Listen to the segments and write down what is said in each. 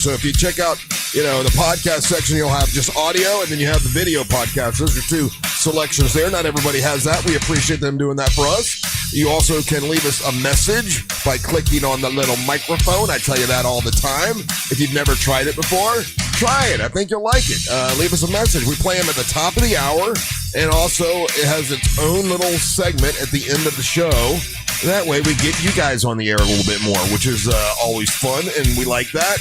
So if you check out, the podcast section, you'll have just audio, and then you have the video podcast. Those are two selections there. Not everybody has that. We appreciate them doing that for us. You also can leave us a message by clicking on the little microphone. I tell you that all the time. If you've never tried it before, try it. I think you'll like it. Leave us a message. We play them at the top of the hour, and also it has its own little segment at the end of the show. That way we get you guys on the air a little bit more, which is always fun, and we like that.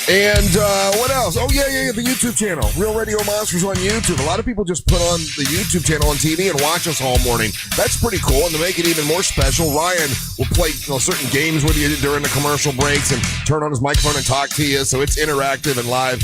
And what else? Oh, yeah, the YouTube channel. Real Radio Monsters on YouTube. A lot of people just put on the YouTube channel on TV and watch us all morning. That's pretty cool. And to make it even more special, Ryan will play certain games with you during the commercial breaks and turn on his microphone and talk to you. So it's interactive and live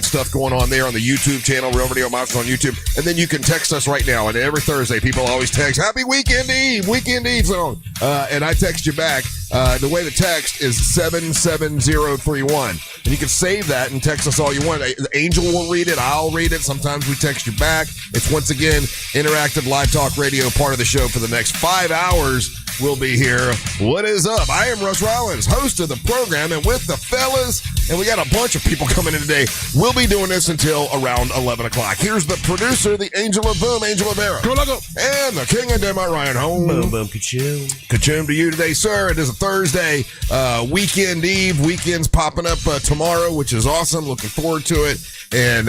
stuff going on there on the YouTube channel, Real Radio Monsters on YouTube. And then you can text us right now. And every Thursday, people always text, Happy Weekend Eve song. And I text you back. The way to text is 77031. And you can save that and text us all you want. The Angel will read it. I'll read it. Sometimes we text you back. It's, once again, interactive live talk radio, part of the show for the next 5 hours. We'll be here. What is up? I am Russ Rollins, host of the program, and with the fellas, and we got a bunch of people coming in today. We'll be doing this until around 11 o'clock. Here's the producer, the Angel of Boom, Angel of Vera. And the King of Denmark, Ryan Holmes. Boom, boom, ka-choom. Ka-choom to you today, sir. It is a Thursday, weekend eve. Weekend's popping up tomorrow, which is awesome. Looking forward to it. And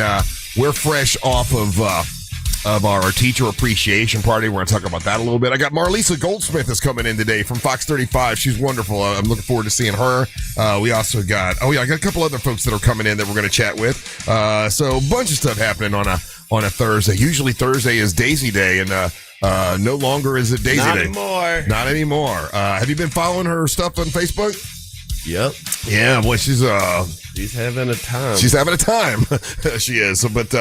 we're fresh off of our teacher appreciation party. We're going to talk about that a little bit. I got Marlisa Goldsmith is coming in today from Fox 35. She's wonderful. I'm looking forward to seeing her. We also got, I got a couple other folks that are coming in that we're going to chat with. So a bunch of stuff happening on a Thursday. Usually Thursday is Daisy Day, and no longer is it Daisy Day. Not anymore. Have you been following her stuff on Facebook? Yep. Yeah, boy, she's having a time. She's having a time. She is. So, but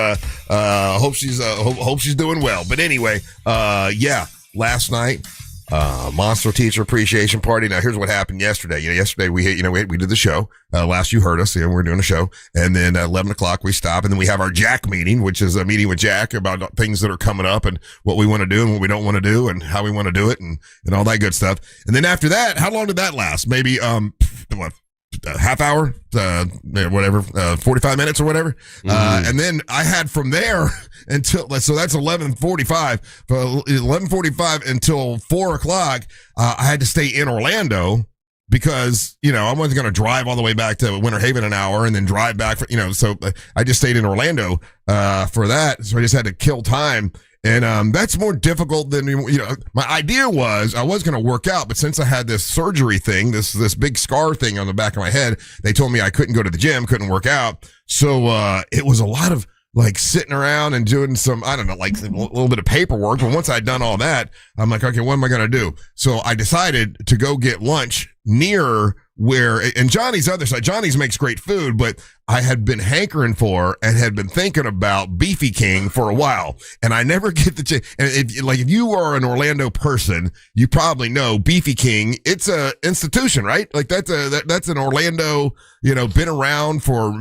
hope she's doing well. But anyway, last night, Monster Teacher Appreciation Party. Now, here's what happened yesterday. Yesterday we did the show. Last you heard us, we were doing a show, and then at 11 o'clock we stop, and then we have our Jack meeting, which is a meeting with Jack about things that are coming up and what we want to do and what we don't want to do and how we want to do it and all that good stuff. And then after that, how long did that last? Maybe a half hour, 45 minutes or whatever. Mm-hmm. And then I had from there until, so that's 11:45. From 11:45 until 4 o'clock, I had to stay in Orlando because, I wasn't going to drive all the way back to Winter Haven an hour and then drive back for, so I just stayed in Orlando for that. So I just had to kill time. And that's more difficult than, my idea was I was going to work out, but since I had this surgery thing, this big scar thing on the back of my head, they told me I couldn't go to the gym, couldn't work out. So it was a lot of sitting around and doing some, I don't know, a little bit of paperwork. But once I'd done all that, I'm like, okay, what am I going to do? So I decided to go get lunch near where, and Johnny's other side, Johnny's makes great food, but I had been hankering for and had been thinking about Beefy King for a while, and I never get the chance. And if you are an Orlando person, you probably know Beefy King. It's a institution, right? That's an Orlando, been around for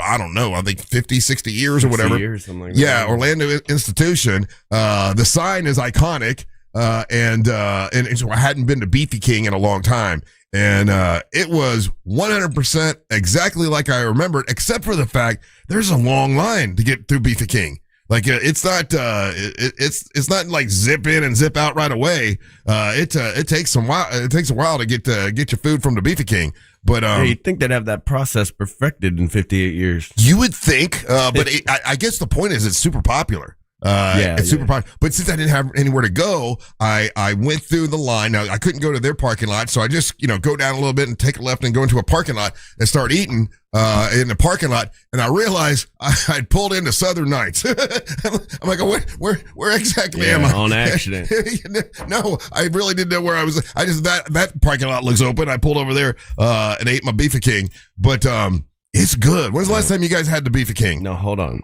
I don't know, I think 50, 60 years or whatever. Years, something like that. That. Orlando institution. The sign is iconic, and so I hadn't been to Beefy King in a long time. And it was 100% exactly like I remembered, except for the fact there's a long line to get through Beefy King. It's not it's not like zip in and zip out right away. It takes a while to get your food from the Beefy King. But you'd think they'd have that process perfected in 58 years. You would think, but I guess the point is it's super popular. It's super popular. But since I didn't have anywhere to go, I went through the line. Now I couldn't go to their parking lot, so I just go down a little bit and take a left and go into a parking lot and start eating in the parking lot. And I realized I'd pulled into Southern Nights. I'm like, where exactly am I? On accident. No, I really didn't know where I was. I just that parking lot looks open. I pulled over there and ate my Beefy King. But it's good. When's the last time you guys had the Beefy King? No, hold on.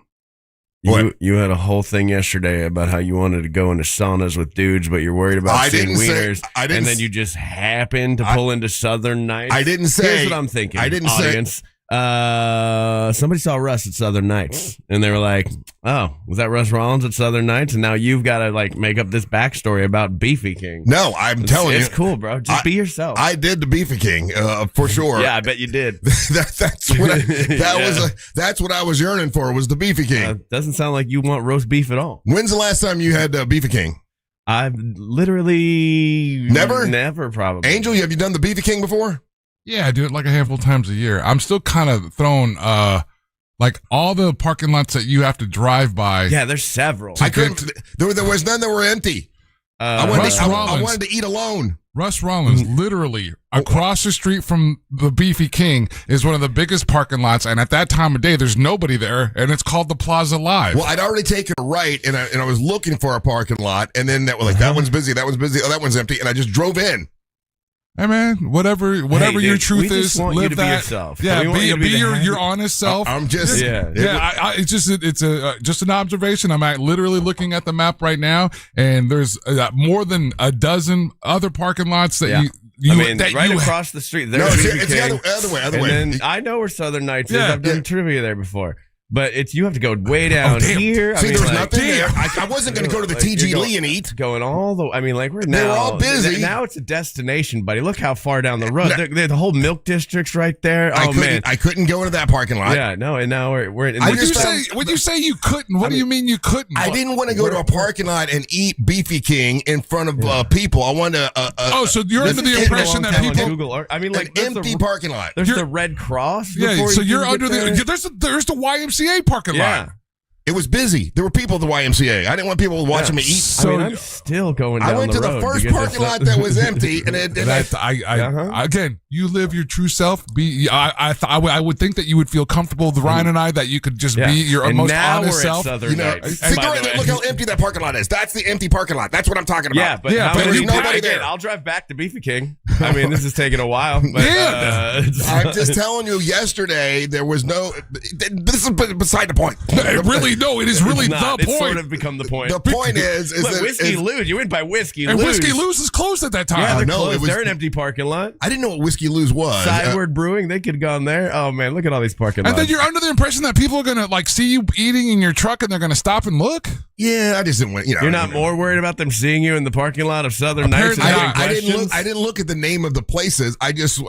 You had a whole thing yesterday about how you wanted to go into saunas with dudes, but you're worried about seeing wieners. And then you just happened to pull into Southern Nights. I didn't say. Here's what I'm thinking. I didn't audience. say. somebody saw Russ at Southern Nights, and they were like, "Oh, was that Russ Rollins at Southern Nights?" And now you've got to like make up this backstory about Beefy King. No, I'm telling you, it's cool, bro. Just be yourself. I did the Beefy King for sure. Yeah, I bet you did. That's what I was yearning for, was the Beefy King. Doesn't sound like you want roast beef at all. When's the last time you had Beefy King? I've literally never probably. Angel, have you done the Beefy King before? Yeah, I do it like a handful of times a year. I'm still kind of thrown, like all the parking lots that you have to drive by. Yeah, there's several. I couldn't. There was none that were empty. I wanted to eat alone. Russ Rollins, literally across the street from the Beefy King, is one of the biggest parking lots, and at that time of day, there's nobody there, and it's called the Plaza Live. Well, I'd already taken a right, and I was looking for a parking lot, and then that one's busy, that one's busy, oh, that one's empty, and I just drove in. Hey man, whatever your truth is, live you to that. Be yourself. Yeah, be your honest self. I'm just it's just an observation. I'm literally looking at the map right now, and there's more than a dozen other parking lots that across the street. It's the other way. And then I know where Southern Nights is. I've done trivia there before. But you have to go way down here. See, there's nothing there. I wasn't going to go to the TG Lee and eat. Going all the, we're now. They were all busy. Now it's a destination, buddy. Look how far down the road. The whole milk district's right there. Man. I couldn't go into that parking lot. Yeah, no, and now we're in. When you say you couldn't, what do you mean you couldn't? I didn't want to go to a parking lot and eat Beefy King in front of people. I wanted to. So you're under the impression that people. Google Earth. An empty parking lot. There's the Red Cross. Yeah, so you're under the. There's the YMCA parking lot. It was busy. There were people at the YMCA. I didn't want people watching me eat. So I'm still going down the road. I went to the first parking lot that was empty, and again, you live your true self. I would think that you would feel comfortable with Ryan and I, that you could just be your most honest self. Look how empty that parking lot is. That's the empty parking lot. That's what I'm talking about. But there's nobody there. I'll drive back to Beefy King. This is taking a while. I'm just telling you, yesterday there was no. This is beside the point. No, it is really the point. It's sort of become the point. The point is that Whiskey Lou's. You went by Whiskey Lou's. And Whiskey Lou's is closed at that time. Yeah, they're closed. They're an empty parking lot. I didn't know what Whiskey Lou's was. Sideward Brewing, they could have gone there. Oh man, look at all these parking lots. And then you're under the impression that people are gonna see you eating in your truck and they're gonna stop and look. Yeah, I just didn't want. You're not more worried about them seeing you in the parking lot of Southern Nights. I didn't look at the name of the places. I just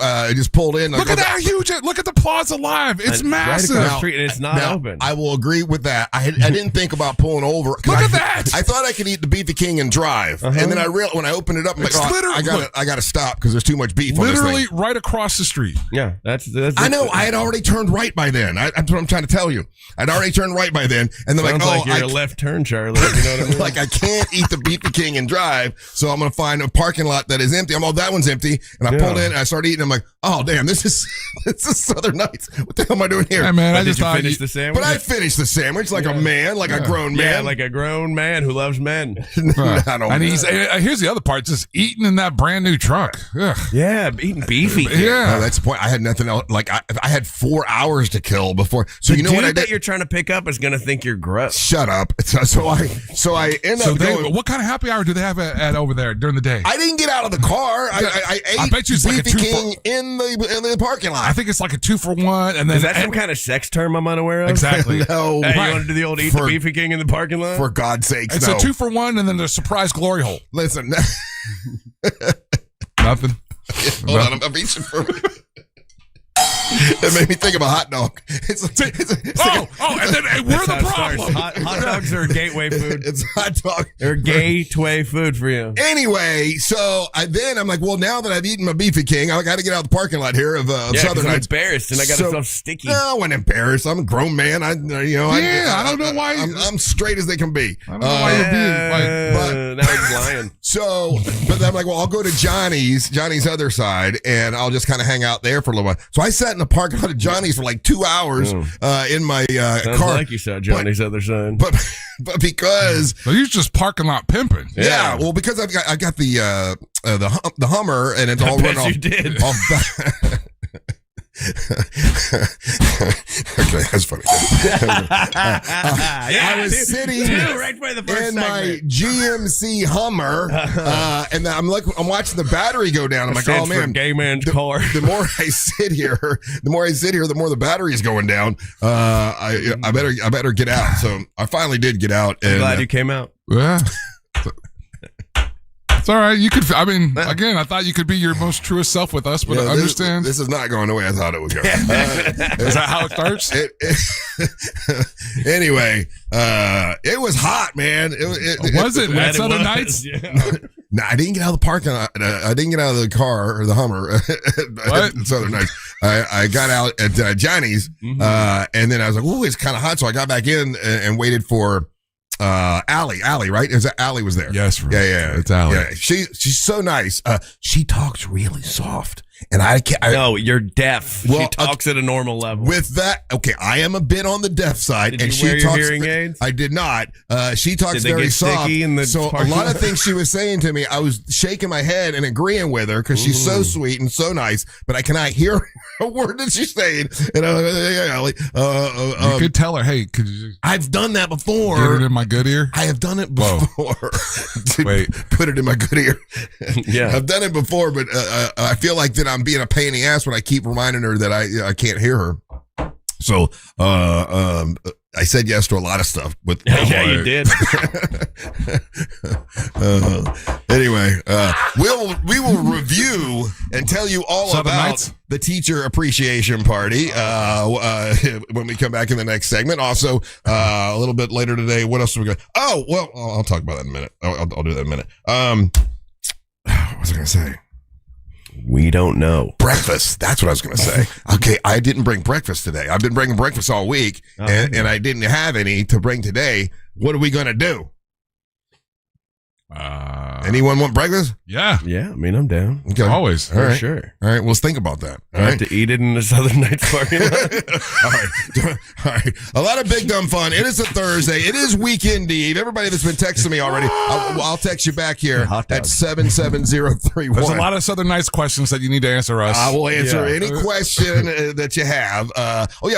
pulled in. Look at how huge! Look at the Plaza Live. It's massive. Right across the street, and it's not open. I will agree with that. I didn't think about pulling over. Look at that! I thought I could eat the Beefy King and drive, and then I realized when I opened it up, I'm like, I got to stop because there's too much beef. Literally on this thing. right across the street. Yeah, that's. I know. I had already turned right by then. That's what I'm trying to tell you. I'd already turned right by then, and then you're a left turn, Charlie. You know what I mean? Like I can't eat the Beefy King and drive, so I'm gonna find a parking lot that is empty. that one's empty, and I pulled in and I started eating. I'm like, oh damn, this is Southern Nights. What the hell am I doing here? Hey man, did you finish the sandwich? But I finished the sandwich like a man, like a grown man. Yeah, like a grown man who loves men. And here's the other part: just eating in that brand new truck. Ugh. Yeah, eating Beefy. Yeah, that's the point. I had nothing else. Like I had 4 hours to kill before. So you know what I did? That you're trying to pick up is gonna think you're gross. Shut up. So I end up going. What kind of happy hour do they have at over there during the day? I didn't get out of the car. I ate. I bet you it's Beefy King in the parking lot. I think it's like a 2-for-1. And then is that some kind of sex term I'm unaware of? Exactly. No. Hey, you want to do the old eat the Beefy King in the parking lot? For God's sakes, it's a 2-for-1, and then there's a surprise glory hole. Listen. Nothing. Hold on, I'm reaching for it. It made me think of a hot dog. And then we're the problem. Hot dogs are a gateway food. It's hot dog. They're a gateway food for you. Anyway, so I'm like, well, now that I've eaten my Beefy King, I got to get out of the parking lot here of Southern Nights. I'm embarrassed, and I got myself sticky. No, I wasn't embarrassed. I'm a grown man. I don't know why. I'm straight as they can be. I don't know why you're being. Now he's lying. So, but then I'm like, well, I'll go to Johnny's other side, and I'll just kind of hang out there for a little while. So I sat in the parking lot of Johnny's for like 2 hours in my car. Like you said, Johnny's other side. But because he's just parking lot pimping. Yeah, well, because I got the Hummer, and it's all run off. You did. Okay, that's funny. I was sitting right by the first in my segment. GMC Hummer, and I'm watching the battery go down. I'm like, Stands oh for man, gay man's car. the more I sit here, the more the battery is going down. I better get out. So I finally did get out. I'm And glad you came out. Yeah. It's all right. You could. I mean, again, I thought you could be your most truest self with us, but I understand. This is not going the way I thought it would go. Is that how it starts? Anyway, it was hot, man. Was it? At Southern Nights? Yeah. No, I didn't get out of the parking lot. I didn't get out of the car or the Hummer. What? Southern Nights. I got out at Johnny's, and then I was like, "Ooh, it's kind of hot." So I got back in and waited for Allie, right? Is that Allie was there? Yes. Yeah. It's Allie. Yeah, she's so nice. She talks really soft, and I can't. No, you're deaf. Well, she talks at a normal level. With that, okay, I am a bit on the deaf side, Did and you she wear your talks. hearing aids? I did not. She talks Did they very get soft. sticky in the So a parking lot of lot? things she was saying to me, I was shaking my head and agreeing with her because she's so sweet and so nice, but I cannot hear a word that she's saying. And I'm like, "Yeah, Allie, You could tell her, hey, could you just I've done that get it before. in my good ear? I have done it Whoa. before. Wait. Put it in my good ear. Yeah. I've done it before, but I feel like that I'm being a pain in the ass when I keep reminding her that I can't hear her. So I said yes to a lot of stuff. With Yeah, you did. Anyway, we will review and tell you all Southern about Nights? the teacher appreciation party when we come back in the next segment. Also, a little bit later today, what else are we going? Oh, well, I'll talk about that in a minute. I'll do that in a minute. What was I going to say? We don't know. Breakfast. That's what I was going to say. Okay, I didn't bring breakfast today. I've been bringing breakfast all week, and I didn't have any to bring today. What are we going to do? Anyone want breakfast? Yeah. Yeah, I mean, I'm down. Okay. Always. All For right. sure. All right, let's think about that. I All have right. to eat it in the Southern Nights parking lot. All right. All right. A lot of big dumb fun. It is a Thursday. It is Weekend Eve. Everybody that's been texting me already, I'll text you back here Hot dog. at 77031. There's a lot of Southern Nights questions that you need to answer us. I will answer Yeah. any question that you have.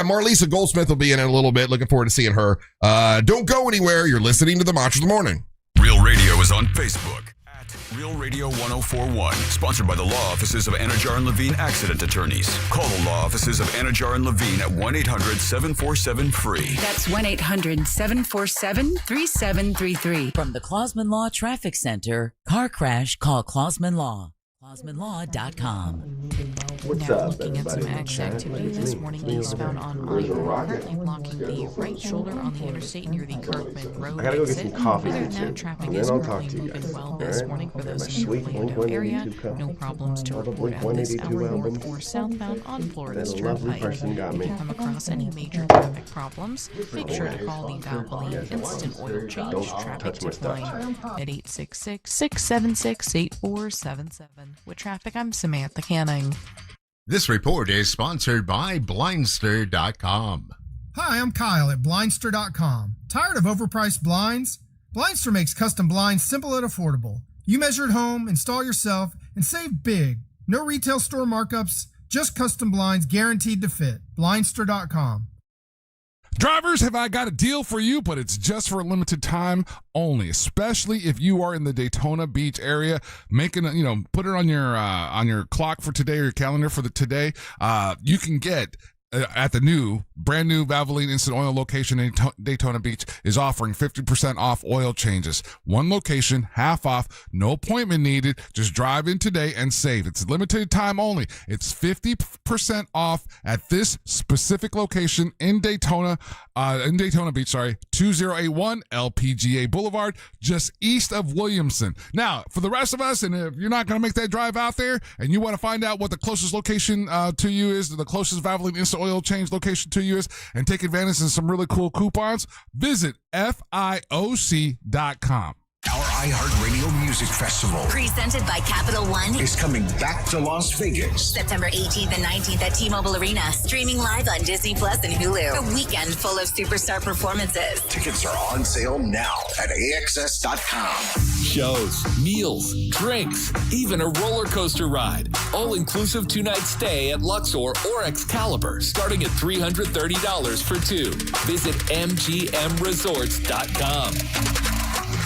Marlisa Goldsmith will be in a little bit. Looking forward to seeing her. Don't go anywhere. You're listening to the Monsters of the Morning. Real Radio is on Facebook at Real Radio 1041. Sponsored by the law offices of Anajar and Levine Accident Attorneys. Call the law offices of Anajar and Levine at 1-800-747-FREE. That's 1-800-747-3733. From the Clausman Law Traffic Center, car crash, call Clausman Law. ClausmanLaw.com. Now looking at some action activity this morning eastbound on I-4, currently blocking the right shoulder on the interstate near the Kirkman Road I gotta go get exit. some coffee Other then, than that, too. traffic And is then I'll talk currently to you moving guys. well All this right? morning for I'll get those my in the sweet Orlando Blink-182 area. coffee. No problems to All the report out this Blink-182 hour north albums. or southbound on Florida's That lovely Turnpike. person got If me. you come across any major traffic problems, make sure to call the Valvoline Instant Oil Change Don't traffic touch my stuff. line at 866-676-8477. With traffic, I'm Samantha Canning. This report is sponsored by Blindster.com. Hi, I'm Kyle at Blindster.com. Tired of overpriced blinds? Blindster makes custom blinds simple and affordable. You measure at home, install yourself, and save big. No retail store markups, just custom blinds guaranteed to fit. Blindster.com. Drivers, have I got a deal for you, but it's just for a limited time only, especially if you are in the Daytona Beach area. Put it on your clock for today or your calendar for today. You can get at the brand new Valvoline Instant Oil location in Daytona Beach is offering 50% off oil changes. One location, half off, no appointment needed. Just drive in today and save. It's limited time only. It's 50% off at this specific location in Daytona Beach, 2081 LPGA Boulevard, just east of Williamson. Now, for the rest of us, and if you're not going to make that drive out there and you want to find out what the closest location to you is, the closest Valvoline Instant Oil Change location to you is, and take advantage of some really cool coupons, visit FIOC.com. Our iHeartRadio Music Festival, presented by Capital One, is coming back to Las Vegas. September 18th and 19th at T-Mobile Arena. Streaming live on Disney Plus and Hulu. A weekend full of superstar performances. Tickets are on sale now at AXS.com. Shows, meals, drinks, even a roller coaster ride. All-inclusive 2-night stay at Luxor or Excalibur, starting at $330 for two. Visit MGMResorts.com.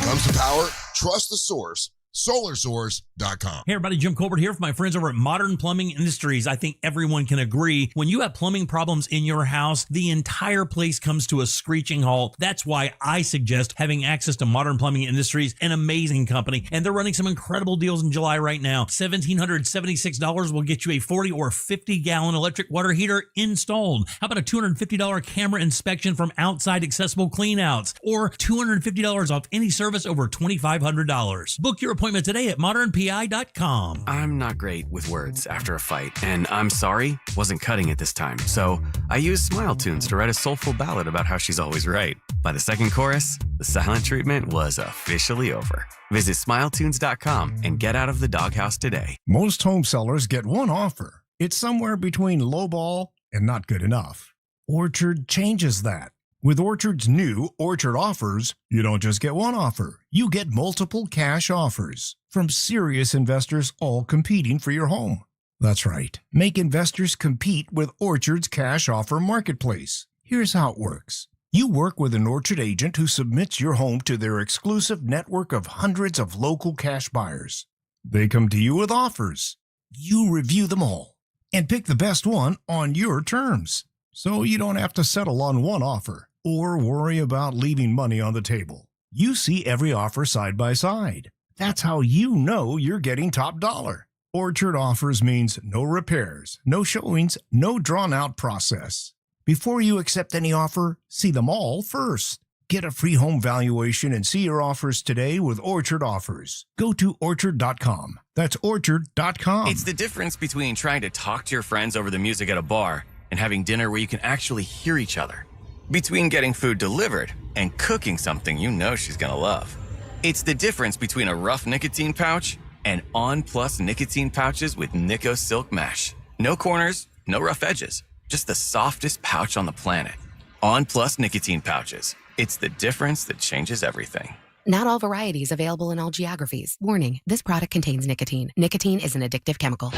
Comes to power, trust the source. SolarSource.com. Hey everybody, Jim Colbert here from my friends over at Modern Plumbing Industries. I think everyone can agree when you have plumbing problems in your house, the entire place comes to a screeching halt. That's why I suggest having access to Modern Plumbing Industries, an amazing company, and they're running some incredible deals in July right now. $1,776 will get you a 40 or 50 gallon electric water heater installed. How about a $250 camera inspection from Outside Accessible Cleanouts, or $250 off any service over $2,500. Book your appointment today at modernpi.com. I'm not great with words after a fight, and I'm sorry wasn't cutting it this time. So I used Smile Tunes to write a soulful ballad about how she's always right. By the second chorus, the silent treatment was officially over. Visit smiletunes.com and get out of the doghouse today. Most home sellers get one offer. It's somewhere between lowball and not good enough. Orchard changes that. With Orchard's new Orchard Offers, you don't just get one offer. You get multiple cash offers from serious investors all competing for your home. That's right. Make investors compete with Orchard's cash offer marketplace. Here's how it works. You work with an Orchard agent who submits your home to their exclusive network of hundreds of local cash buyers. They come to you with offers. You review them all and pick the best one on your terms. So you don't have to settle on one offer or worry about leaving money on the table. You see every offer side by side. That's how you know you're getting top dollar. Orchard Offers means no repairs, no showings, no drawn-out process. Before you accept any offer, see them all first. Get a free home valuation and see your offers today with Orchard Offers. Go to Orchard.com. That's Orchard.com. It's the difference between trying to talk to your friends over the music at a bar and having dinner where you can actually hear each other. Between getting food delivered and cooking something you know she's gonna love. It's the difference between a rough nicotine pouch and On Plus nicotine pouches with Nico Silk Mesh. No corners, no rough edges, just the softest pouch on the planet. On Plus nicotine pouches. It's the difference that changes everything. Not all varieties available in all geographies. Warning, this product contains nicotine. Nicotine is an addictive chemical.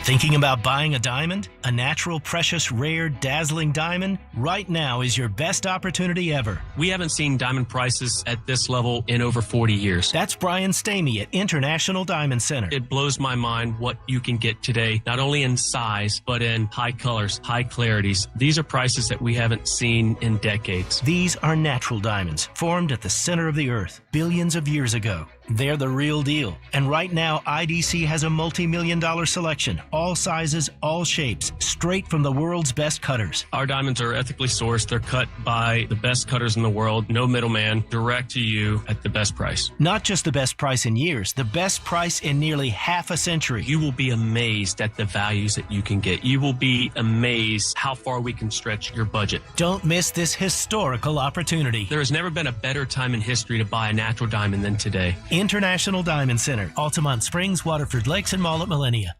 Thinking about buying a diamond? A natural, precious, rare, dazzling diamond? Right now is your best opportunity ever. We haven't seen diamond prices at this level in over 40 years. That's Brian Stamey at International Diamond Center. It blows my mind what you can get today, not only in size, but in high colors, high clarities. These are prices that we haven't seen in decades. These are natural diamonds, formed at the center of the earth, billions of years ago. They're the real deal. And right now, IDC has a multi-million-dollar selection, all sizes, all shapes, straight from the world's best cutters. Our diamonds are ethically sourced. They're cut by the best cutters in the world, no middleman, direct to you at the best price. Not just the best price in years, the best price in nearly half a century. You will be amazed at the values that you can get. You will be amazed how far we can stretch your budget. Don't miss this historical opportunity. There has never been a better time in history to buy a natural diamond than today. International Diamond Center, Altamont Springs, Waterford Lakes, and Mall at Millennia.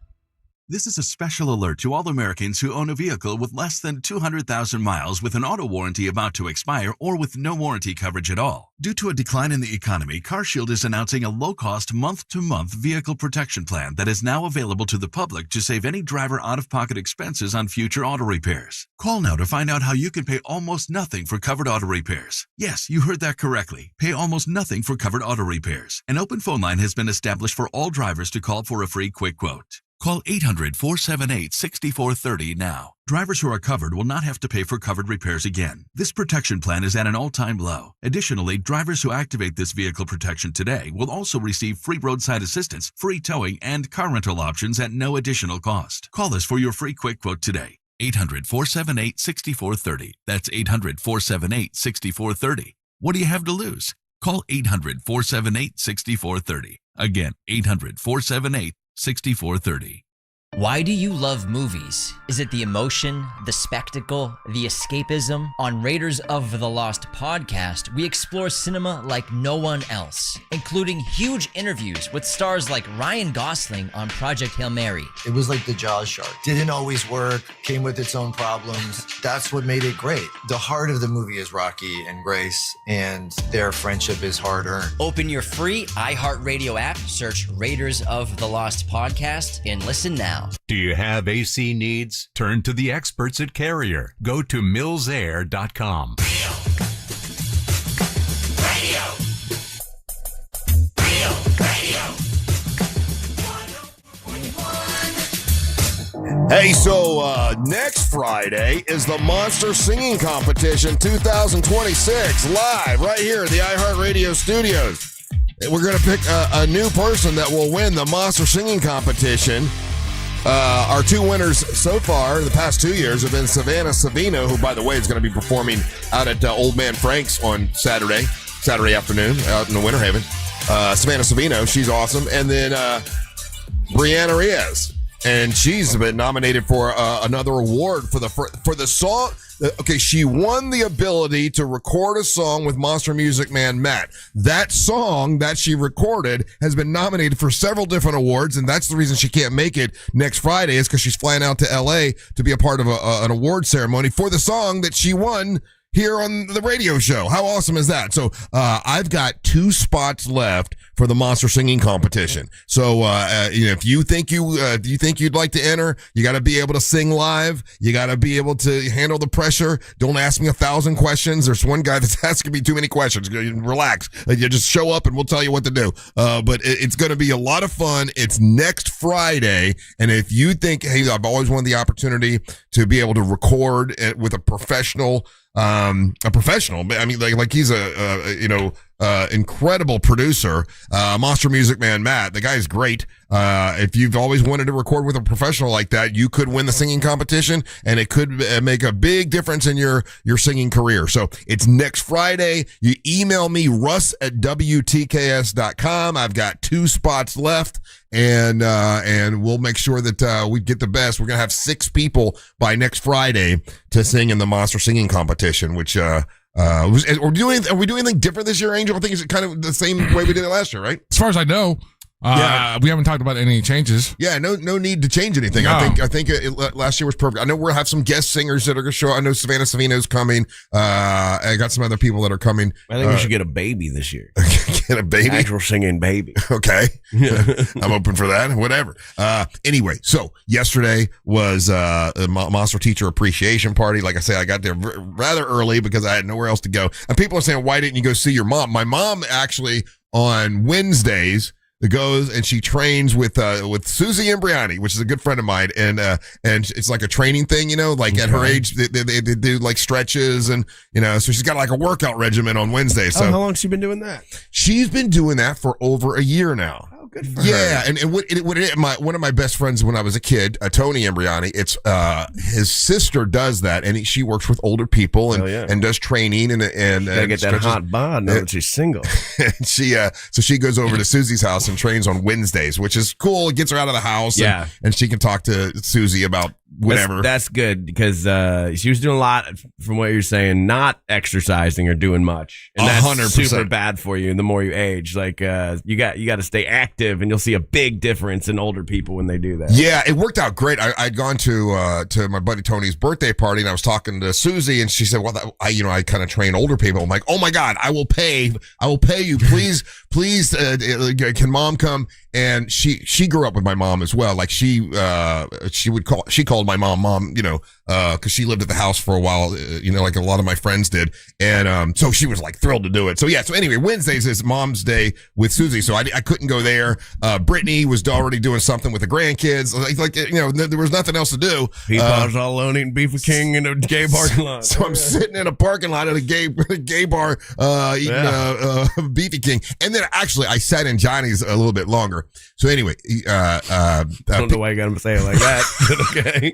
This is a special alert to all Americans who own a vehicle with less than 200,000 miles with an auto warranty about to expire or with no warranty coverage at all. Due to a decline in the economy, CarShield is announcing a low-cost month-to-month vehicle protection plan that is now available to the public to save any driver out-of-pocket expenses on future auto repairs. Call now to find out how you can pay almost nothing for covered auto repairs. Yes, you heard that correctly. Pay almost nothing for covered auto repairs. An open phone line has been established for all drivers to call for a free quick quote. Call 800-478-6430 now. Drivers who are covered will not have to pay for covered repairs again. This protection plan is at an all-time low. Additionally, drivers who activate this vehicle protection today will also receive free roadside assistance, free towing, and car rental options at no additional cost. Call us for your free quick quote today. 800-478-6430. That's 800-478-6430. What do you have to lose? Call 800-478-6430. Again, 800-478-6430. Why do you love movies? Is it the emotion, the spectacle, the escapism? On Raiders of the Lost podcast, we explore cinema like no one else, including huge interviews with stars like Ryan Gosling on Project Hail Mary. It was like the Jaws shark. Didn't always work, came with its own problems. That's what made it great. The heart of the movie is Rocky and Grace, and their friendship is hard-earned. Open your free iHeartRadio app, search Raiders of the Lost podcast, and listen now. Do you have AC needs? Turn to the experts at Carrier. Go to millsair.com. Hey, so next Friday is the Monster Singing Competition 2026, live right here at the iHeartRadio studios. We're going to pick a new person that will win the Monster Singing Competition. Our two winners so far, the past 2 years, have been Savannah Savino, who, by the way, is going to be performing out at Old Man Frank's on Saturday afternoon out in the Winter Haven. Savannah Savino, she's awesome. And then Brianna Reyes. And she's been nominated for another award for the song. Okay, she won the ability to record a song with Monster Music Man Matt. That song that she recorded has been nominated for several different awards, and that's the reason she can't make it next Friday, is because she's flying out to L.A. to be a part of an award ceremony for the song that she won here on the radio show. How awesome is that? So I've got 2 spots left for the Monster Singing Competition. So if you think you'd like to enter, you got to be able to sing live. You got to be able to handle the pressure. Don't ask me 1,000 questions. There's one guy that's asking me too many questions. Relax. You just show up and we'll tell you what to do. But it's going to be a lot of fun. It's next Friday. And if you think, hey, I've always wanted the opportunity to be able to record with a professional. I mean, like he's incredible producer, Monster Music Man Matt. The guy's great. If you've always wanted to record with a professional like that, you could win the singing competition, and it could make a big difference in your singing career. So it's next Friday. You email me, russ@wtks.com. I've got 2 spots left, and we'll make sure that we get the best. We're gonna have 6 people by next Friday to sing in the Monster Singing Competition, which are we doing anything different this year, Angel? I think it's kind of the same way we did it last year, right? As far as I know, we haven't talked about any changes. Yeah, no need to change anything. No. I think last year was perfect. I know we'll have some guest singers that are going to show. I know Savannah Savino's coming. I got some other people that are coming. I think we should get a baby this year. Get a baby? Actual singing baby. Okay. I'm open for that. Whatever. Anyway, so yesterday was a Monster Teacher Appreciation Party. Like I say, I got there rather early because I had nowhere else to go. And people are saying, why didn't you go see your mom? My mom actually on Wednesdays goes and she trains with Susie Imbriani, which is a good friend of mine, and it's like a training thing, like at her age they do like stretches, and so she's got like a workout regimen on Wednesday. So how long has she been doing that? She's been doing that for over a year now. Oh, good for Yeah, her. and one of my best friends when I was a kid, Tony Imbriani, it's his sister does that, and she works with older people and does training and gotta get that hot bod now that she's single. And she goes over to Susie's house and trains on Wednesdays, which is cool. It gets her out of the house, and she can talk to Susie about whatever. That's good because she was doing a lot, from what you're saying, not exercising or doing much, and that's 100%. super bad for you. And the more you age, like you got to stay active, and you'll see a big difference in older people when they do that. Yeah, it worked out great. I'd gone to my buddy Tony's birthday party, and I was talking to Susie, and she said, "Well, I kind of train older people." I'm like, "Oh my God, I will pay you, please, please. Can Mom come?" And she grew up with my mom as well. Like she called my mom, because she lived at the house for a while, like a lot of my friends did. And so she was like thrilled to do it. So yeah, so anyway, Wednesdays is Mom's Day with Susie. So I couldn't go there. Brittany was already doing something with the grandkids. There was nothing else to do. Peapod's all alone eating Beef King in a gay parking lot. So I'm sitting in a parking lot at a gay bar eating Beefy King. And then actually I sat in Johnny's a little bit longer. So anyway, I don't know why you got him to say it like that. Okay.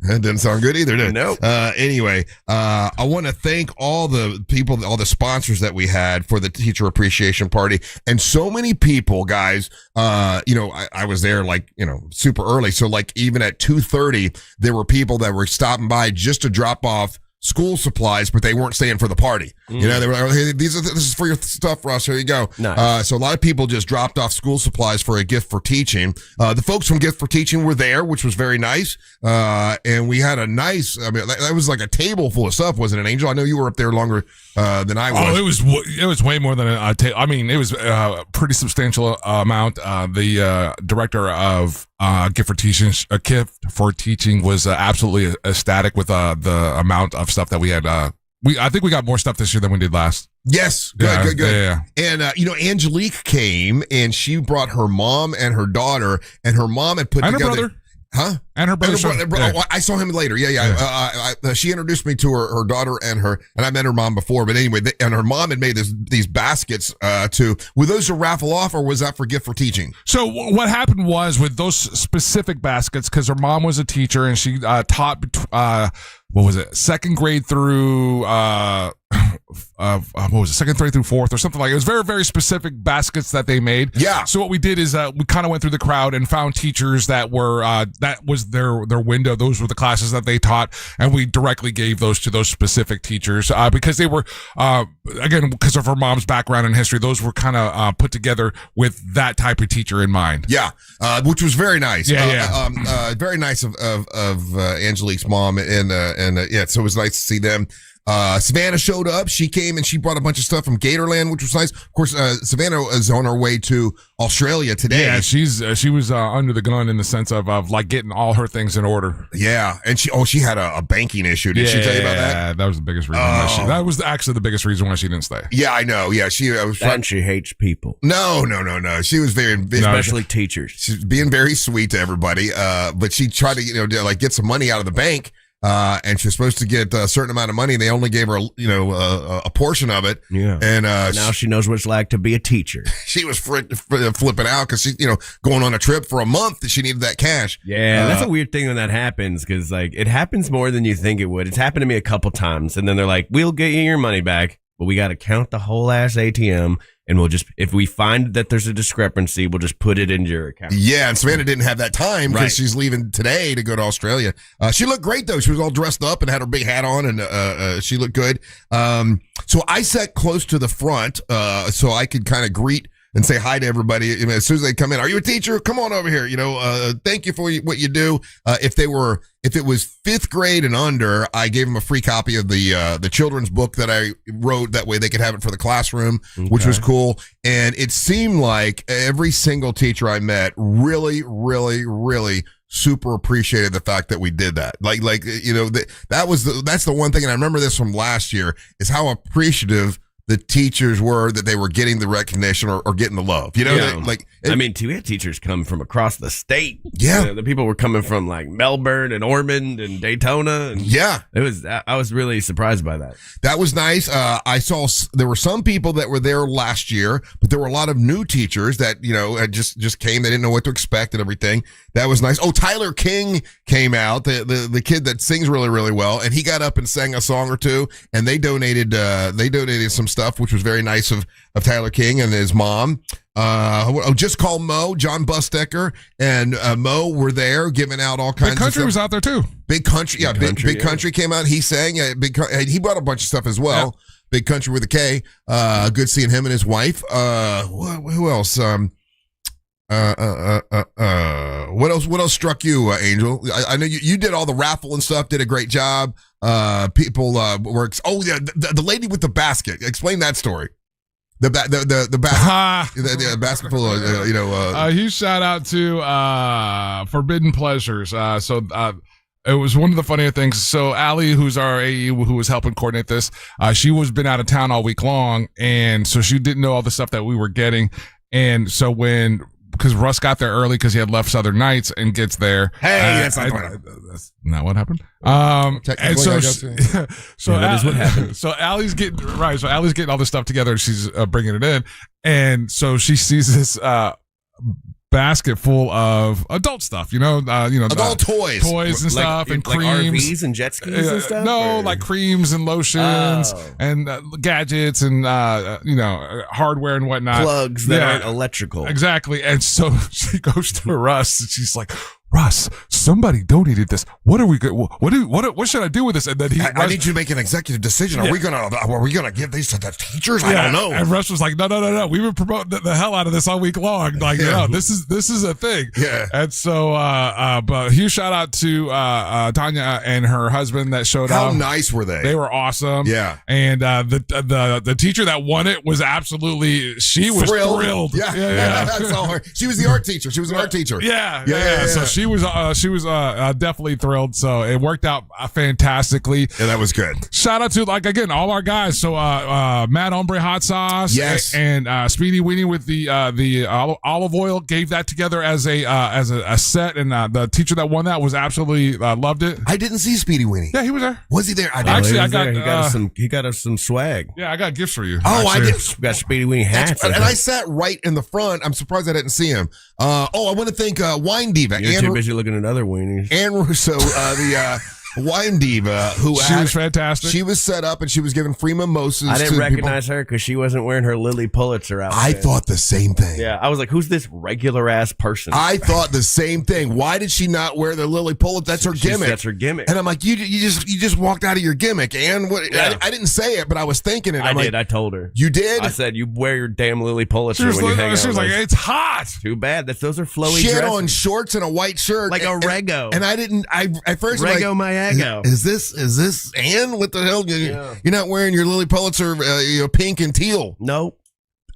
I didn't sound good either, did it? Nope. Anyway, I want to thank all the people, all the sponsors that we had for the teacher appreciation party. And so many people, guys, I was there super early. So even at 2:30, there were people that were stopping by just to drop off school supplies, but they weren't staying for the party. They were like, hey, this is for your stuff, Russ. Here you go. Nice. So a lot of people just dropped off school supplies for a gift for teaching. The folks from Gift for Teaching were there, which was very nice. And we had a nice, that was like a table full of stuff, wasn't it, Angel? I know you were up there longer than I was. Oh, it was way more than a table. It was a pretty substantial amount. The director of Gift for Teaching was absolutely ecstatic with the amount of stuff that we had. I think we got more stuff this year than we did last. Yes, good. Yeah. And Angelique came and she brought her mom and her daughter, and her mom had put and together. her brother. Huh? And her brother. I saw him later. Yeah. She introduced me to her daughter and I met her mom before. But anyway, and her mom had made these baskets too. Were those to raffle off, or was that for Gift for Teaching? So what happened was with those specific baskets, because her mom was a teacher and she taught, what was it, second grade through second grade through fourth or something like it. It was very, very specific baskets that they made. Yeah. So what we did is we kind of went through the crowd and found teachers that were that was their window. Those were the classes that they taught, and we directly gave those to those specific teachers because they were again, because of her mom's background and history, those were kind of put together with that type of teacher in mind. Yeah, which was very nice. Yeah. Very nice of Angelique's mom, and so it was nice to see them. Savannah showed up. She came and she brought a bunch of stuff from Gatorland, which was nice. Of course, Savannah is on her way to Australia today. Yeah, she was under the gun in the sense of like getting all her things in order. Yeah, and she had a banking issue. Did she tell you about that? Yeah, that was the biggest reason. That was actually the biggest reason why she didn't stay. Yeah, I know. Yeah, she hates people. No. She was especially teachers. She's being very sweet to everybody. But she tried to get some money out of the bank. And she's supposed to get a certain amount of money. They only gave her, a portion of it. Yeah. And now she knows what it's like to be a teacher. She was flipping out because she's, going on a trip for a month. She needed that cash. Yeah, that's a weird thing when that happens because it happens more than you think it would. It's happened to me a couple times, and then they're like, "We'll get you your money back, but we got to count the whole ass ATM." And we'll just, if we find that there's a discrepancy, we'll just put it into your account. Yeah, and Savannah didn't have that time because she's leaving today to go to Australia. She looked great, though. She was all dressed up and had her big hat on, and she looked good. So I sat close to the front so I could kind of greet and say hi to everybody. As soon as they come in, are you a teacher? Come on over here. Thank you for what you do. If it was fifth grade and under, I gave them a free copy of the children's book that I wrote. That way they could have it for the classroom, which was cool. And it seemed like every single teacher I met really, really, really super appreciated the fact that we did that. That's the one thing. And I remember this from last year is how appreciative the teachers were that they were getting the recognition or getting the love. We had teachers come from across the state. Yeah. The people were coming from like Melbourne and Ormond and Daytona. And I was really surprised by that. That was nice. I saw there were some people that were there last year, but there were a lot of new teachers that, had just came. They didn't know what to expect and everything. That was nice. Oh, Tyler King came out, the kid that sings really, really well. And he got up and sang a song or two, and they donated some stuff, which was very nice of Tyler King and his mom. Just Call Mo, John Bustecker and Mo were there giving out all kinds of stuff. Big Country was out there too. Big Country, Big Country came out. He sang. He brought a bunch of stuff as well. Yeah. Big Country with a K. Good seeing him and his wife. Who else? What else struck you, Angel? I know you did all the raffle and stuff. Did a great job. People were. The lady with the basket. Explain that story. The basket full of huge shout out to Forbidden Pleasures. It was one of the funnier things. So Allie, who's our AE, who was helping coordinate this, she was been out of town all week long, and so she didn't know all the stuff that we were getting. And so because Russ got there early because he had left Southern Nights and gets there. Hey, that's not what happened. And so that is what happened. So Allie's getting all this stuff together, and she's bringing it in, and so she sees this basket full of adult stuff. Adult toys and stuff, and like creams RVs and jet skis and stuff. No, like creams and lotions and gadgets and hardware and whatnot. Plugs that aren't electrical. Exactly. And so she goes to Russ and she's like, Russ, somebody donated this. What are we good? What should I do with this? And then I need you to make an executive decision. Are we gonna give these to the teachers? I don't know. And Russ was like, no. We've been promoting the hell out of this all week long. Like, this is a thing. Yeah. And so, but huge shout out to Tanya and her husband that showed up. How nice were they? They were awesome. Yeah. And the teacher that won it was absolutely thrilled. Yeah. I saw her. She was the art teacher. She was an art teacher. Yeah. So she was definitely thrilled. So it worked out fantastically. Yeah, that was good. Shout out to all our guys. So Matt Ombre hot sauce, yes, and Speedy Weenie with the olive oil, gave that together as a set, and the teacher that won that was absolutely loved it. I didn't see Speedy Weenie. Yeah, he was there. Was he there? I didn't. He got us some swag. Yeah, I got gifts for you. Oh, actually. I did. We got Speedy Weenie hats, and I sat right in the front. I'm surprised I didn't see him. I want to thank Wine Diva. You're too busy looking at other weenies. Ann Russo, the Wine Diva, who she was fantastic. She was set up and she was giving free mimosas. I didn't to recognize her because she wasn't wearing her Lily Pulitzer outfit. I thought the same thing. Yeah, I was like, "Who's this regular ass person?" I thought the same thing. Why did she not wear the Lily Pulitzer? That's her gimmick. That's her gimmick. And I'm like, you just walked out of your gimmick. And what? Yeah. I didn't say it, but I was thinking it. I did. I told her. You did? I said, "You wear your damn Lily Pulitzer when you hang out." She was like, "It's hot." Too bad. Those are flowy She had dresses. on shorts and a white shirt, like a Rego. And I didn't. At first, Rego I'm like, Mayago. Is this Ann? What the hell? You're not wearing your Lily Pulitzer, pink and teal. Nope.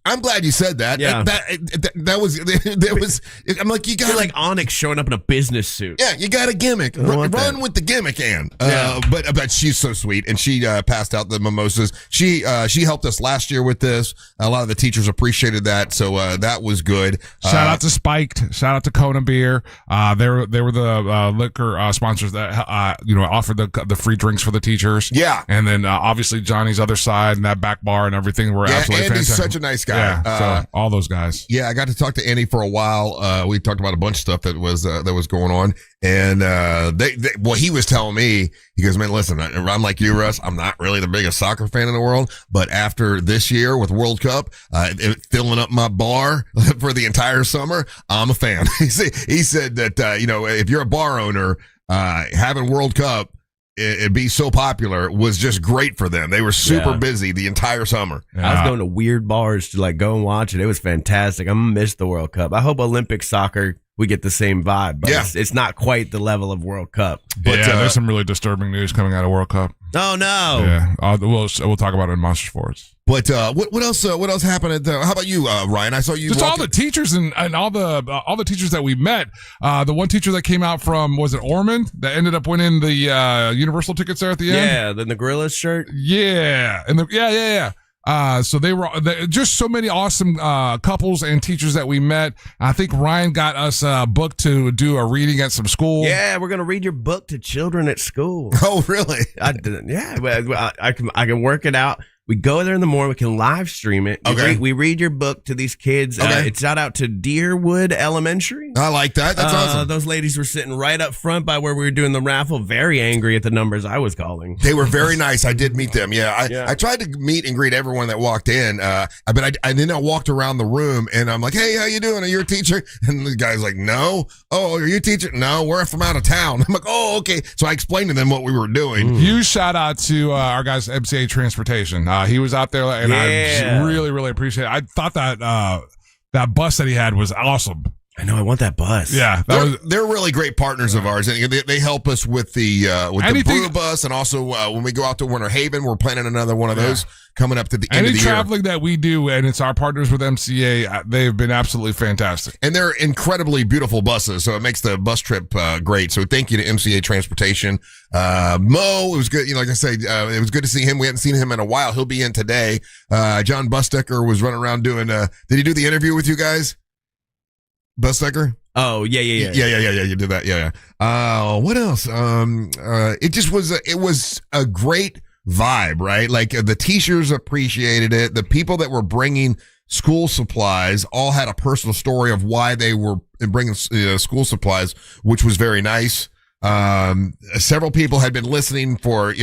I'm glad you said that. Yeah. That was. I'm like, you got like Onyx showing up in a business suit. Yeah, you got a gimmick. Run with the gimmick, Ann. But she's so sweet, and she passed out the mimosas. She helped us last year with this. A lot of the teachers appreciated that, so that was good. Shout out to Spiked. Shout out to Kona Beer. They were the liquor sponsors that offered the free drinks for the teachers. Yeah, and then obviously Johnny's Other Side and that back bar and everything were absolutely Andy's fantastic. such a nice guy. Yeah, so all those guys. Yeah, I got to talk to Andy for a while. We talked about a bunch of stuff that was going on, and he was telling me, he goes, "Man, listen, I'm like you, Russ. I'm not really the biggest soccer fan in the world, but after this year with World Cup, filling up my bar for the entire summer, I'm a fan." He said that if you're a bar owner, having World Cup it be so popular was just great for them. They were super busy the entire summer. I was going to weird bars to go and watch it. It was fantastic. I'm gonna miss the World Cup. I hope Olympic soccer we get the same vibe, but it's not quite the level of World Cup. But there's some really disturbing news coming out of World Cup. Oh no! Yeah, we'll talk about it in Monster Sports. But what else? What else happened? How about you, Ryan? I saw you. Just all the teachers and all the teachers that we met. The one teacher that came out from, was it Ormond, that ended up winning the Universal tickets there at the end? Yeah, the Gorillas shirt. Yeah, and so they were just so many awesome couples and teachers that we met. I think Ryan got us booked to do a reading at some school. Yeah, we're gonna read your book to children at school. Oh, really? I didn't. Yeah, I can work it out. We go there in the morning. We can live stream it. Okay. We read your book to these kids. Okay. It's shout out to Deerwood Elementary. I like that. That's awesome. Those ladies were sitting right up front by where we were doing the raffle, very angry at the numbers I was calling. They were very nice. I did meet them. I tried to meet and greet everyone that walked in. But then I walked around the room and I'm like, "Hey, how you doing? Are you a teacher?" And the guy's like, "No." "Oh, are you a teacher?" "No, we're from out of town." I'm like, "Oh, okay." So I explained to them what we were doing. Huge shout out to our guys MCA Transportation. He was out there. And I really, really appreciate it. I thought that bus that he had was awesome. I know. I want that bus. Yeah, they're really great partners of ours, and they help us with the brew bus, and also when we go out to Winter Haven, we're planning another one of those coming up to the end of the year. Any traveling that we do, and it's our partners with MCA, they've been absolutely fantastic. And they're incredibly beautiful buses, so it makes the bus trip great. So thank you to MCA Transportation. Mo, it was good. Like I said, it was good to see him. We hadn't seen him in a while. He'll be in today. John Bustecker was running around doing. Did he do the interview with you guys? Bustecker? Oh, yeah. You did that. Yeah. What else? It was a great vibe, right? Like the teachers appreciated it. The people that were bringing school supplies all had a personal story of why they were bringing school supplies, which was very nice. Several people had been listening for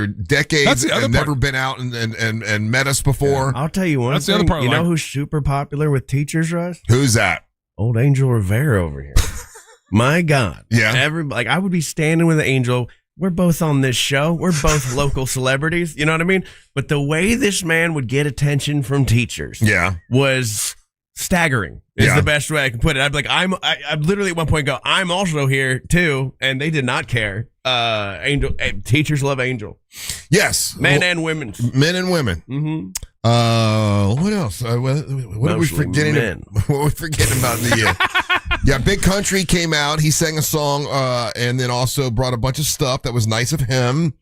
decades and never been out and met us before. I'll tell you one thing. The other part. You know who's super popular with teachers, Russ? Who's that? Old Angel Rivera over here. My God. Yeah. I would be standing with Angel. We're both on this show. We're both local celebrities. You know what I mean? But the way this man would get attention from teachers was staggering. Is the best way I can put it. I'd be like, I literally at one point go, I'm also here too. And they did not care. Angel teachers love Angel. Yes. Men and women. Men and women. Mm-hmm. What else? What are we forgetting? What are we forgetting about the Big Country came out. He sang a song and then also brought a bunch of stuff that was nice of him.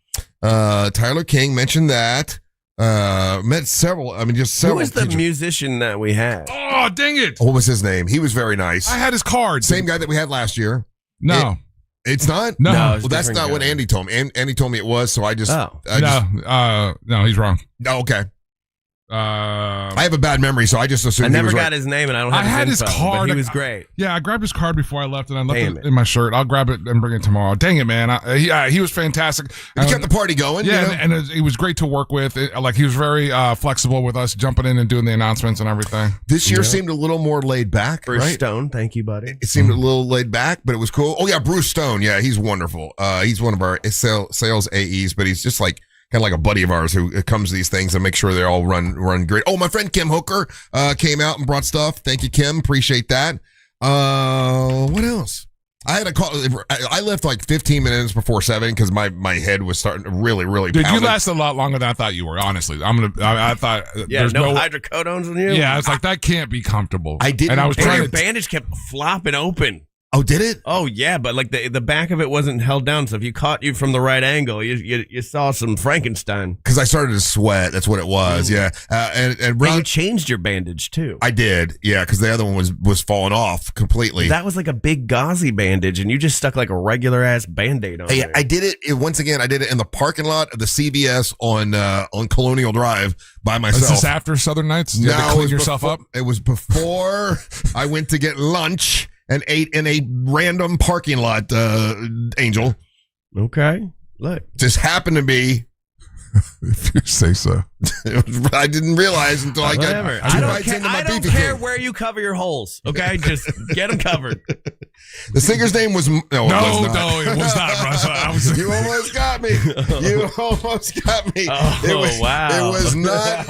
Tyler King mentioned that. Met several. I mean, just several. Who was the musician that we had? Oh, dang it! What was his name? He was very nice. I had his card. Same guy that we had last year. No. It's not? No. Well, that's not what Andy told me. Andy told me it was, so I just... no, he's wrong. Oh, okay. I have a bad memory, so I just assumed I never got his name, and I don't have his card. But he was great. Yeah, I grabbed his card before I left, and I left it in my shirt. I'll grab it and bring it tomorrow. Dang it, man! He was fantastic. He kept the party going. Yeah, and he was great to work with. He was very flexible with us, jumping in and doing the announcements and everything. This year seemed a little more laid back. Bruce right? Stone, thank you, buddy. It seemed a little laid back, but it was cool. Oh yeah, Bruce Stone. Yeah, he's wonderful. He's one of our sales AEs, but he's just like. Kind of like a buddy of ours who comes to these things and makes sure they all run great. Oh, my friend Kim Hooker came out and brought stuff. Thank you, Kim. Appreciate that. What else? I had a call. I left like 15 minutes before 7 because my head was starting to really Dude, pound. You lasted a lot longer than I thought you were. Honestly, I thought there's no hydrocodones on you. Yeah, I was like that can't be comfortable. I didn't. And I was trying. Your bandage kept flopping open. Oh, did it? Oh, yeah, but like the back of it wasn't held down, so if you caught you from the right angle, you saw some Frankenstein. Because I started to sweat. That's what it was. Yeah, and you changed your bandage too. I did. Yeah, because the other one was falling off completely. That was like a big gauzy bandage, and you just stuck like a regular ass Band-Aid on. Hey, there. I did it once again. I did it in the parking lot of the CVS on Colonial Drive by myself. Is this after Southern Nights? You had to clean yourself up. It was before I went to get lunch. And ate in a random parking lot, Angel. Okay. Look. Just happened to be. If you say so. I didn't realize until I got I don't care where you cover your holes. Okay, just get them covered. The singer's name was it was not. Russ. You almost got me. You almost got me. Wow! It was not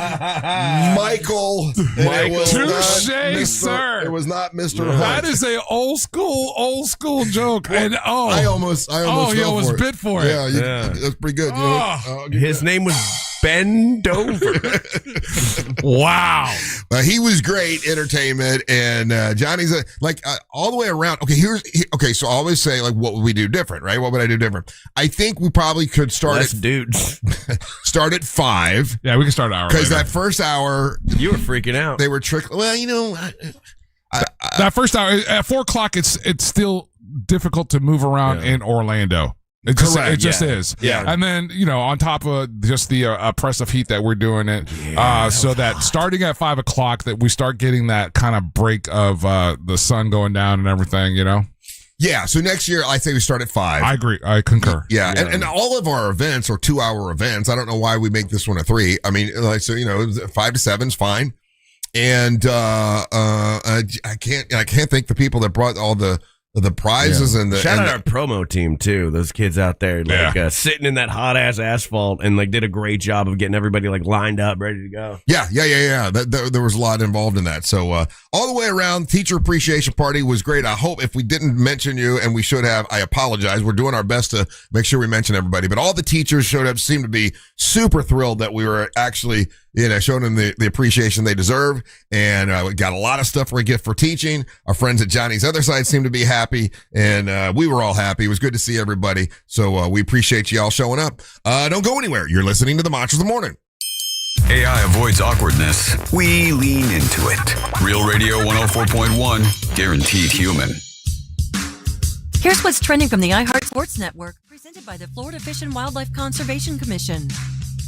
Michael. Touché, sir. It was not Mr. Hunt. That is a old school joke. And I almost. He almost bid for it. Yeah, that's pretty good. His name was Bend Over. Wow. He was great entertainment, and Johnny's all the way around. Okay, so I always say what would we do different, right? What would I do different? I think we probably could start start at 5. Yeah, we can start an hour because that first hour you were freaking out. They were trickling. Well, that first hour at 4:00, it's still difficult to move around in Orlando. It just is. Yeah. And then, on top of just the oppressive heat that we're doing it, so that starting at 5:00, that we start getting that kind of break of the sun going down and everything, Yeah. So next year, I say we start at 5. I agree. I concur. Yeah. And all of our events are 2-hour events. I don't know why we make this one a 3. I mean, 5 to 7 is fine. And I can't thank the people that brought all the prizes and the shout out our promo team too. Those kids out there sitting in that hot ass asphalt and did a great job of getting everybody lined up, ready to go. Yeah. There was a lot involved in that. So all the way around, teacher appreciation party was great. I hope if we didn't mention you, and we should have, I apologize. We're doing our best to make sure we mention everybody. But all the teachers showed up, seemed to be super thrilled that we were actually showing them the appreciation they deserve. And we got a lot of stuff for a gift for teaching. Our friends at Johnny's Other Side seemed to be happy, and we were all happy. It was good to see everybody. So we appreciate you all showing up. Don't go anywhere. You're listening to the Monsters of the Morning. AI avoids awkwardness. We lean into it. Real Radio 104.1, guaranteed human. Here's what's trending from the iHeart Sports Network, presented by the Florida Fish and Wildlife Conservation Commission.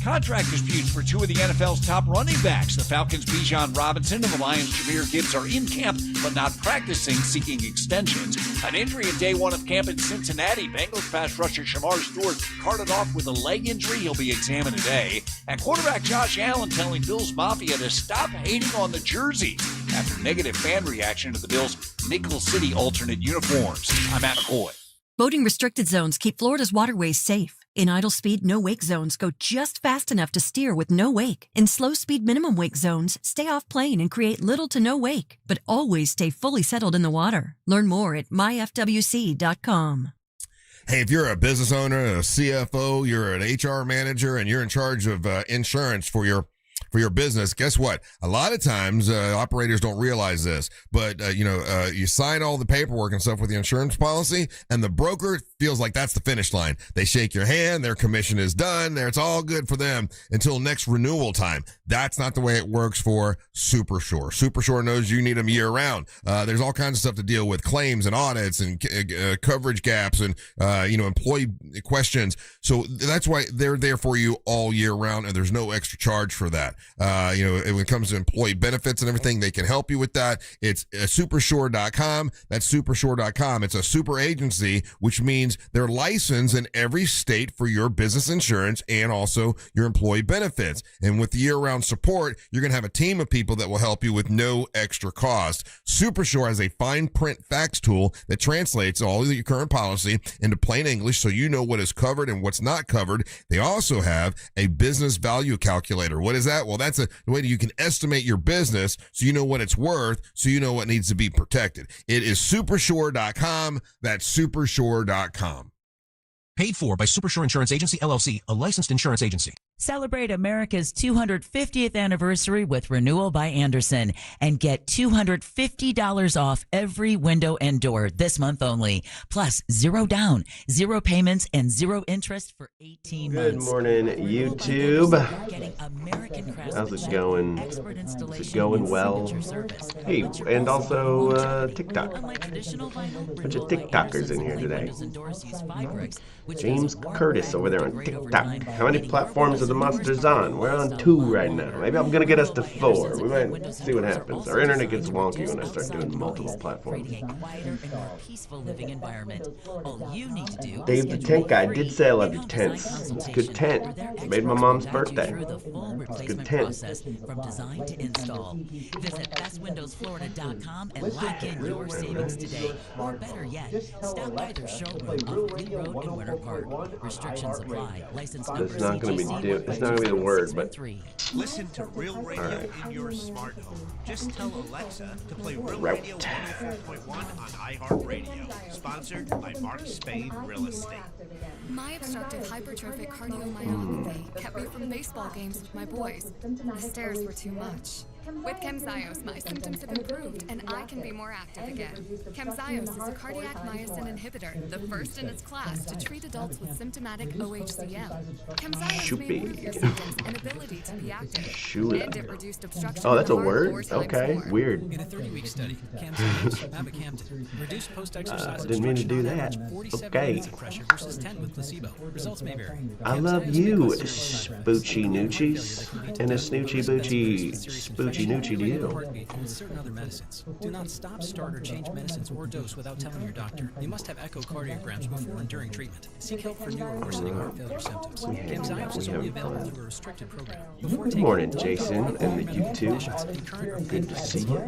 Contract disputes for two of the NFL's top running backs. The Falcons' Bijan Robinson and the Lions' Jahmyr Gibbs are in camp but not practicing, seeking extensions. An injury at day one of camp in Cincinnati. Bengals pass rusher Shamar Stewart carted off with a leg injury. He'll be examined today. And quarterback Josh Allen telling Bills Mafia to stop hating on the jerseys after negative fan reaction to the Bills' Nickel City alternate uniforms. I'm Matt McCoy. Boating restricted zones keep Florida's waterways safe. In idle speed, no wake zones go just fast enough to steer with no wake. In slow speed minimum wake zones, stay off plane and create little to no wake, but always stay fully settled in the water. Learn more at myfwc.com. Hey, if you're a business owner, a CFO, you're an HR manager, and you're in charge of insurance for your business, guess what? A lot of times operators don't realize this, but you sign all the paperwork and stuff with the insurance policy, and the broker feels like that's the finish line. They shake your hand, their commission is done, it's all good for them until next renewal time. That's not the way it works for Supershore. Supershore knows you need them year round. There's all kinds of stuff to deal with, claims and audits and coverage gaps and employee questions. So that's why they're there for you all year round, and there's no extra charge for that. When it comes to employee benefits and everything, they can help you with that. It's supershore.com. That's supershore.com. It's a super agency, which means they're licensed in every state for your business insurance and also your employee benefits. And with the year-round support, you're going to have a team of people that will help you with no extra cost. Supershore has a fine print fax tool that translates all of your current policy into plain English so you know what is covered and what's not covered. They also have a business value calculator. What is that? Well, that's a way that you can estimate your business so you know what it's worth, so you know what needs to be protected. It is supershore.com. That's supershore.com. Paid for by Supershore Insurance Agency, LLC, a licensed insurance agency. Celebrate America's 250th anniversary with Renewal by Andersen and get $250 off every window and door this month only. Plus, zero down, zero payments, and zero interest for 18 months. Good morning, YouTube. How's it going? Is it going well? Hey, and also TikTok. A bunch of TikTokers in here today. James Curtis over there on TikTok. How many platforms are the monsters on? We're on 2 right now. Maybe I'm gonna get us to 4. We might see what happens. Our internet gets wonky when I start doing multiple platforms. Dave the Tent Guy did say I love your tents. It's a good tent. Made my mom's birthday. It's a good tent. From design to install. Visit bestwindowsflorida.com and lock in your savings today. Or better yet, stop by their showroom on Lee Road in Winter Park. Restrictions apply. License number. It's not gonna be the word, but listen to Real Radio in your smart home. Just tell Alexa to play Real Radio 104.1 on iHeartRadio. Sponsored by Mark Spain Real Estate. My obstructive hypertrophic cardiomyopathy kept me from baseball games with my boys. The stairs were too much. With Camzyos, my symptoms have improved and I can be more active again. Camzyos is a cardiac myosin inhibitor, the first in its class to treat adults with symptomatic OHCM. Camzyos may improve your symptoms and ability to be active. And it reduced obstruction. oh, that's a word? Okay, weird. In a 30-week study, Camzyos, mavacamten, reduced post-exercise didn't mean to do that. 47 Okay. minutes of pressure versus 10 with placebo. Results may vary. I love you, Spoochy Noochies, and a Snoochie Boochie Spoochy Noochie to you. Heartbeat and with certain other medicines. Do not stop, start, or change medicines or dose without telling your doctor. You must have echocardiograms before and during treatment. Seek help for new or worsening heart failure symptoms. Camzyos is only available through a restricted program. Good morning, Jason, and the YouTube. Good to see you.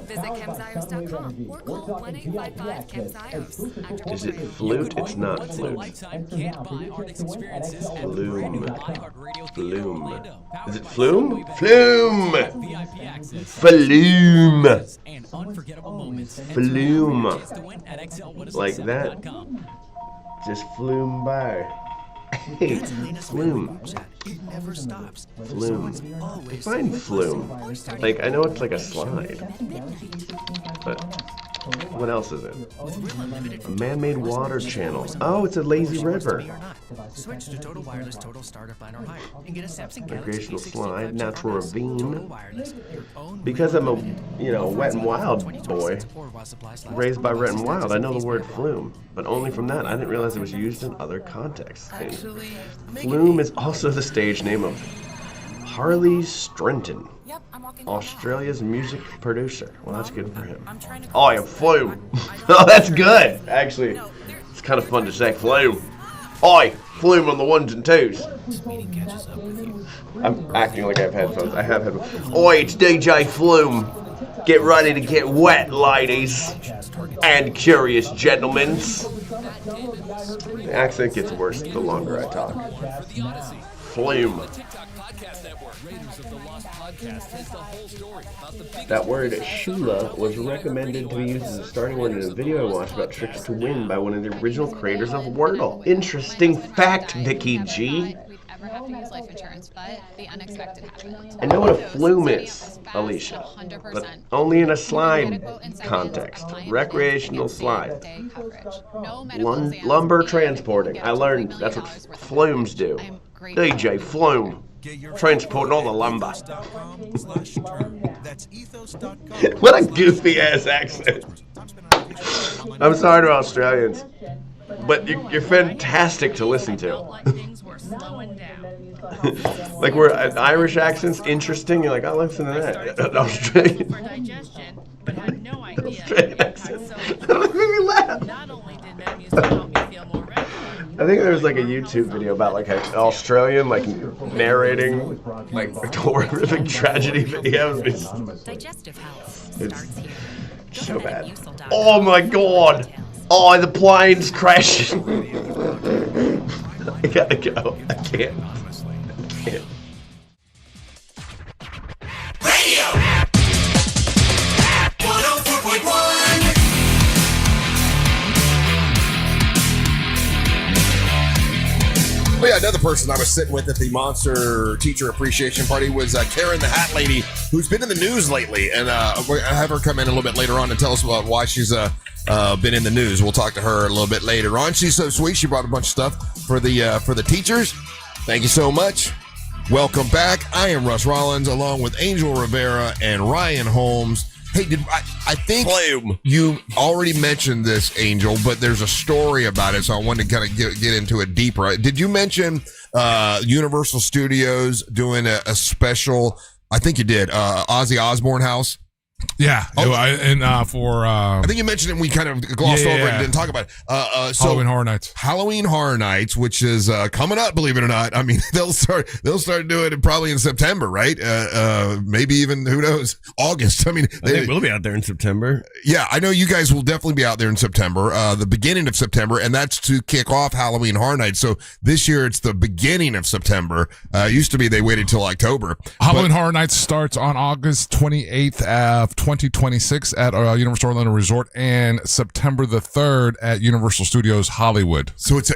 Visit Camzyos.com or call 1-855-CAMZYOS. Is it flute? It's not flute. Flume. Is it flume? Flume! Flume! Flume. Like that. Just flume by. Hey, flume. Flume. Define flume. Like, I know it's like a slide. But What else is it? A man-made water channel. Oh, it's a lazy river. Switch to Total Wireless Total Starter Plan or higher and get a Samsung Galaxy Recreational A60 slide, 5G natural wireless. Total ravine. Wireless, your own Because I'm a, wet and wild boy, raised by Wet and Wild, I know the word flume, but only from that. I didn't realize it was used in other contexts. And Flume is also the stage name of Harley Strenton, Australia's music producer. Well, that's good for him. Oh, I am Flume. Oh, that's good. Actually, it's kind of fun to say Flume. Oi, Flume on the ones and twos. I'm acting like I have headphones. I have headphones. Oi, it's DJ Flume. Get ready to get wet, ladies and curious gentlemen. The accent gets worse the longer I talk. Flume. That word Shula was recommended to be used as a starting word in a video I watched about Tricks to Win by one of the original creators of Wordle. Interesting fact, Vicky G. Ever have to use life insurance, but the unexpected happened. I know what a flume is, Alicia, but only in a slide context. Recreational slide. Lumber transporting. I learned that's what flumes do. DJ Flume. Transporting all the lumber. What a goofy ass accent. I'm sorry to Australians, but you're fantastic to listen to. Like, we're Irish accents interesting. You're like, I'll listen to that. Australian. Australian accents. That made me laugh. I think there's like a YouTube video about like an Australian like narrating like horrific tragedy videos. It's so bad. Oh my god! Oh, the plane's crashing. I gotta go. I can't. Radio 104.1. Oh yeah, another person I was sitting with at the Monster Teacher Appreciation Party was Karen the Hat Lady, who's been in the news lately, and I have her come in a little bit later on and tell us about why she's been in the news. We'll talk to her a little bit later on. She's so sweet. She brought a bunch of stuff for the teachers. Thank you so much. Welcome back. I am Russ Rollins, along with Angel Rivera and Ryan Holmes. Hey, I think you already mentioned this, Angel, but there's a story about it, so I wanted to kind of get into it deeper. Did you mention Universal Studios doing a special? I think you did. Ozzy Osbourne house. Yeah, I think you mentioned it and we kind of glossed over it and didn't talk about it. So Halloween Horror Nights. Halloween Horror Nights, which is coming up, believe it or not. I mean, they'll start doing it probably in September, right? Maybe even, who knows, August. I mean, I think we'll be out there in September. Yeah, I know you guys will definitely be out there in September, the beginning of September, and that's to kick off Halloween Horror Nights. So this year it's the beginning of September. Used to be they waited till October. Halloween Horror Nights starts on August 28th of 2026 at Universal Orlando Resort, and September the 3rd at Universal Studios Hollywood. So it's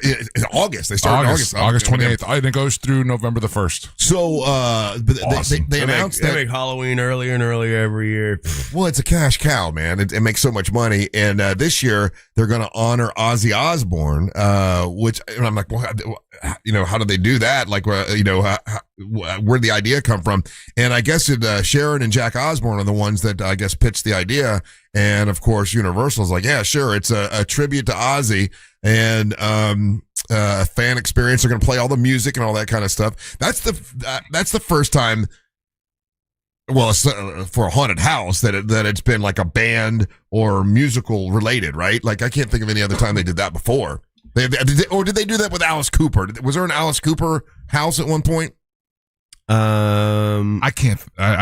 August. They start in August. August 28th. And it goes through November the 1st. So awesome. they announced they make Halloween earlier and earlier every year. Well, it's a cash cow, man. It makes so much money. And this year they're going to honor Ozzy Osbourne, which, and I'm like, well, how do they do that? Like, where'd the idea come from? And I guess Sharon and Jack Osbourne are the ones that I guess pitched the idea. And of course, Universal's like, yeah, sure. It's a tribute to Ozzy and a fan experience. They're going to play all the music and all that kind of stuff. That's the first time. Well, it's, for a haunted house that it's been like a band or musical related, right? Like, I can't think of any other time they did that before. Or did they do that with Alice Cooper? Was there an Alice Cooper house at one point? I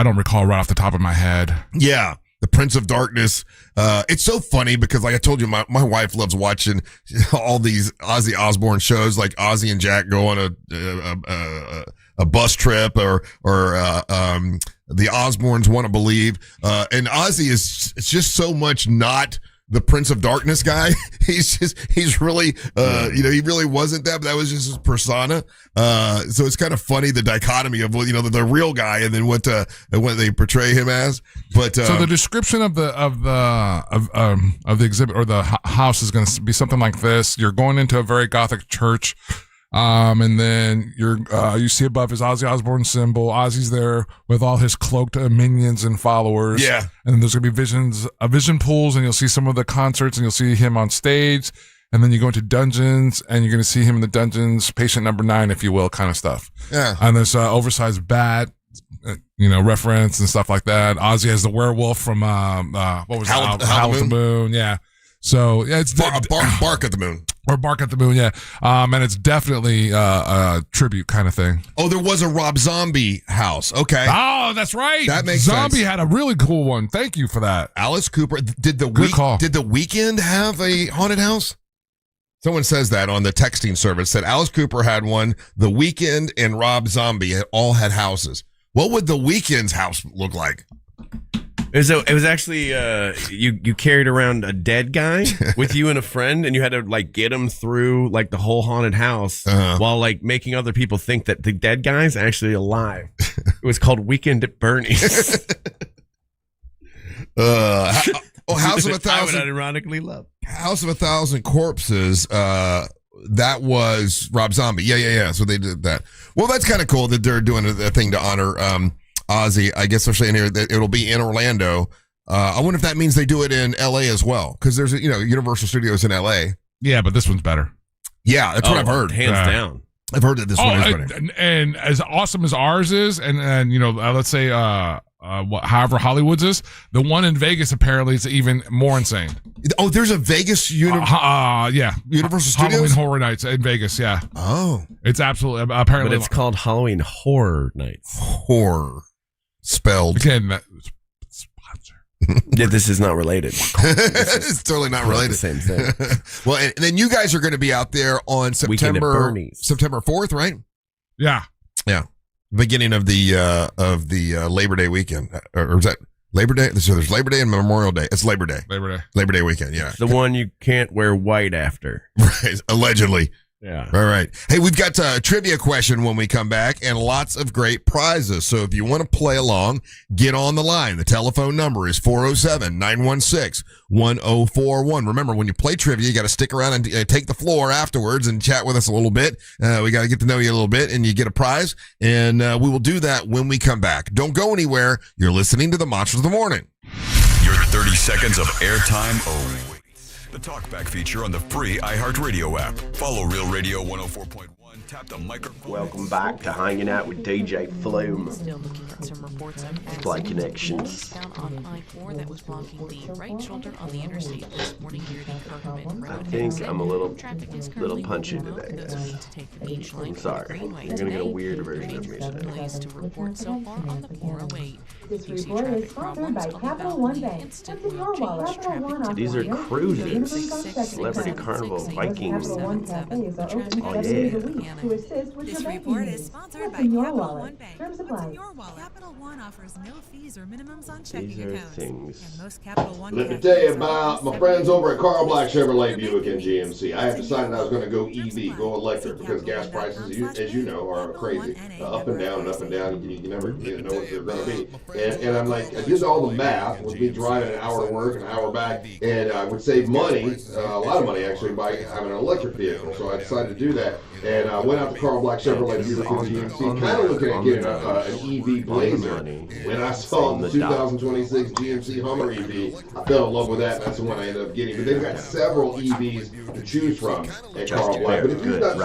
don't recall right off the top of my head. Yeah. The Prince of Darkness. It's so funny because, like I told you, my wife loves watching all these Ozzy Osbourne shows, like Ozzy and Jack go on a bus trip, or the Osbournes Want to Believe. And Ozzy is just so much not the Prince of Darkness guy. He's really, he really wasn't that, but that was just his persona. So it's kind of funny, the dichotomy of, the real guy and then what they portray him as. But so the description of the exhibit or the house is going to be something like this. You're going into a very Gothic church. And then you see above his Ozzy Osbourne symbol. Ozzy's there with all his cloaked minions and followers. Yeah. And then there's going to be vision pools, and you'll see some of the concerts, and you'll see him on stage. And then you go into dungeons, and you're going to see him in the dungeons, patient number 9, if you will, kind of stuff. Yeah. And there's oversized bat, reference and stuff like that. Ozzy has the werewolf from what was it? Howl at the Moon. Yeah. So yeah, it's Bark at the Moon. Or Bark at the Moon, yeah. And it's definitely a tribute kind of thing. Oh, there was a Rob Zombie house. Okay. Oh, that's right. That makes Zombie sense. had a really cool one. Thank you for that. Alice Cooper. Did the Weeknd have a haunted house? Someone says that on the texting service, that Alice Cooper had one. The Weeknd and Rob Zombie all had houses. What would the Weeknd's house look like? It was actually you carried around a dead guy with you and a friend, and you had to get him through the whole haunted house while making other people think that the dead guy's actually alive. It was called Weekend at Bernie's. House of a Thousand. I would ironically love House of a Thousand Corpses. That was Rob Zombie. Yeah. So they did that. Well, that's kind of cool that they're doing a thing to honor Ozzy. I guess they're saying here that it'll be in Orlando. I wonder if that means they do it in LA as well, because there's Universal Studios in LA. Yeah, but this one's better. Yeah, that's what I've heard. Hands down. I've heard that this one is better. And as awesome as ours is, and let's say however Hollywood's is, the one in Vegas apparently is even more insane. Oh, there's a Vegas yeah, Universal Studios? Halloween Horror Nights in Vegas. Yeah. Oh, it's absolutely apparently. But it's called Halloween Horror Nights. Horror spelled again. Yeah, this is not related. It's totally not related. Same thing. Well, and then you guys are going to be out there on September 4th, right? Yeah. Beginning of the Labor Day weekend, or is that Labor Day? So there's Labor Day and Memorial Day. It's Labor Day. Labor Day weekend. Yeah. It's the one you can't wear white after. Right. Allegedly. Yeah. All right. Hey, we've got a trivia question when we come back and lots of great prizes. So if you want to play along, get on the line. The telephone number is 407-916-1041. Remember, when you play trivia, you got to stick around and take the floor afterwards and chat with us a little bit. We got to get to know you a little bit, and you get a prize. And we will do that when we come back. Don't go anywhere. You're listening to the Monsters of the Morning. Your 30 seconds of airtime awaits. The Talkback feature on the free iHeartRadio app. Follow Real Radio 104.1. Tap the microphone. Welcome back to Hanging Out with DJ Flume. Still looking at some reports of Flight Connections. Down on I-4 that was blocking the right shoulder on the interstate this morning near the Kirkman Road. I think I'm a little punchy today, guys. I'm sorry. You're going to get a weird version of me today. Police to report so far on the 408. This report is sponsored by Capital One Bank. What's in your wallet? Capital One These are cruises. Celebrity Carnival Vikings. Oh, yeah. This report is sponsored by Capital One Bank. What's in your wallet? Capital One offers no fees or minimums on checking accounts. And most Capital One. Let me tell you about my friends over at Carl Black Chevrolet Buick and GMC. I have decided I was going to go EV, go electric, because gas prices, as you know, are crazy. Up and down and up and down. You never know what they're going to be. And I'm like, I did all the math with me driving an hour to work, an hour back, and I would save money, a lot of money actually, by having an electric vehicle. So I decided to do that. And I went out to Carl Black Chevrolet Buick and GMC, kind of looking at getting an EV Blazer. When I saw the 2026 GMC Hummer EV, I fell in love with that, and that's the one I ended up getting. But they've got several EVs to choose from at Carl Black. But if you're not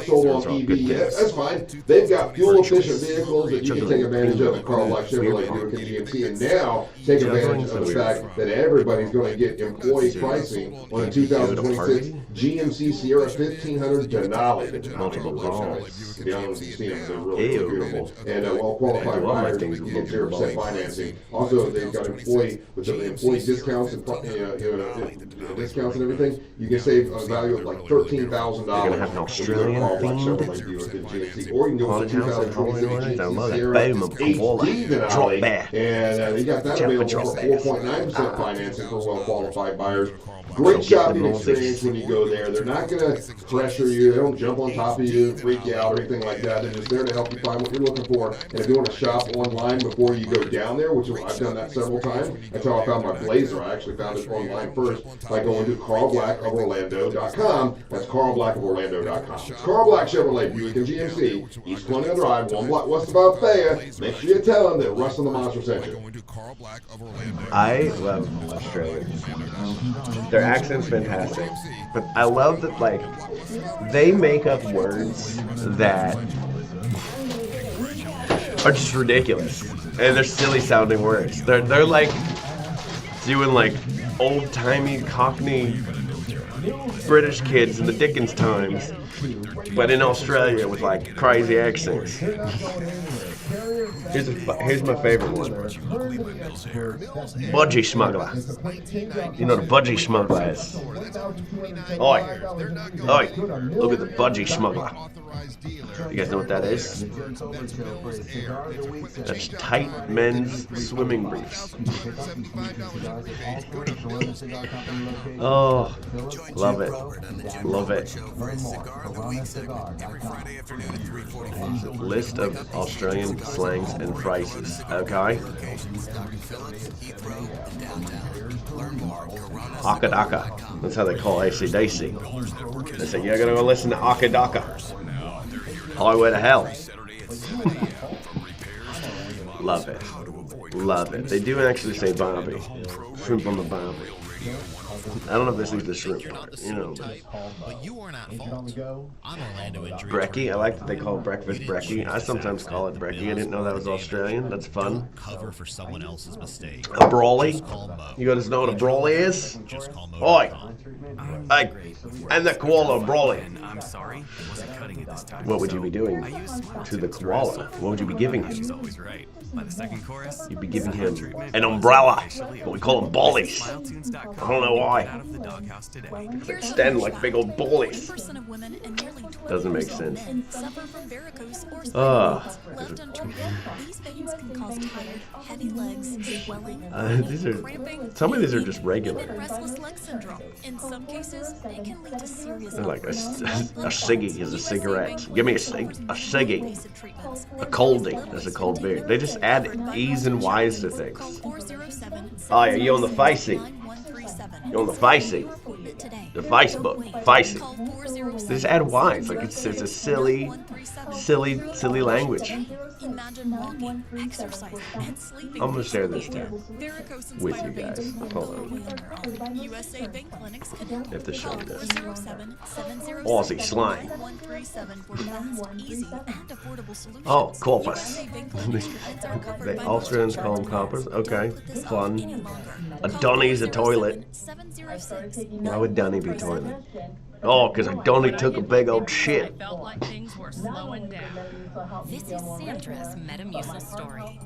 sold on EV yet, that's fine. They've got fuel-efficient vehicles that you can take advantage of at Carl Black Chevrolet Buick and GMC, and now take advantage of the fact that everybody's going to get employee pricing on a 2026 GMC Sierra 1500 Denali. Multiple calls. To be honest, you've seen them. They're really beautiful. And well-qualified buyers can get 0% financing. Also, they've got employee discounts and discounts and everything. You can save a value of like $13,000. You're gonna have an Australian themed or you can go with the 2026 Sierra drop bear. And you got that available for 4.9% financing for well-qualified buyers. Great shopping experience when you go there. They're not going to pressure you. They don't jump on top of you and freak you out or anything like that. They're just there to help you find what you're looking for. And if you want to shop online before you go down there, which I've done that several times, that's how I found my blazer. I actually found it online first by going to carlblackoforlando.com. That's carlblackoforlando.com. It's Carl Black Chevrolet, Buick and GMC, East Colonial Drive, 1 block west of Althea. Make sure you tell them that Russ on the Monster sent you. I love Australians. Their accent's fantastic, but I love that like they make up words that are just ridiculous, and they're silly sounding words. They're like doing like old timey Cockney British kids in the Dickens times, but in Australia with like crazy accents. Here's my favorite one. Budgie smuggler. You know the budgie smuggler is. Oi. Look at the budgie smuggler. You guys know what that is? That's tight men's swimming briefs. Oh, love it. Love it. List of Australian slangs and phrases. Okay. Akadaka. That's how they call AC/DC. They say, you're going to go listen to Akadaka. Highway to hell. Love it. Love it. They do actually say Barbie. Shrimp on the Barbie. I don't know if this is the shrimp part, you know. But you weren't at fault. I'm Orlando Injury. Brekkie. I like that they call breakfast brekkie. I sometimes call it brekkie. I didn't know that was Australian. That's fun. Cover for someone else's mistake. A brawly. You guys know what a brawly is? Oi. Hey, and the koala brawly. I'm sorry, wasn't cutting it this time. What would you be doing to the koala? What would you be giving him? He's always right. By the second chorus, you'd be giving him an umbrella. But we call them bollies. I don't know why. They extend like big old bollies. Doesn't make sense. These are some of these are just regular. They're like a ciggy is a cigarette. Give me a ciggy. A coldie. That's a cold beer. They just add E's and Y's to things. Oh yeah, you on the Ficey. You're on the Ficey. The Facebook. Ficey. They just add Y's. Like it's a silly language. I'm gonna share this tab with you guys. Hold on. If the show does. Aussie slang. Oh, corpus. The Austrians call them coppers. Okay, fun. A Donny's a toilet. Why would Donny be a toilet? Oh, because Donny took a big old shit. I felt like things were slowing down. This is Sandra's Metamucil story.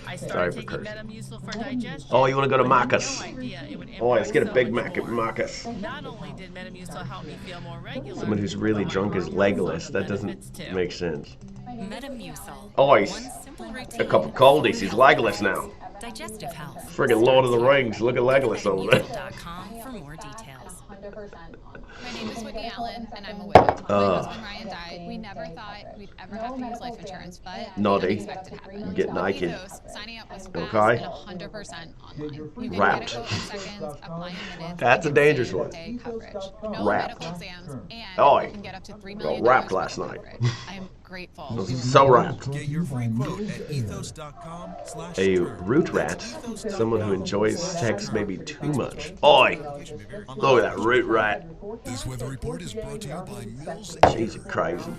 I started taking Metamucil for digestion. Oh, you want to go to Marcus? Oh, let's get a Big Mac at Marcus. Not only did Metamucil help me feel more regular. Someone who's really drunk is Legolas. That doesn't make sense. Metamucil. Oh, he's a couple coldies. He's Legolas now. Digestive health. Friggin' Lord of the Rings. Look at Legolas over there. For more details. My name is Whitney Allen, and I'm a widow. My husband Ryan died. We never thought we'd ever have to use life insurance, but naughty. Unexpected happened. Get naked. Signing up was fast Okay. and 100% online. You can Wrapped. get it in seconds, apply in minutes. That's a dangerous one. Coverage. No Wrapped. medical exams, and Oh, you can get up to $3 got million. wrapped last night. I'm grateful. So wrapped. Get your free quote at ethos.com/. A root rat, someone who enjoys sex maybe too much. Oi! Look at that root rat. This weather report is brought to you by Mills. She's crazy.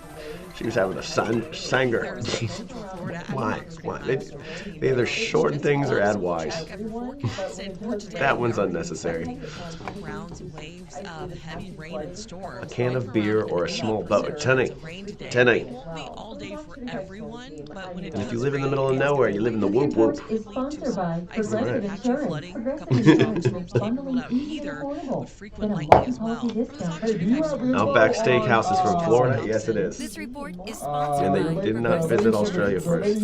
She was having a sanger. Why? They either shorten things or add Y's. That one's unnecessary. A can of beer or a small boat. Tenny. All day for everyone, but when it And if you live in the middle of nowhere, you live in the whoop whoop. Is sponsored by Progressive Insurance. Outback Steakhouse is from Florida. Yes, it is. This report is And they did not visit Australia first.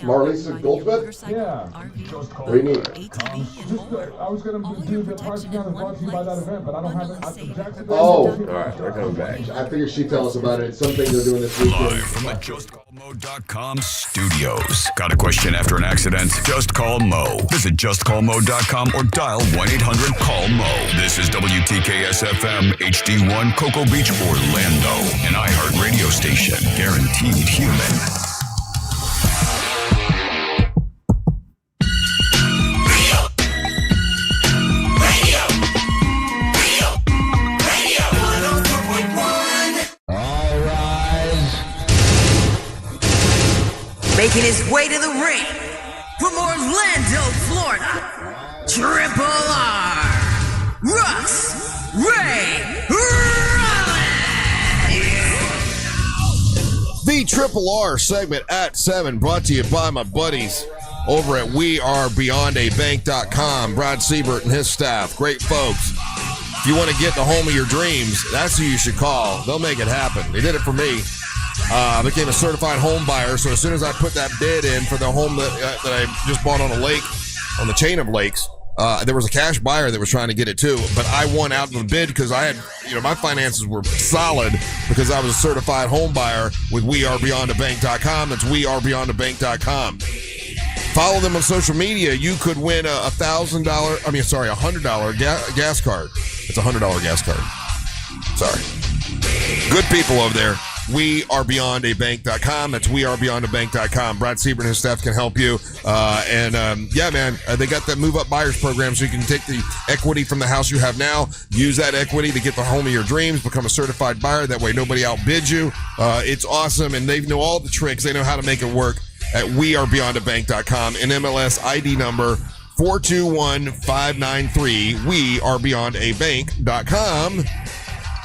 Marlisa Goldsmith? Yeah. What do you need? I was going to do the price again brought to you by that event, but I don't have it. Oh. All right, they're coming back. I figured she'd tell us about it. It's something they're doing this weekend. Live from the JustCallMo.com studios. Got a question after an accident? Just call Mo. Visit JustCallMo.com or dial 1-800-CALL-MO. This is WTKS-FM HD1 Cocoa Beach, Orlando. An iHeart radio station. Guaranteed human. Making his way to the ring from Orlando, Florida, Triple R, Russ Ray Rollins. The Triple R segment at 7 brought to you by my buddies over at WeAreBeyondABank.com. Brad Siebert and his staff. Great folks. If you want to get the home of your dreams, that's who you should call. They'll make it happen. They did it for me. I became a certified home buyer, so as soon as I put that bid in for the home that I just bought on a lake, on the chain of lakes, there was a cash buyer that was trying to get it too, but I won out of the bid because I had, my finances were solid because I was a certified home buyer with WeAreBeyondABank.com. That's WeAreBeyondABank.com. Follow them on social media. You could win a $100 gas card. It's a $100 gas card. Sorry. Good people over there. WeAreBeyondABank.com. That's WeAreBeyondABank.com. Brad Siebert and his staff can help you. They got that Move Up Buyers program, so you can take the equity from the house you have now, use that equity to get the home of your dreams, become a certified buyer. That way nobody outbids you. It's awesome, and they know all the tricks. They know how to make it work at WeAreBeyondABank.com. An MLS ID number 421593. WeAreBeyondABank.com.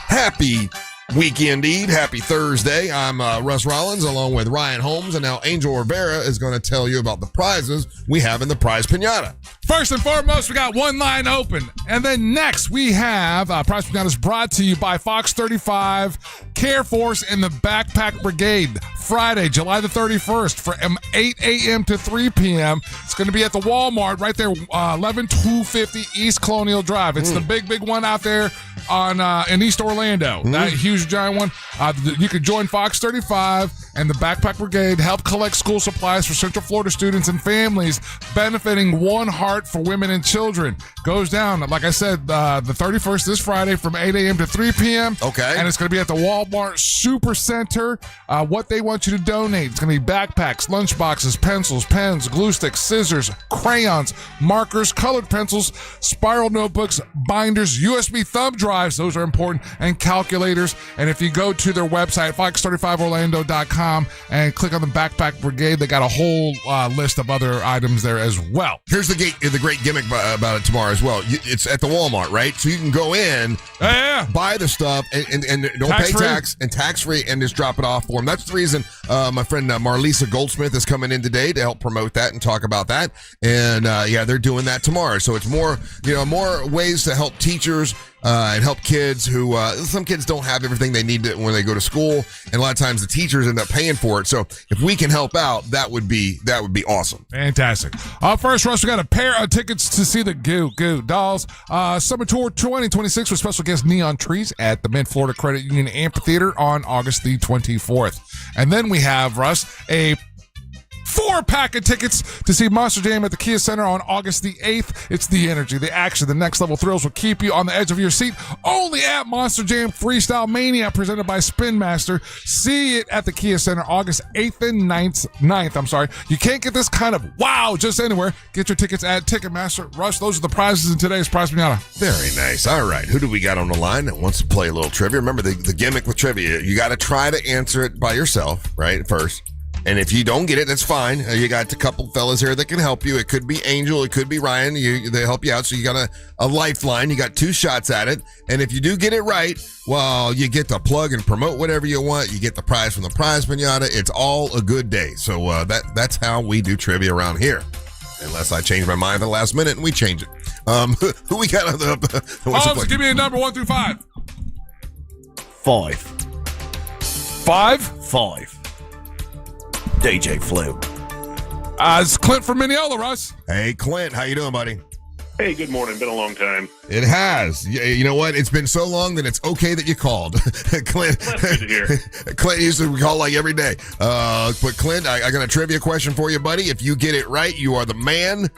Happy weekend Eve. Happy Thursday. I'm Russ Rollins along with Ryan Holmes, and now Angel Rivera is going to tell you about the prizes we have in the prize pinata. First and foremost, we got one line open. And then next, we have Prize Pinata brought to you by Fox 35, Care Force, and the Backpack Brigade. Friday, July the 31st from 8 a.m. to 3 p.m. It's going to be at the Walmart right there, 11250 East Colonial Drive. It's the big one out there on in East Orlando. That huge, giant one. You can join Fox 35 and the Backpack Brigade, help collect school supplies for Central Florida students and families, benefiting One Heart for Women and Children. Goes down, like I said, the 31st, this Friday from 8 a.m. to 3 p.m. Okay. And it's going to be at the Walmart Super Center. What they want you to donate, it's going to be backpacks, lunch boxes, pencils, pens, glue sticks, scissors, crayons, markers, colored pencils, spiral notebooks, binders, USB thumb drives, those are important, and calculators. And if you go to their website, fox35orlando.com, and click on the Backpack Brigade, they got a whole list of other items there as well. Here's the great gimmick about it tomorrow as well. It's at the Walmart, right? So you can go in, buy the stuff, and don't pay tax, and tax-free, and just drop it off for them. That's the reason my friend Marlisa Goldsmith is coming in today to help promote that and talk about that. And they're doing that tomorrow. So it's more ways to help teachers and help kids who some kids don't have everything they need when they go to school, and a lot of times the teachers end up paying for it. So if we can help out, that would be awesome. Fantastic. First, Russ, we got a pair of tickets to see the Goo Goo Dolls Summer Tour 2026 with special guest Neon Trees at the Mid-Florida Credit Union Amphitheater on August the 24th. And then we have, Russ, a 4 4-pack of tickets to see Monster Jam at the Kia Center on August the 8th. It's the energy, the action, the next level thrills will keep you on the edge of your seat. Only at Monster Jam Freestyle Mania, presented by Spin Master. See it at the Kia Center August 8th and 9th. You can't get this kind of wow just anywhere. Get your tickets at Ticketmaster. Rush, those are the prizes in today's Prize Pinata. Very nice. All right. Who do we got on the line that wants to play a little trivia? Remember the gimmick with trivia. You got to try to answer it by yourself, right, first. And if you don't get it, that's fine. You got a couple fellas here that can help you. It could be Angel. It could be Ryan. They help you out. So you got a lifeline. You got 2 shots at it. And if you do get it right, well, you get to plug and promote whatever you want. You get the prize from the Prize Pinata. It's all a good day. So that's how we do trivia around here. Unless I change my mind at the last minute and we change it. Who we got on the... give me a number 1 through 5. 5. 5? 5. DJ Flu. It's Clint from Mineola, Russ. Hey, Clint. How you doing, buddy? Hey, good morning. Been a long time. It has. You know what? It's been so long that it's okay that you called. Clint. That's good to hear. Clint used to call like every day. But Clint, I got a trivia question for you, buddy. If you get it right, you are the man.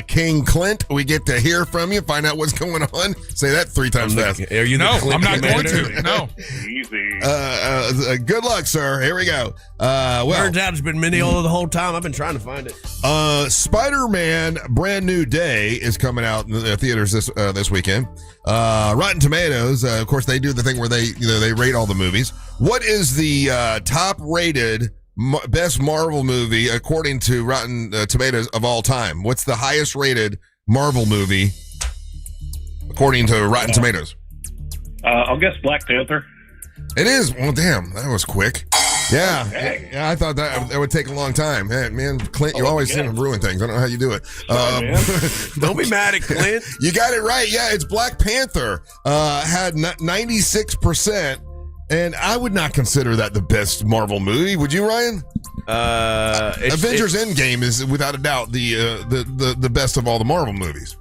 King Clint, we get to hear from you, find out what's going on. Say that 3 times fast. Are you no, I'm not going to. No. Easy. Good luck, sir. Here we go. Turns out it's been Mineola the whole time. I've been trying to find it. Spider-Man Brand New Day is coming out in the theaters this weekend. Rotten Tomatoes, of course, they do the thing where they rate all the movies. What is the top-rated best Marvel movie according to Rotten Tomatoes of all time? What's the highest rated Marvel movie according to Rotten Tomatoes? I'll guess Black Panther. It is. Well, damn, that was quick. Yeah, yeah, I thought that would take a long time. Man, Clint, you always seem to ruin things. I don't know how you do it. Don't be mad at Clint. You got it right. Yeah, it's Black Panther. Had 96%. And I would not consider that the best Marvel movie. Would you, Ryan? Avengers Endgame is without a doubt the best of all the Marvel movies.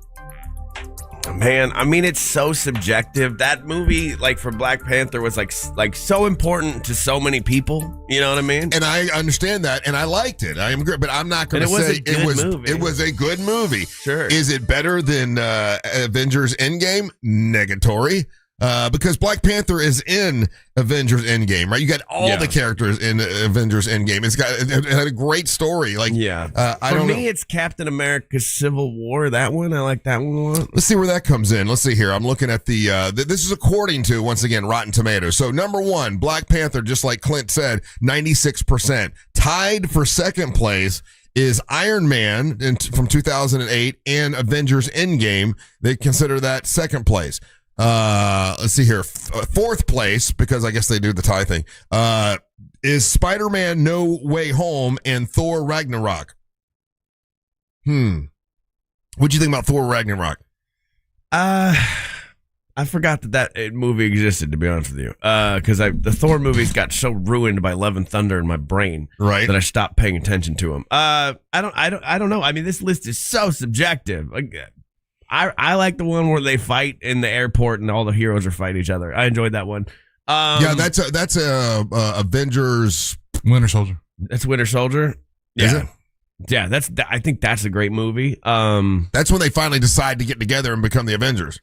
Man, I mean, it's so subjective. That movie, like for Black Panther, was like so important to so many people. You know what I mean? And I understand that, and I liked it. I am good, but I'm not going to say it was a good movie. Sure. Is it better than Avengers Endgame? Negatory. Because Black Panther is in Avengers Endgame, right? You got all the characters in Avengers Endgame. It had a great story. Like, For me, it's Captain America's Civil War. That one, I like that one a lot. Let's see where that comes in. Let's see here. I'm looking at the. This is according to, once again, Rotten Tomatoes. So number 1, Black Panther, just like Clint said, 96%. Tied for second place is Iron Man from 2008 and Avengers Endgame. They consider that second place. Let's see here. 4th place, because I guess they do the tie thing, is Spider-Man No Way Home and Thor Ragnarok. What'd you think about Thor Ragnarok? I forgot that movie existed, to be honest with you. Because the Thor movies got so ruined by Love and Thunder in my brain, right, that I stopped paying attention to them. I don't know. I mean, this list is so subjective. Like, I like the one where they fight in the airport and all the heroes are fighting each other. I enjoyed that one. That's Avengers Winter Soldier. That's Winter Soldier. Is it? Yeah, I think that's a great movie. That's when they finally decide to get together and become the Avengers.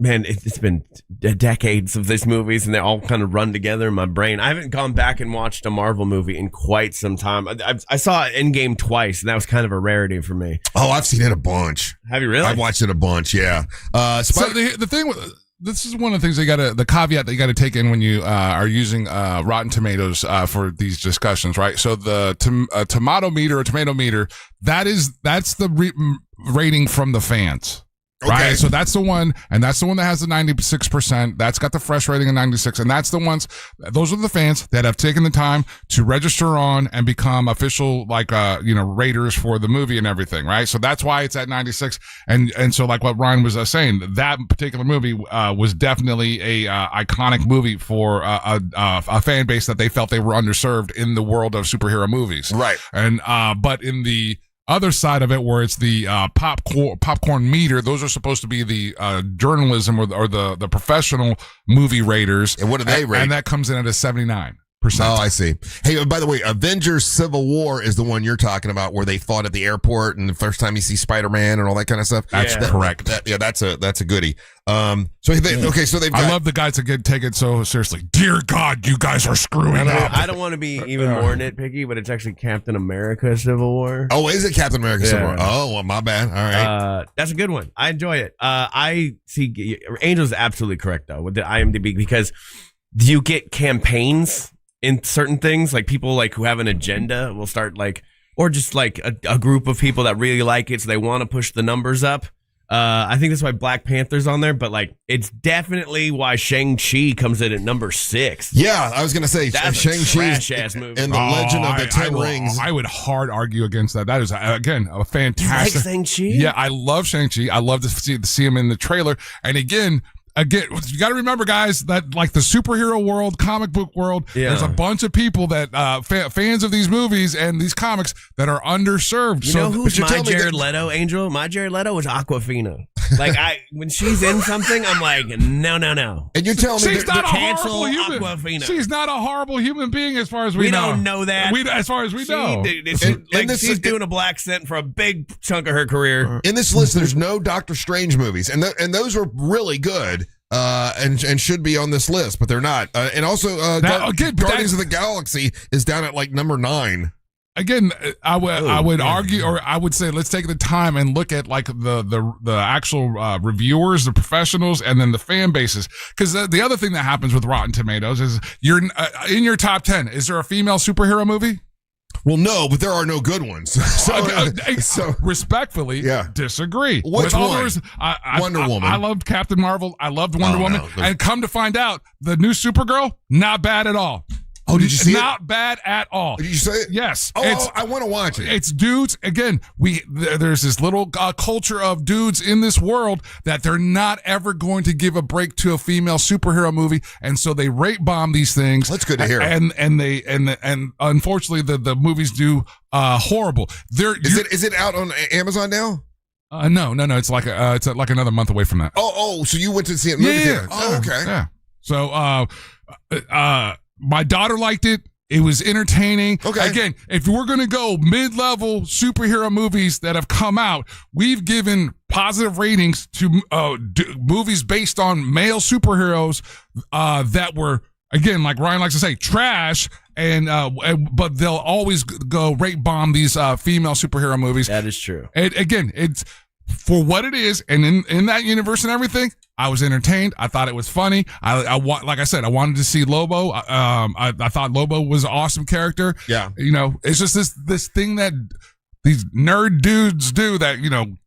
Man, it's been decades of these movies, and they all kind of run together in my brain. I haven't gone back and watched a Marvel movie in quite some time. I saw Endgame twice, and that was kind of a rarity for me. Oh, I've seen it a bunch. Have you really? I've watched it a bunch, yeah. So the thing with this is one of the things the caveat that you got to take in when you are using Rotten Tomatoes for these discussions, right? So the tomato meter, that's the rating from the fans. Okay. Right, so that's the one, and that's the one that has the 96%. That's got the fresh rating of 96, and that's the ones. Those are the fans that have taken the time to register on and become official, raters for the movie and everything. Right, so that's why it's at 96. And so, like what Ryan was saying, that particular movie was definitely a iconic movie for a fan base that they felt they were underserved in the world of superhero movies. Right, and but in the other side of it, where it's the popcorn meter, those are supposed to be the journalism or the professional movie raters. And what do they rate? And that comes in at a 79. Oh, I see. Hey, by the way, Avengers Civil War is the one you're talking about where they fought at the airport and the first time you see Spider-Man and all that kind of stuff. That's correct. That's a goodie. So they've got, I love the guys that take it so seriously. Dear God, you guys are screwing up. I don't want to be even more nitpicky, but it's actually Captain America Civil War. Oh, is it Captain America Civil War? Oh, well, my bad. All right. That's a good one. I enjoy it. I see Angel's absolutely correct though with the IMDb because you get campaigns in certain things, like people like who have an agenda will start like, or just like a group of people that really like it, so they want to push the numbers up. I think that's why Black Panther's on there, but like it's definitely why Shang-Chi comes in at number 6. Yeah, I was gonna say that's Shang-Chi a trash ass movie. and the Legend of the Ten Rings. I would hard argue against that. That is again a fantastic. You like Shang-Chi? Yeah, I love Shang-Chi. I love to see him in the trailer. And again, you got to remember, guys, that like the superhero world, comic book world, there's a bunch of people that fans of these movies and these comics that are underserved. You know who's my Jared Leto, Angel? My Jared Leto is Aquafina. Like when she's in something, I'm like, no. And you're telling me she's not a cancel horrible human. Aquafina. She's not a horrible human being, as far as we know. We don't know that. As far as we know, she's doing a black scent for a big chunk of her career. In this list, there's no Doctor Strange movies, and those are really good. And should be on this list, but they're not. And also, Guardians of the Galaxy is down at like number 9. Again, I would argue, or I would say, let's take the time and look at like the actual reviewers, the professionals, and then the fan bases. Because the other thing that happens with Rotten Tomatoes is you're in your top 10. Is there a female superhero movie? Well, no, but there are no good ones. So respectfully, disagree. Which one? Wonder Woman. I loved Captain Marvel. I loved Wonder Woman. And come to find out, the new Supergirl, not bad at all. Oh, did you see it? Not bad at all. Did you say it? Yes. I want to watch it. It's dudes. Again, there's this little culture of dudes in this world that they're not ever going to give a break to a female superhero movie, and so they rape bomb these things. That's good to hear. And unfortunately, the movies do horrible. Is it out on Amazon now? No. It's like like another month away from that. Oh, so you went to see it? Yeah. Oh, okay. Yeah. So, my daughter liked it. It was entertaining. Okay. Again, if we're going to go mid-level superhero movies that have come out, we've given positive ratings to movies based on male superheroes that were, again, like Ryan likes to say, trash. But they'll always go rape bomb these female superhero movies. That is true. Again, it's for what it is, and in that universe and everything, I was entertained. I thought it was funny. Like I said, I wanted to see Lobo. I thought Lobo was an awesome character. Yeah. It's just this thing that these nerd dudes do that,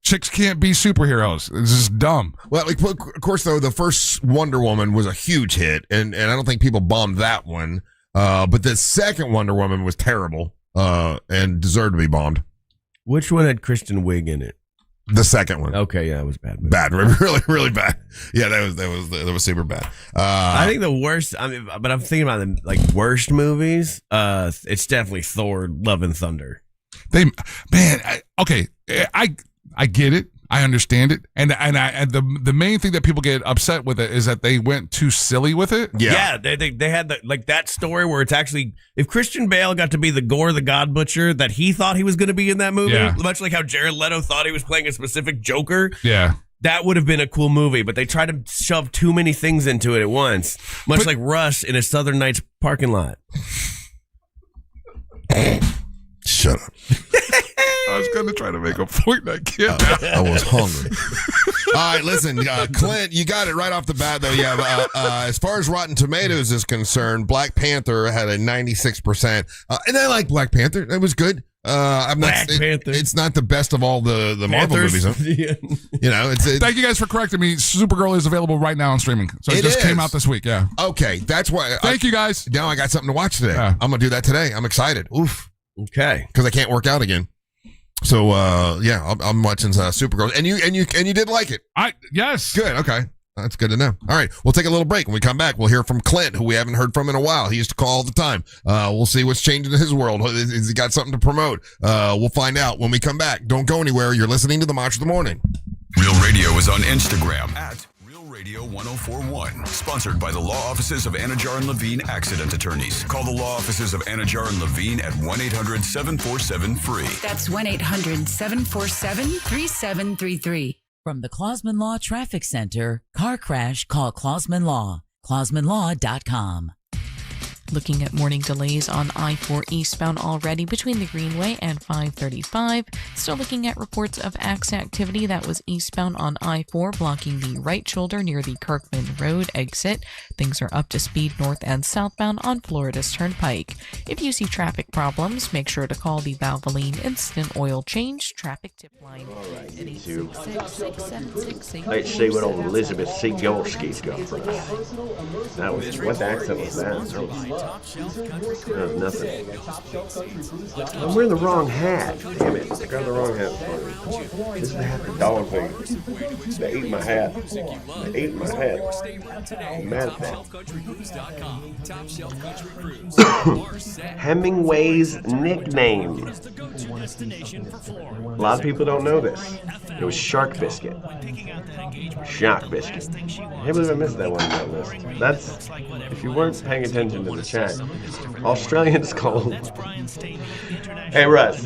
chicks can't be superheroes. It's just dumb. Well, of course, though, the first Wonder Woman was a huge hit, and I don't think people bombed that one. But the second Wonder Woman was terrible and deserved to be bombed. Which one had Kristen Wiig in it? The second one. Okay, yeah, it was bad. Bad, really, really bad. Yeah, that was super bad. I think the worst. But I'm thinking about the worst movies. It's definitely Thor: Love and Thunder. I get it. I understand it, and the main thing that people get upset with it is that they went too silly with it. Yeah, they had that story where it's actually, if Christian Bale got to be the Gore the God Butcher that he thought he was going to be in that movie, much like how Jared Leto thought he was playing a specific Joker. Yeah. That would have been a cool movie, but they tried to shove too many things into it at once, much like Rush in a Southern Nights parking lot. Shut up. I was going to try to make a point. I can't. I was hungry. All right, listen, Clint, you got it right off the bat, though. Yeah, as far as Rotten Tomatoes is concerned, Black Panther had a 96%. And I like Black Panther. It was good. Panther. It's not the best of all the Marvel movies, huh? Yeah. Thank you guys for correcting me. Supergirl is available right now on streaming. So it just came out this week. Yeah. Okay, that's why. Thank you guys. Now I got something to watch today. Yeah. I'm gonna do that today. I'm excited. Oof. Okay. Because I can't work out again. So I'm watching Supergirl, and you did like it. Yes. Good. Okay. That's good to know. All right, we'll take a little break. When we come back, we'll hear from Clint, who we haven't heard from in a while. He used to call all the time. We'll see what's changing in his world. Has he got something to promote? We'll find out when we come back. Don't go anywhere. You're listening to the March of the Morning. Real Radio is on Instagram at Real Radio 1041. Sponsored by the law offices of Anajar and Levine Accident Attorneys. Call the law offices of Anajar and Levine at 1-800-747-FREE. That's 1-800-747-3733. From the Clausman Law Traffic Center, car crash, call Clausman Law. ClausmanLaw.com. Looking at morning delays on I-4 eastbound already between the Greenway and 535. Still looking at reports of axe activity that was eastbound on I-4 blocking the right shoulder near the Kirkman Road exit. Things are up to speed north and southbound on Florida's Turnpike. If you see traffic problems, make sure to call the Valvoline Instant Oil Change traffic tip line. All right, YouTube. Let's see what old Elizabeth Sigorski's got for us. That was, what accent was that? That was nothing. I'm wearing the wrong hat. Damn it. I got the wrong hat for me. This is the hat the dog thing. They ate my hat. They ate my hat. I'm mad at that. Hemingway's nickname. A lot of people don't know this. It was Shark Biscuit. Shark Biscuit. I can't believe I missed that one on that list. That's, if you weren't paying attention to the chat, Australians call. Hey Russ,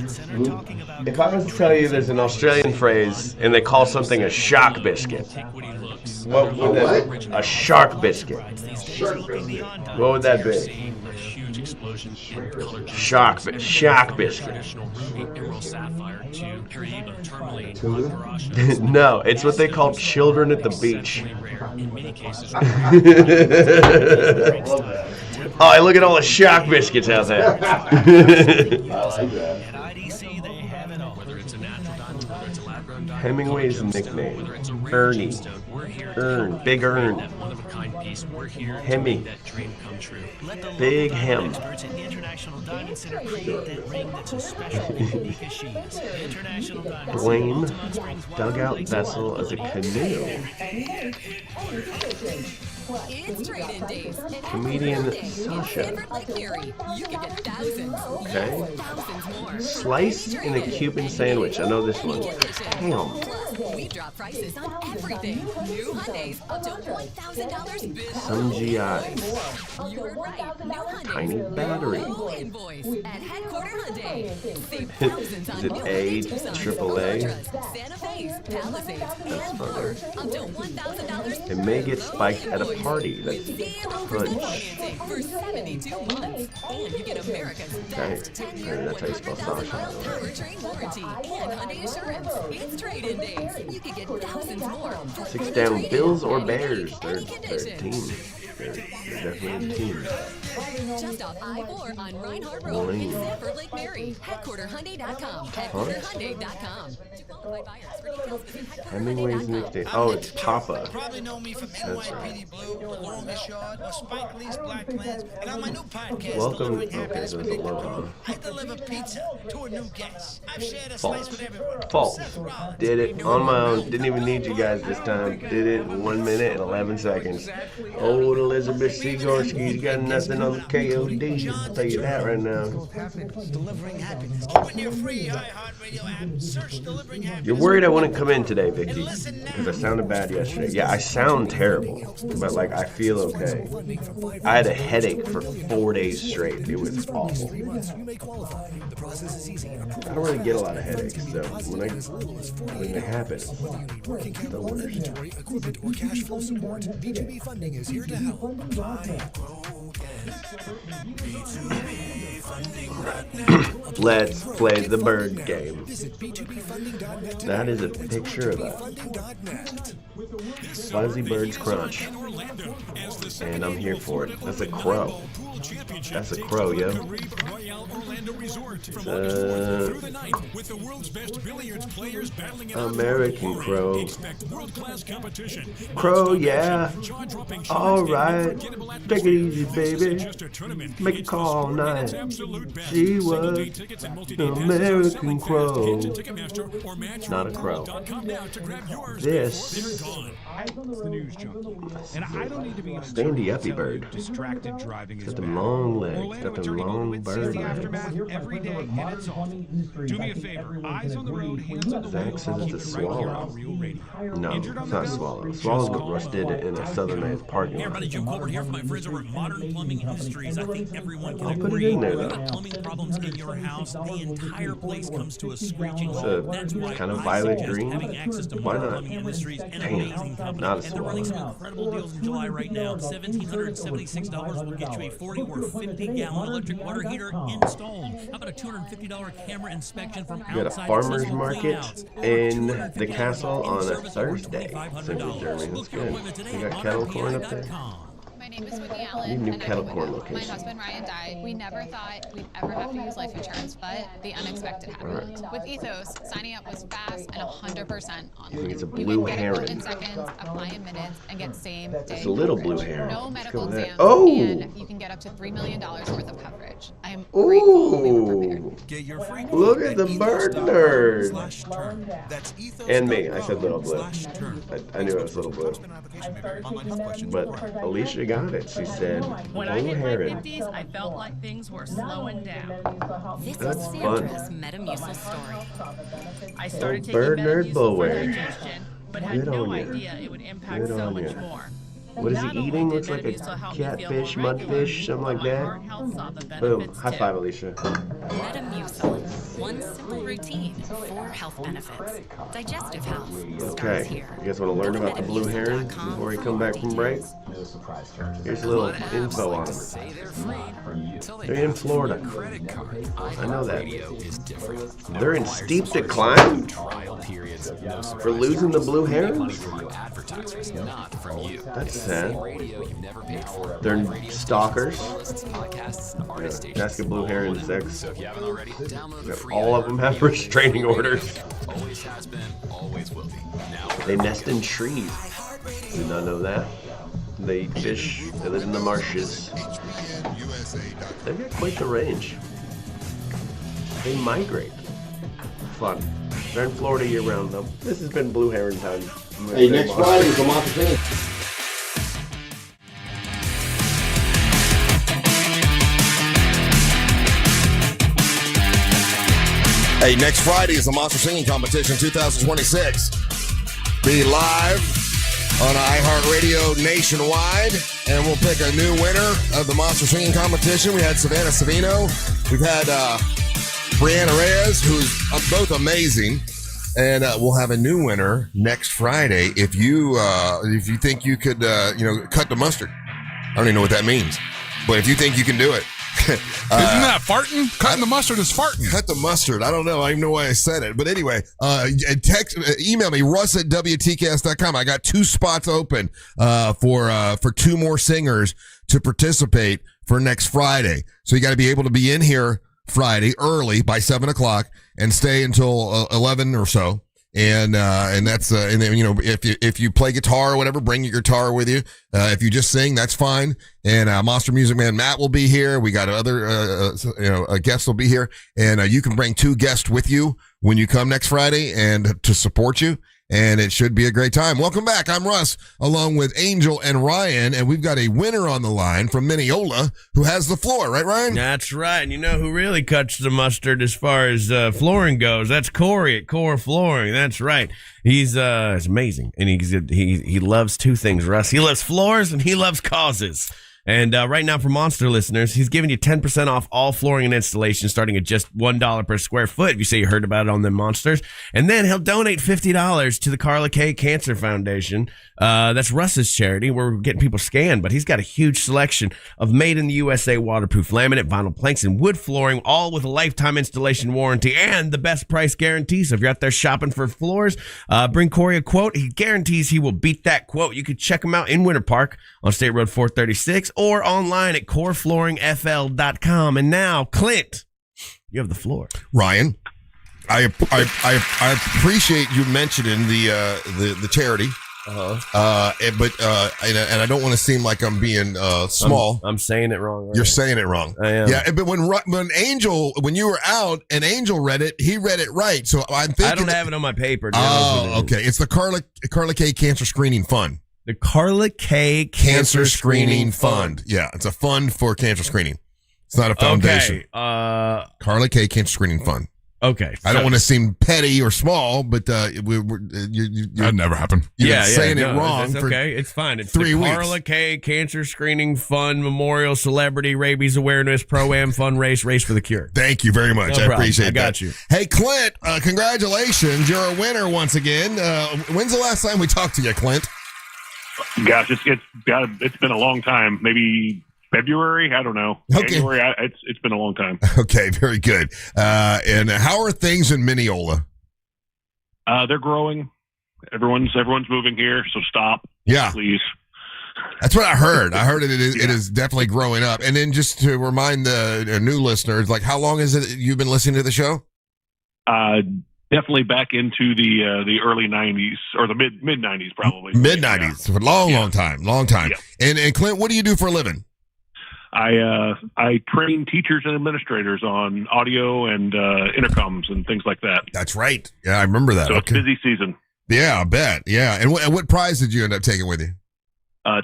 if I was to tell you there's an Australian phrase and they call something a shark biscuit, what would that be? A shark biscuit. What would that be? Shark biscuit. No, it's what they call children at the beach. Oh, look at all the shark biscuits out there. Hemingway's nickname, Ernie. Big Ern. Hemi. Big Hem. Blame dugout vessel as a canoe. It's trade-in days. Comedian Sasha. Okay. Sliced in a Cuban sandwich. I know this one. Damn. We drop prices on everything. New Hyundais up to $1,000. Some GIs. You were right. New Hyundai. Tiny battery. Invoice at Headquarter Hyundai. Save thousands on Is it new AAA? Santa Fe's, Palisades, That's and more. funny. Up to $1,000. It may get spiked at a party. That's good. For 72 months. And you get America's best 10-year That's how you spell Sasha. powertrain warranty and Hyundai Assurance. It's trade-in days. You could get thousands more. 6 down, Bills or Bears. They're a team. They're definitely a team. Just off I-4 on Reinhardt Road in Sanford Lake Mary. HeadquarterHyundai.com. HeadquarterHyundai.com. Hemingway's nickname. Oh, it's Papa. Probably know me from That's right. NYPD Blue, The Longest Yard, or Spike Lee's Black Clans, and on my new podcast, Welcome. Delivering Okay, Happiness there's with a Nick logo. Capone. I deliver pizza to a new guest. I've shared a False. slice with everyone. False. Seth Rollins. Did it on my own. Didn't even need you guys this time. Did it in 1 minute and 11 seconds. Old Elizabeth Sigorski's got nothing on the KOD. I'll tell you that right now. Delivering Happiness. Open your free iHeartRadio app. Search Delivering Happiness. You're worried I wouldn't come in today, Vicky, because I sounded bad yesterday. Yeah, I sound terrible, but like I feel okay. I had a headache for 4 days straight. It was awful. I don't really get a lot of headaches, so when they happen, it's the worst. Equipment or cash flow support, B2B funding is here to help. Let's play the bird game. That is a picture of a fuzzy bird's crunch. And I'm here for it. That's a crow. That's a crow, yo. American crow. Crow, yeah. Alright. Take it easy, baby. Make a call all night. She was an American crow. Not a crow. This is the news junkie. And I don't need to be Standy Uppy bird. distracted driving It's is got the bad. long legs. Got them long bird legs. Aftermath every day, and it's on. Do me a favor. Eyes on the road, hands on the Zach wheel. says it's a Keep it right here swallow. on Real Radio. No, Injured on it's the not a go? swallow. Swallow's what Russ did in a Southern Nights parking Hey lot. everybody, Jim Colbert here from my friends over at Modern Plumbing Industries. I think everyone can I'll put it agree in there, when though. you have plumbing problems in your house, the entire place comes to a screeching It's halt. That's why kind of I violet suggest green. having access to Why Modern not? Plumbing Industries, an Damn, amazing company. not a And they're running some swallow. incredible deals in July right now. $1,776 will get you a 40 or 50-gallon electric water heater installed. How about a $250 camera inspection from We got a outside farmer's accessible market cleanouts? in the castle on a Thursday. Central Germany. That's good. You got kettle corn up there? My name is Whitney Allen. Need new and I'm kettle a corn widow. My location. husband Ryan died. We never thought we'd ever have to use life insurance, but the unexpected happened. With Ethos, signing up was fast and 100% online. You think it's a You blue can get a quote heron? in seconds, apply in minutes, and get same day. It's a little blue coverage. heron. No Let's medical go with that. exams. Oh! And you can get up to $3 million worth of coverage. I am grateful we were prepared. Get your free Look at the bird nerd. /term. That's And me. I said little blue. I knew it was little blue. But Alicia got it. She said When I blue hit my heron. 50s, I felt like things were slowing down. This That's is fun. Sandra's Metamucil story. I started taking Bird nerd Metamucil for Bullwear. digestion, but had Good no on ya. idea it would impact Good so on much ya. more. What is Not he only eating? did Looks like a Metamucil help me feel catfish, more mudfish, regular, something like but my that. heart health saw the Boom. benefits High too. five, Alicia. Metamucil. One simple routine, 4 health benefits. Digestive health starts Okay. here. You guys want to learn about the blue heron before we come back from break? Here's a little info on them. They're in Florida. I know that. They're in steep decline for losing the blue herons. That's sad. They're stalkers. Yeah. Ask a blue heron sex. All of them have restraining orders. They nest in trees. Did not know that. They eat fish. They live in the marshes. They've got quite the range. They migrate. Fun. They're in Florida year round though. This has been Blue Heron time. Hey, next Friday is the Monster Singing. Hey, next Friday is the Monster Singing Competition 2026. Be live on iHeartRadio nationwide, and we'll pick a new winner of the Monster Singing Competition. We had Savannah Savino. We've had Brianna Reyes, who's both amazing. And we'll have a new winner next Friday. If you think you could, cut the mustard. I don't even know what that means. But if you think you can do it. Isn't that farting? Cutting the mustard is farting. Cut the mustard. I don't know. I don't even know why I said it. But anyway, email me, russ@WTKS.com. I got 2 spots open for 2 more singers to participate for next Friday. So you got to be able to be in here Friday early by 7:00 and stay until 11 or so. And that's, and then, if you play guitar or whatever, bring your guitar with you. If you just sing, that's fine. And, Monster Music Man Matt will be here. We got other, guests will be here, and, you can bring 2 guests with you when you come next Friday and to support you. And it should be a great time. Welcome back. I'm Russ, along with Angel and Ryan, and we've got a winner on the line from Mineola who has the floor, right, Ryan? That's right. And you know who really cuts the mustard as far as flooring goes? That's Corey at Core Flooring. That's right. He's amazing, and he loves 2 things, Russ. He loves floors and he loves causes. And right now, for Monster listeners, he's giving you 10% off all flooring and installation, starting at just $1 per square foot. If you say you heard about it on them Monsters, and then he'll donate $50 to the Carla K Cancer Foundation. That's Russ's charity. We're getting people scanned, but he's got a huge selection of made in the USA waterproof laminate, vinyl planks, and wood flooring, all with a lifetime installation warranty and the best price guarantee. So if you're out there shopping for floors, bring Corey a quote. He guarantees he will beat that quote. You can check him out in Winter Park on State Road 436 or online at coreflooringfl.com. And now, Clint, you have the floor. Ryan, I appreciate you mentioning the charity. But I don't want to seem like I'm being small. I'm saying it wrong. Right? You're saying it wrong. I am. Yeah, but when you were out and Angel read it, he read it right. So I'm thinking I don't have it on my paper. Oh, okay. It's the Carla K Cancer Screening Fund. The Carla K. Cancer Screening Fund. Yeah, it's a fund for cancer screening. It's not a foundation. Okay. Carla K. Cancer Screening Fund. Okay. I don't want to seem petty or small, but That'd never happen. You've been saying it wrong. It's for okay. It's fine. It's 3 the weeks. Carla K. Cancer Screening Fund Memorial Celebrity Rabies Awareness Pro-Am Fund Race for the Cure. Thank you very much. No I problem. appreciate I got that. you. Hey, Clint, congratulations. You're a winner once again. When's the last time we talked to you, Clint? Gosh, it's been a long time. Maybe February? I don't know. Okay. January? It's been a long time. Okay, very good. And how are things in Mineola? They're growing. Everyone's moving here, so stop. Yeah. Please. That's what I heard. I heard it is definitely growing up. And then just to remind the new listeners, like, how long is it you've been listening to the show? Definitely back into the early 90s or the mid 90s, probably. Mid 90s. For a long time. Yeah. And Clint, what do you do for a living? I train teachers and administrators on audio and intercoms and things like that. That's right. Yeah, I remember that. So it's busy season. Yeah, I bet. Yeah. And what prize did you end up taking with you?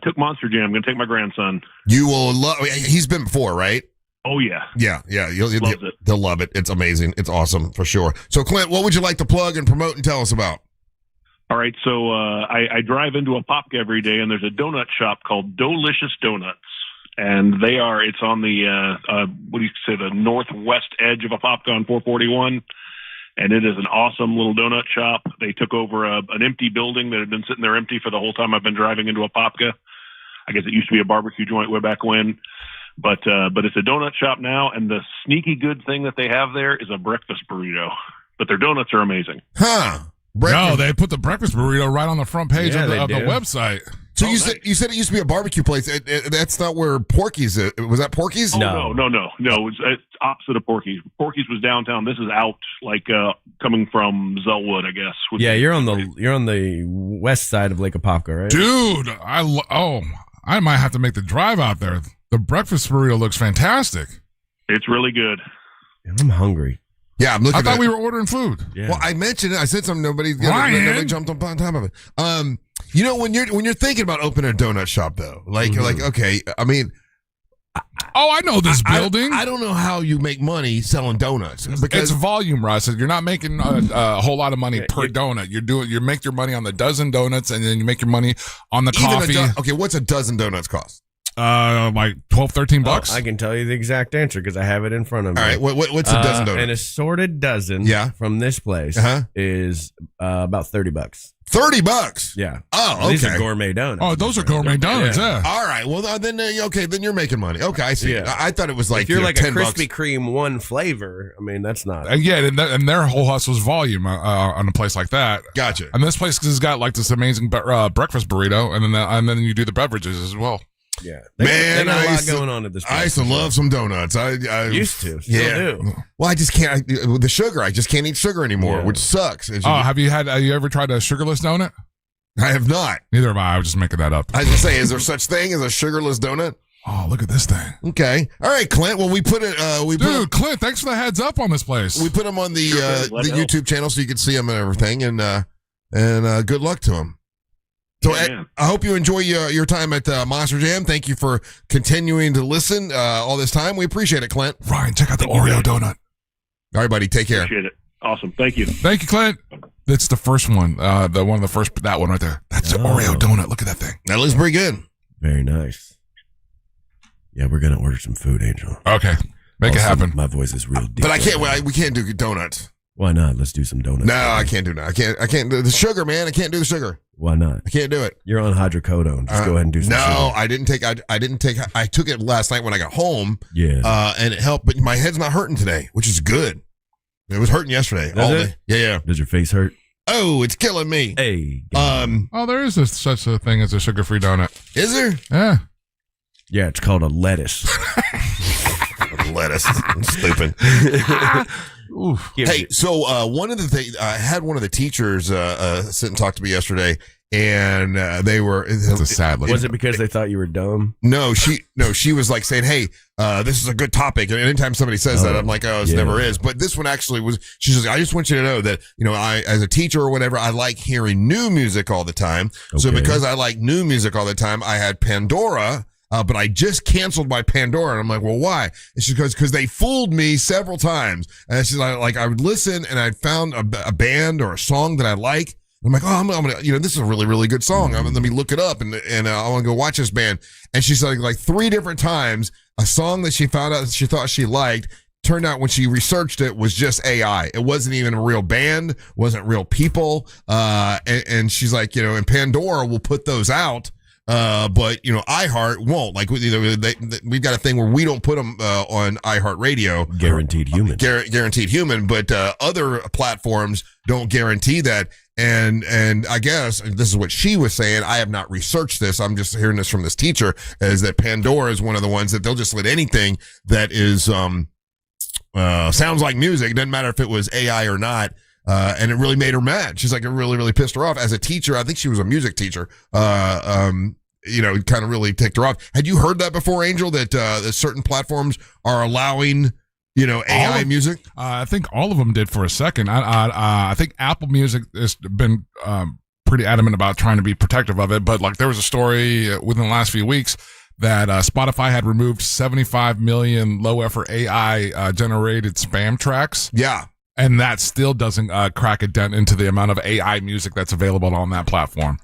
Took Monster Jam. I'm going to take my grandson. You will love. He's been before, right? Oh yeah. Yeah. Loves it. They'll love it. It's amazing. It's awesome for sure. So, Clint, what would you like to plug and promote and tell us about? All right. So I drive into a Popka every day, and there's a donut shop called Dolicious Donuts. And it's on the, the northwest edge of Apopka on 441. And it is an awesome little donut shop. They took over an empty building that had been sitting there empty for the whole time I've been driving into Apopka. I guess it used to be a barbecue joint way back when. But it's a donut shop now. And the sneaky good thing that they have there is a breakfast burrito. But their donuts are amazing. Huh. No, they put the breakfast burrito right on the front page of the do. website. So you said it used to be a barbecue place. That's not where Porky's is. Was that Porky's? Oh, no. It's opposite of Porky's. Porky's was downtown. This is out, coming from Zellwood, I guess. Yeah, you're on the west side of Lake Apopka, right? Dude, I might have to make the drive out there. The breakfast burrito looks fantastic. It's really good. I'm hungry. Yeah, I'm looking. I thought we were ordering food. Yeah. Well, I mentioned it. I said something. Nobody jumped on top of it. When you're thinking about opening a donut shop, though, okay, I mean, I know this building. I don't know how you make money selling donuts because it's volume, Russ. You're not making a whole lot of money per donut. You make your money on the dozen donuts, and then you make your money on the coffee. Okay, what's a dozen donuts cost? Like $12-13. I can tell you the exact answer because I have it in front of me. All right, what's a dozen donuts? An assorted dozen from this place is about $30. $30? Yeah. Oh, okay. These are gourmet donuts. Oh, those are gourmet donuts, yeah. All right, well, then you're making money. Okay, I see. Yeah. I thought it was like, if you're like $10. a Krispy Kreme one flavor, I mean, that's not. And their whole hustle is volume on a place like that. Gotcha. And this place has got like this amazing breakfast burrito, and then you do the beverages as well. Yeah, man, they got a lot going on at this place. I used to love some donuts. I used to, still do. Well, I just can't with the sugar. I just can't eat sugar anymore, which sucks. Have you ever tried a sugarless donut? I have not. Neither have I. I was just making that up. I was gonna say, is there such thing as a sugarless donut? Oh, look at this thing. Okay, all right, Clint. Well, we put it. Clint, thanks for the heads up on this place. We put them on the YouTube channel so you can see them and everything, and good luck to them. So I hope you enjoy your time at Monster Jam. Thank you for continuing to listen all this time. We appreciate it, Clint. Ryan, check out the Oreo donut. All right, buddy. Take care. Appreciate it. Awesome. Thank you. Thank you, Clint. That's the first one. That one right there. That's the Oreo donut. Look at that thing. That looks pretty good. Very nice. Yeah, we're gonna order some food, Angel. Okay, make it happen. My voice is real deep. But I can't. We can't do donuts. Why not? Let's do some donuts. No, I can't do that. I can't do the sugar, man. I can't do the sugar. Why not? I can't do it. You're on hydrocodone. Just go ahead and do some sugar. I didn't take. I took it last night when I got home. Yeah. And it helped, but my head's not hurting today, which is good. It was hurting yesterday. Does all it? day. Yeah. Does your face hurt? Oh, it's killing me. Hey. There is such a thing as a sugar-free donut. Is there? Yeah. Yeah, it's called a lettuce. Lettuce. I'm stupid. Hey, so one of the things, I had one of the teachers sit and talk to me yesterday, and they were. It's a sad look. Was it because they thought you were dumb? No, she was like saying, "Hey, this is a good topic." And anytime somebody says that, I'm like, "Oh, it never is." But this one actually was. She says, "I just want you to know that I, as a teacher or whatever, I like hearing new music all the time. So because I like new music all the time, I had Pandora." But I just canceled my Pandora. And I'm like, well, why? And she goes, because they fooled me several times. And she's like, I would listen and I'd found a band or a song that I like. I'm like, oh, I'm gonna, this is a really, really good song. Let me look it up and I want to go watch this band. And she's like 3 different times, a song that she found out that she thought she liked turned out when she researched it was just AI. It wasn't even a real band, wasn't real people. And she's like, and Pandora will put those out. But iHeart won't. Like we've got a thing where we don't put them on iHeartRadio. Guaranteed human. Guaranteed human. But other platforms don't guarantee that. And I guess this is what she was saying. I have not researched this. I'm just hearing this from this teacher. Is that Pandora is one of the ones that they'll just let anything that is sounds like music. It doesn't matter if it was AI or not. And it really made her mad. She's like, it really, really pissed her off. As a teacher, I think she was a music teacher, kind of really ticked her off. Had you heard that before, Angel, that certain platforms are allowing, AI music? I think all of them did for a second. I think Apple Music has been pretty adamant about trying to be protective of it. But like there was a story within the last few weeks that Spotify had removed 75 million low-effort AI generated spam tracks. Yeah. And that still doesn't crack a dent into the amount of AI music that's available on that platform.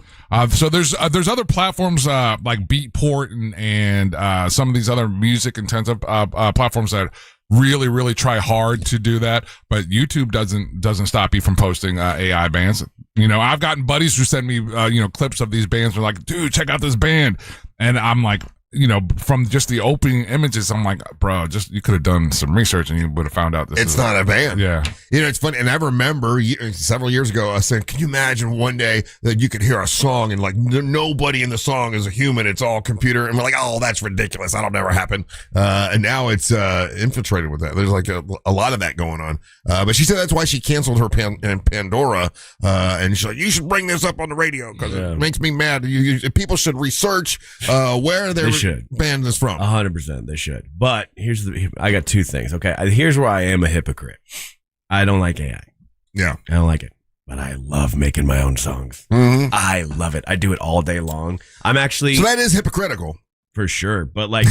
So there's other platforms like Beatport and some of these other music intensive platforms that really, really try hard to do that. But YouTube doesn't stop you from posting AI bands. I've gotten buddies who send me clips of these bands. They're like, dude, check out this band, and I'm like, from just the opening images, I'm like, bro, you could have done some research and you would have found out this it's not a band. Yeah. It's funny. And I remember several years ago, I said, can you imagine one day that you could hear a song and like nobody in the song is a human. It's all computer. And we're like, oh, that's ridiculous. That'll never happen. And now it's infiltrated with that. There's like a lot of that going on. But she said that's why she canceled her Pandora. And she's like, you should bring this up on the radio because it makes me mad. People should research where they're band this from. 100% they should. But I got 2 things. Okay. Here's where I am a hypocrite. I don't like AI. Yeah. I don't like it. But I love making my own songs. Mm-hmm. I love it. I do it all day long. I'm actually. So that is hypocritical. For sure. But like,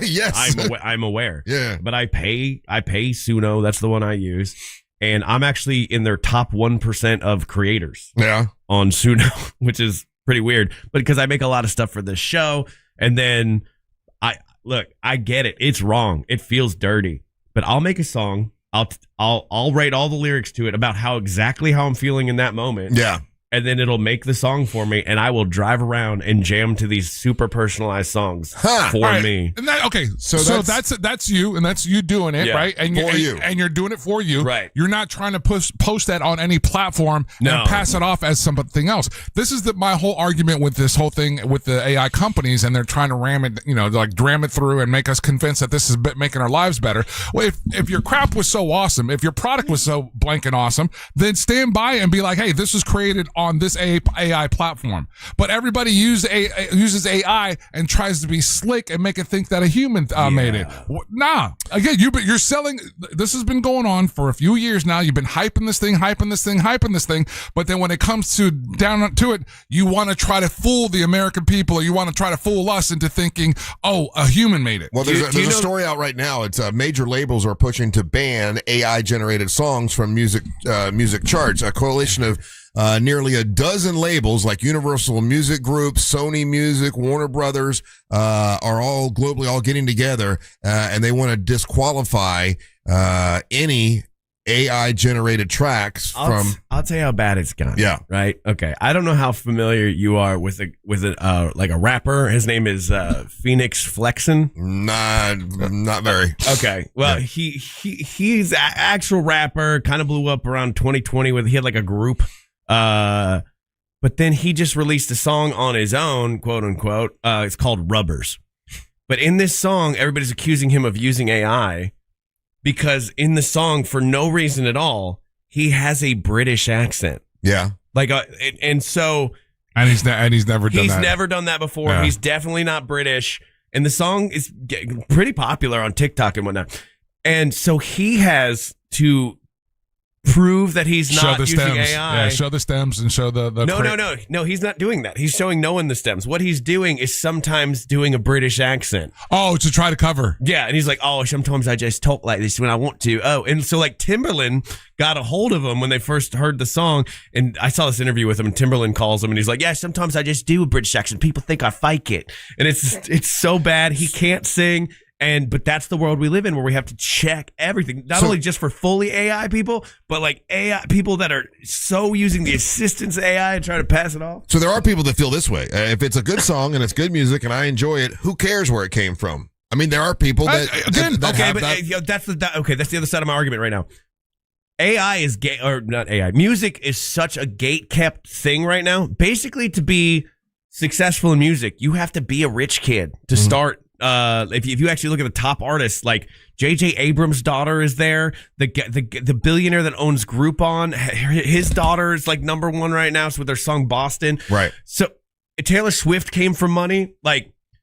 yes, I'm aware. Yeah. But I pay Suno. That's the one I use. And I'm actually in their top 1% of creators. Yeah. On Suno, which is pretty weird. But because I make a lot of stuff for this show. And then I get it. It's wrong. It feels dirty, but I'll make a song. I'll write all the lyrics to it about how I'm feeling in that moment. Yeah. And then it'll make the song for me, and I will drive around and jam to these super personalized songs for me. And so that's you, and that's you doing it, right? And you're doing it for you. Right. You're not trying to post that on any platform and pass it off as something else. This is my whole argument with this whole thing with the AI companies, and they're trying to ram it, dram it through and make us convinced that this is making our lives better. Well, if your crap was so awesome, if your product was so blanking awesome, then stand by and be like, hey, this was created on this AI platform. But everybody uses AI and tries to be slick and make it think that a human made it. Nah. Again, you're selling. This has been going on for a few years now. You've been hyping this thing. But then when it comes down to it, you want to try to fool the American people, or you want to try to fool us into thinking, oh, a human made it. Well, there's a story out right now. It's major labels are pushing to ban AI-generated songs from music charts. A coalition of nearly a dozen labels like Universal Music Group, Sony Music, Warner Brothers are all globally getting together, and they want to disqualify any AI-generated tracks from. I'll tell you how bad it's gotten. Yeah. Right. Okay. I don't know how familiar you are with a rapper. His name is Phoenix Flexen. Not very. Okay. Well, he's an actual rapper. Kind of blew up around 2020 he had like a group. But then he just released a song on his own, quote unquote. It's called Rubbers. But in this song, everybody's accusing him of using AI because in the song, for no reason at all, he has a British accent. Yeah. Like, and so And he's never done that. He's never done that before. Yeah. He's definitely not British. And the song is pretty popular on TikTok and whatnot. And so he has to prove that he's not using stems. AI. Yeah, show the stems and show the No, he's not doing that. He's showing no one the stems. What he's doing is sometimes doing a British accent. Oh, to try to cover. Yeah, and he's like, oh, sometimes I just talk like this when I want to. Oh, and so like Timberland got a hold of him when they first heard the song, and I saw this interview with him, and Timberland calls him, and he's like, yeah, sometimes I just do a British accent. People think I fake it. And it's so bad. He can't sing. But that's the world we live in, where we have to check everything, not only just for fully AI people, but like AI people that are so using the assistance AI and trying to pass it off. So there are people that feel this way. If it's a good song and it's good music and I enjoy it, who cares where it came from? I mean, there are people that that's the other side of my argument right now. AI is not AI. Music is such a gate-kept thing right now. Basically, to be successful in music, you have to be a rich kid to start. If you actually look at the top artists, like J.J. Abrams' daughter is there, the billionaire that owns Groupon, his daughter is like number one right now. So with their song Boston, right? So Taylor Swift came from money,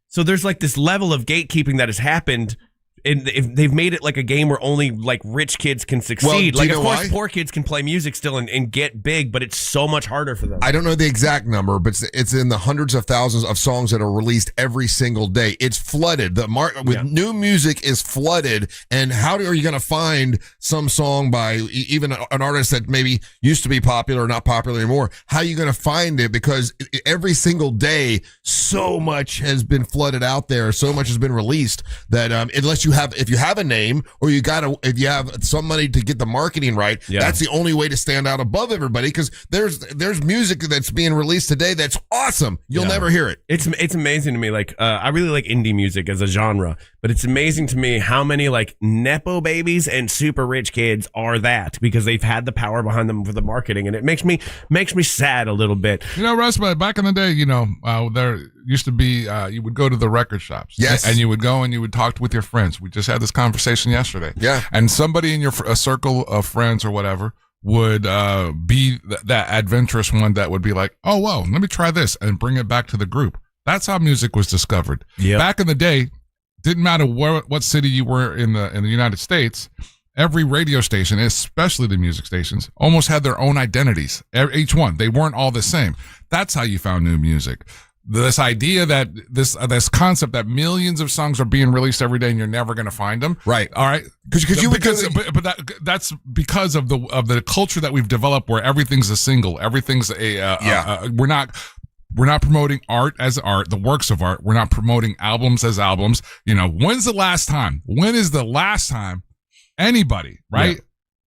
so there's like this level of gatekeeping that has happened. And they've made it like a game where only like rich kids can succeed. Well, like, of course, poor kids can play music still and get big, but it's so much harder for them. I don't know the exact number, but it's in the hundreds of thousands of songs that are released every single day. It's flooded. New music is flooded. And how are you going to find some song by even an artist that maybe used to be popular or not popular anymore? How are you going to find it? Because every single day, so much has been flooded out there. So much has been released that unless if you have a name, or if you have some money to get the marketing right, that's the only way to stand out above everybody, because there's music that's being released today that's awesome. You'll never hear it. It's amazing to me. Like I really like indie music as a genre, but it's amazing to me how many like nepo babies and super rich kids are that, because they've had the power behind them for the marketing, and it makes me sad a little bit. You know, Russ, but back in the day, there used to be you would go to the record shops, yes, and you would go and you would talk with your friends. We just had this conversation yesterday. Yeah. And somebody in your circle of friends or whatever would be that adventurous one that would be like, oh, whoa, let me try this and bring it back to the group. That's how music was discovered. Yep. Back in the day, didn't matter what city you were in the United States, every radio station, especially the music stations, almost had their own identities. Each one. They weren't all the same. That's how you found new music. This idea that this concept that millions of songs are being released every day and you're never going to find them, right? All right, that's because of the culture that we've developed, where everything's a single, everything's we're not promoting art as art, the works of art. We're not promoting albums as albums. When is the last time anybody, right? Yeah.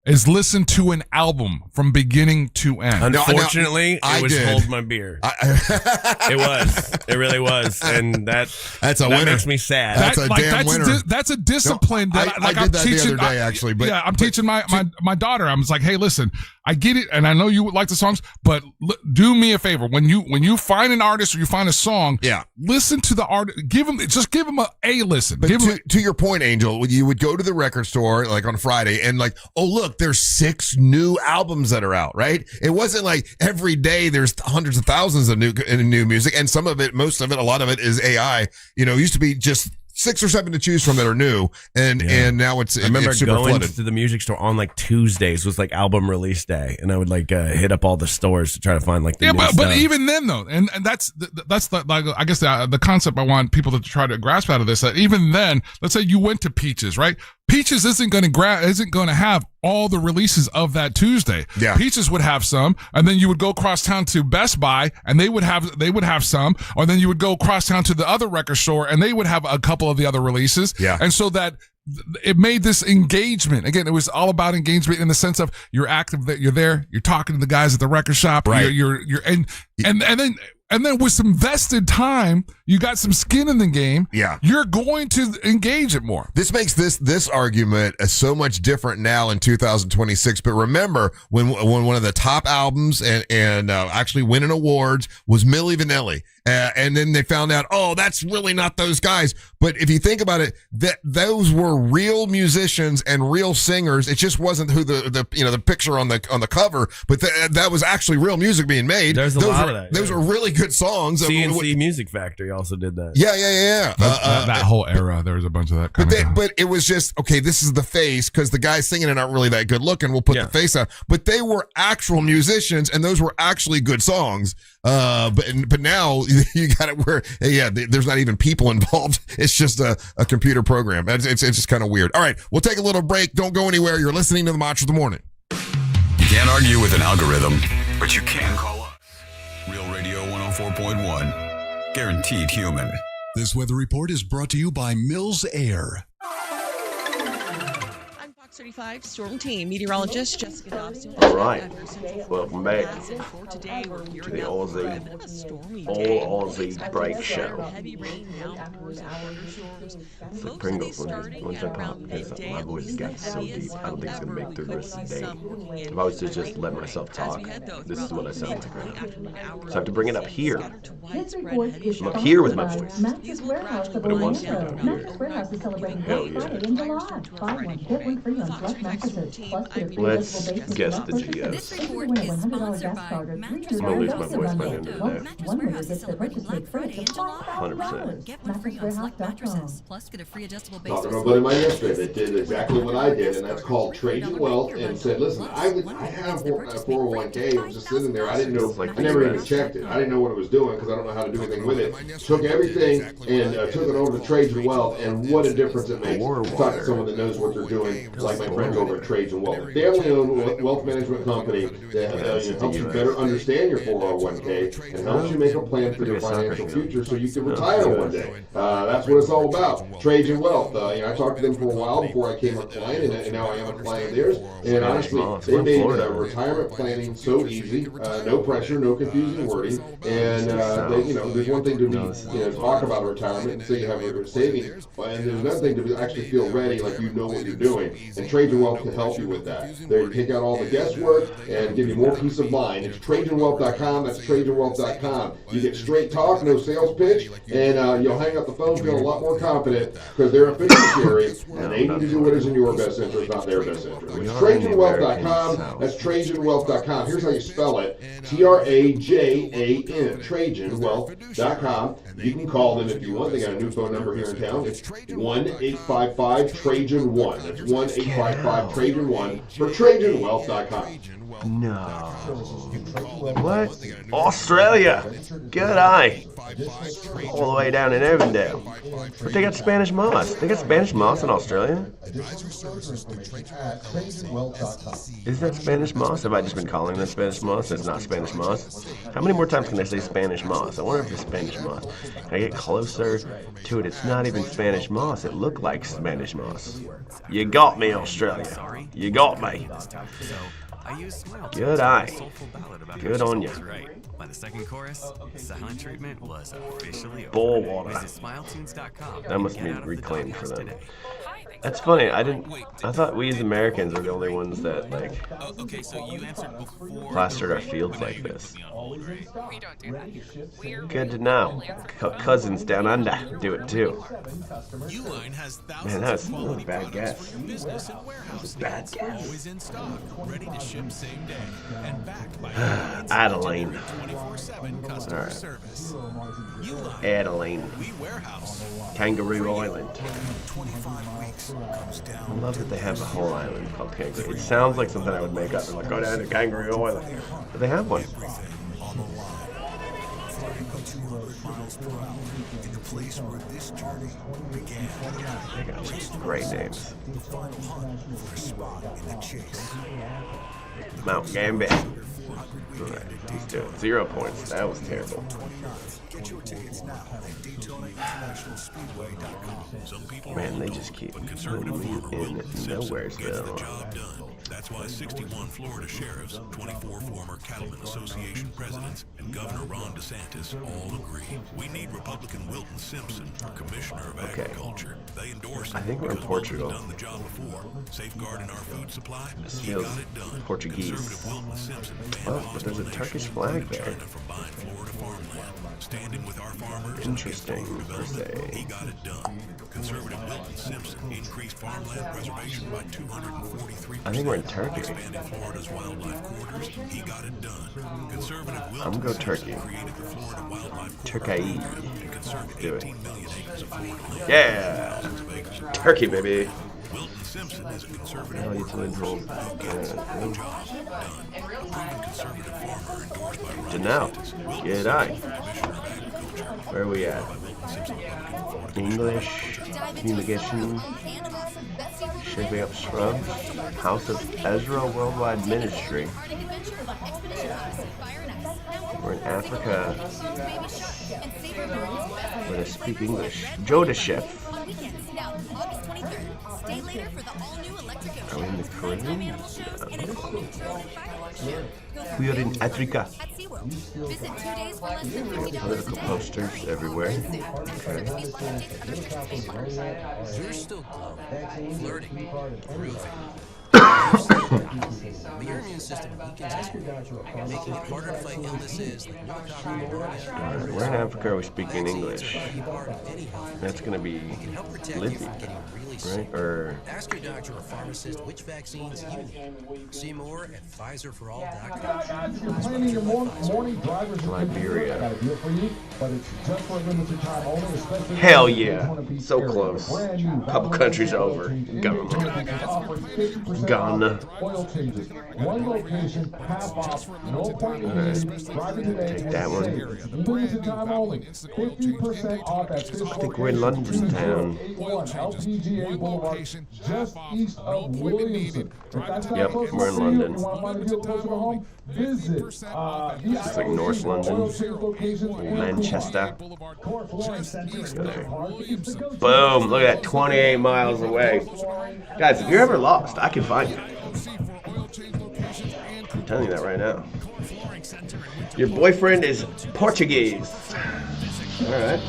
Is listen to an album from beginning to end. Unfortunately, it was Hold My Beer. It really was, and that's a winner. Makes me sad. That's a damn winner. That's a discipline. I did that the other day, actually. But I'm teaching my daughter. I'm just like, hey, listen, I get it, and I know you like the songs, but do me a favor. When you find an artist or you find a song, listen to the artist. Give them a listen. But to your point, Angel, you would go to the record store like on Friday and like, oh look, there's 6 new albums that are out, right? It wasn't like every day there's hundreds of thousands of new music, and most of it, a lot of it is AI. It used to be just 6 or 7 to choose from that are new, and now it's I remember super going flooded. to the music store on like Tuesdays was like album release day, and I would like hit up all the stores to try to find like the new stuff. But even then though, and that's the, like, I guess the concept I want people to try to grasp out of this, that even then, let's say you went to Peaches, right? Peaches isn't going to have all the releases of that Tuesday. Yeah. Peaches would have some, and then you would go across town to Best Buy, and they would have some, or then you would go across town to the other record store, and they would have a couple of the other releases. Yeah. And so that it made this engagement. Again, it was all about engagement in the sense of you're active, that you're there, you're talking to the guys at the record shop, right? And then And then with some vested time, you got some skin in the game. Yeah. You're going to engage it more. This makes this argument so much different now in 2026. But remember when one of the top albums and actually winning awards was Milli Vanilli. And then they found out, oh, that's really not those guys. But if you think about it, those were real musicians and real singers. It just wasn't who the picture on the cover, but that was actually real music being made. There's a lot of that. Those were really good songs. CNC Music Factory also did that. Yeah. That whole era, there was a bunch of that kind of stuff. But it was just, okay, this is the face, because the guys singing it aren't really that good looking. We'll put the face on. But they were actual musicians, and those were actually good songs. But now you got it where, there's not even people involved. It's just a computer program. It's just kind of weird. All right, we'll take a little break. Don't go anywhere. You're listening to the Mantra of the Morning. You can't argue with an algorithm, but you can call us. Real Radio 104.1. Guaranteed human. This weather report is brought to you by Mills Air. I'm Fox 35 Storm Team Meteorologist Jessica Dobson. All right. Welcome back to the Aussie Break Show. It's the Pringles one I pop because my voice got so deep. I don't think it's going to make through the rest of the day. If I was to just let myself talk, this is what I sound like right now. So I have to bring it up here. I'm up here with my voice. But it wants to be down here. Hell yeah. Let's guess the GS. This report is sponsored by Mattress I'm going to lose my Warehouse voice in by the end of the day. Mattress Warehouse is celebrating Black Friday in July. 100%. Get one free on select mattresses. Plus, get a free adjustable base. Talking to a buddy of mine yesterday that did exactly what I did, and that's called Trajan Wealth, and said, listen, I have a 401k. It was just sitting there. I didn't know. I never even checked it. I didn't know what it was doing because I don't know how to do anything with it. Took everything and took it over to Trajan Wealth, and what a difference it makes. Talk to someone that knows what they're doing, like my friends over at Trajan Wealth. Family-owned wealth management company that helps you better understand your 401k and helps you make a plan for your financial future so you can retire one day. That's what it's all about. Trajan Wealth. I talked to them for a while before I became a client, and now I am a client of theirs. And honestly, they made retirement planning so easy. No pressure, no confusing wording. And there's one thing to be, talk about retirement and say you have a savings, and there's another thing to actually feel ready, like you know what you're doing. And Trajan Wealth can help you with that. They take out all the guesswork and give you more peace of mind. It's TrajanWealth.com. That's TrajanWealth.com. You get straight talk, no sales pitch, and you'll hang up the phone feeling a lot more confident because they're a fiduciary and they need to do what is in your best interest, not their best interest. It's TrajanWealth.com. That's TrajanWealth.com. Here's how you spell it: TRAJAN. TrajanWealth.com. You can call them if you want. They got a new phone number here in town. It's 1-855-TRAJAN-1. That's 1-855-TRAJAN-1 for TrajanWealth.com. No. What? Australia. Good eye. All the way down in Avondale. But they got Spanish moss. They got Spanish moss in Australia? Is that Spanish moss? Have I just been calling that Spanish moss? It's not Spanish moss. How many more times can I say Spanish moss? I wonder if it's Spanish moss. Can I get closer to it? It's not even Spanish moss. It looked like Spanish moss. You got me, Australia. You got me. Good eye. Good on you. By the second chorus, silent treatment was officially over. Bull water. That must be reclaimed for them. That's funny. I thought we as Americans are the only ones that plastered our fields like this. Good to know. Cousins down under do it too. Man, that was a bad guess. Bad guess. Adeline. Alright. Adeline. Kangaroo Island. I love that they have a whole island called Kangaroo. It sounds like something I would make up. Like, go down to Kangaroo Island. But they have one. They got just great names. Mount Gambier. Alright, let's do it. 0 points. That was terrible. Man, they just keep putting me in Nowheresville. That's why 61 Florida sheriffs, 24 former Cattlemen Association presidents, and Governor Ron DeSantis all agree. We need Republican Wilton Simpson for Commissioner of Agriculture. They endorse him. I think we're in Portugal. Done the job before. Safeguarding our food supply. This He feels got it done. Portuguese. Conservative Wilton Simpson Oh, but there's a Turkish flag there. from buying Florida farmland. Standing with our farmers. Interesting, per se. He got it done. Conservative Wilton Simpson increased farmland preservation by 243%. I think we're in Turkey. Expanding Florida's wildlife quarters. He got it done. Conservative Wilton I'm gonna go Turkey. created the Florida Wildlife Turkey. and conserved Do it. 18 million acres of Florida land. Yeah. Thousands of acres of Turkey, baby. Wilton Simpson is a conservative Now you worker. two involved. Job done. Proven conservative farmer endorsed by Ron To now. DeSantis. Good eye. Commissioner of Agriculture. Where are we at? English, fumigation, shaping up shrubs, House of Ezra Worldwide Ministry. We're in Africa. We're gonna speak English. Jodashef. Are we in the Caribbean? We are in Africa. Political posters everywhere. Okay. You're still glowing, flirting, grooving. But your immune system weakens making it harder to fight illnesses like pneumococcal We're in Africa, we speak in English. That's gonna be Libby, right? Or Ask your doctor or pharmacist which vaccines you need. See more at PfizerForAll.com. Planning your morning drivers Liberia. got a deal for you, but it's just for a limited time only, especially Hell yeah, so close. Couple countries over. Ghana. Oil changes. One location, half off, no appointment needed. Driving today. Take that one. Limited time only. 50% off at this I think we're in London town. LPGA Boulevard, just east of Williamson. If that's not Yep, close we're in enough for you, London. you want to find a deal closer to home, visit It's like North London, Manchester. Let's go there. Boom! Look at that, 28 miles away. Guys, if you're ever lost, I can find you. I'm telling you that right now. Your boyfriend is Portuguese. All right.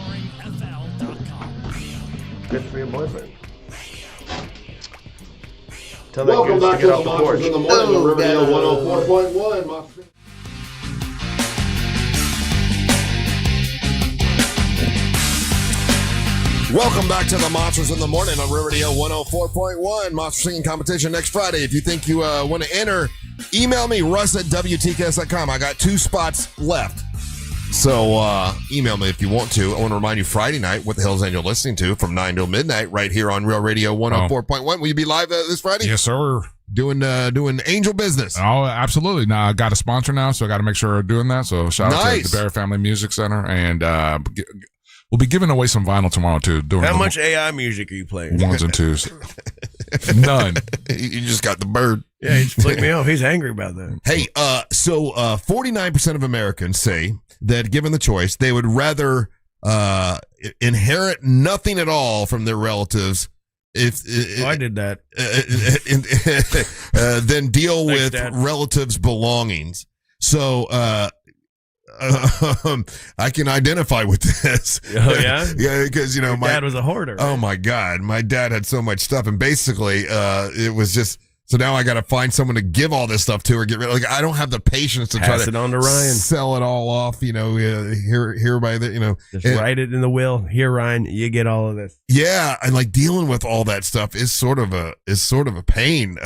Good for your boyfriend. Tell that Welcome goose back to to get the off the Monsters porch. in the Morning on Riverdale 104.1. Welcome back to the Monsters in the Morning on Riverdale 104.1. Monster Singing Competition next Friday. If you think you want to enter, email me, russ@wtks.com. I got 2 spots left. So email me if you want to. I want to remind you, Friday night, What the Hell is Angel listening to from 9 till midnight right here on Real Radio 104.1. Will you be live this Friday? Yes, sir. Doing angel business. Oh, absolutely. Now I got a sponsor now, so I got to make sure we're doing that. So shout out to the Bear Family Music Center, and we'll be giving away some vinyl tomorrow too. How much AI music are you playing? 1s and 2s. None. You just got the bird. Yeah, he just flicked me off. He's angry about that. Hey, so 49% of Americans say that given the choice, they would rather inherit nothing at all from their relatives I did that. Than deal Thanks, with Dad. relatives' belongings. So I can identify with this. Oh, yeah? Yeah, because, Your my dad was a hoarder. Oh, my God. My dad had so much stuff. And basically, it was just... So now I got to find someone to give all this stuff to or get rid of. Like, I don't have the patience to Pass try it on to Ryan. sell it all off, here by the, Just and- write it in the will. Here, Ryan, you get all of this. Yeah, and like dealing with all that stuff is sort of a pain.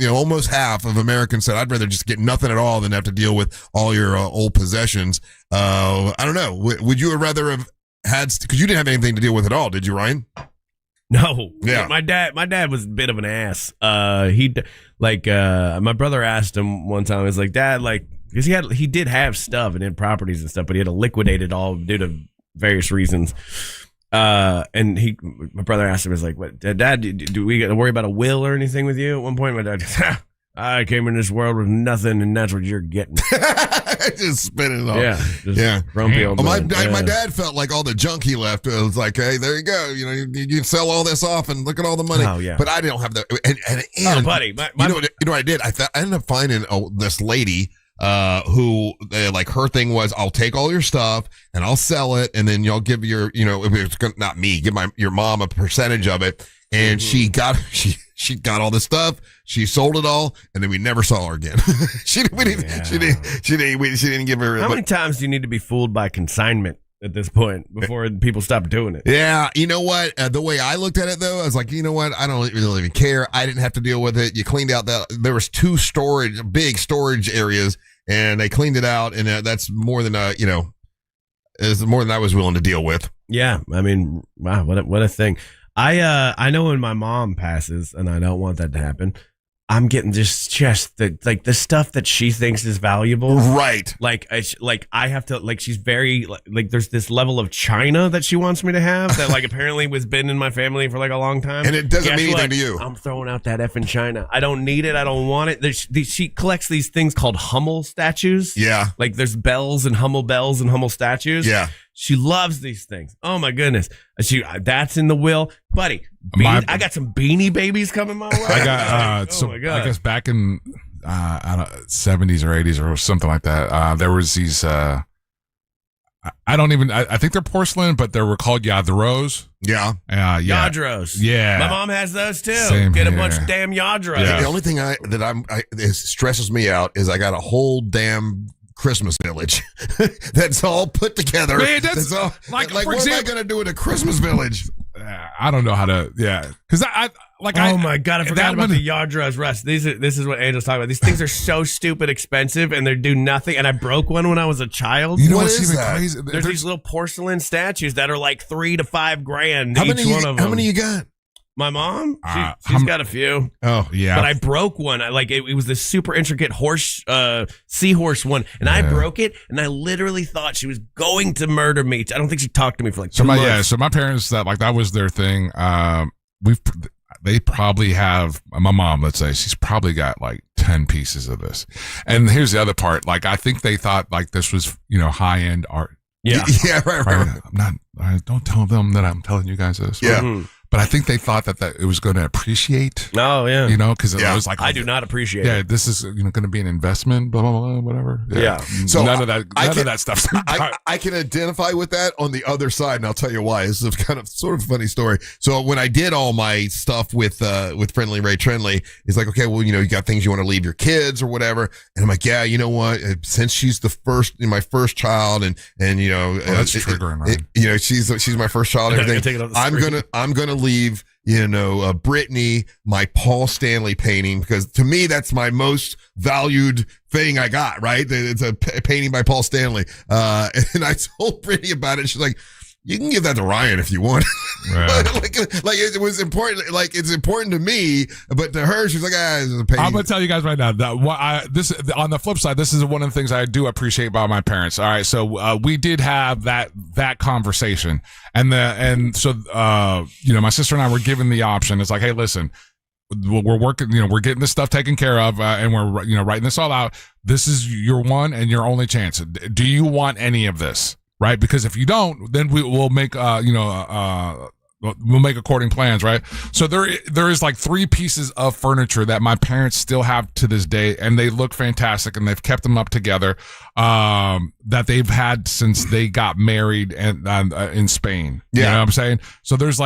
Almost half of Americans said I'd rather just get nothing at all than have to deal with all your old possessions. I don't know. Would you rather have had? Because you didn't have anything to deal with at all, did you, Ryan? No. Yeah. My dad was a bit of an ass. My brother asked him one time, he's like, Dad, because he did have stuff and had properties and stuff, but he had to liquidate it all due to various reasons. And my brother asked him, he's like, what, Dad, do we got to worry about a will or anything with you? At one point, my dad goes, I came in this world with nothing, and that's what you're getting. Just spinning it off. Yeah. Grumpy old my man. dad felt like all the junk he left. It was like, hey, there you go. You know, you can sell all this off and look at all the money. Oh, yeah. But I didn't have the. And Oh, buddy. you know what I did? I ended up finding this lady who like her thing was, I'll take all your stuff and I'll sell it, and then you'll give your, you know, not me, give your mom a percentage of it. And she got all this stuff. She sold it all, and then we never saw her again. She didn't give her. How many times do you need to be fooled by consignment at this point before people stop doing it? Yeah, you know what? The way I looked at it, though, I was like, you know what? I don't really even care. I didn't have to deal with it. You cleaned out there was 2 big storage areas, and they cleaned it out, and that's more than is more than I was willing to deal with. Yeah, I mean, wow, what a thing. I know when my mom passes, and I don't want that to happen, I'm getting just the stuff that she thinks is valuable. Right. Like I have to, like, she's very, like, there's this level of china that she wants me to have that, like, apparently was been in my family for, like, a long time. And it doesn't mean anything what? to you. I'm throwing out that effing china. I don't need it. I don't want it. She collects these things called Hummel statues. Yeah. Like, there's bells and Hummel bells and Hummel statues. Yeah. She loves these things. Oh my goodness. That's in the will. Buddy, I got some Beanie Babies coming my way. I got my God. I guess back in I don't know, 70s or 80s or something like that. There was these I think they're porcelain, but they were called Yadros. Yeah. Yadros. Yeah. My mom has those too. Same Get a here. bunch of damn Yadros. Yeah. The only thing that stresses me out is I got a whole damn Christmas village that's all put together. Man, that's all, like what example, am I going to do in a Christmas village? I don't know how to. Yeah, because oh my God, I forgot about the Yadros, Russ. This is what Angel's talking about. These things are so stupid expensive, and they do nothing. And I broke one when I was a child. You know what's even crazy? There's these little porcelain statues that are like $3 to $5 grand How each many one of them. How many you got? My mom, she's got a few. Oh yeah, but I broke one. It was this super intricate seahorse one, and I broke it. And I literally thought she was going to murder me. I don't think she talked to me for like 2 months. Yeah, so my parents that was their thing. They probably have my mom. Let's say she's probably got like 10 pieces of this. And here's the other part. Like I think they thought like this was high end art. Yeah, yeah, right. Don't tell them that I'm telling you guys this. Yeah. Mm-hmm. But I think they thought that it was going to appreciate. Oh yeah, because it was like I do not appreciate. Yeah, it. this is going to be an investment. Blah blah blah, whatever. Yeah. So none of that stuff. I can identify with that on the other side, and I'll tell you why. This is kind of sort of a funny story. So when I did all my stuff with Friendly Ray Trendley, he's like, okay, well, you got things you want to leave your kids or whatever, and I'm like, yeah, you know what? Since she's my first child, and that's triggering, right? She's my first child. And everything. I'm gonna leave Brittany my Paul Stanley painting, because to me that's my most valued thing I got, right? It's a painting by Paul Stanley, and I told Brittany about it. She's like, you can give that to Ryan if you want. Right. like it was important. Like it's important to me, but to her, she's like, it's a painting. I'm gonna tell you guys right now that this on the flip side, this is one of the things I do appreciate about my parents. All right, so we did have that conversation, and so my sister and I were given the option. It's like, hey, listen, we're working, we're getting this stuff taken care of, and we're writing this all out. This is your one and your only chance. Do you want any of this? Right, because if you don't, then we'll make we'll make according plans, right? So there is like 3 pieces of furniture that my parents still have to this day, and they look fantastic, and they've kept them up together, that they've had since they got married and in Spain. Yeah. You know what I'm saying? So there's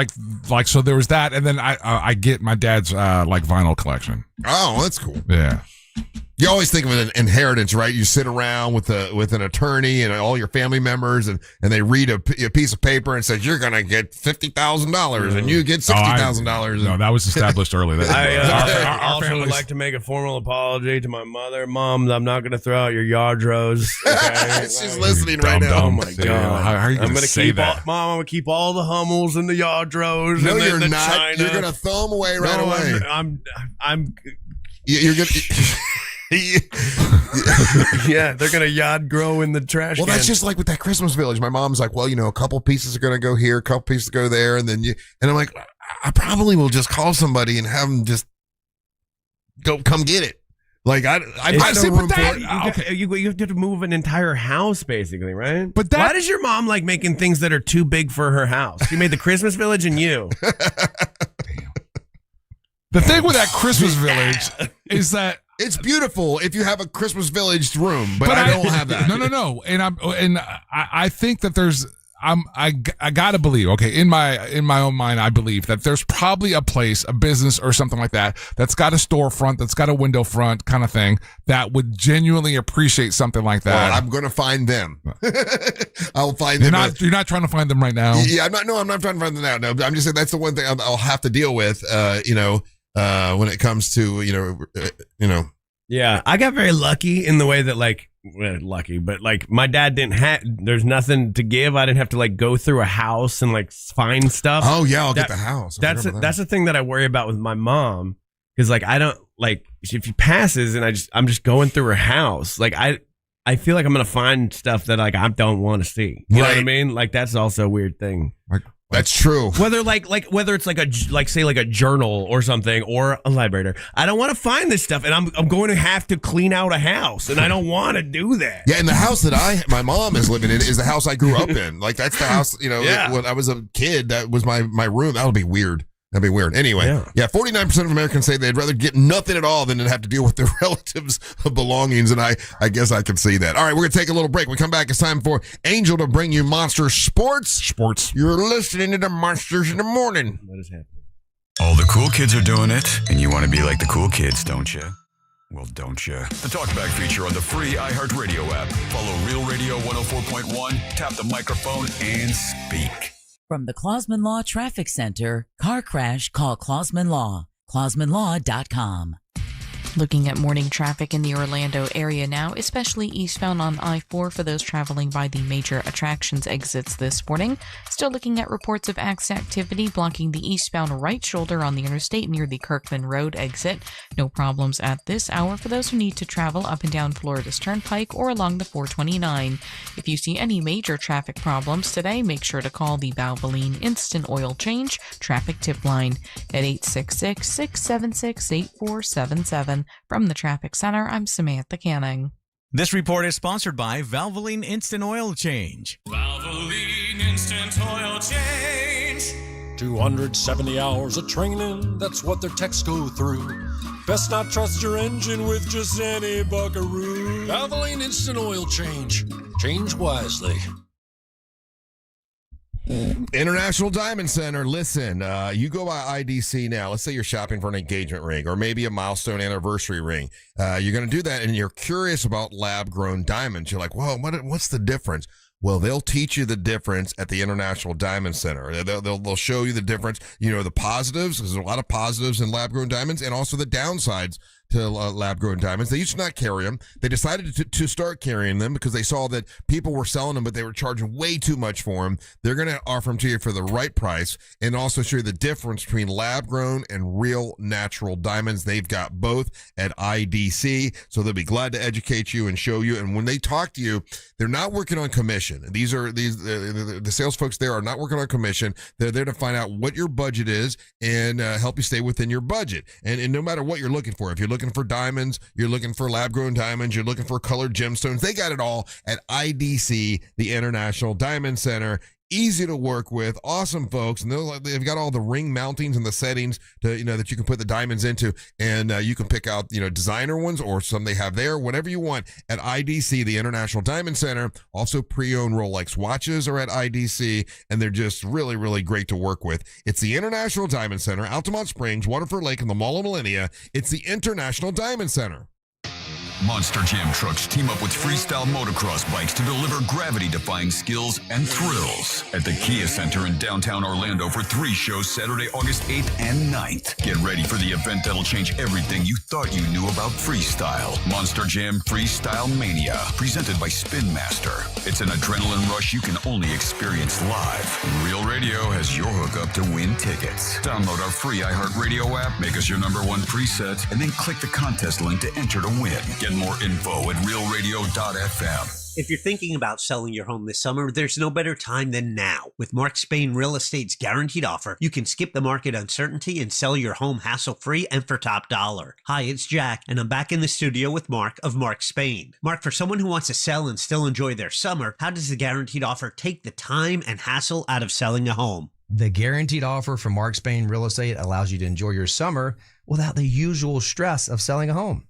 so there was that, and then I get my dad's like vinyl collection. Oh, that's cool. Yeah. You always think of an inheritance, right? You sit around with an attorney and all your family members, and they read a piece of paper and says, you're going to get $50,000 and you get $60,000. No, that was established early. I also would like to make a formal apology to my mother. Mom, I'm not going to throw out your Yadros. Okay? She's listening right now. Oh my God. How are you going to say that? Mom, I'm going to keep all the Hummels and the Yadros. No, and you're the not. China. You're going to throw them away right away. I'm You're going to... Yeah, they're gonna yard grow in the trash can. Well, that's just like with that Christmas village. My mom's like, well, a couple pieces are gonna go here, a couple pieces go there, and then and I'm like, I probably will just call somebody and have them just come get it. Like I've got no room for it. You have to move an entire house, basically, right? But why does your mom like making things that are too big for her house? She made the Christmas village and you. The thing with that Christmas village is that it's beautiful if you have a Christmas village room, but I don't have that. No. And I think that there's I gotta believe, okay, in my own mind, I believe that there's probably a place, a business or something like that, that's got a storefront, that's got a window front kind of thing, that would genuinely appreciate something like that. Well, I'm going to find them. I'll find them. You're not trying to find them right now. Yeah, I'm not trying to find them now. No, I'm just saying that's the one thing I'll have to deal with, when it comes to, Yeah, I got very lucky in the way that my dad didn't have, there's nothing to give. I didn't have to like go through a house and like find stuff. Oh yeah, I'll get the house. That's the thing that I worry about with my mom. Cause like, I don't like, if she passes and I'm just going through her house. Like I feel like I'm going to find stuff that like I don't want to see. You know what I mean? Like that's also a weird thing. That's true. Whether whether it's like a journal or something or a library, I don't want to find this stuff, and I'm going to have to clean out a house, and I don't want to do that. Yeah, and the house that my mom is living in is the house I grew up in. Like that's the house, Yeah. When I was a kid, that was my room. That would be weird. That'd be weird. Anyway, yeah, 49% of Americans say they'd rather get nothing at all than to have to deal with their relatives' belongings, and I guess I can see that. All right, we're going to take a little break. We come back. It's time for Angel to bring you Monster Sports. You're listening to the Monsters in the Morning. What is happening? All the cool kids are doing it, and you want to be like the cool kids, don't you? Well, don't you? The Talkback feature on the free iHeartRadio app. Follow Real Radio 104.1, tap the microphone, and speak. From the Clausman Law Traffic Center, car crash, call Clausman Law. ClausmanLaw.com. Looking at morning traffic in the Orlando area now, especially eastbound on I-4 for those traveling by the major attractions exits this morning. Still looking at reports of activity blocking the eastbound right shoulder on the interstate near the Kirkman Road exit. No problems at this hour for those who need to travel up and down Florida's Turnpike or along the 429. If you see any major traffic problems today, make sure to call the Valvoline Instant Oil Change Traffic Tip Line at 866-676-8477. From the Traffic Center, I'm Samantha Canning. This report is sponsored by Valvoline Instant Oil Change. Valvoline Instant Oil Change. 270 hours of training, that's what their techs go through. Best not trust your engine with just any buckaroo. Valvoline Instant Oil Change. Change wisely. International Diamond Center. Listen, you go by IDC now. Let's say you're shopping for an engagement ring or maybe a milestone anniversary ring. You're going to do that and you're curious about lab-grown diamonds. You're like, well, what's the difference? Well, they'll teach you the difference at the International Diamond Center. They'll show you the difference, the positives. There's a lot of positives in lab-grown diamonds and also the downsides to lab-grown diamonds. They used to not carry them. They decided to start carrying them because they saw that people were selling them, but they were charging way too much for them. They're going to offer them to you for the right price and also show you the difference between lab-grown and real natural diamonds. They've got both at IDC, so they'll be glad to educate you and show you. And when they talk to you, they're not working on commission. The sales folks there are not working on commission. They're there to find out what your budget is and help you stay within your budget. And no matter what you're looking for, if you're looking for diamonds, you're looking for lab-grown diamonds, you're looking for colored gemstones, they got it all at IDC, the International Diamond Center. Easy to work with, awesome folks, and they've got all the ring mountings and the settings to that you can put the diamonds into, and you can pick out designer ones or some they have there, whatever you want at IDC, the International Diamond Center. Also, pre-owned Rolex watches are at IDC, and they're just really, really great to work with. It's the International Diamond Center, Altamont Springs, Waterford Lake, and the Mall of Millenia. It's the International Diamond Center. Monster Jam trucks team up with freestyle motocross bikes to deliver gravity-defying skills and thrills at the Kia Center in downtown Orlando for 3 shows Saturday, August 8th and 9th. Get ready for the event that'll change everything you thought you knew about freestyle. Monster Jam Freestyle Mania, presented by Spin Master. It's an adrenaline rush you can only experience live. Real Radio has your hookup to win tickets. Download our free iHeartRadio app, make us your #1 preset, and then click the contest link to enter to win. Get more info at realradio.fm. If you're thinking about selling your home this summer, there's no better time than now. With Mark Spain Real Estate's guaranteed offer, you can skip the market uncertainty and sell your home hassle-free and for top dollar. Hi, it's Jack, and I'm back in the studio with Mark of Mark Spain. Mark, for someone who wants to sell and still enjoy their summer, how does the guaranteed offer take the time and hassle out of selling a home? The guaranteed offer from Mark Spain Real Estate allows you to enjoy your summer without the usual stress of selling a home.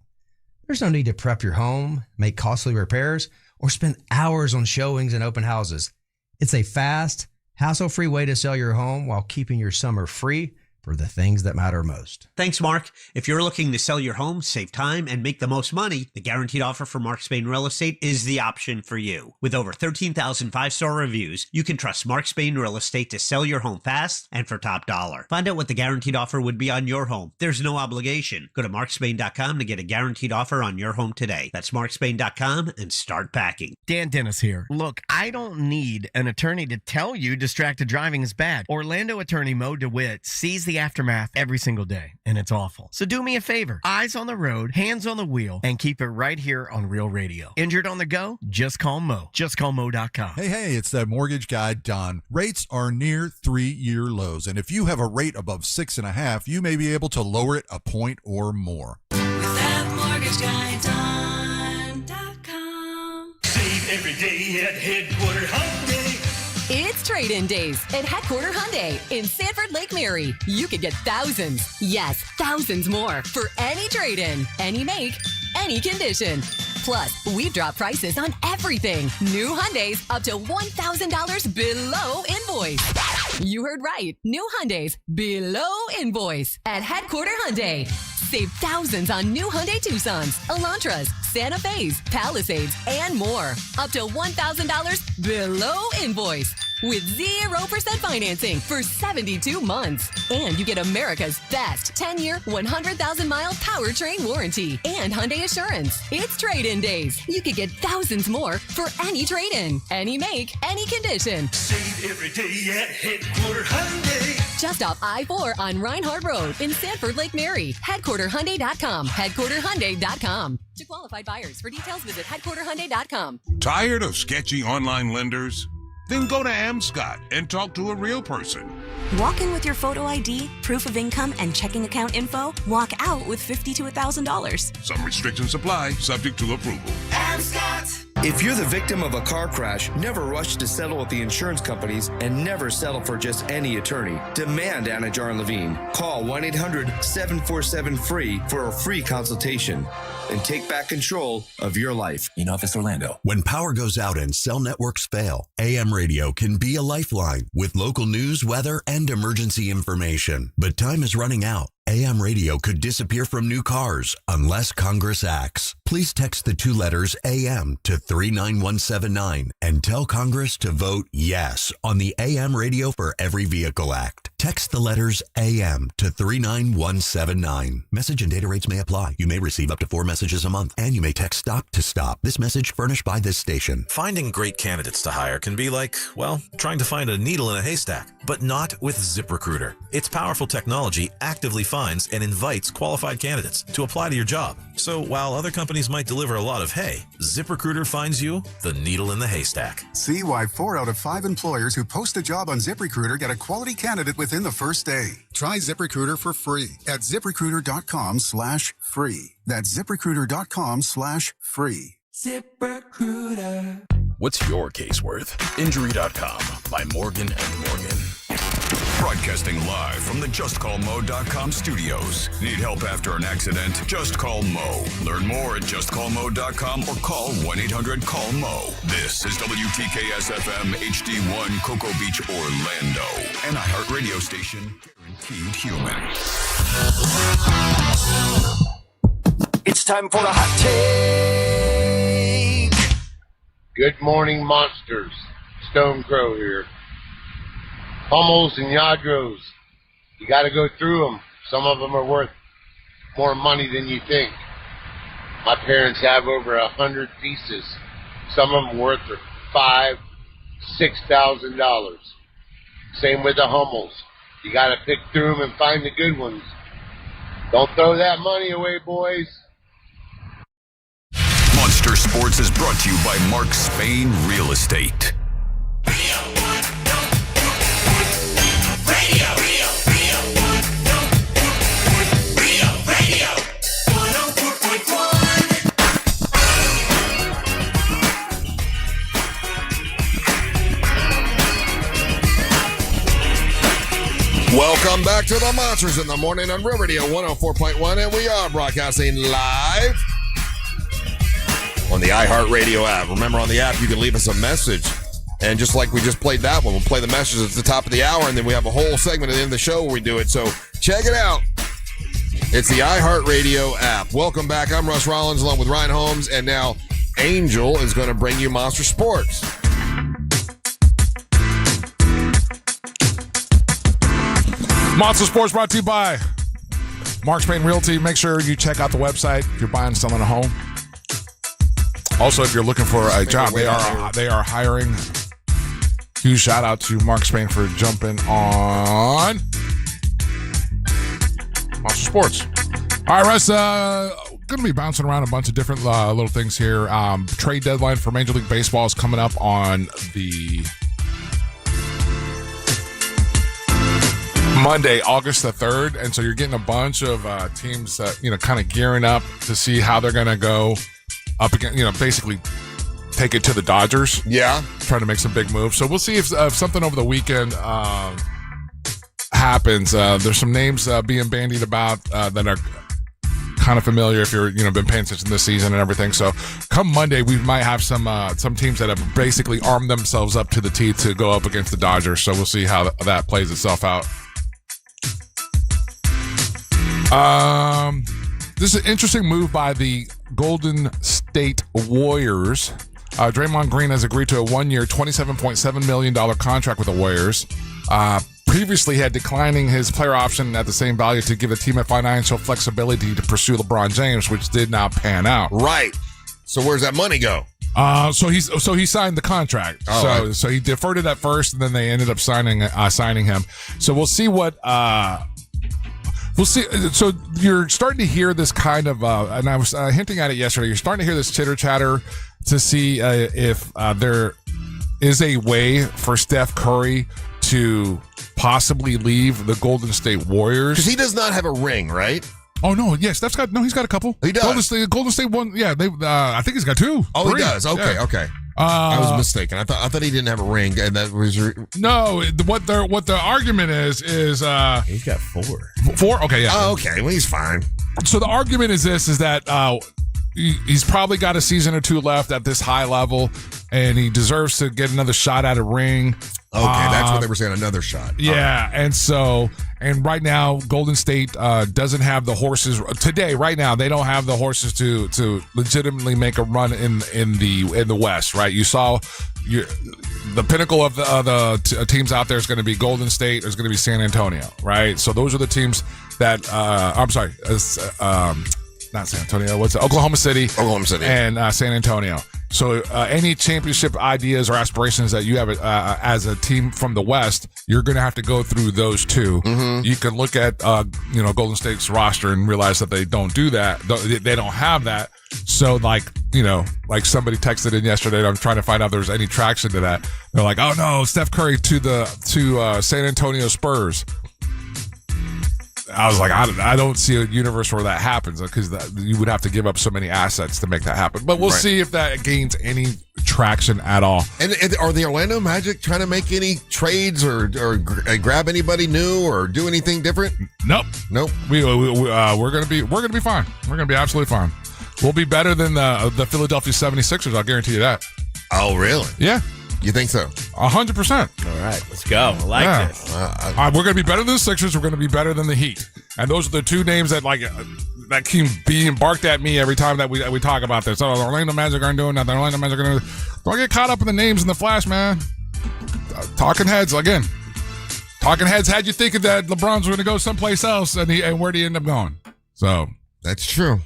There's no need to prep your home, make costly repairs, or spend hours on showings and open houses. It's a fast, hassle-free way to sell your home while keeping your summer free for the things that matter most. Thanks, Mark. If you're looking to sell your home, save time, and make the most money, the guaranteed offer from Mark Spain Real Estate is the option for you. With over 13,000 five-star reviews, you can trust Mark Spain Real Estate to sell your home fast and for top dollar. Find out what the guaranteed offer would be on your home. There's no obligation. Go to markspain.com to get a guaranteed offer on your home today. That's markspain.com and start packing. Dan Dennis here. Look, I don't need an attorney to tell you distracted driving is bad. Orlando attorney Mo DeWitt sees the aftermath every single day, and it's awful. So do me a favor. Eyes on the road, hands on the wheel, and keep it right here on Real Radio. Injured on the go? Just call Mo. Just call Mo.com. Hey, it's that mortgage guy, Don. Rates are near 3-year lows, and if you have a rate above 6.5, you may be able to lower it a point or more. With that mortgage guy, Don.com. Save every day at Headquarter Hyundai. It's trade-in days at Headquarter Hyundai in Sanford Lake Mary. You could get thousands, yes, thousands more for any trade-in, any make, any condition. Plus, we've dropped prices on everything. New Hyundais up to $1,000 below invoice. You heard right. New Hyundais below invoice at Headquarter Hyundai. Save thousands on new Hyundai Tucsons, Elantras, Santa Fe's, Palisades, and more. Up to $1,000 below invoice. With 0% financing for 72 months. And you get America's best 10-year, 100,000-mile powertrain warranty and Hyundai Assurance. It's trade-in days. You could get thousands more for any trade-in, any make, any condition. Save every day at Headquarter Hyundai. Just off I-4 on Reinhardt Road in Sanford Lake Mary. HeadquarterHyundai.com. HeadquarterHyundai.com. To qualified buyers. For details, visit HeadquarterHyundai.com. Tired of sketchy online lenders? Then go to Amscot and talk to a real person. Walk in with your photo ID, proof of income, and checking account info. Walk out with $50 to $1,000. Some restrictions apply, subject to approval. Amscot. If you're the victim of a car crash, never rush to settle with the insurance companies and never settle for just any attorney. Demand Anajar and Levine. Call 1-800-747-FREE for a free consultation and take back control of your life. In Office Orlando. When power goes out and cell networks fail, AM radio can be a lifeline with local news, weather, and emergency information. But time is running out. AM radio could disappear from new cars unless Congress acts. Please text the 2 letters AM to 39179 and tell Congress to vote yes on the AM Radio for Every Vehicle Act. Text the letters AM to 39179. Message and data rates may apply. You may receive up to 4 messages a month, and you may text STOP to stop. This message furnished by this station. Finding great candidates to hire can be like, well, trying to find a needle in a haystack, but not with ZipRecruiter. Its powerful technology actively finds and invites qualified candidates to apply to your job. So while other companies might deliver a lot of hay, ZipRecruiter finds you the needle in the haystack. See why 4 out of 5 employers who post a job on ZipRecruiter get a quality candidate within the first day. Try ZipRecruiter for free at ZipRecruiter.com/free. That's ZipRecruiter.com/free. ZipRecruiter. What's your case worth? Injury.com by Morgan & Morgan. Broadcasting live from the JustCallMo.com studios. Need help after an accident? Just call Mo. Learn more at JustCallMo.com or call 1-800-CALL-MO. This is WTKS-FM HD1 Cocoa Beach, Orlando. An iHeart radio station. Guaranteed human. It's time for the hot take. Good morning, monsters. Stone Crow here. Hummels and Yadros. You got to go through them. Some of them are worth more money than you think. My parents have over 100 pieces. Some of them worth $5,000-$6,000. Same with the Hummels. You got to pick through them and find the good ones. Don't throw that money away, boys. Monster Sports is brought to you by Mark Spain Real Estate. Welcome back to the Monsters in the Morning on Real Radio 104.1, and we are broadcasting live on the iHeartRadio app. Remember, on the app, you can leave us a message, and just like we just played that one, we'll play the message at the top of the hour, and then we have a whole segment at the end of the show where we do it. So check it out. It's the iHeartRadio app. Welcome back. I'm Russ Rollins along with Ryan Holmes, and now Angel is going to bring you Monster Sports. Monster Sports brought to you by Mark Spain Realty. Make sure you check out the website if you're buying and selling a home. Also, if you're looking for a job, they are hiring. Huge shout out to Mark Spain for jumping on Monster Sports. All right, Russ, going to be bouncing around a bunch of different little things here. Trade deadline for Major League Baseball is coming up on the Monday, August the 3rd, and so you're getting a bunch of teams that, kind of gearing up to see how they're going to go up against, basically take it to the Dodgers. Yeah. Trying to make some big moves. So we'll see if something over the weekend happens. There's some names being bandied about that are kind of familiar if you're, been paying attention this season and everything. So come Monday, we might have some teams that have basically armed themselves up to the teeth to go up against the Dodgers. So we'll see how that plays itself out. This is an interesting move by the Golden State Warriors. Draymond Green has agreed to a one-year, $27.7 million contract with the Warriors. Previously had declining his player option at the same value to give the team a financial flexibility to pursue LeBron James, which did not pan out. Right. So where's that money go? So he signed the contract. Oh, so he deferred it at first, and then they ended up signing him. So we'll see what. We'll see. So you're starting to hear this kind of, and I was hinting at it yesterday. You're starting to hear this chitter chatter to see if there is a way for Steph Curry to possibly leave the Golden State Warriors, because he does not have a ring, right? Oh no, yes, he's got a couple. He does. Golden State one, yeah. I think he's got two. Oh, three. He does. Okay, yeah. Okay. I was mistaken. I thought he didn't have a ring, and that was no. What the argument is he's got four. Four? Okay, yeah. Oh, okay. Well, he's fine. So the argument is that he's probably got a season or two left at this high level, and he deserves to get another shot at a ring. Okay, that's what they were saying, another shot. Yeah, and right now, Golden State doesn't have the horses today. Right now, they don't have the horses to legitimately make a run in the West. Right? You saw the pinnacle of the teams out there is going to be Golden State. There's going to be San Antonio. Right? So those are the teams that I'm sorry, not San Antonio. What's it? Oklahoma City, and San Antonio. So any championship ideas or aspirations that you have as a team from the West, you're going to have to go through those two. Mm-hmm. You can look at Golden State's roster and realize that they don't do that. They don't have that. So like somebody texted in yesterday. I'm trying to find out if there's any traction to that. They're like, oh no, Steph Curry to San Antonio Spurs. I was like, I don't see a universe where that happens, because you would have to give up so many assets to make that happen. But we'll see if that gains any traction at all. And are the Orlando Magic trying to make any trades or grab anybody new or do anything different? Nope. We're gonna be fine. We're gonna be absolutely fine. We'll be better than the Philadelphia 76ers. I'll guarantee you that. Oh, really? Yeah. You think so? 100%. All right, let's go. I like this. We're going to be better than the Sixers. We're going to be better than the Heat. And those are the two names that that keep being barked at me every time that we talk about this. Oh, the Orlando Magic aren't doing nothing. Orlando Magic aren't doing. Don't get caught up in the names in the flash, man. Talking heads again. Talking heads had you thinking that LeBron's going to go someplace else, and where'd he end up going? So that's true.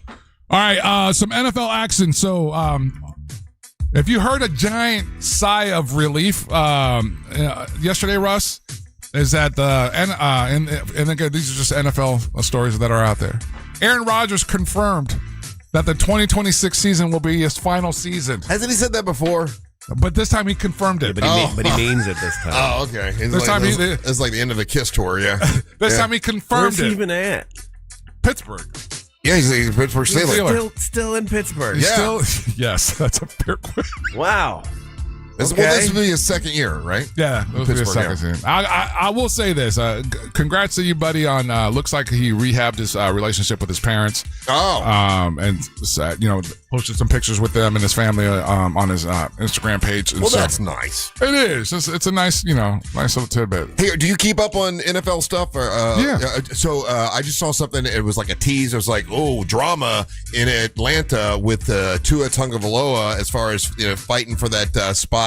All right, some NFL action. So, if you heard a giant sigh of relief yesterday, Russ, is that and again, these are just NFL stories that are out there. Aaron Rodgers confirmed that the 2026 season will be his final season. Hasn't he said that before? But this time he confirmed it. Yeah, but he means it this time. Oh, okay. It's like the end of a Kiss tour, yeah. This time he confirmed Where's he it. even at? Pittsburgh. Yeah, he's Pittsburgh Steelers. Still in Pittsburgh. Yes, that's a fair question. Wow. Well, this will be his second year, right? Yeah, it will be his second season. I will say this. Congrats to you, buddy, on looks like he rehabbed his relationship with his parents. Oh. And posted some pictures with them and his family on his Instagram page. And well, that's nice. It is. It's a nice, nice little tidbit. Hey, do you keep up on NFL stuff? Yeah. So I just saw something. It was like a tease. It was like, drama in Atlanta with Tua Tagovailoa as far as fighting for that spot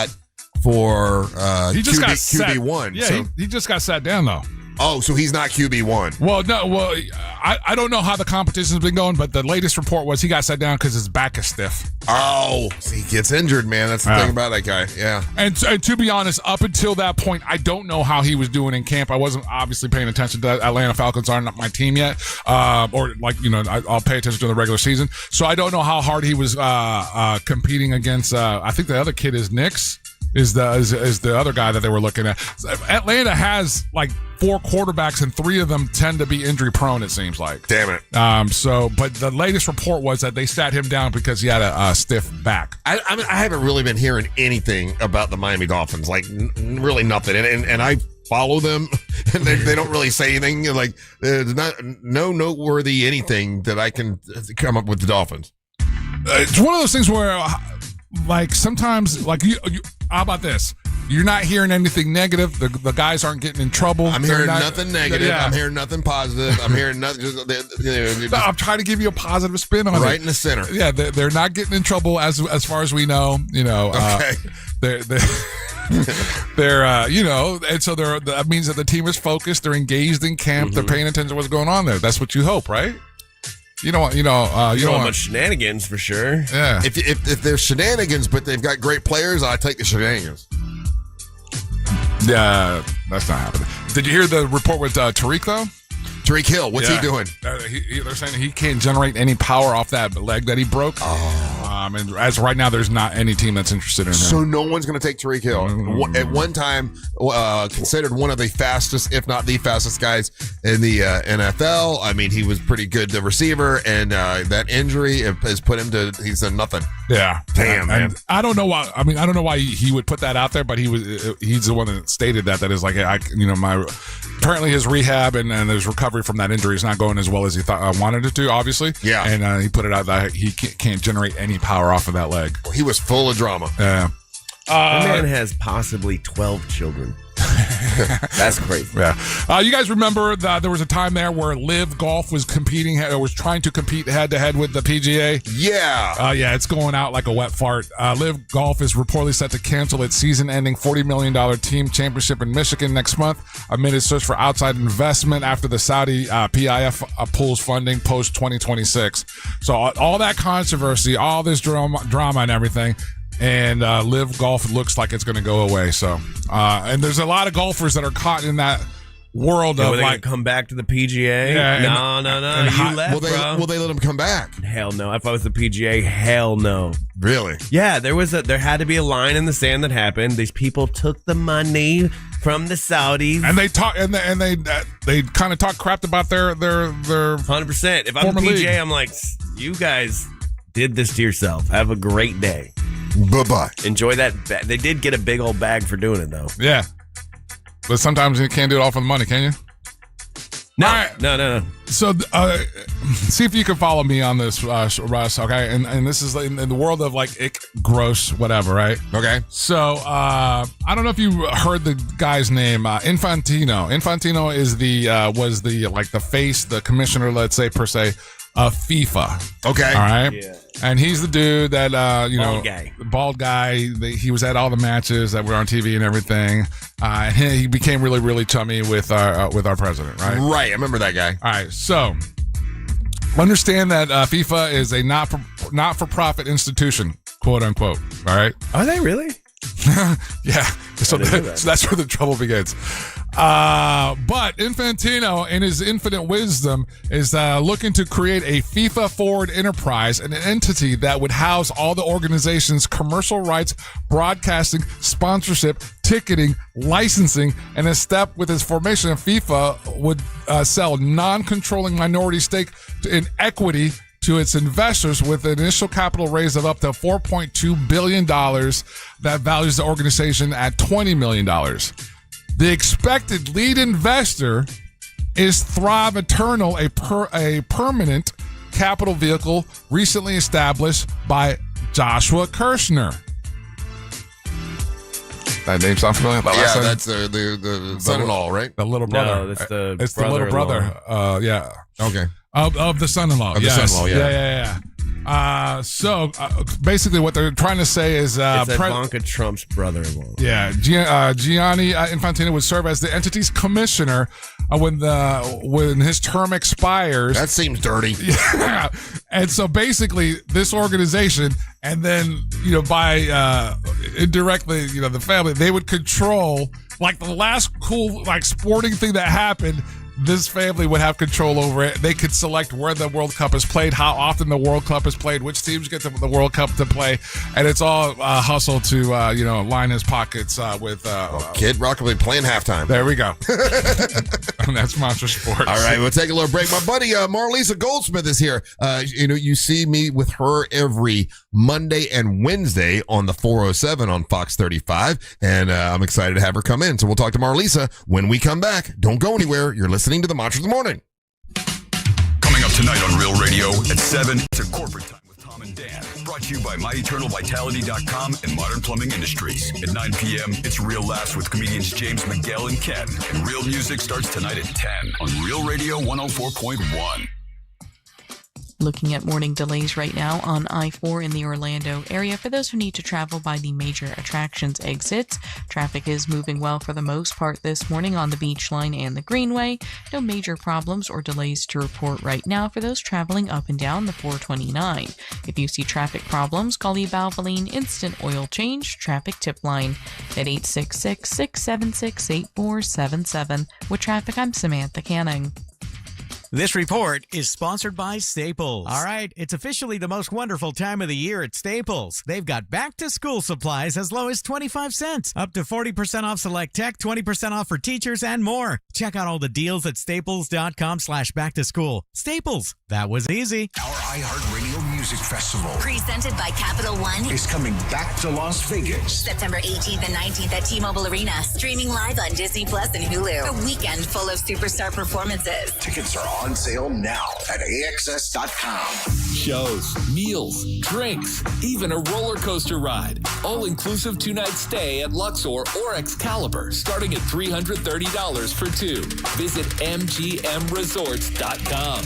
for he just got QB1. Yeah, he just got sat down though. Oh, so he's not QB1. Well, no. Well, I don't know how the competition's been going, but the latest report was he got sat down because his back is stiff. Oh, so he gets injured, man. That's the thing about that guy. Yeah. And to be honest, up until that point, I don't know how he was doing in camp. I wasn't obviously paying attention to Atlanta Falcons aren't my team yet, I'll pay attention to the regular season. So I don't know how hard he was competing against. I think the other kid is Nix. Is the other guy that they were looking at. Atlanta has like 4 quarterbacks and 3 of them tend to be injury prone, it seems like. Damn it. But the latest report was that they sat him down because he had a stiff back. I haven't really been hearing anything about the Miami Dolphins, like really nothing. And I follow them and they don't really say anything. Like there's no noteworthy anything that I can come up with the Dolphins. It's one of those things where like sometimes like you how about this? You're not hearing anything negative. The guys aren't getting in trouble. I'm hearing nothing negative. Yeah. I'm hearing nothing positive. I'm hearing nothing. I'm trying to give you a positive spin on it. Right in the center. Yeah, they're not getting in trouble as far as we know. Okay. They're and so that means that the team is focused. They're engaged in camp. They're paying attention to what's going on there. That's what you hope, right? You don't want much shenanigans for sure. Yeah. If there's shenanigans, but they've got great players, I take the shenanigans. Yeah, that's not happening. Did you hear the report with Tariq though? Tariq Hill, what's he doing? They're saying he can't generate any power off that leg that he broke. And as of right now, there's not any team that's interested in him. So no one's going to take Tariq Hill. At one time, considered one of the fastest, if not the fastest guys in the NFL. I mean, he was pretty good, the receiver, and that injury has put him to, he's done nothing. Yeah. Damn, man. I don't know why. I mean, I don't know why he would put that out there, but he's the one that stated that is like, apparently his rehab and his recovery from that injury is not going as well as he thought wanted it to, obviously. Yeah. And he put it out that he can't generate any power off of that leg. He was full of drama. Yeah. The man has possibly 12 children. That's crazy. Yeah. You guys remember that there was a time there where Live Golf was trying to compete head to head with the PGA? Yeah. Yeah, it's going out like a wet fart. Live Golf is reportedly set to cancel its season-ending $40 million team championship in Michigan next month amid its search for outside investment after the Saudi PIF pulls funding post-2026. So all that controversy, all this drama and everything, and Live Golf looks like it's going to go away. So, and there's a lot of golfers that are caught in that world of like come back to the PGA. Yeah, no. You left, bro. Will they let him come back? Hell no. If I was the PGA, hell no. Really? Yeah, there had to be a line in the sand that happened. These people took the money from the Saudis, and they kind of talk crap about their 100%. If I'm the PGA, league. I'm like, you guys did this to yourself. Have a great day. Bye-bye. Enjoy that. They did get a big old bag for doing it, though. Yeah. But sometimes you can't do it all for the money, can you? No. Right. No. So see if you can follow me on this, Russ, okay? And this is in the world of like ick, gross, whatever, right? Okay. So I don't know if you heard the guy's name, Infantino. Infantino is was the face, the commissioner, let's say, per se, of FIFA. Okay. All right. Yeah. And he's the dude that bald guy. He was at all the matches that were on TV and everything. He became really, really chummy with our president, right? Right. I remember that guy. All right. So understand that FIFA is a not-for-profit institution, quote unquote. All right. Are they really? Yeah. So that's where the trouble begins. But Infantino, in his infinite wisdom, is looking to create a FIFA-forward enterprise, an entity that would house all the organization's commercial rights, broadcasting, sponsorship, ticketing, licensing, and a step with its formation, FIFA would sell non-controlling minority stake in equity to its investors with an initial capital raise of up to $4.2 billion that values the organization at $20 million. The expected lead investor is Thrive Eternal, a permanent capital vehicle recently established by Joshua Kirshner. That name sound familiar? Yeah, that's the son-in-law, right? The little brother. No, that's it's the little brother. Yeah. Okay. Of the son-in-law. Of the son-in-law, yeah. So basically what they're trying to say is it's Ivanka Trump's brother-in-law. Yeah, Gianni Infantino would serve as the entity's commissioner when his term expires. That seems dirty. Yeah. And so basically this organization, and then by indirectly the family, they would control like the last cool sporting thing that happened. This family would have control over it. They could select where the World Cup is played, how often the World Cup is played, which teams get the World Cup to play, and it's all hustle to line his pockets with Kid Rock will be playing halftime. There we go. And that's Monster Sports. All right, we'll take a little break. My buddy Marlisa Goldsmith is here. You see me with her every Monday and Wednesday on the 407 on Fox 35, and I'm excited to have her come in. So we'll talk to Marlisa when we come back. Don't go anywhere. You're listening to the Monsters of the Morning. Coming up tonight on Real Radio at 7, it's a corporate time with Tom and Dan. Brought to you by MyEternalVitality.com and Modern Plumbing Industries. At 9 p.m., it's Real Laughs with comedians James McGill and Ken. And Real Music starts tonight at 10 on Real Radio 104.1. Looking at morning delays right now on I-4 in the Orlando area. For those who need to travel by the major attractions exits, traffic is moving well for the most part this morning on the Beach Line and the Greenway. No major problems or delays to report right now for those traveling up and down the 429. If you see traffic problems, call the Valvoline Instant Oil Change Traffic Tip Line at 866-676-8477. With traffic, I'm Samantha Canning. This report is sponsored by Staples. All right, it's officially the most wonderful time of the year at Staples. They've got back-to-school supplies as low as 25 cents, up to 40% off select tech, 20% off for teachers, and more. Check out all the deals at staples.com/back-to-school. Staples, that was easy. Our iHeartRadio Music Festival, presented by Capital One, is coming back to Las Vegas. September 18th and 19th at T-Mobile Arena. Streaming live on Disney Plus and Hulu. A weekend full of superstar performances. Tickets are on sale now at AXS.com. Shows, meals, drinks, even a roller coaster ride. All-inclusive 2-night stay at Luxor or Excalibur, starting at $330 for two. Visit MGMResorts.com.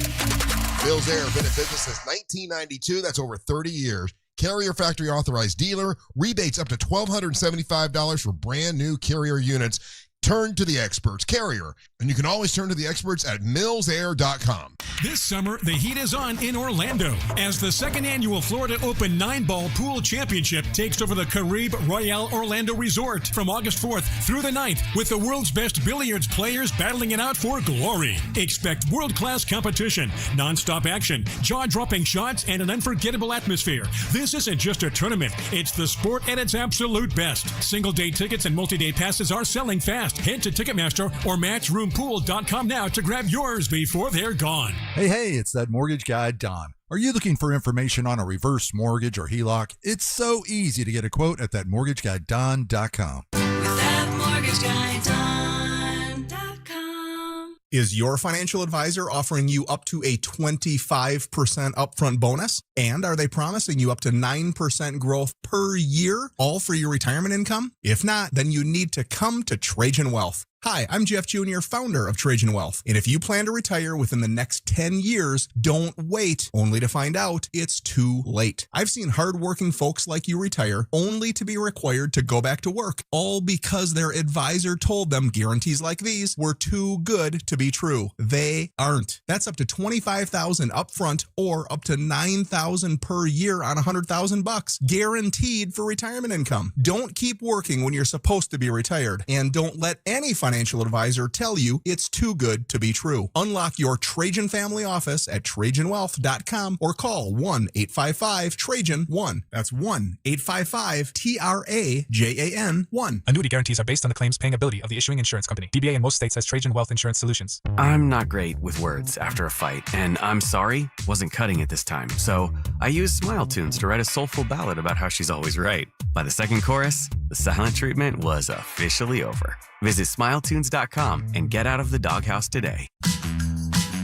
Mills Air, been in business since 1992. That's over 30 years. Carrier Factory Authorized Dealer. Rebates up to $1,275 for brand new Carrier units. Turn to the experts. Carrier. And you can always turn to the experts at millsair.com. This summer, the heat is on in Orlando as the second annual Florida Open 9-Ball Pool Championship takes over the Caribe Royale Orlando Resort from August 4th through the 9th with the world's best billiards players battling it out for glory. Expect world-class competition, non-stop action, jaw-dropping shots, and an unforgettable atmosphere. This isn't just a tournament. It's the sport at its absolute best. Single-day tickets and multi-day passes are selling fast. Head to Ticketmaster or MatchroomPool.com now to grab yours before they're gone. Hey, it's that mortgage guy, Don. Are you looking for information on a reverse mortgage or HELOC? It's so easy to get a quote at thatmortgageguyDon.com. With thatmortgageguyDon.com. Is your financial advisor offering you up to a 25% upfront bonus? And are they promising you up to 9% growth per year, all for your retirement income? If not, then you need to come to Trajan Wealth. Hi, I'm Jeff Jr., founder of Trajan Wealth. And if you plan to retire within the next 10 years, don't wait only to find out it's too late. I've seen hardworking folks like you retire only to be required to go back to work, all because their advisor told them guarantees like these were too good to be true. They aren't. That's up to $25,000 upfront or up to $9,000 per year on $100,000 guaranteed for retirement income. Don't keep working when you're supposed to be retired, and don't let any financial financial advisor tell you it's too good to be true. Unlock your Trajan family office at TrajanWealth.com or call 1-855-TRAJAN-1. That's 1-855-TRAJAN-1. Annuity guarantees are based on the claims paying ability of the issuing insurance company. DBA in most states has Trajan Wealth Insurance Solutions. I'm not great with words after a fight, and I'm sorry wasn't cutting it this time, so I used Smile Tunes to write a soulful ballad about how she's always right. By the second chorus, the silent treatment was officially over. Visit SmileTunes.com and get out of the doghouse today.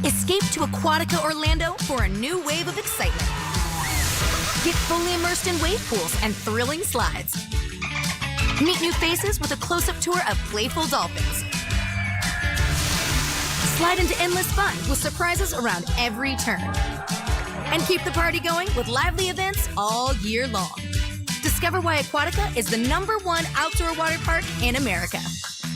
Escape to Aquatica Orlando for a new wave of excitement. Get fully immersed in wave pools and thrilling slides. Meet new faces with a close-up tour of playful dolphins. Slide into endless fun with surprises around every turn. And keep the party going with lively events all year long. Discover why Aquatica is the #1 outdoor water park in America.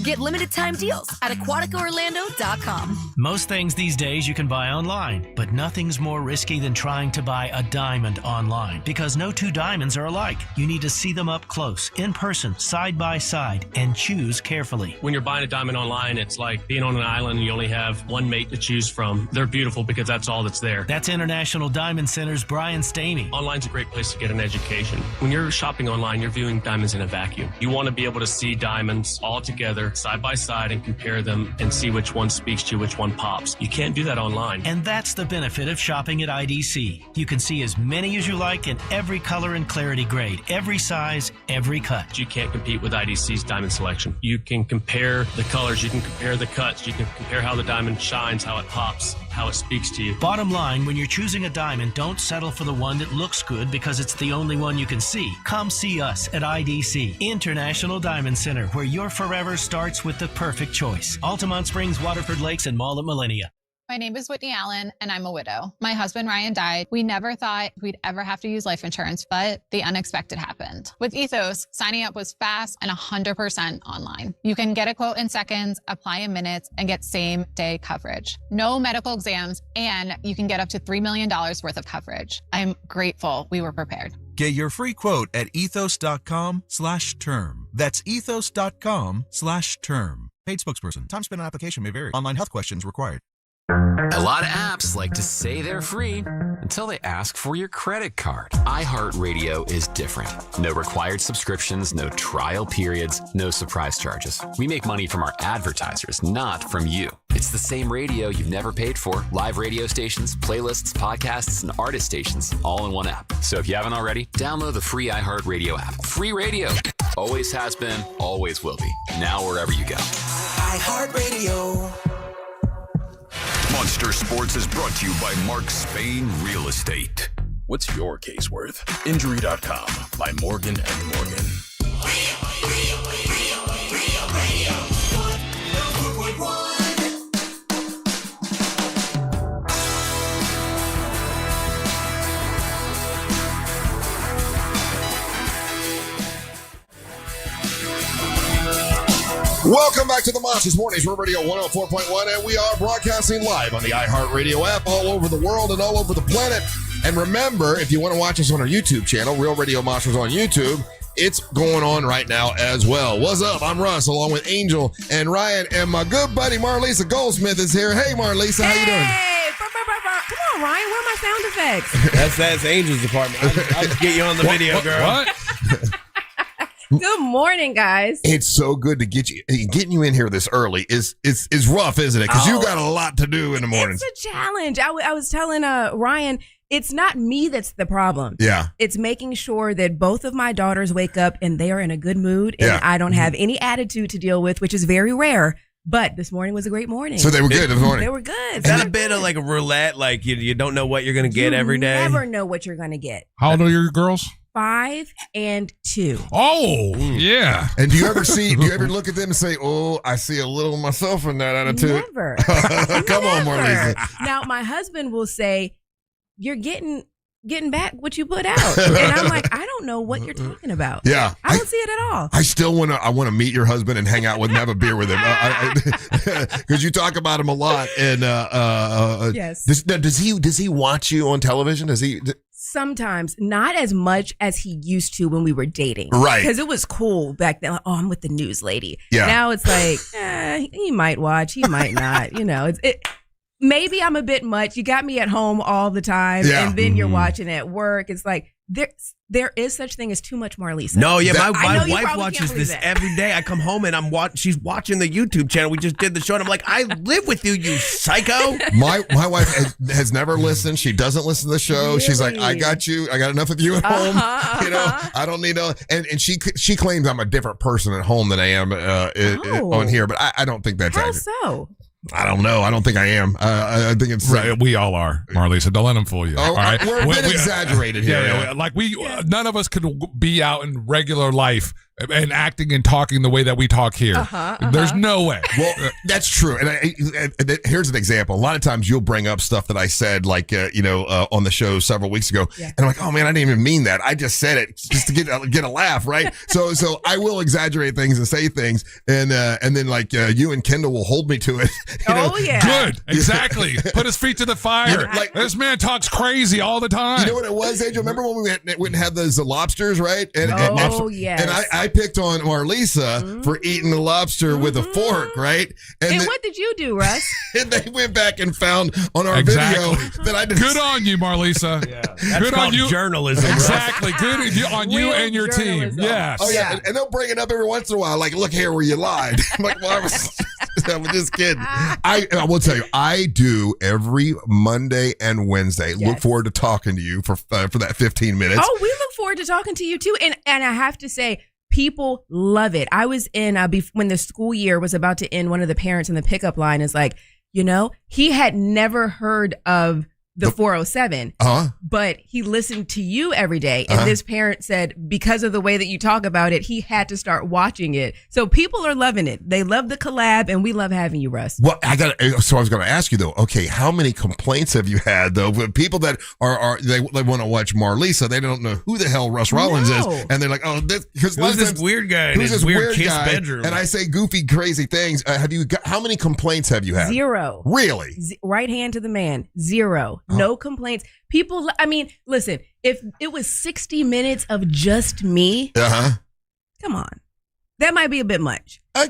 Get limited time deals at aquaticaorlando.com. Most things these days you can buy online, but nothing's more risky than trying to buy a diamond online because no two diamonds are alike. You need to see them up close, in person, side by side, and choose carefully. When you're buying a diamond online, it's like being on an island and you only have one mate to choose from. They're beautiful because that's all that's there. That's International Diamond Center's Brian Stamey. Online's a great place to get an education. When you're shopping online, you're viewing diamonds in a vacuum. You want to be able to see diamonds all together, side by side, and compare them and see which one speaks to you, which one pops. You can't do that online. And that's the benefit of shopping at IDC. You can see as many as you like in every color and clarity grade, every size, every cut. You can't compete with IDC's diamond selection. You can compare the colors, you can compare the cuts, you can compare how the diamond shines, how it pops, how it speaks to you. Bottom line, when you're choosing a diamond, don't settle for the one that looks good because it's the only one you can see. Come see us at IDC, International Diamond Center, where your forever starts with the perfect choice. Altamont Springs, Waterford Lakes, and Mall at Millennia. My name is Whitney Allen, and I'm a widow. My husband, Ryan, died. We never thought we'd ever have to use life insurance, but the unexpected happened. With Ethos, signing up was fast and 100% online. You can get a quote in seconds, apply in minutes, and get same-day coverage. No medical exams, and you can get up to $3 million worth of coverage. I'm grateful we were prepared. Get your free quote at ethos.com/term. That's ethos.com/term. Paid spokesperson. Time spent on application may vary. Online health questions required. A lot of apps like to say they're free until they ask for your credit card. iHeartRadio is different. No required subscriptions, no trial periods, no surprise charges. We make money from our advertisers, not from you. It's the same radio you've never paid for. Live radio stations, playlists, podcasts, and artist stations all in one app. So if you haven't already, download the free iHeartRadio app. Free radio. Always has been, always will be. Now wherever you go. iHeartRadio. Monster Sports is brought to you by Mark Spain Real Estate. What's your case worth? Injury.com by Morgan & Morgan. Welcome back to the Monsters Mornings Real Radio 104.1, and we are broadcasting live on the iHeartRadio app all over the world and all over the planet. And remember, if you want to watch us on our YouTube channel, Real Radio Monsters on YouTube, it's going on right now as well. What's up? I'm Russ, along with Angel and Ryan, and my good buddy Marlisa Goldsmith is here. Hey, Marlisa, how you doing? Come on, Ryan, where are my sound effects? That's Angel's department. I'll just get you on the video, girl. What? Good morning, guys. It's so good to getting you in here this early is rough, isn't it? Because you got a lot to do in the morning. It's a challenge. I was telling Ryan, it's not me that's the problem. Yeah. It's making sure that both of my daughters wake up and they are in a good mood and I don't have any attitude to deal with, which is very rare. But this morning was a great morning. So they were good this morning. They were good. Is that a bit of like a roulette? Like you don't know what you're going to get every day? You never know what you're going to get. How old are your girls? 5 and 2. Oh, yeah. And do you ever look at them and say, "Oh, I see a little of myself in that attitude"? Never. Come on, Marlisa. Now, my husband will say, "You're getting back what you put out," and I'm like, "I don't know what you're talking about." Yeah, I don't see it at all. I still want to meet your husband and hang out with him, have a beer with him, because you talk about him a lot. And yes, does he watch you on television? Does he? Sometimes, not as much as he used to when we were dating. Right. Because it was cool back then. Like, oh, I'm with the news lady. Yeah. Now it's like, he might watch, he might not. Maybe I'm a bit much. You got me at home all the time, and then you're watching at work. It's like there is such thing as too much Marlisa. No, yeah, my wife watches this every day. I come home and she's watching the YouTube channel. We just did the show, and I'm like, I live with you, you psycho. My wife has never listened. She doesn't listen to the show. Really? She's like, I got you. I got enough of you at home. I don't need to. And she claims I'm a different person at home than I am on here, but I don't think that's accurate. How so? I don't know. I don't think I am. I think it's right. We all are, Marlisa. Don't let them fool you. Oh, all right? We're a bit exaggerated here. Yeah. Like none of us could be out in regular life and acting and talking the way that we talk here. There's no way. Well, that's true. And here's an example. A lot of times you'll bring up stuff that I said, like on the show several weeks ago, and I'm like, oh man, I didn't even mean that. I just said it just to get a laugh, right? So I will exaggerate things and say things, and then like you and Kendall will hold me to it. Good, exactly. Put his feet to the fire. Like this man talks crazy all the time. You know what it was, Angel? Remember when we went and had those lobsters, right? And I picked on Marlisa for eating the lobster with a fork, right? And what did you do, Russ? And they went back and found on our video that I did. Good on you, Marlisa. That's good called on you. Journalism. Exactly. Good on you and your team. Yes. Oh yeah. And they'll bring it up every once in a while, like, look here where you lied. I'm like, well, I was just kidding. I will tell you, I do every Monday and Wednesday. Look forward to talking to you for that 15 minutes. Oh, we look forward to talking to you too. And I have to say, people love it. I was in when the school year was about to end. One of the parents in the pickup line is like, he had never heard of the 407, but he listened to you every day. And this parent said, because of the way that you talk about it, he had to start watching it. So people are loving it. They love the collab, and we love having you, Russ. Well, I was going to ask you though. Okay, how many complaints have you had though with people that they want to watch Marlisa? They don't know who the hell Russ Rollins is, and they're like, oh, because who's this weird guy in his weird kiss bedroom? And I say goofy, crazy things. How many complaints have you had? 0. Really? Right hand to the man. 0. No complaints. People, listen, if it was 60 minutes of just me, come on. That might be a bit much. I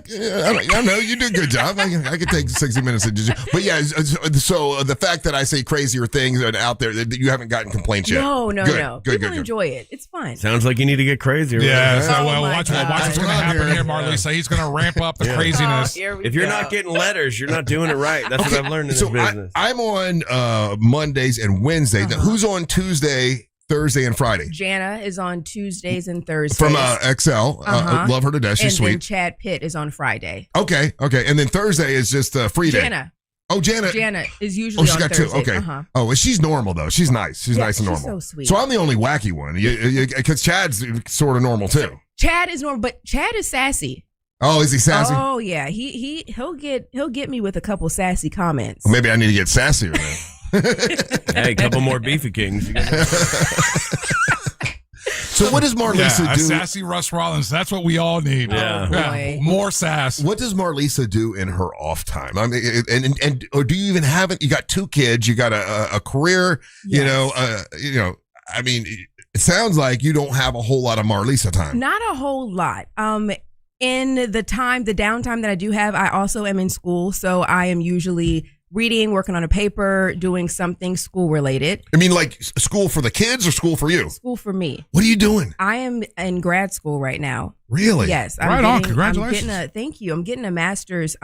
know you do a good job. I could take 60 minutes of just, but yeah. So the fact that I say crazier things out there, that you haven't gotten complaints yet. No. Good. People enjoy it. It's fun. Sounds like you need to get crazier. Yeah. So watch what's going to happen here, Marlisa. He's going to ramp up the craziness. If you're not getting letters, you're not doing it right. That's what I've learned in this business. I'm on Mondays and Wednesdays. Now, who's on Tuesday, Thursday, and Friday? Jana is on Tuesdays and Thursdays. From XL. Love her to death. She's sweet. And Chad Pitt is on Friday. Okay. And then Thursday is just a free day. Jana. Oh, Jana. Jana is usually on Thursdays. Two. Okay. Oh, well, she's normal, though. She's nice. She's nice and normal. She's so sweet. So I'm the only wacky one. Because Chad's sort of normal, too. Chad is normal, but Chad is sassy. Oh, is he sassy? Oh, yeah. He'll get me with a couple sassy comments. Well, maybe I need to get sassier then. Hey, a couple more Beefy Kings. So what does Marlisa do? A sassy Russ Rollins. That's what we all need. Yeah. More sass. What does Marlisa do in her off time? I mean, or do you even have it? You got 2 kids. You got a career. Yes. I mean, it sounds like you don't have a whole lot of Marlisa time. Not a whole lot. In the downtime that I do have, I also am in school. So I am usually reading, working on a paper, doing something school related. I mean, like school for the kids or school for you? School for me. What are you doing? I am in grad school right now. Really? Yes. Congratulations. Thank you. I'm getting a master's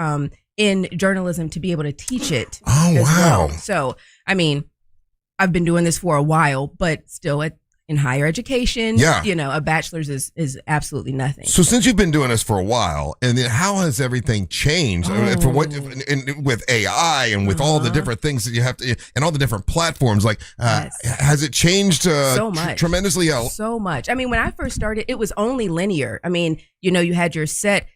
in journalism to be able to teach it. Oh, wow. Well. So, I mean, I've been doing this for a while, but still in higher education, a bachelor's is absolutely nothing. So since you've been doing this for a while, and then how has everything changed for what with AI and with all the different things that you have to, and all the different platforms, like has it changed so much, tremendously? So much. I mean, when I first started, it was only linear. I mean, you had your set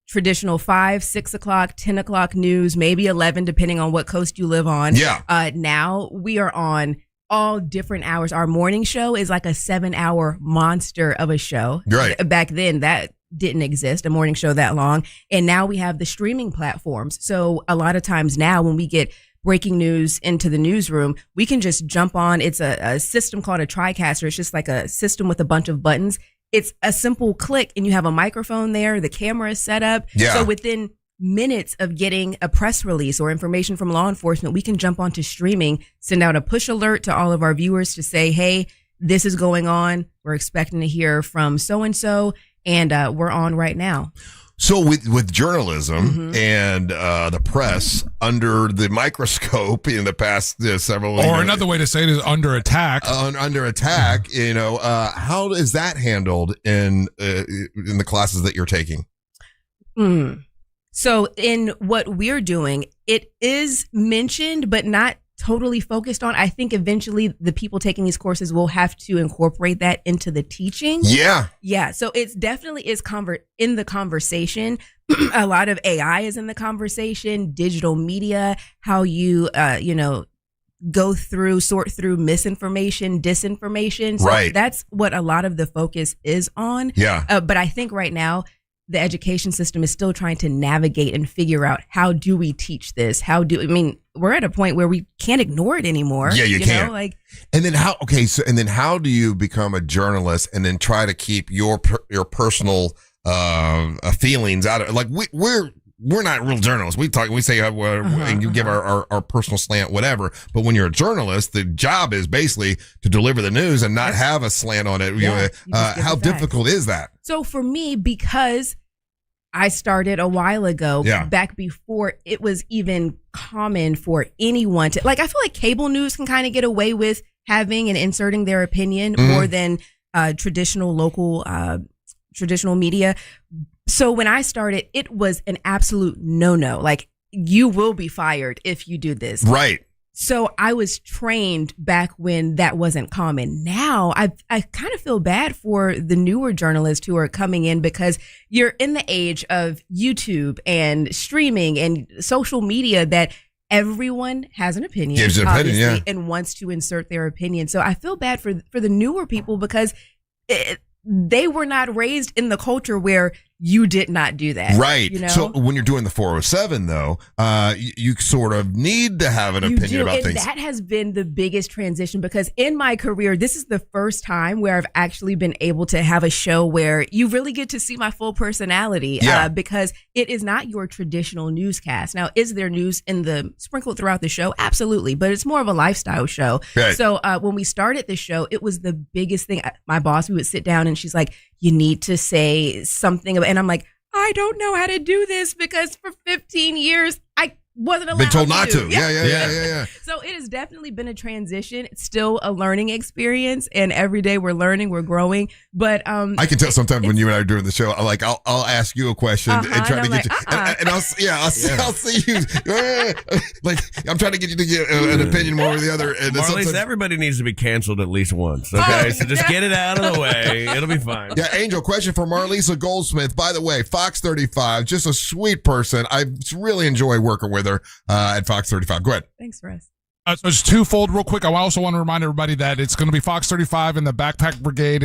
traditional 5, 6 o'clock, 10 o'clock news, maybe 11, depending on what coast you live on. Yeah. Now we are on all different hours. Our morning show is like a 7-hour monster of a show. Right. Back then, that didn't exist, a morning show that long. And now we have the streaming platforms. So a lot of times now when we get breaking news into the newsroom, we can just jump on. It's a system called a TriCaster. It's just like a system with a bunch of buttons. It's a simple click and you have a microphone there. The camera is set up. Yeah. So within minutes of getting a press release or information from law enforcement, we can jump onto streaming, send out a push alert to all of our viewers to say, hey, this is going on. We're expecting to hear from so-and-so, and we're on right now. So with journalism and the press under the microscope in the past several, or another way to say it is under attack. Under attack, how is that handled in the classes that you're taking? So in what we're doing, it is mentioned, but not totally focused on. I think eventually the people taking these courses will have to incorporate that into the teaching. Yeah. So it's definitely is in the conversation. A lot of AI is in the conversation, digital media, how you, sort through misinformation, disinformation. So right. That's what a lot of the focus is on. Yeah. But I think right now, the education system is still trying to navigate and figure out, how do we teach this? We're at a point where we can't ignore it anymore. Yeah, you can't. And then how do you become a journalist and then try to keep your personal feelings out of it? Like we're not real journalists. We say, and you give our personal slant, whatever. But when you're a journalist, the job is basically to deliver the news and not have a slant on it. Yeah, how difficult is that? So for me, because I started a while ago, back before it was even common for anyone to, I feel like cable news can kind of get away with having and inserting their opinion more than traditional media. So when I started, it was an absolute no-no. You will be fired if you do this. Right. So I was trained back when that wasn't common. Now I kind of feel bad for the newer journalists who are coming in, because you're in the age of YouTube and streaming and social media that everyone has an opinion, gives an opinion, and wants to insert their opinion. So I feel bad for the newer people, because they were not raised in the culture where you did not do that. Right. You know? So when you're doing the 407, though, you sort of need to have an opinion about things. That has been the biggest transition, because in my career, this is the first time where I've actually been able to have a show where you really get to see my full personality, because it is not your traditional newscast. Now, is there news sprinkled throughout the show? Absolutely. But it's more of a lifestyle show. Right. So when we started the show, it was the biggest thing. My boss, we would sit down and she's like, you need to say something about, and I'm like, I don't know how to do this, because for 15 years I wasn't allowed been told not to. to. Yeah. So it has definitely been a transition. It's still a learning experience, and every day we're learning, we're growing. But I can tell sometimes when you and I are doing the show, I'll ask you a question and try to get you, and I'll see you. I'm trying to get you to get an opinion one or the other. And Marlise, everybody needs to be canceled at least once. Okay, so just get it out of the way. It'll be fine. Yeah, Angel, question for Marlisa Goldsmith. By the way, Fox 35, just a sweet person. I really enjoy working with her at Fox 35. Go ahead. Thanks, Russ. So it's twofold real quick. I also want to remind everybody that it's going to be Fox 35 and the Backpack Brigade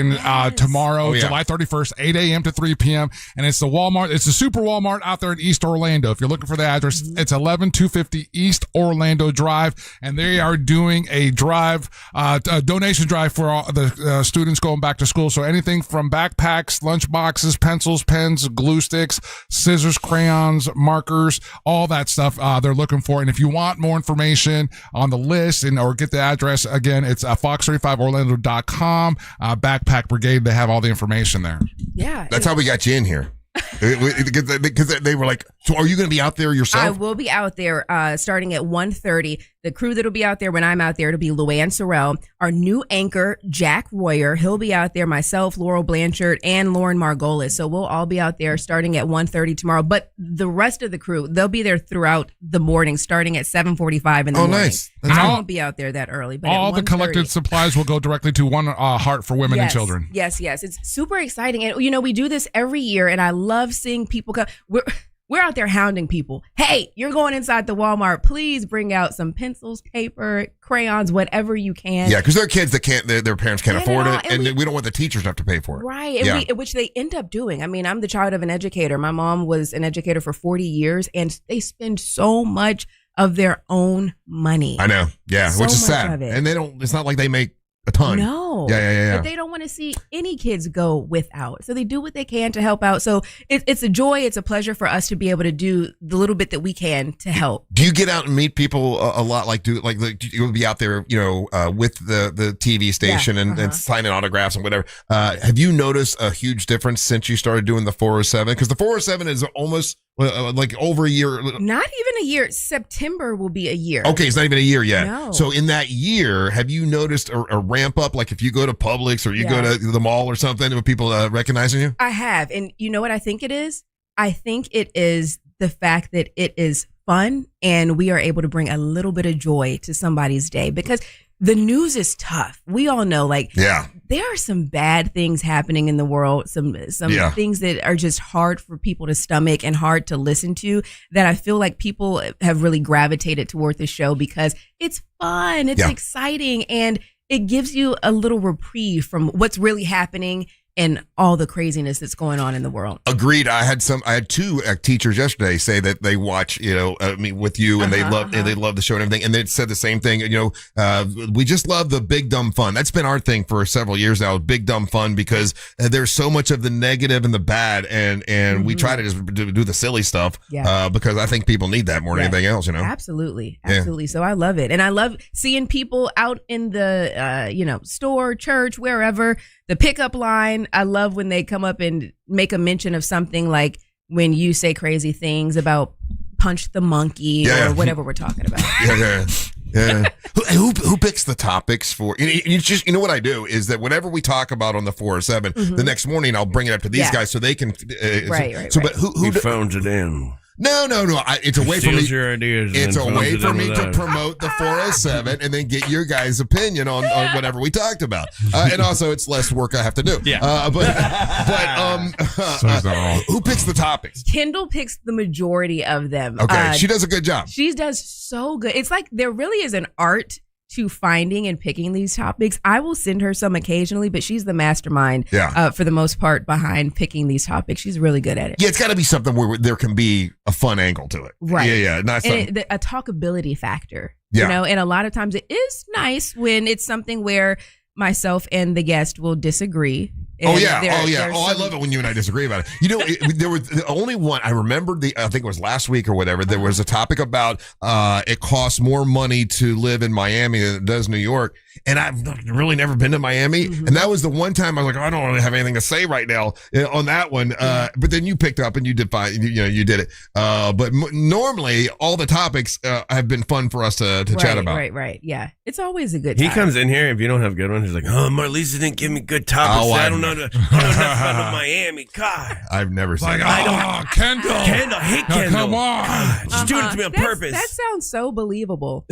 tomorrow, July 31st, 8 a.m. to 3 p.m. And it's the Walmart. It's the Super Walmart out there in East Orlando. If you're looking for the address, it's 11250 East Orlando Drive. And they are doing a donation drive for all the students going back to school. So anything from backpacks, lunch boxes, pencils, pens, glue sticks, scissors, crayons, markers, all that stuff they're looking for. And if you want more information on the list or get the address, again, it's fox35orlando.com. Backpack Brigade, they have all the information there. Yeah. That's how we got you in here. Because they were like, so are you going to be out there yourself? I will be out there starting at 1:30. The crew that'll be out there when I'm out there, it'll be Luann Sorrell, our new anchor, Jack Royer. He'll be out there, myself, Laurel Blanchard, and Lauren Margolis. So we'll all be out there starting at 1:30 tomorrow. But the rest of the crew, they'll be there throughout the morning, starting at 7:45 in the morning. Nice. I won't be out there that early. But all the collected supplies will go directly to One Heart for Women and Children. Yes. It's super exciting. And, we do this every year, and I love seeing people come. We're out there hounding people. Hey, you're going inside the Walmart. Please bring out some pencils, paper, crayons, whatever you can. Yeah, because there are kids that their parents can't afford it, and we don't want the teachers to have to pay for it. Right, which they end up doing. I mean, I'm the child of an educator. My mom was an educator for 40 years, and they spend so much of their own money. I know. Yeah, So which is much sad. of it. And they don't. It's not like they make a ton. No. Yeah. But they don't want to see any kids go without. So they do what they can to help out. So it's a joy. It's a pleasure for us to be able to do the little bit that we can to help. Do you get out and meet people a lot? Like, you'll be out there, with the TV station and signing autographs and whatever. Have you noticed a huge difference since you started doing the 407? Because the 407 is almost like over a year. Not even a year. September will be a year. Okay, it's not even a year yet. No. So in that year, have you noticed a ramp up? Like if you go to Publix or you go to the mall or something, with people recognizing you? I have. And you know what I think it is? I think it is the fact that it is fun and we are able to bring a little bit of joy to somebody's day, because the news is tough. We all know, there are some bad things happening in the world, some things that are just hard for people to stomach and hard to listen to, that I feel like people have really gravitated toward the show because it's fun, it's exciting, and it gives you a little reprieve from what's really happening and all the craziness that's going on in the world. Agreed. I had two teachers yesterday say that they watch, with you, and they love the show and everything. And they said the same thing. We just love the big dumb fun. That's been our thing for several years now. Big dumb fun, because there's so much of the negative and the bad, and we try to just do the silly stuff. Because I think people need that more than anything else. Absolutely. So I love it, and I love seeing people out in the store, church, wherever. The pickup line, I love when they come up and make a mention of something like when you say crazy things about punch the monkey or whatever we're talking about. Yeah. Who picks the topics for? You know what I do is that whatever we talk about on the 407, the next morning I'll bring it up to these guys so they can. Right. But who phones it in? No. It's a way for me. Your ideas. It's a way for me to promote the 407 and then get your guys' opinion on whatever we talked about. And also, it's less work I have to do. Yeah. Who picks the topics? Kendall picks the majority of them. Okay, she does a good job. She does so good. It's like there really is an art to finding and picking these topics. I will send her some occasionally, but she's the mastermind for the most part behind picking these topics. She's really good at it. Yeah, it's got to be something where there can be a fun angle to it. Right. Yeah. Not something. A talkability factor. Yeah. And a lot of times it is nice when it's something where myself and the guest will disagree. I love it when you and I disagree about it. There was the only one I remember. I think it was last week or whatever. There was a topic about it costs more money to live in Miami than it does New York, and I've really never been to Miami. And that was the one time I was like, I don't really have anything to say right now on that one. But then you picked up and you did fine. You did it. But normally all the topics have been fun for us to chat about. Right. Yeah, it's always a good time. He comes in here if you don't have good ones. He's like, Marlisa didn't give me good topics. I don't know nothing about Miami. God, I've never seen. Kendall, I hate Kendall. Come on, she's doing it to me on purpose. That sounds so believable.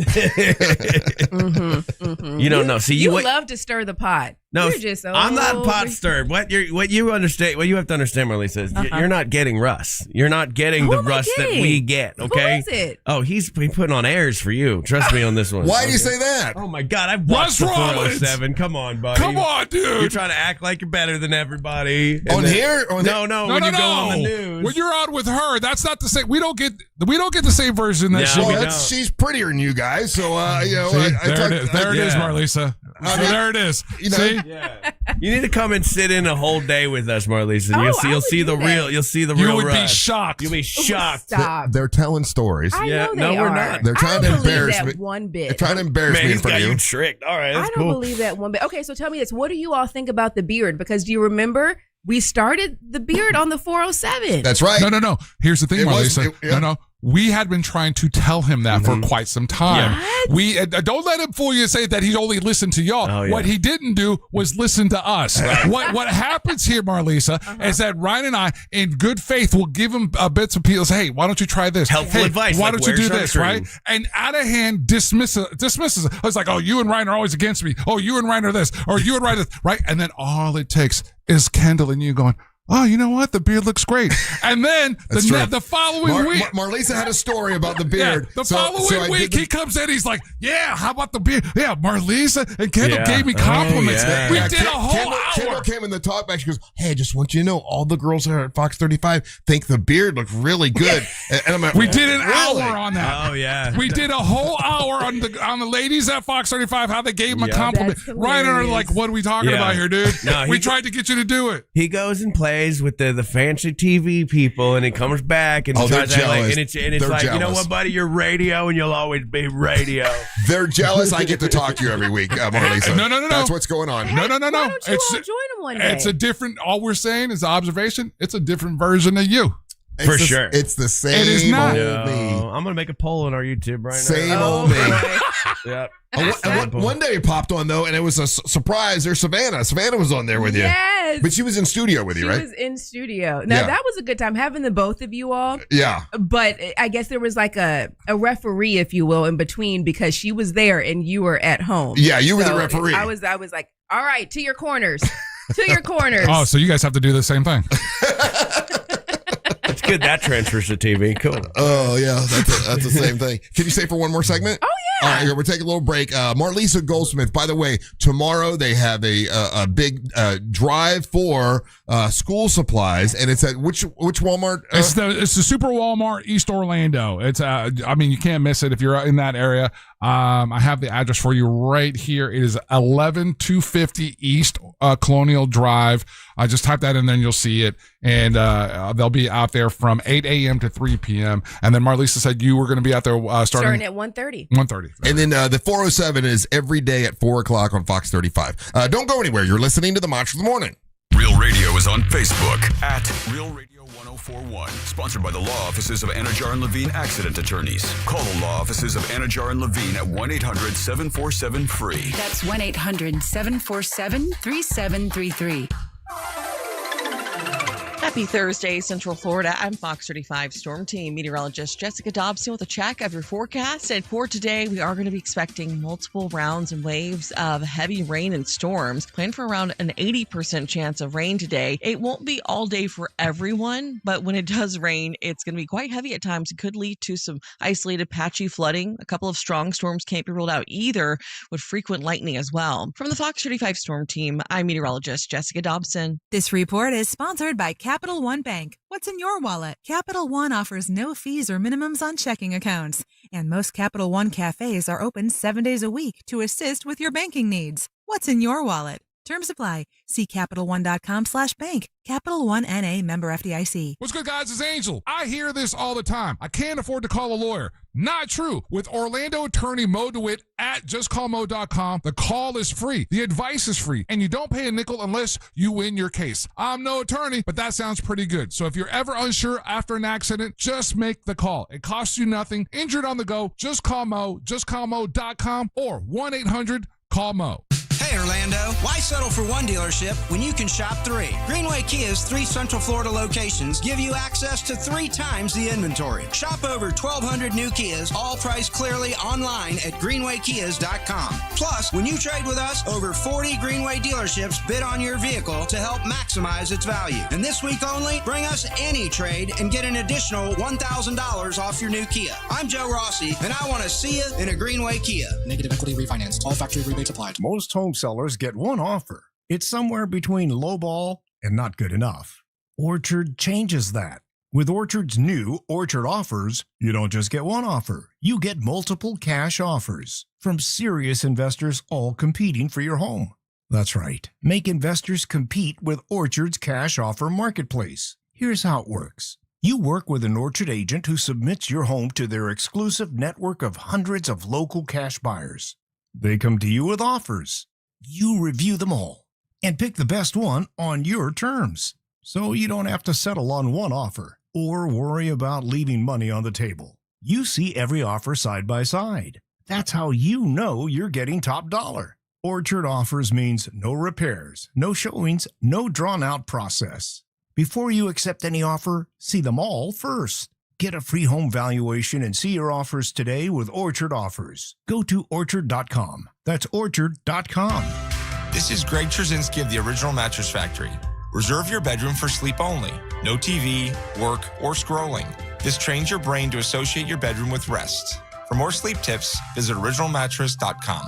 You don't know. See, you love to stir the pot. No, you're just I'm not pot stirred. What you understand? What you have to understand, Marlisa, is you're not getting Russ. You're not getting the Russ that we get. Okay. Who is it? Oh, he's putting on airs for you. Trust me on this one. Why do you say that? Oh my God, I've watched the 407. Come on, buddy. Come on, dude. You're trying to act like you're better than everybody. On here? No. When you go on the news. When you're on with her, that's not the same. We don't get the same version that she gets. She's prettier than you guys, so there it is, Marlisa. There it is. See? Yeah. You need to come and sit in a whole day with us, Marlisa. You'll see the real. You'll see the real. You would Russ. be shocked. You'll be shocked. Stop. They're telling stories. I know they we're are. not. They're trying to embarrass me. One bit. They're trying to embarrass me in front of you. Tricked. All right, that's I don't believe that one bit. Okay, so tell me this: what do you all think about the beard? Because do you remember we started the beard on the 407? That's right. No. Here's the thing, Marlisa. No. We had been trying to tell him that for quite some time. What? We don't let him fool you and say that he only listened to y'all. Oh, yeah. What he didn't do was listen to us. Right. What happens here, Marlisa, is that Ryan and I, in good faith, will give him bits of people. Say, hey, why don't you try this? Helpful advice. Why like don't you do this? sunscreen. Right? And out of hand dismisses. It's like, oh, you and Ryan are always against me. Oh, you and Ryan are this. Or you and Ryan are this. Right? And then all it takes is Kendall and you going, oh, you know what? The beard looks great. And then the following week. Marlisa had a story about the beard. Yeah, following week, he comes in. He's like, yeah, how about the beard? Yeah, Marlisa and Kendall gave me compliments. We did a whole hour. Kendall came in the talk back. She goes, hey, I just want you to know, all the girls here at Fox 35 think the beard looked really good. And I'm like, we did an hour on that. Oh, yeah. We did a whole hour on the ladies at Fox 35, how they gave him a compliment. Ryan and I are like, what are we talking about here, dude? No, we tried to get you to do it. He goes and plays with the fancy TV people, and he comes back and they're tries to act like, jealous. and it's They're like, you know jealous. what, buddy, you're radio, and you'll always be radio. They're jealous. I get to talk to you every week, Marlisa. No. That's what's going on. No. Why don't you all join him one day? It's a different. All we're saying is observation. It's a different version of you. For sure. It's the same It is not. old me. I'm going to make a poll on our YouTube right Same now. old me. Yep. And one day it popped on, though, and it was a surprise. There's Savannah. Savannah was on there with you. Yes. But she was in studio with you, right? She was in studio. Now, Yeah. that was a good time having the both of you all. Yeah. But I guess there was like a referee, if you will, in between because she was there and you were at home. Yeah, you were the So referee. I was like, all right, to your corners. To your corners. Oh, so you guys have to do the same thing. It's good that transfers to TV. Cool. Oh, yeah. That's the same thing. Can you stay for one more segment? Oh, yeah. All right, here, we're taking a little break. Marlisa Goldsmith, by the way, tomorrow they have a big drive for school supplies, and it's at which Walmart? It's the Super Walmart East Orlando. It's I mean, you can't miss it if you're in that area. I have the address for you right here. It is 11250 East Colonial Drive. Just type that in there and you'll see it. And they'll be out there from 8 a.m. to 3 p.m. And then Marlisa said you were going to be out there starting at 1:30. 1:30. And then the 407 is every day at 4 o'clock on Fox 35. Don't go anywhere. You're listening to the Mantra of the Morning. Real Radio is on Facebook at Real Radio 1041. Sponsored by the law offices of Anajar and Levine Accident Attorneys. Call the law offices of Anajar and Levine at 1-800-747-FREE. That's 1-800-747-3733. Happy Thursday, Central Florida. I'm Fox 35 Storm Team meteorologist Jessica Dobson with a check of your forecast. And for today, we are going to be expecting multiple rounds and waves of heavy rain and storms. Plan for around an 80% chance of rain today. It won't be all day for everyone, but when it does rain, it's going to be quite heavy at times. It could lead to some isolated patchy flooding. A couple of strong storms can't be ruled out either, with frequent lightning as well. From the Fox 35 Storm Team, I'm meteorologist Jessica Dobson. This report is sponsored by Capital One Bank. What's in your wallet? Capital One offers no fees or minimums on checking accounts. And most Capital One cafes are open 7 days a week to assist with your banking needs. What's in your wallet? Terms apply. See CapitalOne.com/bank. Capital One N.A. member FDIC. What's good, guys? It's Angel. I hear this all the time. I can't afford to call a lawyer. Not true. With Orlando attorney Mo DeWitt at JustCallMo.com, the call is free. The advice is free. And you don't pay a nickel unless you win your case. I'm no attorney, but that sounds pretty good. So if you're ever unsure after an accident, just make the call. It costs you nothing. Injured on the go, just call Mo. JustCallMo.com or 1-800-CALL-MO. Hey Orlando, why settle for one dealership when you can shop three? Greenway Kia's 3 Central Florida locations give you access to 3 times the inventory. Shop over 1,200 new Kias, all priced clearly online at greenwaykias.com. Plus, when you trade with us, over 40 Greenway dealerships bid on your vehicle to help maximize its value. And this week only, bring us any trade and get an additional $1,000 off your new Kia. I'm Joe Rossi, and I want to see you in a Greenway Kia. Negative equity refinanced. All factory rebates applied. Most home sellers get one offer. It's somewhere between lowball and not good enough. Orchard changes that. With Orchard's new Orchard Offers, you don't just get one offer. You get multiple cash offers from serious investors all competing for your home. That's right. Make investors compete with Orchard's cash offer marketplace. Here's how it works. You work with an Orchard agent who submits your home to their exclusive network of hundreds of local cash buyers. They come to you with offers. You review them all and pick the best one on your terms. So you don't have to settle on one offer or worry about leaving money on the table. You see every offer side by side. That's how you know you're getting top dollar. Orchard Offers means no repairs, no showings, no drawn-out process. Before you accept any offer, see them all first. Get a free home valuation and see your offers today with Orchard Offers. Go to Orchard.com. That's Orchard.com. This is Greg Trzynski of the Original Mattress Factory. Reserve your bedroom for sleep only. No TV, work, or scrolling. This trains your brain to associate your bedroom with rest. For more sleep tips, visit originalmattress.com.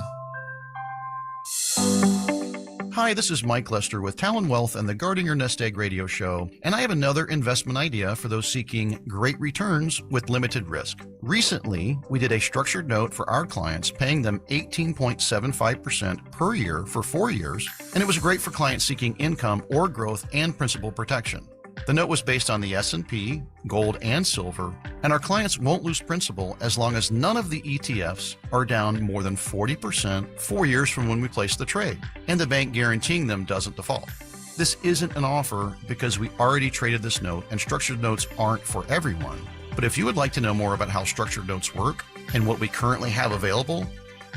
Hi, this is Mike Lester with Talon Wealth and the Guarding Your Nest Egg radio show, and I have another investment idea for those seeking great returns with limited risk. Recently, we did a structured note for our clients, paying them 18.75% per year for 4 years, and it was great for clients seeking income or growth and principal protection. The note was based on the S&P, gold, and silver, and our clients won't lose principal as long as none of the ETFs are down more than 40% 4 years from when we place the trade, and the bank guaranteeing them doesn't default. This isn't an offer because we already traded this note, and structured notes aren't for everyone. But if you would like to know more about how structured notes work and what we currently have available,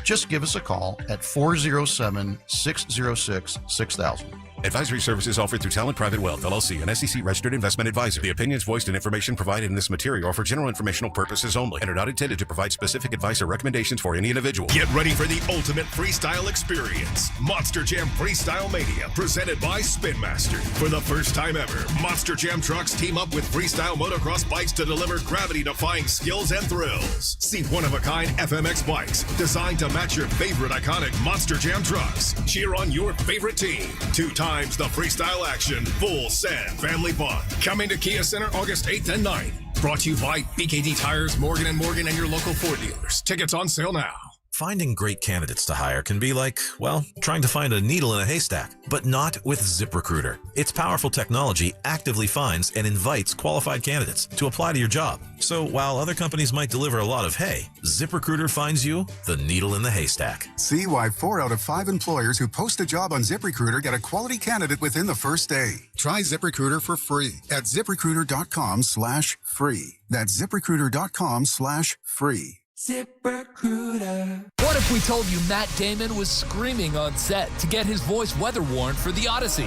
just give us a call at 407-606-6000. Advisory services offered through Talent Private Wealth, LLC, an SEC-registered investment advisor. The opinions voiced and information provided in this material are for general informational purposes only and are not intended to provide specific advice or recommendations for any individual. Get ready for the ultimate freestyle experience. Monster Jam Freestyle Mania, presented by Spin Master. For the first time ever, Monster Jam trucks team up with freestyle motocross bikes to deliver gravity-defying skills and thrills. See one-of-a-kind FMX bikes designed to match your favorite iconic Monster Jam trucks. Cheer on your favorite team. 2 times the freestyle action, full send family fun. Coming to Kia Center August 8th and 9th. Brought to you by BKD Tires, Morgan & Morgan, and your local Ford dealers. Tickets on sale now. Finding great candidates to hire can be like, well, trying to find a needle in a haystack, but not with ZipRecruiter. Its powerful technology actively finds and invites qualified candidates to apply to your job. So while other companies might deliver a lot of hay, ZipRecruiter finds you the needle in the haystack. See why 4 out of 5 employers who post a job on ZipRecruiter get a quality candidate within the first day. Try ZipRecruiter for free at ZipRecruiter.com/free. That's ZipRecruiter.com/free. ZipRecruiter. What if we told you Matt Damon was screaming on set to get his voice weather worn for The Odyssey?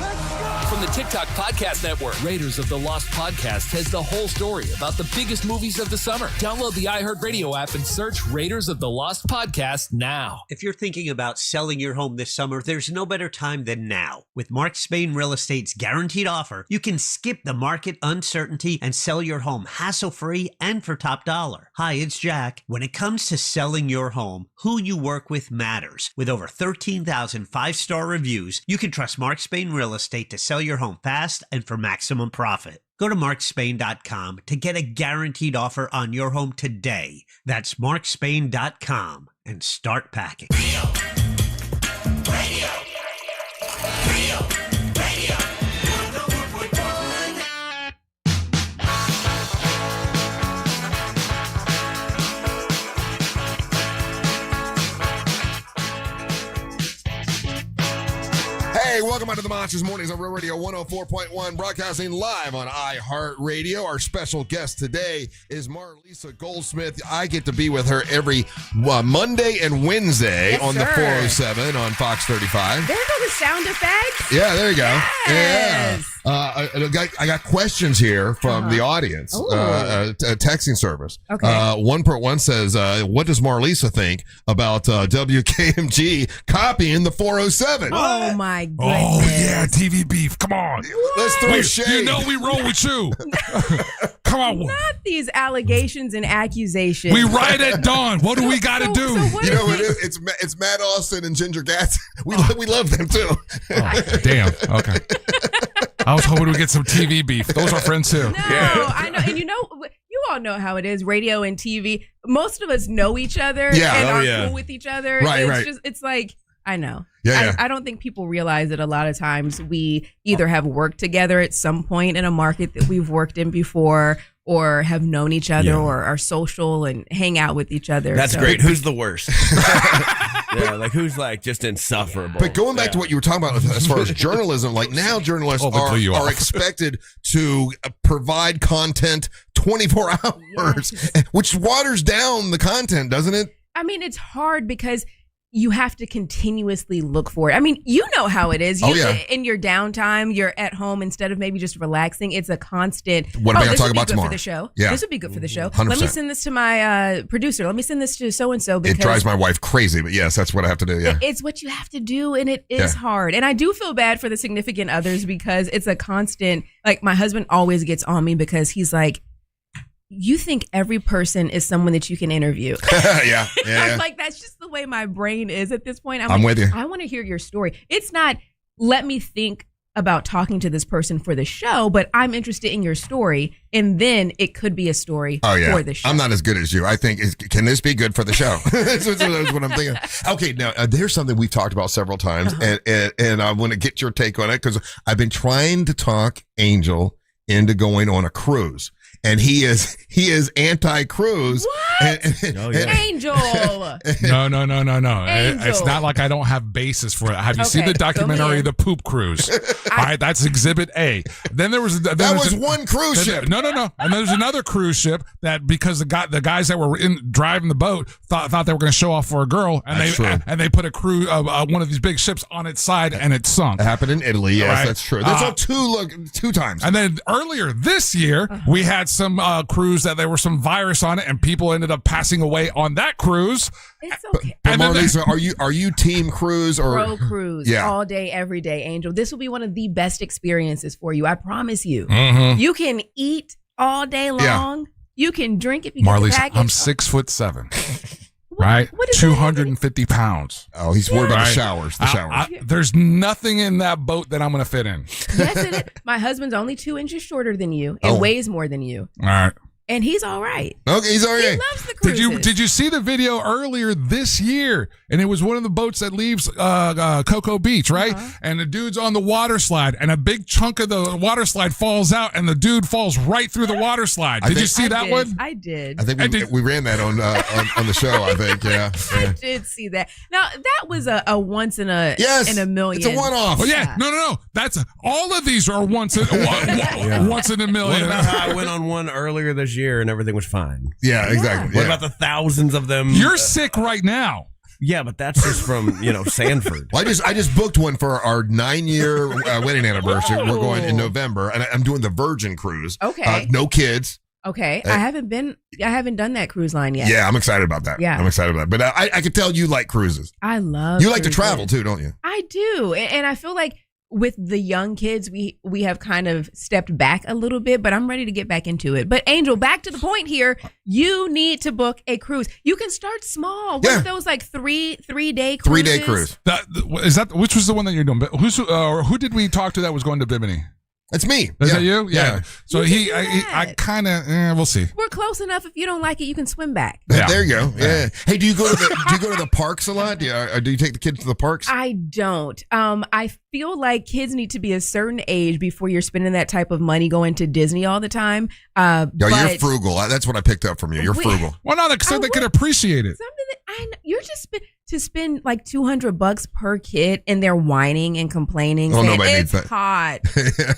From the TikTok Podcast Network, Raiders of the Lost Podcast has the whole story about the biggest movies of the summer. Download the iHeartRadio app and search Raiders of the Lost Podcast now. If you're thinking about selling your home this summer, there's no better time than now. With Mark Spain Real Estate's guaranteed offer, you can skip the market uncertainty and sell your home hassle-free and for top dollar. Hi, it's Jack. When it comes to selling your home, who you work with matters. With over 13,000 5-star reviews, you can trust Mark Spain Real Estate to sell your home fast and for maximum profit. Go to markspain.com to get a guaranteed offer on your home today. That's markspain.com and start packing. Radio. Hey, welcome back to the Monsters Mornings on Real Radio 104.1, broadcasting live on iHeartRadio. Our special guest today is Marlisa Goldsmith. I get to be with her every Monday and Wednesday on the 407 on Fox 35. There go the sound effects. Yeah, there you go. Yes. Yeah. I got questions here from the audience, a texting service. Okay. One says, what does Marlisa think about WKMG copying the 407? Oh, my goodness. Oh, yeah, TV beef. Come on. Let's throw shade. You know we roll with you. Come on. Not these allegations and accusations. We ride at dawn. What do we got to do? You know what it is? It's Matt Austin and Ginger Gatz. We love them too. Oh, damn. Okay. I was hoping we'd get some TV beef. Those are friends too. No, I know. And you all know how it is, radio and TV. Most of us know each other and are cool with each other. Right. It's like, I know. Yeah. I don't think people realize that a lot of times we either have worked together at some point in a market that we've worked in before, or have known each other, or are social and hang out with each other. That's great. Who's the worst? who's just insufferable. But going back to what you were talking about as far as journalism, now journalists are expected to provide content 24 hours, which waters down the content, doesn't it? I mean, it's hard because you have to continuously look for it. I mean, you know how it is. In your downtime, you're at home instead of maybe just relaxing. It's a constant. What am I going to talk about good tomorrow? For the show. Yeah. This would be good for the show. 100%. Let me send this to my producer. Let me send this to so-and-so. It drives my wife crazy, but yes, that's what I have to do. Yeah. It's what you have to do, and it is hard. And I do feel bad for the significant others because it's a constant, like my husband always gets on me because he's like, you think every person is someone that you can interview. Yeah. I'm like, that's just the way my brain is at this point. I'm like, with you. I want to hear your story. It's not, let me think about talking to this person for the show, but I'm interested in your story, and then it could be a story for the show. I'm not as good as you. I think, can this be good for the show? That's what I'm thinking. Okay, now there's something we've talked about several times, and I want to get your take on it because I've been trying to talk Angel into going on a cruise. And he is anti-cruise. What? Angel. No. Angel. It's not like I don't have basis for it. Have you seen the documentary The Poop Cruise? All right, that's Exhibit A. Then there was one cruise ship. No. And there's another cruise ship that because the guys that were driving the boat thought they were going to show off for a girl, and they put a crew one of these big ships on its side and it sunk. It happened in Italy. Yes, right? That's true. That's two times. And then earlier this year, we had some cruise that there was some virus on it, and people ended up passing away on that cruise. It's okay. But Marlisa, are you team cruise or pro cruise all day, every day, Angel? This will be one of the best experiences for you. I promise you. Mm-hmm. You can eat all day long. You can drink if you Marlisa, get the package. I'm 6'7". Right? What is 250 pounds. Oh, he's worried about the showers. There's nothing in that boat that I'm going to fit in. Yes, it is. My husband's only 2 inches shorter than you and weighs more than you. All right. And he's all right. Okay, he's all right. He loves the cruises. Did you see the video earlier this year? And it was one of the boats that leaves Cocoa Beach, right? And the dude's on the water slide, and a big chunk of the water slide falls out, and the dude falls right through the water slide. Did you see that one? I did. I think we ran that on the show. I think, yeah. I did see that. Now that was a once in a million. It's a one-off. Oh yeah, no. That's all of these are once in a million. What about how I went on one earlier this year and everything was fine? Yeah, exactly. What about the thousands of them? You're sick right now. Yeah, but that's just from Sanford. Well, I just booked one for our 9-year wedding anniversary. We're going in November, and I'm doing the Virgin cruise. Okay. No kids. Okay, I haven't done that cruise line yet. Yeah, I'm excited about that. Yeah, I'm excited about that. But I can tell you like cruises. I love. You like to travel too, don't you? I do, and I feel like with the young kids, we have kind of stepped back a little bit, but I'm ready to get back into it. But Angel, back to the point here. You need to book a cruise. You can start small. What are those like 3-day cruises? 3-day cruise. Which was the one that you're doing? Who did we talk to that was going to Bimini? It's me. Is that you? Yeah. So I kind of, we'll see. We're close enough. If you don't like it, you can swim back. Yeah. There you go. Yeah. Hey, do you go to the parks a lot? Do you take the kids to the parks? I don't. I feel like kids need to be a certain age before you're spending that type of money going to Disney all the time. You're frugal. That's what I picked up from you. You're frugal. Well, no, so they can appreciate it. Something that I know. You're just to spend like $200 per kid, and they're whining and complaining, saying it's hot.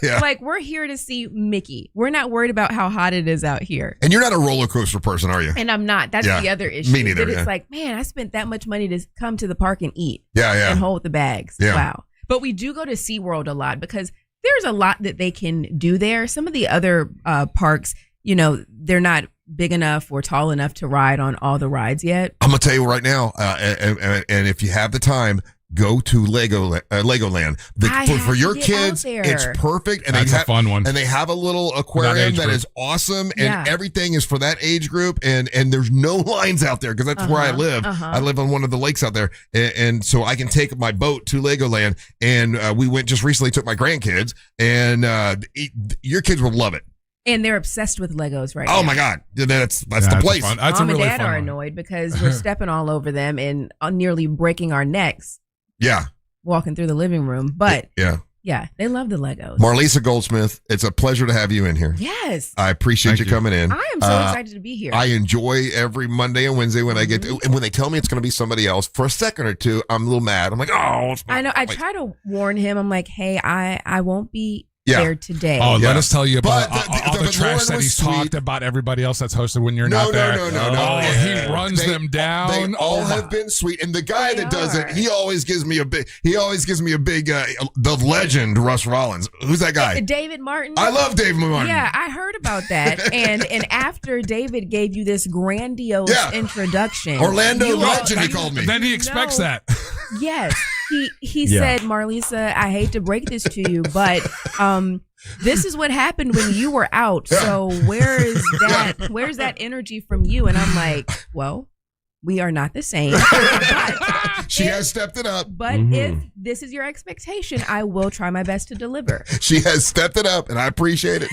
Yeah. Like, we're here to see Mickey. We're not worried about how hot it is out here. And you're not a roller coaster person, are you? And I'm not. That's the other issue. Me neither. But it's like, man, I spent that much money to come to the park and eat. Yeah. And hold the bags. Yeah. Wow. But we do go to SeaWorld a lot because there's a lot that they can do there. Some of the other parks, they're not big enough or tall enough to ride on all the rides yet. I'm gonna tell you right now, and if you have the time, go to Legoland. For your kids, it's perfect, and that's a fun one. And they have a little aquarium that is awesome, and everything is for that age group. And there's no lines out there because that's where I live. I live on one of the lakes out there, and so I can take my boat to Legoland. And we went just recently, took my grandkids, and your kids will love it. And they're obsessed with Legos right now. Oh my God, that's the place. Mom and Dad are annoyed because we're stepping all over them and nearly breaking our necks. Yeah, walking through the living room, but yeah, they love the Legos. Marlisa Goldsmith, it's a pleasure to have you in here. Yes, I appreciate you coming in. I am so excited to be here. I enjoy every Monday and Wednesday when I get to, and when they tell me it's going to be somebody else for a second or two, I'm a little mad. I'm like, oh, I know. I try to warn him. I'm like, hey, I won't be there today. Oh, let us tell you about all the but trash Lauren that was he's sweet. talked about everybody else that's hosted when you're not there. No. He runs them down. They all have been sweet, and the guy that does it, he always gives me a big. The legend Russ Rollins. Who's that guy? David Martin. I love David Martin. Yeah, I heard about that. and after David gave you this grandiose introduction, Orlando legend, he called me. Then he expects that. Yes. He said, Marlisa, I hate to break this to you, but this is what happened when you were out. So where's that energy from you? And I'm like, well, we are not the same. She has stepped it up. But if this is your expectation, I will try my best to deliver. She has stepped it up, and I appreciate it.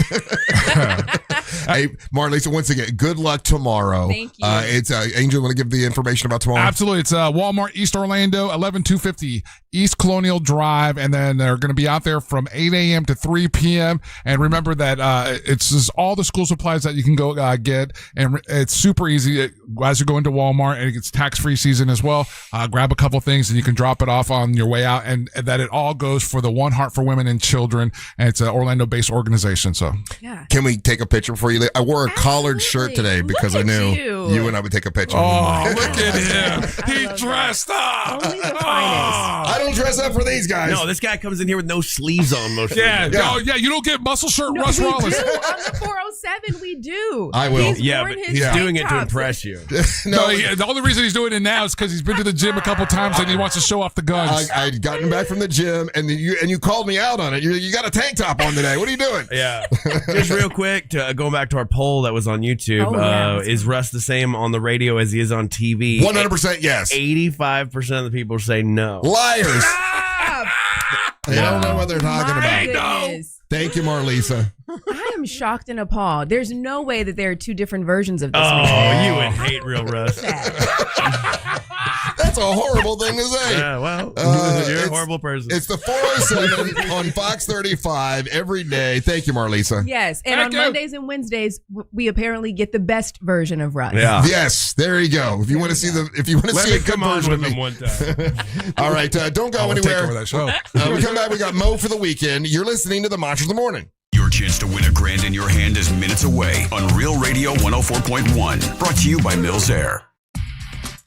Hey, Marlisa, once again, good luck tomorrow. Thank you. It's Angel, want to give the information about tomorrow? Absolutely. It's Walmart East Orlando, 11250 East Colonial Drive, and then they're going to be out there from 8 a.m. to 3 p.m. And remember that it's just all the school supplies that you can go get, and it's super easy as you go into Walmart, and it's tax-free season as well. Grab a couple things, and you can drop it off on your way out, and that it all goes for the One Heart for Women and Children, and it's an Orlando-based organization. So, can we take a picture for you? I wore a collared shirt today because I knew you and I would take a picture. Oh, look at him. He dressed up. Only the finest. I don't dress up for these guys. No, this guy comes in here with no sleeves on most of the time. Oh, yeah, you don't get muscle shirt Russ we Rollins. do. On the 407, we do. I will. He's Yeah, worn but his he's doing it to tank tops. impress you. No, the only reason he's doing it now is because he's been to the gym a couple times and he wants to show off the guns. I'd gotten back from the gym, and you called me out on it. You got a tank top on today. What are you doing? Yeah. Just real quick, going back to our poll that was on YouTube, is Russ the same on the radio as he is on TV? 100% yes. 85% of the people say no. Liars. Stop. They don't know what they're talking about. Goodness. Thank you, Marlisa. I am shocked and appalled. There's no way that there are two different versions of this. You would hate real Russ. That's a horrible thing to say. Yeah, well, you're a horrible person. It's the 407 on Fox 35 every day. Thank you, Marlisa. Yes, and on Mondays and Wednesdays, we apparently get the best version of Russ. Yeah. Yes, there you go. If you want to see a good version of me, one time. all right, don't go Take anywhere. over that show. We come back. We got Mo for the weekend. You're listening to the Monsters of the Morning. Your chance to win $1,000 in your hand is minutes away on Real Radio 104.1. Brought to you by Mills Air.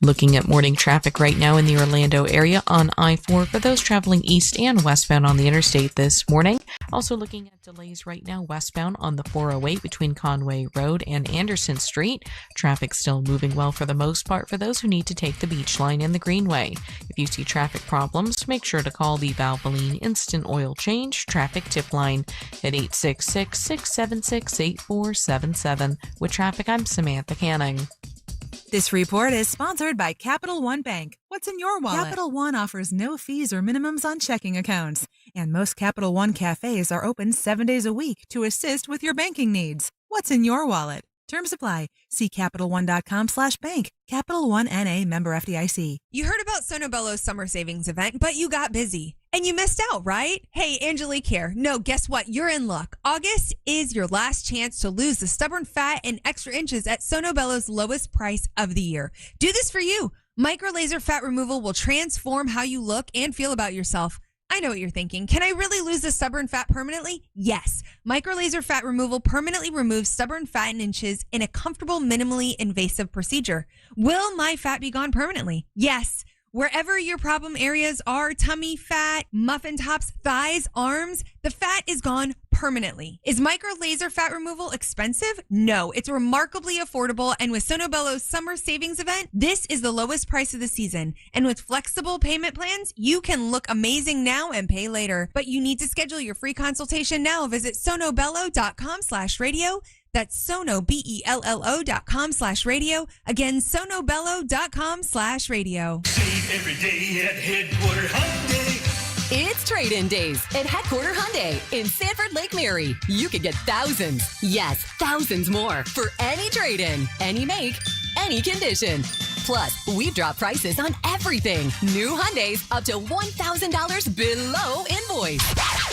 Looking at morning traffic right now in the Orlando area on I-4 for those traveling east and westbound on the interstate this morning. Also looking at delays right now westbound on the 408 between Conway Road and Anderson Street. Traffic still moving well for the most part for those who need to take the Beach Line and the Greenway. If you see traffic problems, make sure to call the Valvoline Instant Oil Change Traffic Tip Line at 866-676-8477. With traffic, I'm Samantha Canning. This report is sponsored by Capital One Bank. What's in your wallet? Capital One offers no fees or minimums on checking accounts. And most Capital One cafes are open 7 days a week to assist with your banking needs. What's in your wallet? Terms apply. See CapitalOne.com/bank. Capital One N.A. member FDIC. You heard about Sonobello's summer savings event, but you got busy. And you missed out, right? Hey, Angelique here. No, guess what? You're in luck. August is your last chance to lose the stubborn fat and extra inches at Sonobello's lowest price of the year. Do this for you. Micro laser fat removal will transform how you look and feel about yourself. I know what you're thinking. Can I really lose the stubborn fat permanently? Yes. Micro laser fat removal permanently removes stubborn fat in inches in a comfortable, minimally invasive procedure. Will my fat be gone permanently? Yes. Wherever your problem areas are, tummy fat, muffin tops, thighs, arms, the fat is gone permanently. Is micro laser fat removal expensive? No, it's remarkably affordable. And with Sonobello's summer savings event, this is the lowest price of the season. And with flexible payment plans, you can look amazing now and pay later. But you need to schedule your free consultation now. Visit sonobello.com/radio. That's sonobello.com/radio. Again, sonobello.com/radio. Save every day at Headquarter Hyundai. It's trade-in days at Headquarter Hyundai in Sanford Lake Mary. You could get thousands, yes, thousands more for any trade-in, any make, any condition. Plus, we've dropped prices on everything. New Hyundais up to $1,000 below invoice.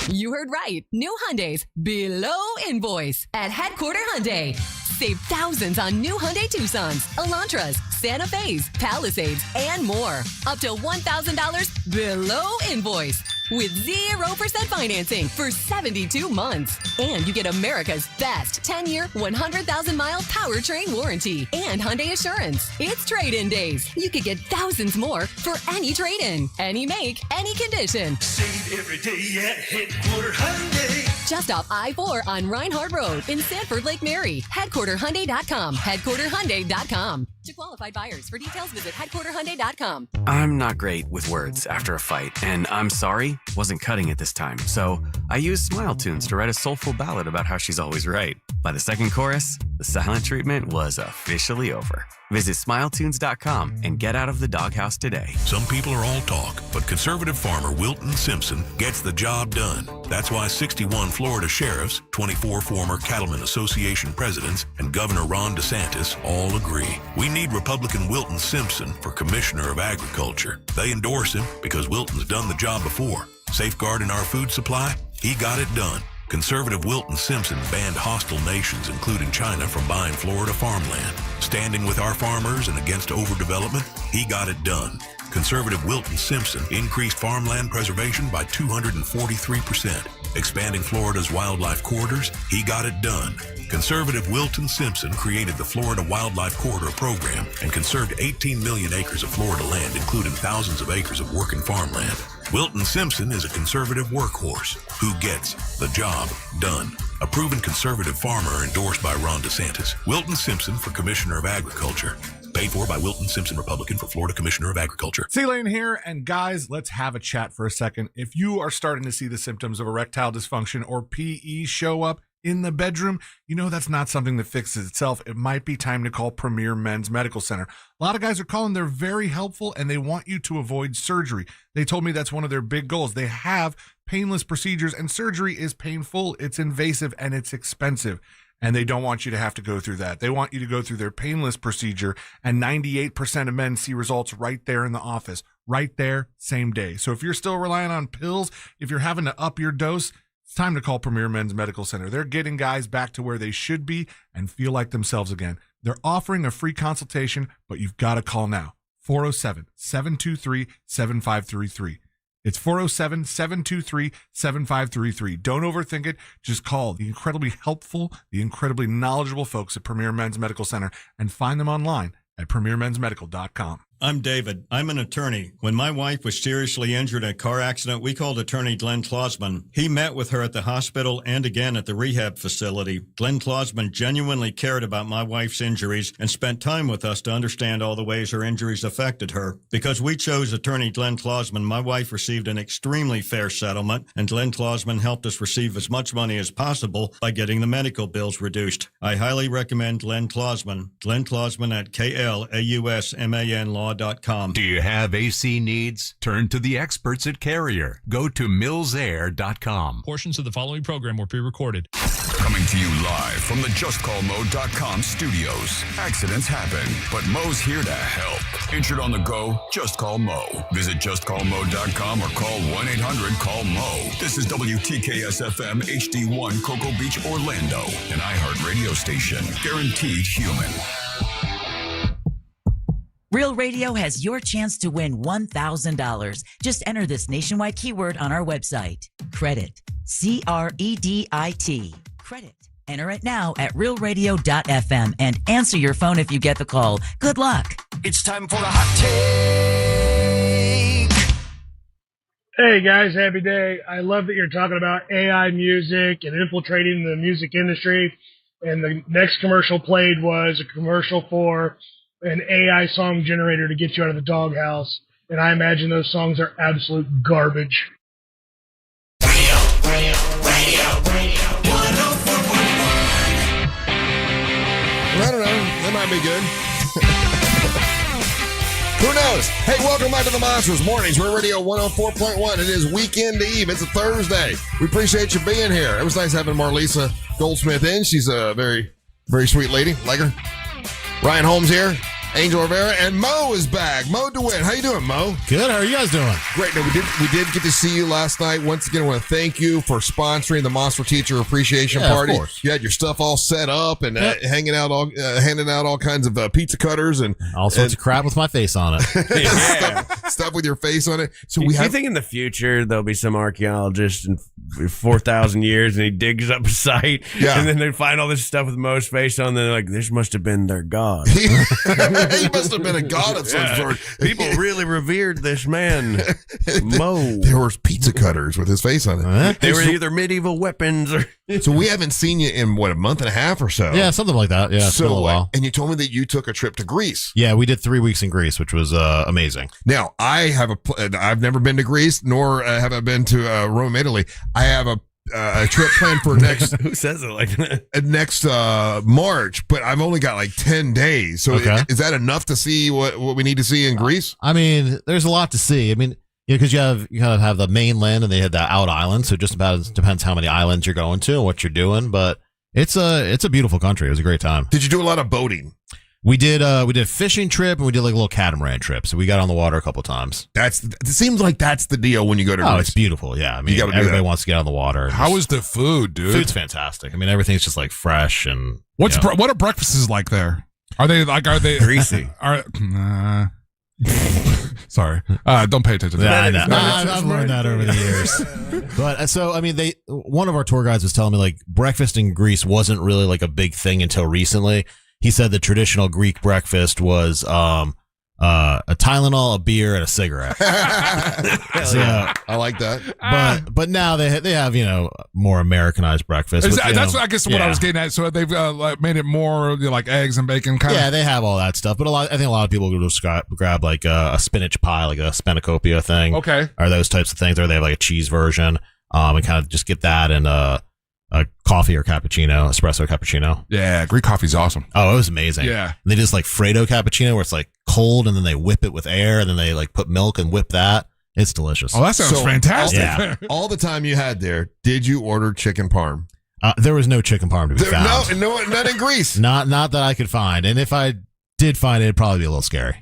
You heard right. New Hyundais below invoice at Headquarter Hyundai. Save thousands on new Hyundai Tucsons, Elantras, Santa Fe's, Palisades, and more. Up to $1,000 below invoice. with 0% financing for 72 months. And you get America's best 10-year, 100,000-mile powertrain warranty and Hyundai Assurance. It's trade-in days. You could get thousands more for any trade-in, any make, any condition. Save every day at Headquarter Hyundai. Just off I-4 on Reinhardt Road in Sanford Lake Mary. HeadquarterHyundai.com. HeadquarterHyundai.com. To qualified buyers. For details, visit HeadquarterHyundai.com. I'm not great with words after a fight, and I'm sorry wasn't cutting it this time. So I used Smile Tunes to write a soulful ballad about how she's always right. By the second chorus, the silent treatment was officially over. Visit SmileTunes.com and get out of the doghouse today. Some people are all talk, but conservative farmer Wilton Simpson gets the job done. That's why 61 Florida sheriffs, 24 former Cattlemen Association presidents, and Governor Ron DeSantis all agree. We need Republican Wilton Simpson for Commissioner of Agriculture. They endorse him because Wilton's done the job before. Safeguarding our food supply, he got it done. Conservative Wilton Simpson banned hostile nations, including China, from buying Florida farmland. Standing with our farmers and against overdevelopment, he got it done. Conservative Wilton Simpson increased farmland preservation by 243%. Expanding Florida's wildlife corridors, he got it done. Conservative Wilton Simpson created the Florida Wildlife Corridor Program and conserved 18 million acres of Florida land, including thousands of acres of working farmland. Wilton Simpson is a conservative workhorse who gets the job done. A proven conservative farmer endorsed by Ron DeSantis. Wilton Simpson for Commissioner of Agriculture. Paid for by Wilton Simpson, Republican, for Florida Commissioner of Agriculture. C-Lane here, and guys, let's have a chat for a second. If you are starting to see the symptoms of erectile dysfunction or PE show up in the bedroom, you know that's not something that fixes itself. It might be time to call Premier Men's Medical Center. A lot of guys are calling. They're very helpful, and they want you to avoid surgery. They told me that's one of their big goals. They have painless procedures, and surgery is painful, it's invasive, and it's expensive. And they don't want you to have to go through that. They want you to go through their painless procedure, and 98% of men see results right there in the office, right there, same day. So if you're still relying on pills, if you're having to up your dose, it's time to call Premier Men's Medical Center. They're getting guys back to where they should be and feel like themselves again. They're offering a free consultation, but you've got to call now. 407-723-7533. It's 407-723-7533. Don't overthink it. Just call the incredibly helpful, the incredibly knowledgeable folks at Premier Men's Medical Center and find them online at premiermensmedical.com. I'm David. I'm an attorney. When my wife was seriously injured in a car accident, we called attorney Glenn Klausman. He met with her at the hospital and again at the rehab facility. Glenn Klausman genuinely cared about my wife's injuries and spent time with us to understand all the ways her injuries affected her. Because we chose attorney Glenn Klausman, my wife received an extremely fair settlement, and Glenn Klausman helped us receive as much money as possible by getting the medical bills reduced. I highly recommend Glenn Klausman. Glenn Klausman at KLAUSMANlaw.com. Do you have AC needs? Turn to the experts at Carrier. Go to millsair.com. Portions of the following program were pre-recorded. Coming to you live from the JustCallMo.com studios. Accidents happen, but Mo's here to help. Injured on the go? Just call Mo. Visit JustCallMo.com or call 1-800-CALL-MO. This is WTKS-FM HD1 Cocoa Beach, Orlando, an iHeart radio station. Guaranteed human. Real Radio has your chance to win $1,000. Just enter this nationwide keyword on our website. Credit. C-R-E-D-I-T. Credit. Enter it now at realradio.fm and answer your phone if you get the call. Good luck. It's time for a hot take. Hey guys, happy day. I love that you're talking about AI music and infiltrating the music industry. And the next commercial played was a commercial for an AI song generator to get you out of the doghouse. And I imagine those songs are absolute garbage. Radio. I don't know. That might be good. Who knows? Hey, welcome back to the Monsters Mornings. We're Radio 104.1. It is Weekend Eve. It's a Thursday. We appreciate you being here. It was nice having Marlisa Goldsmith in. She's a very, very sweet lady. Like her. Ryan Holmes here. Angel Rivera, and Mo is back. Mo DeWitt, how you doing, Mo? Good. How are you guys doing? Great. No, we did get to see you last night. Once again, I want to thank you for sponsoring the Monster Teacher Appreciation Party. Of course. You had your stuff all set up and handing out all kinds of pizza cutters and all sorts of crap with my face on it. stuff with your face on it. So you think in the future there'll be some archaeologist in 4,000 years and he digs up a site and then they find all this stuff with Mo's face on, and they're like, this must have been their god. He must have been a god of some sort. People really revered this man, Mo. There were pizza cutters with his face on it. They were either medieval weapons or. So we haven't seen you in a month and a half or so. Yeah, something like that. Yeah, it's been a while. And you told me that you took a trip to Greece. Yeah, we did 3 weeks in Greece, which was amazing. Now I've never been to Greece, nor have I been to Rome, Italy. I have a trip planned for next. Who says it like that? Next March, but I've only got like 10 days. So is that enough to see what we need to see in Greece? I mean, there's a lot to see. I mean, because you kind of have the mainland and they had the out islands, so it just about depends how many islands you're going to and what you're doing. But it's a beautiful country. It was a great time. Did you do a lot of boating? We did a fishing trip and we did like a little catamaran trip. So we got on the water a couple times. It seems like that's the deal when you go to Greece. Oh, it's beautiful. Yeah. I mean, everybody wants to get on the water. How is the food, dude? Food's fantastic. I mean, everything's just like fresh and what are breakfasts like there? Are they greasy? Sorry. Don't pay attention to that. I've learned that over the years. But so, I mean, one of our tour guides was telling me like breakfast in Greece wasn't really like a big thing until recently. He said the traditional Greek breakfast was a Tylenol, a beer, and a cigarette. So, I like that. But now they have more Americanized breakfast. That's I guess what I was getting at. So they've made it more like eggs and bacon kind of. Yeah, they have all that stuff. But I think a lot of people will just grab like a spinach pie, like a spanakopita thing. Okay. Or those types of things. Or they have like a cheese version. And kind of just get that and a coffee or cappuccino, espresso cappuccino. Yeah, Greek coffee's awesome. Oh, it was amazing. Yeah. And they just like Fredo cappuccino where it's like cold and then they whip it with air and then they like put milk and whip that. It's delicious. Oh, that sounds fantastic. Yeah. All the time you had there, did you order chicken parm? There was no chicken parm to be found. No, not in Greece. Not that I could find. And if I did find it, it'd probably be a little scary.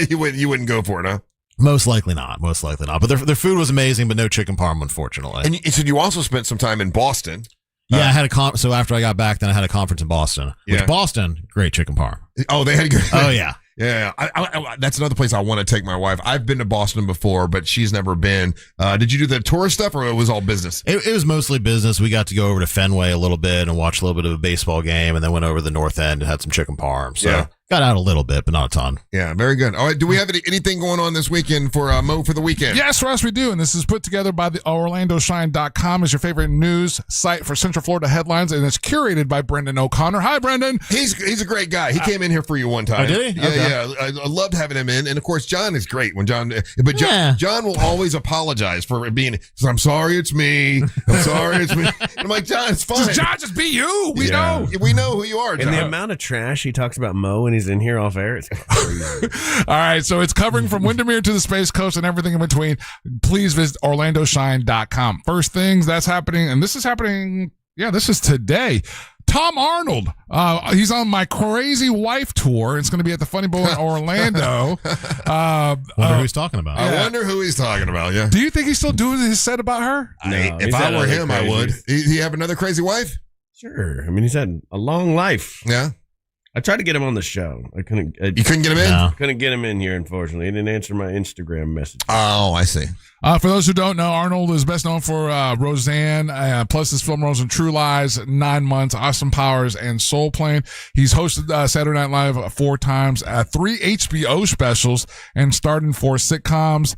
You wouldn't go for it, huh? Most likely not. But their food was amazing, but no chicken parm, unfortunately. And so you also spent some time in Boston. Yeah, I had so after I got back, then I had a conference in Boston. Which Boston, great chicken parm. Oh, they had good. Oh yeah. Yeah, I, that's another place I want to take my wife. I've been to Boston before, but she's never been. Did you do the tourist stuff, or it was all business? It was mostly business. We got to go over to Fenway a little bit and watch a little bit of a baseball game, and then went over to the North End and had some chicken parm. So got out a little bit, but not a ton. Yeah, very good. All right, do we have anything going on this weekend for Mo for the weekend? Yes, Ross, we do, and this is put together by the OrlandoShine.com as your favorite news site for Central Florida headlines, and it's curated by Brendan O'Connor. Hi, Brendan. He's a great guy. He came in here for you one time. Oh, did he? Yeah, yeah. I loved having him in, and of course, John is great. John will always apologize for it being. I'm sorry, it's me. I'm sorry, it's me. And I'm like, John, it's fine. Just be you. We know who you are, John. And the amount of trash he talks about Mo when he's in here off air, it's crazy. All right, so it's covering from Windermere to the Space Coast and everything in between. Please visit OrlandoShine.com. First things that's happening, and this is happening. Yeah, this is today. Tom Arnold, he's on My Crazy Wife tour. It's going to be at the Funny Bowl in Orlando. Wonder who he's talking about. I wonder who he's talking about, yeah. Do you think he's still doing his set about her? No, if I were him, I would. He have another crazy wife? Sure. I mean, he's had a long life. Yeah. I tried to get him on the show. I couldn't. You couldn't get him in? No. Couldn't get him in here, unfortunately. He didn't answer my Instagram message. Oh, I see. For those who don't know, Arnold is best known for Roseanne, plus his film roles in True Lies, 9 Months, Austin Powers, and Soul Plane. He's hosted Saturday Night Live 4 times, 3 HBO specials, and starred in 4 sitcoms.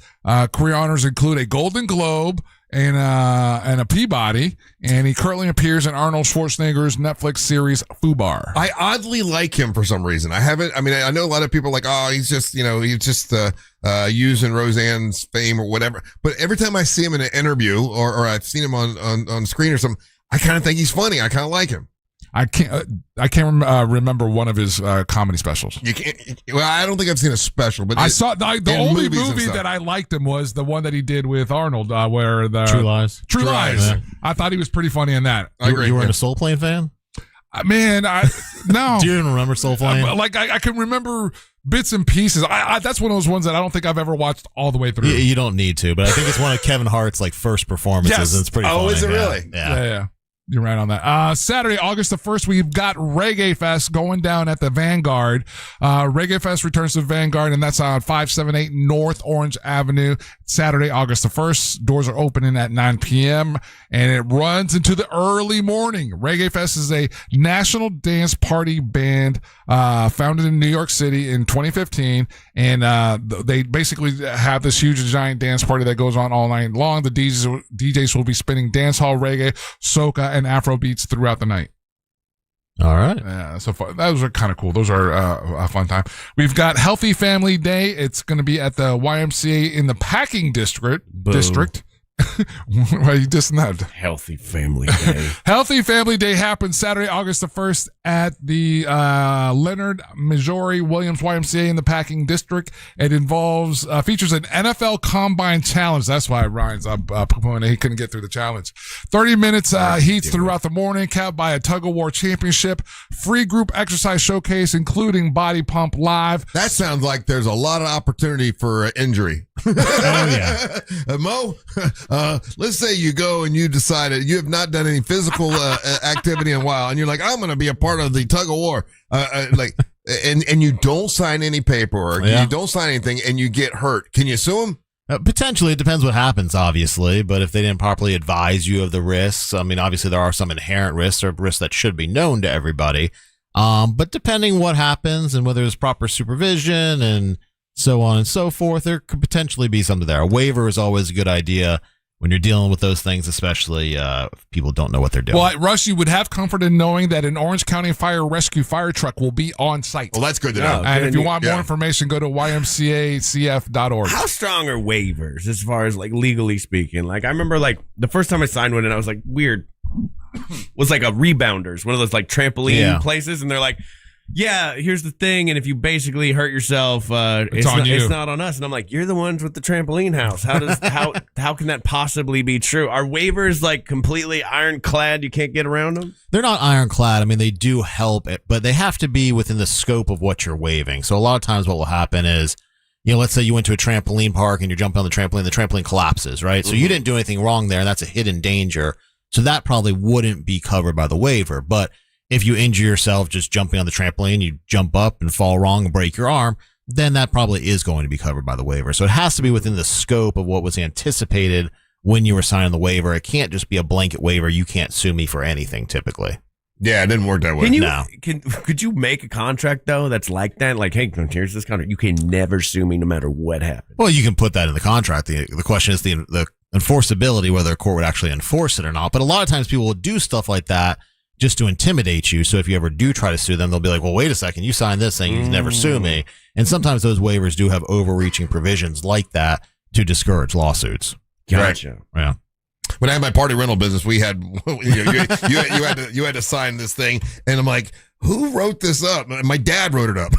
Career honors include a Golden Globe and a Peabody, and he currently appears in Arnold Schwarzenegger's Netflix series FUBAR. I oddly like him for some reason. I know a lot of people are like, oh, he's just using Roseanne's fame or whatever. But every time I see him in an interview or I've seen him on screen or something, I kind of think he's funny. I kind of like him. I can't remember one of his comedy specials. You can't. Well, I don't think I've seen a special, but I saw the only movie that I liked him was the one that he did with Arnold, where the True Lies. True Lies. Yeah. I thought he was pretty funny in that. You were a Soul Plane fan? Man, no. Do you even remember Soul Flame? Like I can remember bits and pieces. I that's one of those ones that I don't think I've ever watched all the way through. You don't need to, but I think it's one of Kevin Hart's like first performances. Yes. And it's pretty funny. Is it really? Yeah. You're right on that. Saturday, August the 1st, we've got Reggae Fest going down at the Vanguard. Reggae Fest returns to Vanguard, and that's on 578 North Orange Avenue. Saturday, August the 1st. Doors are opening at 9 p.m., and it runs into the early morning. Reggae Fest is a national dance party band founded in New York City in 2015, and they basically have this huge giant dance party that goes on all night long. The DJs will be spinning dancehall, reggae, soca, and Afro beats throughout the night. All right. Yeah, so far, those are kind of cool. Those are a fun time. We've got Healthy Family Day. It's going to be at the YMCA in the Packing District. Why you just not? Healthy Family Day. Healthy Family Day happens Saturday, August the 1st at the Leonard Majori Williams YMCA in the Packing District. It involves features an NFL Combine Challenge. That's why Ryan's up proponent. He couldn't get through the challenge. 30 minutes heats throughout the morning, capped by a tug of war championship, free group exercise showcase, including Body Pump Live. That sounds like there's a lot of opportunity for injury. Oh yeah, Mo. Let's say you go and you decided you have not done any physical activity in a while, and you're like, I'm going to be a part of the tug of war, and you don't sign any paperwork, you don't sign anything, and you get hurt. Can you sue them? Potentially, it depends what happens, obviously. But if they didn't properly advise you of the risks, I mean, obviously there are some inherent risks or risks that should be known to everybody. But depending what happens and whether there's proper supervision and so on and so forth, there could potentially be something there. A waiver is always a good idea when you're dealing with those things, especially if people don't know what they're doing. Well, Russ, you would have comfort in knowing that an Orange County Fire Rescue fire truck will be on site. Well, that's good to know. And if you want more information, go to ymcacf.org. How strong are waivers as far as like legally speaking? Like I remember like the first time I signed one and I was like weird. Was like a Rebounders, one of those like trampoline places, and they're like, yeah, here's the thing, and if you basically hurt yourself, it's not on us. And I'm like, you're the ones with the trampoline house. How can that possibly be true? Are waivers like completely ironclad? You can't get around them? They're not ironclad. I mean, they do help, but they have to be within the scope of what you're waiving. So a lot of times what will happen is, let's say you went to a trampoline park and you're jumping on the trampoline collapses, right? So you didn't do anything wrong there, and that's a hidden danger. So that probably wouldn't be covered by the waiver. But if you injure yourself just jumping on the trampoline, you jump up and fall wrong and break your arm, then that probably is going to be covered by the waiver. So it has to be within the scope of what was anticipated when you were signing the waiver. It can't just be a blanket waiver. You can't sue me for anything typically. Yeah, it didn't work that way. Could you make a contract though that's like that? Like, hey, here's this contract. You can never sue me no matter what happens. Well, you can put that in the contract. The question is the enforceability, whether a court would actually enforce it or not. But a lot of times people will do stuff like that just to intimidate you. So if you ever do try to sue them, they'll be like, well, wait a second, you signed this saying you never sue me. And sometimes those waivers do have overreaching provisions like that to discourage lawsuits. Gotcha. Right. Yeah. When I had my party rental business, we had you had to sign this thing, and I'm like, who wrote this up? My dad wrote it up.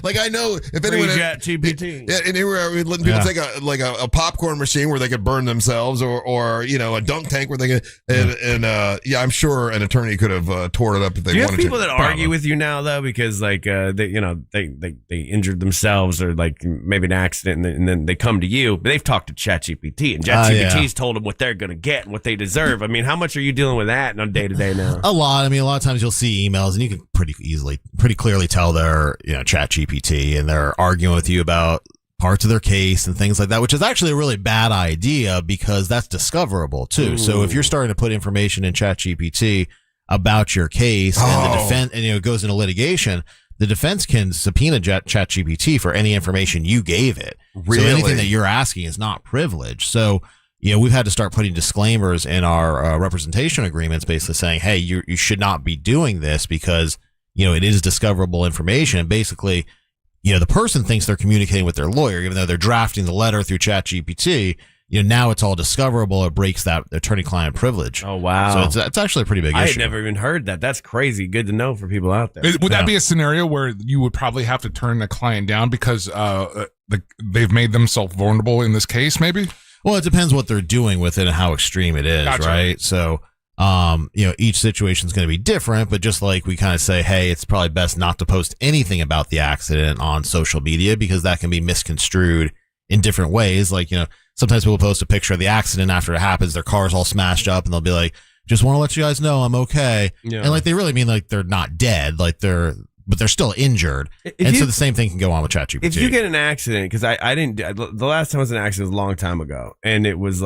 Like I know if anyone ChatGPT. Yeah, and anywhere we'd letting people take a popcorn machine where they could burn themselves, or a dunk tank where they could. And I'm sure an attorney could have tore it up if they wanted to. Do you have people that argue with you now though because like they injured themselves or like maybe an accident and then they come to you, but they've talked to ChatGPT and ChatGPT's told them what they're going to get and what they deserve. I mean, how much are you dealing with that on day to day now? A lot. I mean, a lot of times you'll see emails and you can pretty clearly tell they're ChatGPT and they're arguing with you about parts of their case and things like that, which is actually a really bad idea because that's discoverable too. Ooh. So if you're starting to put information in ChatGPT about your case and the defense, and it goes into litigation, the defense can subpoena ChatGPT for any information you gave it. Really? So anything that you're asking is not privileged. So we've had to start putting disclaimers in our representation agreements, basically saying, hey, you should not be doing this because, it is discoverable information. And basically, the person thinks they're communicating with their lawyer, even though they're drafting the letter through ChatGPT. Now it's all discoverable. It breaks that attorney-client privilege. Oh, wow. So it's actually a pretty big issue. I had never even heard that. That's crazy. Good to know for people out there. Would that be a scenario where you would probably have to turn the client down because they've made themselves vulnerable in this case, maybe? Well, it depends what they're doing with it and how extreme it is, Gotcha. right? So Each situation is going to be different, but just like we kind of say, hey, it's probably best not to post anything about the accident on social media because that can be misconstrued in different ways. Like, sometimes people post a picture of the accident after it happens, their car's all smashed up, and they'll be like, just want to let you guys know I'm okay. Yeah. And like, they really mean like they're not dead, but they're still injured. So the same thing can go on with ChatGPT. If you get an accident, because I didn't, the last time I was in an accident was a long time ago, and it was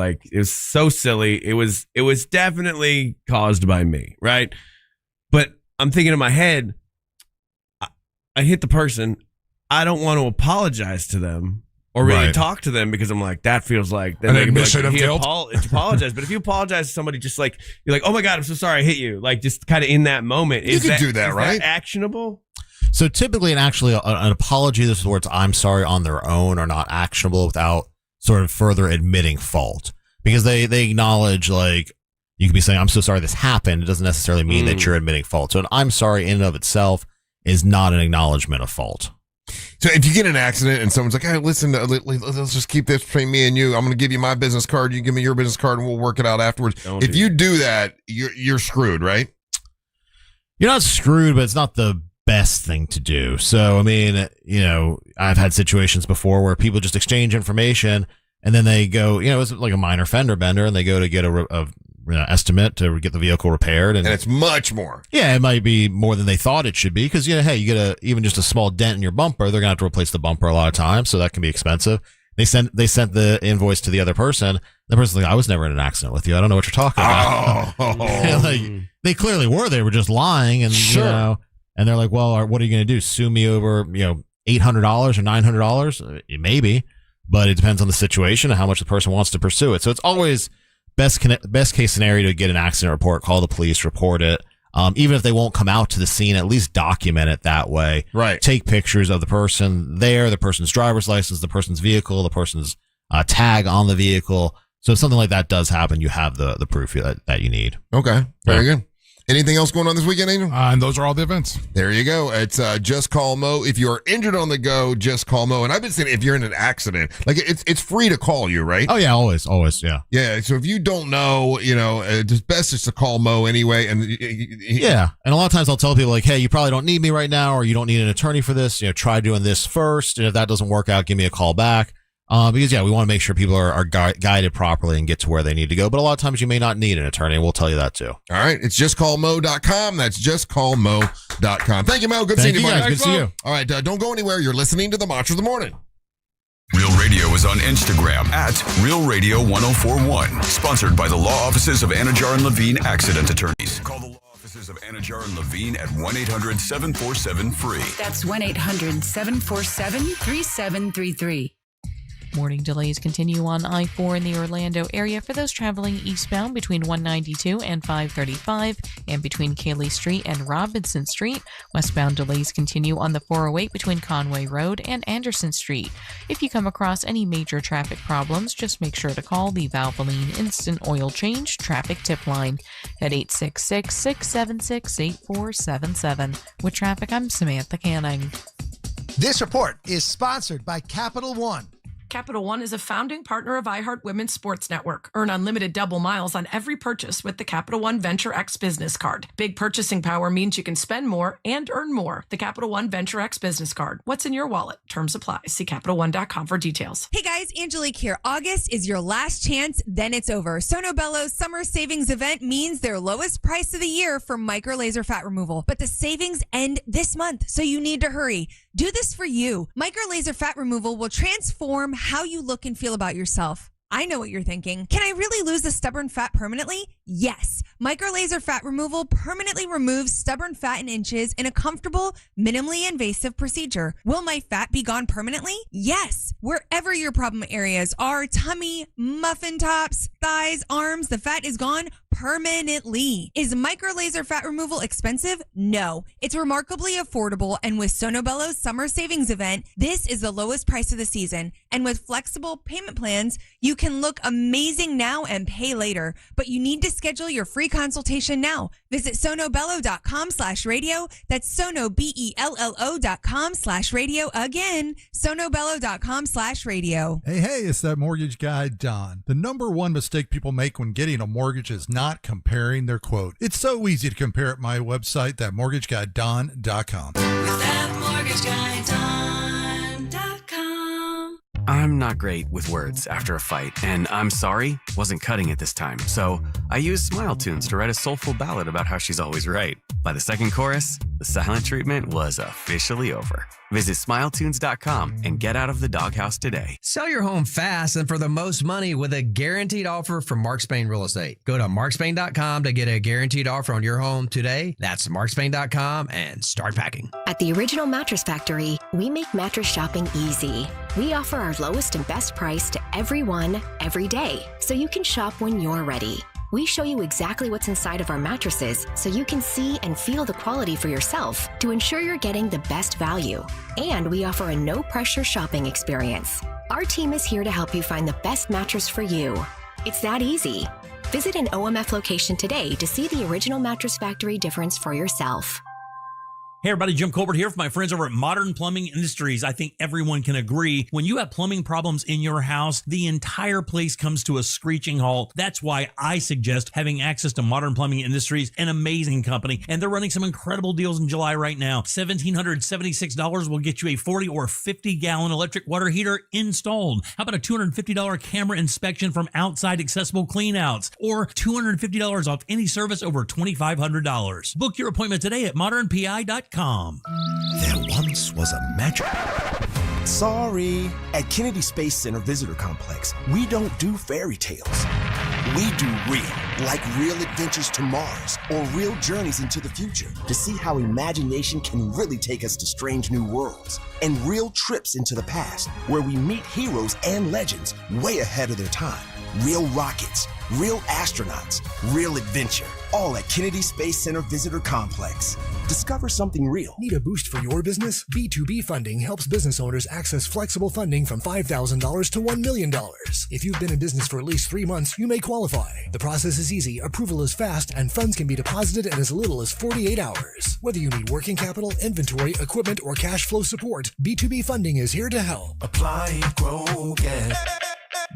so silly. It was definitely caused by me, right? But I'm thinking in my head, I hit the person. I don't want to apologize to them or really talk to them because I'm like, that feels like an admission of guilt. Apologize. But if you apologize to somebody, just like, you're like, oh my God, I'm so sorry I hit you. Like, just kind of in that moment. You can do that, right? Is that actionable? So typically, an apology, this is where it's I'm sorry on their own, are not actionable without sort of further admitting fault, because they acknowledge, like, you could be saying, I'm so sorry this happened. It doesn't necessarily mean that you're admitting fault. So an I'm sorry in and of itself is not an acknowledgement of fault. So if you get in an accident and someone's like, hey, listen, let's just keep this between me and you. I'm going to give you my business card. You give me your business card and we'll work it out afterwards. If you do that, you're screwed, right? You're not screwed, but it's not the best thing to do. So, I mean, I've had situations before where people just exchange information and then they go, it's like a minor fender bender, and they go to get a estimate to get the vehicle repaired, and it's much more. Yeah, it might be more than they thought it should be, because hey, you get even just a small dent in your bumper, they're gonna have to replace the bumper a lot of times, so that can be expensive. They sent the invoice to the other person. The person's like, I was never in an accident with you. I don't know what you're talking about. They clearly were. They were just lying, and and they're like, well, what are you gonna do? Sue me over $800 or $900? Maybe, but it depends on the situation and how much the person wants to pursue it. So it's always best case scenario to get an accident report, call the police, report it. Even if they won't come out to the scene, at least document it that way. Right. Take pictures of the person there, the person's driver's license, the person's vehicle, the person's tag on the vehicle. So if something like that does happen, you have the proof that you need. Okay. Very good. Anything else going on this weekend, Angel? And those are all the events. There you go. It's Just Call Mo. If you're injured on the go, just call Mo. And I've been saying, if you're in an accident, like it's free to call you, right? Oh yeah, always, yeah. Yeah. So if you don't know, it's best just to call Mo anyway. And yeah, and a lot of times I'll tell people like, hey, you probably don't need me right now, or you don't need an attorney for this. Try doing this first, and if that doesn't work out, give me a call back. Because we want to make sure people are guided properly and get to where they need to go. But a lot of times you may not need an attorney. We'll tell you that too. All right. It's justcallmo.com. That's justcallmo.com. Thank you, Mo. Good seeing you, buddy. Good to see you. All right. Don't go anywhere. You're listening to the Mantra of the Morning. Real Radio is on Instagram at Real Radio 1041. Sponsored by the law offices of Anajar and Levine Accident Attorneys. Call the law offices of Anajar and Levine at 1-800-747-FREE. That's 1-800-747-3733. Morning delays continue on I-4 in the Orlando area for those traveling eastbound between 192 and 535 and between Cayley Street and Robinson Street. Westbound delays continue on the 408 between Conway Road and Anderson Street. If you come across any major traffic problems, just make sure to call the Valvoline Instant Oil Change Traffic Tip Line at 866-676-8477. With traffic, I'm Samantha Canning. This report is sponsored by Capital One. Capital One is a founding partner of iHeart Women's Sports Network. Earn unlimited double miles on every purchase with the Capital One Venture X Business Card. Big purchasing power means you can spend more and earn more. The Capital One Venture X Business Card. What's in your wallet? Terms apply. See CapitalOne.com for details. Hey guys, Angelique here. August is your last chance, then it's over. Sono Bello's summer savings event means their lowest price of the year for micro laser fat removal. But the savings end this month, so you need to hurry. Do this for you. Micro laser fat removal will transform how you look and feel about yourself. I know what you're thinking. Can I really lose the stubborn fat permanently? Yes. Micro laser fat removal permanently removes stubborn fat in inches in a comfortable, minimally invasive procedure. Will my fat be gone permanently? Yes. Wherever your problem areas are, tummy, muffin tops, thighs, arms, the fat is gone permanently. Is micro laser fat removal expensive? No. It's remarkably affordable, and with Sono Bello's summer savings event, this is the lowest price of the season. And with flexible payment plans, you can look amazing now and pay later. But you need to schedule your free consultation now. Visit sonobello.com/radio. That's sonobello.com/radio. Again, sonobello.com/radio. Hey, it's that mortgage guy, Don. The number one mistake people make when getting a mortgage is not not comparing their quote. It's so easy to compare at my website, thatmortgageguyDon.com. I'm not great with words after a fight, and I'm sorry wasn't cutting it this time. So I used Smile Tunes to write a soulful ballad about how she's always right. By the second chorus, the silent treatment was officially over. Visit SmileTunes.com and get out of the doghouse today. Sell your home fast and for the most money with a guaranteed offer from Mark Spain Real Estate. Go to markspain.com to get a guaranteed offer on your home today. That's markspain.com and start packing. At the Original Mattress Factory, we make mattress shopping easy. We offer our lowest and best price to everyone, every day, so you can shop when you're ready. We show you exactly what's inside of our mattresses so you can see and feel the quality for yourself to ensure you're getting the best value. And we offer a no-pressure shopping experience. Our team is here to help you find the best mattress for you. It's that easy. Visit an OMF location today to see the Original Mattress Factory difference for yourself. Hey everybody, Jim Colbert here from my friends over at Modern Plumbing Industries. I think everyone can agree when you have plumbing problems in your house, the entire place comes to a screeching halt. That's why I suggest having access to Modern Plumbing Industries, an amazing company, and they're running some incredible deals in July right now. $1,776 will get you a 40 or 50 gallon electric water heater installed. How about a $250 camera inspection from Outside Accessible Cleanouts, or $250 off any service over $2,500. Book your appointment today at modernpi.com. There once was a magic. Sorry. At Kennedy Space Center Visitor Complex, we don't do fairy tales. We do real, like real adventures to Mars or real journeys into the future to see how imagination can really take us to strange new worlds, and real trips into the past where we meet heroes and legends way ahead of their time. Real rockets, real astronauts, real adventure, all at Kennedy Space Center Visitor Complex. Discover something real. Need a boost for your business? B2B Funding helps business owners access flexible funding from $5,000 to $1 million. If you've been in business for at least 3 months, you may qualify. The process is easy, approval is fast, and funds can be deposited in as little as 48 hours. Whether you need working capital, inventory, equipment, or cash flow support, B2B Funding is here to help. Apply, grow, get.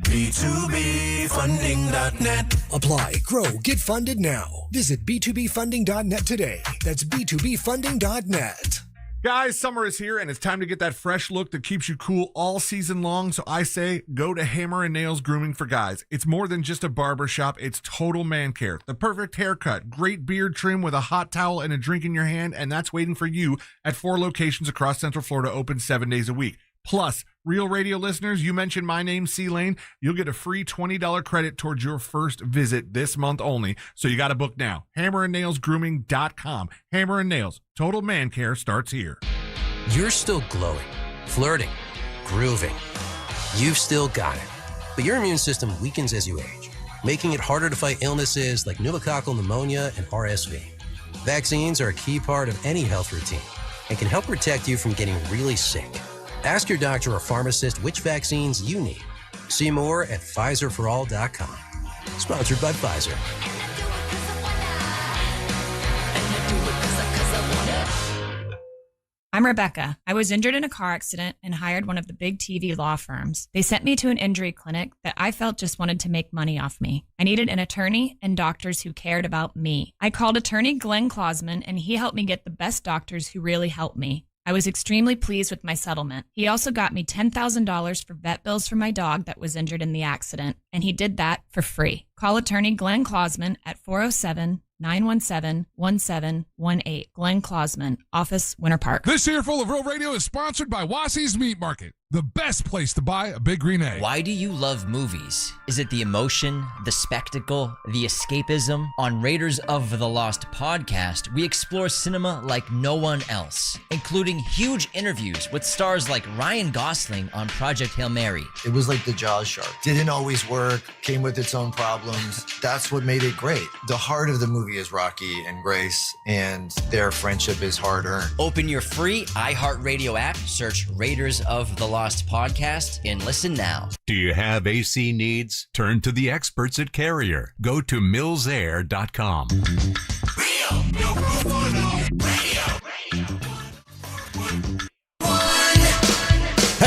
B2Bfunding.net. Apply, grow, get funded now. Visit B2Bfunding.net today. That's B2Bfunding.net. Guys, summer is here and it's time to get that fresh look that keeps you cool all season long. So I say go to Hammer and Nails Grooming for Guys. It's more than just a barber shop. It's total man care. The perfect haircut, great beard trim with a hot towel and a drink in your hand. And that's waiting for you at 4 locations across Central Florida, open 7 days a week. Plus, Real Radio listeners, you mentioned my name, C-Lane, you'll get a free $20 credit towards your first visit this month only. So you got to book now. HammerandNailsGrooming.com. Hammer and Nails. Total man care starts here. You're still glowing, flirting, grooving. You've still got it. But your immune system weakens as you age, making it harder to fight illnesses like pneumococcal pneumonia and RSV. Vaccines are a key part of any health routine and can help protect you from getting really sick. Ask your doctor or pharmacist which vaccines you need. See more at PfizerForAll.com. Sponsored by Pfizer. I'm Rebecca. I was injured in a car accident and hired one of the big TV law firms. They sent me to an injury clinic that I felt just wanted to make money off me. I needed an attorney and doctors who cared about me. I called attorney Glenn Klausman, and he helped me get the best doctors who really helped me. I was extremely pleased with my settlement. He also got me $10,000 for vet bills for my dog that was injured in the accident, and he did that for free. Call attorney Glenn Klausman at 407-917-1718. Glenn Klausman, Office, Winter Park. This Earful of Real Radio is sponsored by Wassey's Meat Market, the best place to buy a Big Green Egg. Why do you love movies? Is it the emotion, the spectacle, the escapism? On Raiders of the Lost podcast, we explore cinema like no one else, including huge interviews with stars like Ryan Gosling on Project Hail Mary. It was like the Jaws shark. Didn't always work, came with its own problems. That's what made it great. The heart of the movie is Rocky and Grace, and their friendship is hard-earned. Open your free iHeartRadio app, search Raiders of the Lost podcast, and listen now. Do you have AC needs? Turn to the experts at Carrier. Go to millsair.com.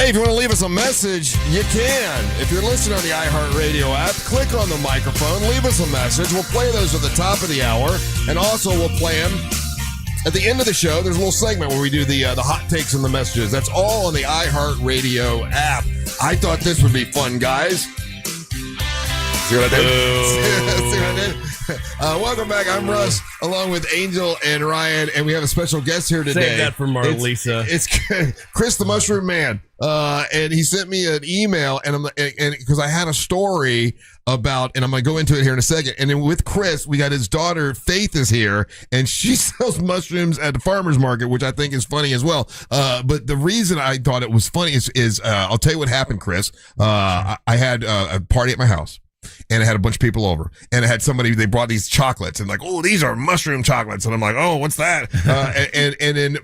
Hey, if you want to leave us a message, you can. If you're listening on the iHeartRadio app, click on the microphone, leave us a message. We'll play those at the top of the hour, and also we'll play them at the end of the show. There's a little segment where we do the hot takes and the messages. That's all on the iHeartRadio app. I thought this would be fun, guys. See what I did? See what I did? Welcome back. I'm Russ, along with Angel and Ryan, and we have a special guest here today. Save that for Marlisa. It's Chris the Mushroom Man, and he sent me an email, and because I had a story about, and I'm going to go into it here in a second. And then with Chris, we got his daughter, Faith, is here, and she sells mushrooms at the farmer's market, which I think is funny as well. But the reason I thought it was funny is I'll tell you what happened, Chris. I had a party at my house. And I had a bunch of people over, and I had somebody, they brought these chocolates, and like, oh, these are mushroom chocolates. And I'm like, oh, what's that? And then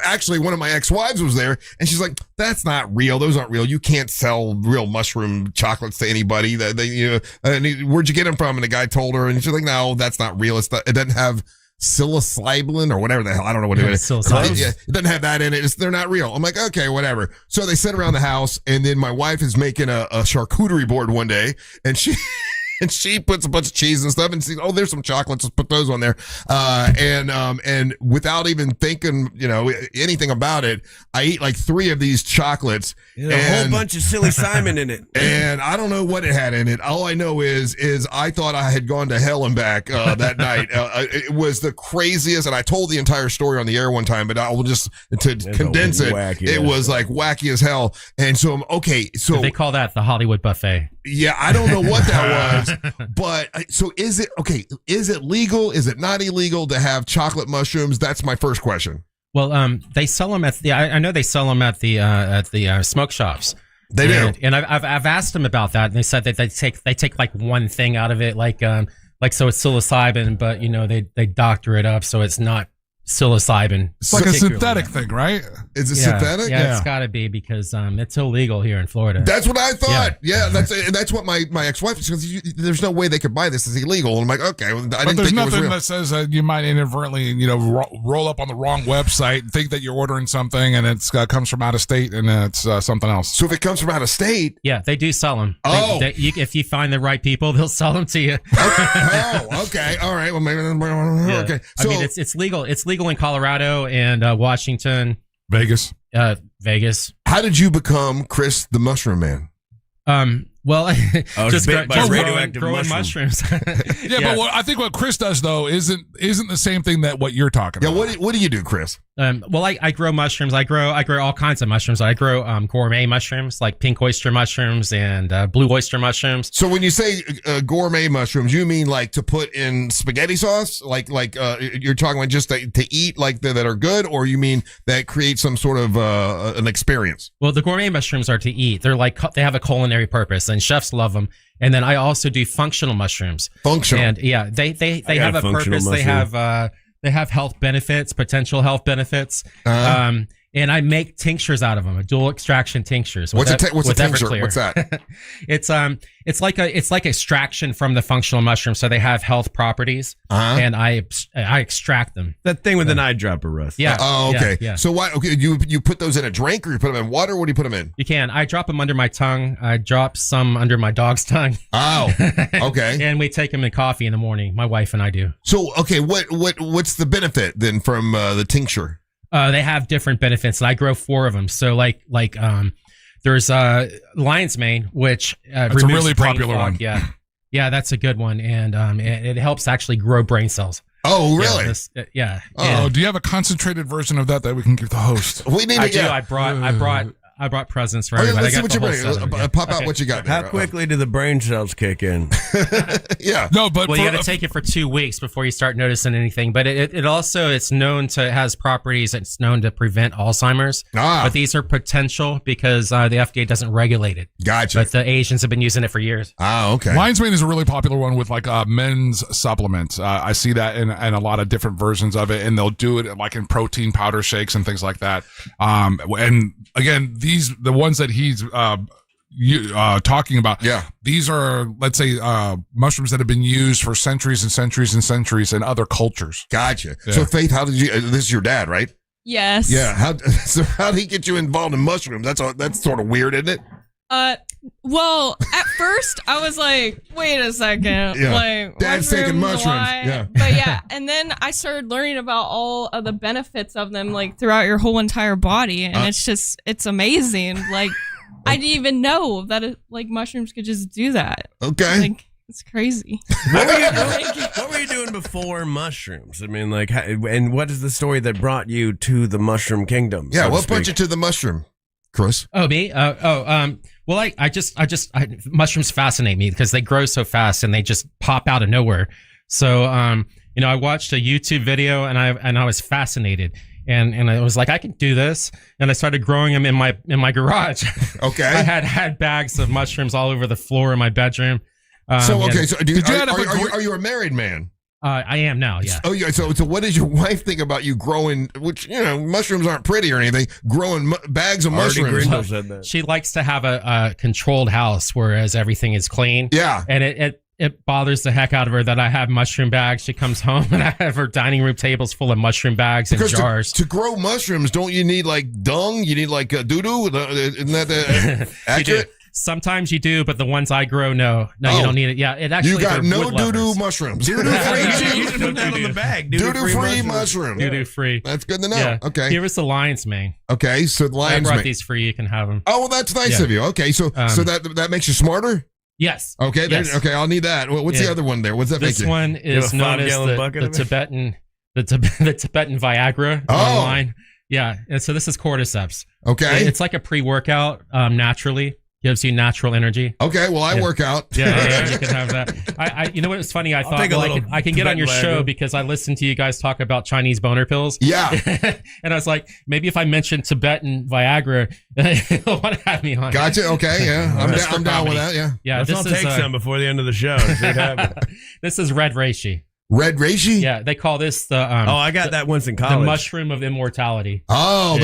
actually one of my ex-wives was there, and she's like, that's not real. Those aren't real. You can't sell real mushroom chocolates to anybody. Where'd you get them from? And the guy told her, and she's like, no, that's not real. It doesn't have psilocybin or whatever the hell. I don't know what it is. It doesn't have that in it. They're not real. I'm like, okay, whatever. So they sit around the house, and then my wife is making a charcuterie board one day, and she puts a bunch of cheese and stuff, and sees, oh, there's some chocolates. Let's put those on there. And without even thinking, anything about it, I eat like 3 of these chocolates. A whole bunch of silly Simon in it. And I don't know what it had in it. All I know is I thought I had gone to hell and back that night. It was the craziest, and I told the entire story on the air one time, but I will just to condense it. It was like wacky as hell. And so so they call that the Hollywood buffet. Yeah, I don't know what that was, but so is it okay? Is it legal? Is it not illegal to have chocolate mushrooms? That's my first question. Well, they sell them at I know they sell them at the smoke shops. They do, and I've asked them about that, and they said that they take like one thing out of it, like so it's psilocybin, but they doctor it up so it's not psilocybin. It's like a synthetic thing, right? Is it synthetic? Yeah, it's got to be because it's illegal here in Florida. That's what I thought. Yeah, that's what my ex-wife says. There's no way they could buy this. It's illegal. And I'm like, okay, well, I didn't think it was real. There's nothing that says that you might inadvertently, roll up on the wrong website and think that you're ordering something, and it comes from out of state, and it's something else. So if it comes from out of state, yeah, they do sell them. Oh, if you find the right people, they'll sell them to you. Okay, all right. Well, maybe okay. So, I mean, it's legal. It's legal in Colorado and Washington, Vegas. How did you become Chris the Mushroom Man? Well, just radioactive growing mushrooms. But I think what Chris does though isn't the same thing that what you're talking about. Yeah, what do you do, Chris? Well, I grow mushrooms. I grow all kinds of mushrooms. I grow gourmet mushrooms like pink oyster mushrooms and blue oyster mushrooms. So when you say gourmet mushrooms, you mean like to put in spaghetti sauce? Like you're talking about just to eat, like that are good, or you mean that create some sort of an experience? Well, the gourmet mushrooms are to eat. They're they have a culinary purpose, and chefs love them. And then I also do functional mushrooms. Functional. And yeah, they have a purpose. Mushroom. They have health benefits, potential health benefits. And I make tinctures out of them, dual extraction tinctures. What's a tincture? What's that? It's like extraction from the functional mushroom, so they have health properties, and I extract them. That thing with an eyedropper, Russ. Yeah. Okay. Yeah. So why? Okay, you put those in a drink, or you put them in water? What do you put them in? You can. I drop them under my tongue. I drop some under my dog's tongue. Oh. Okay. And we take them in coffee in the morning. My wife and I do. So okay, what's the benefit then from the tincture? They have different benefits, and I grow 4 of them. So there's lion's mane, which it's a really popular one. Yeah, that's a good one, and it helps actually grow brain cells. Oh, really? Yeah. Oh, do you have a concentrated version of that we can give the host? We need. I do. I brought presents for everybody. Let's see what you bring. Pop out what you got there. How quickly do the brain cells kick in? Yeah. No, but you got to take it for 2 weeks before you start noticing anything. But it's known to has properties. It's known to prevent Alzheimer's. But these are potential because the FDA doesn't regulate it. Gotcha. But the Asians have been using it for years. Okay. Lion's mane is a really popular one with like men's supplements. I see that in a lot of different versions of it, and they'll do it like in protein powder shakes and things like that. And again, the ones that he's talking about, these are, let's say, mushrooms that have been used for centuries and centuries and centuries in other cultures. Gotcha. Yeah. So Faith, how did you? This is your dad, right? Yes. Yeah. How'd he get you involved in mushrooms? That's sort of weird, isn't it? Well, at first I was like, wait a second. Yeah. Like, Dad's taking mushrooms. why? Yeah. But yeah, and then I started learning about all of the benefits of them, like throughout your whole entire body. And it's amazing. Like, I didn't even know that mushrooms could just do that. Okay. Like, it's crazy. What were you doing before mushrooms? I mean, and what is the story that brought you to the mushroom kingdom? Yeah. so to What brought speak? you to the mushroom, Chris? Oh, me? Well, mushrooms fascinate me because they grow so fast and they just pop out of nowhere. So, I watched a YouTube video and I was fascinated. And I was like, I can do this, and I started growing them in my garage. Okay, I had bags of mushrooms all over the floor in my bedroom. So are you a married man? I am now. Yeah. Oh yeah. So what does your wife think about you growing? Which mushrooms aren't pretty or anything. Growing bags of mushrooms. She likes to have a controlled house, whereas everything is clean. Yeah. And it bothers the heck out of her that I have mushroom bags. She comes home and I have her dining room tables full of mushroom bags and jars. To grow mushrooms, don't you need like dung? You need like doo-doo? Isn't that accurate? Sometimes you do, but the ones I grow, no, you don't need it. Yeah, it actually. You got no wood doo-doo lovers. mushrooms. You should put that on the bag. Doo-doo-free mushroom. Doo-doo-free. That's good to know. Yeah. Okay. Here is the lion's mane. Okay, so the lion's I brought mane. these for you. You can have them. Oh, well, that's nice of you. Okay, so that makes you smarter? Yes. Okay. Yes. Okay. I'll need that. What's the other one there? What's that make you? This one is known as the Tibetan Viagra online. Yeah. And so this is cordyceps. Okay. It's like a pre-workout naturally. Gives you natural energy. Okay, well, I work out. Yeah, you can have that. You know what? It's funny. I thought I can get on your show because I listened to you guys talk about Chinese boner pills. Yeah, and I was like, maybe if I mention Tibetan Viagra, you'll want to have me on. Gotcha. Okay, yeah, I'm down with that. Yeah, yeah. Let's all take some before the end of the show. See what happens. This is red reishi. Red reishi? Yeah, they call this the. I got that once in college. The mushroom of immortality. Oh,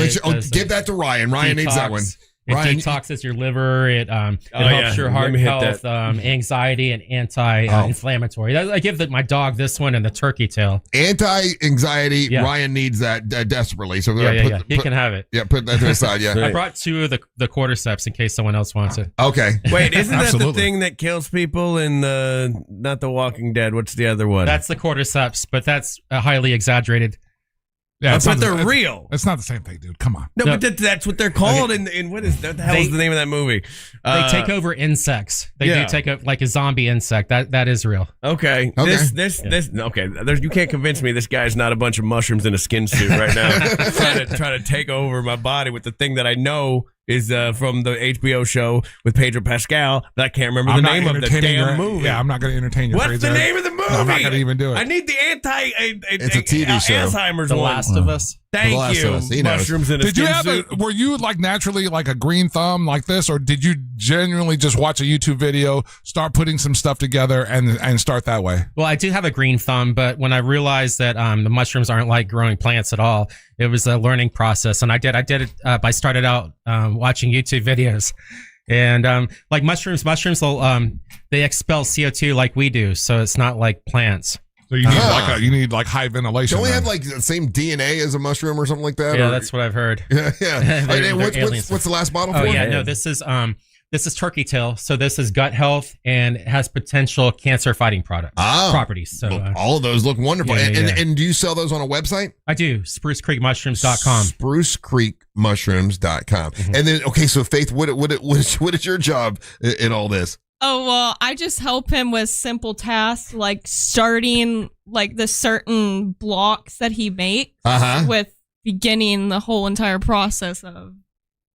give that to Ryan. Ryan needs that one. It detoxes your liver. It helps your heart health, anxiety, and anti-inflammatory. I give my dog this one and the turkey tail. Anti-anxiety. Yeah. Ryan needs that desperately. So he can have it. Yeah, put that to the side. Yeah, I brought 2 of the cordyceps in case someone else wants it. Okay. Wait, isn't that the thing that kills people in not the Walking Dead? What's the other one? That's the cordyceps, but that's highly exaggerated. Yeah, but they're real. It's not the same thing, dude. Come on. No, but that's what they're called. In what is that? The hell is the name of that movie? They take over insects. They do take over like a zombie insect. That is real. Okay. This. Okay. You can't convince me this guy's not a bunch of mushrooms in a skin suit right now, trying to take over my body with the thing that I know is from the HBO show with Pedro Pascal that I can't remember the name of the damn movie. Yeah, I'm not going to entertain your What's the name of the movie? No, I'm not going to even do it. I need the it's a TV show. Alzheimer's The one. Last of Us. Thank you. Mushrooms in a Did you skin have suit. were you like naturally like a green thumb like this, or did you genuinely just watch a YouTube video, start putting some stuff together, and start that way? Well, I do have a green thumb, but when I realized that the mushrooms aren't like growing plants at all, it was a learning process, and I did it. I started out watching YouTube videos, and like mushrooms will they expel CO2 like we do, so it's not like plants. So you need like high ventilation. Don't we have like the same DNA as a mushroom or something like that? Yeah, that's what I've heard. Yeah. They're What's the last bottle for? Oh yeah, no, this is turkey tail. So this is gut health and it has potential cancer fighting properties. So all of those look wonderful. Yeah. And do you sell those on a website? I do. SpruceCreekMushrooms.com. SpruceCreekMushrooms.com. Mm-hmm. And then so Faith, what is your job in all this? Oh, well, I just help him with simple tasks like starting like the certain blocks that he makes with beginning the whole entire process of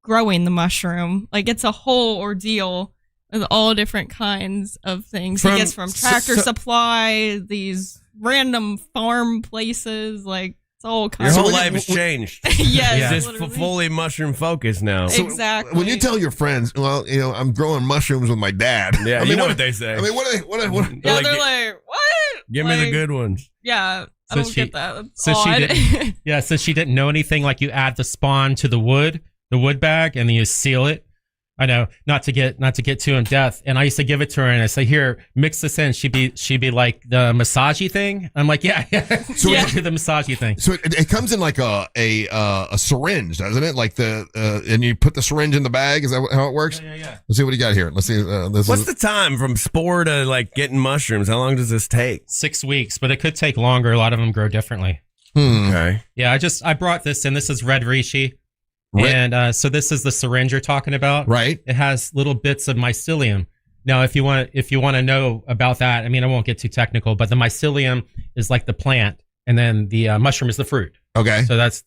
growing the mushroom. Like it's a whole ordeal with all different kinds of things. He gets from Tractor Supply, these random farm places, like it's all kinds Your of whole life has changed. Yes, It's just fully mushroom focused now. So exactly. when you tell your friends, well, I'm growing mushrooms with my dad. Yeah, you know what they say. I mean, what they're like, what? Give me the good ones. Yeah, I don't get that. So she didn't know anything. Like you add the spawn to the wood bag, and then you seal it. I know, not to get too in depth. And I used to give it to her and I say, "Here, mix this in." She'd be like, "The massagey thing." I'm like, "Yeah." So do the massagey thing. So it comes in like a syringe, doesn't it? Like and you put the syringe in the bag. Is that how it works? Yeah. Let's see what you got here. Let's see. What's the time from spore to like getting mushrooms? How long does this take? 6 weeks, but it could take longer. A lot of them grow differently. Okay. Yeah, I brought this in. This is Red Reishi. And so this is the syringe you're talking about. Right. It has little bits of mycelium. Now, if you want to know about that, I mean, I won't get too technical, but the mycelium is like the plant, and then the mushroom is the fruit. Okay. So that's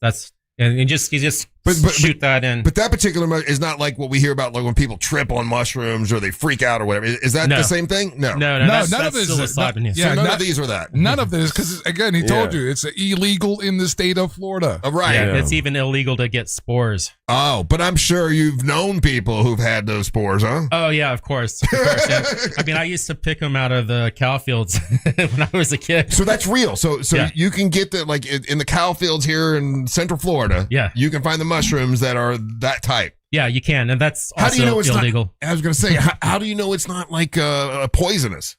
and you just shoot that in. But that particular is not like what we hear about, like when people trip on mushrooms or they freak out or whatever. Is that the same thing? No. That's none of this is psilocybin. So none of these are that. None of this, because again, he told you it's illegal in the state of Florida. Right. Yeah, it's even illegal to get spores. Oh, but I'm sure you've known people who've had those spores, huh? Oh yeah, of course. Yeah. I mean, I used to pick them out of the cow fields when I was a kid. So that's real. So you can get the, like in the cow fields here in Central Florida. Yeah. You can find the mushrooms that are that type. Yeah, you can, and that's also how do you know it's illegal. Not, I was going to say, how do you know it's not like poisonous?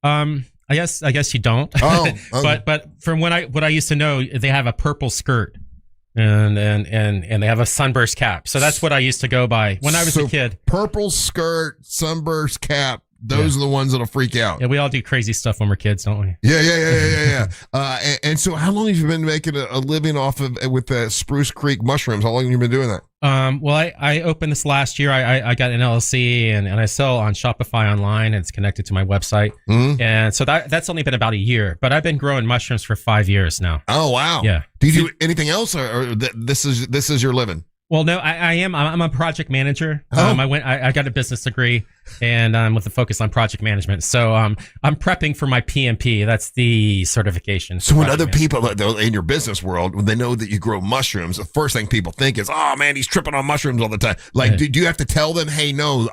I guess you don't. Oh, okay. but from what I used to know, they have a purple skirt. And they have a sunburst cap. So that's what I used to go by when I was a kid. Purple skirt, sunburst cap. Those are the ones that'll freak out. Yeah, we all do crazy stuff when we're kids, don't we? Yeah. And so how long have you been making a living off of with the Spruce Creek mushrooms? How long have you been doing that? Well, I opened this last year. I got an LLC and I sell on Shopify online, and it's connected to my website. Mm-hmm. And so that's only been about a year, but I've been growing mushrooms for 5 years now. Oh, wow. Yeah. Do you do anything else or this is your living? Well, no, I'm a project manager. Oh. I got a business degree, and with a focus on project management. So I'm prepping for my PMP. That's the certification. So when other people in your business world, when they know that you grow mushrooms, the first thing people think is, "Oh man, he's tripping on mushrooms all the time." Like, do you have to tell them, "Hey, no,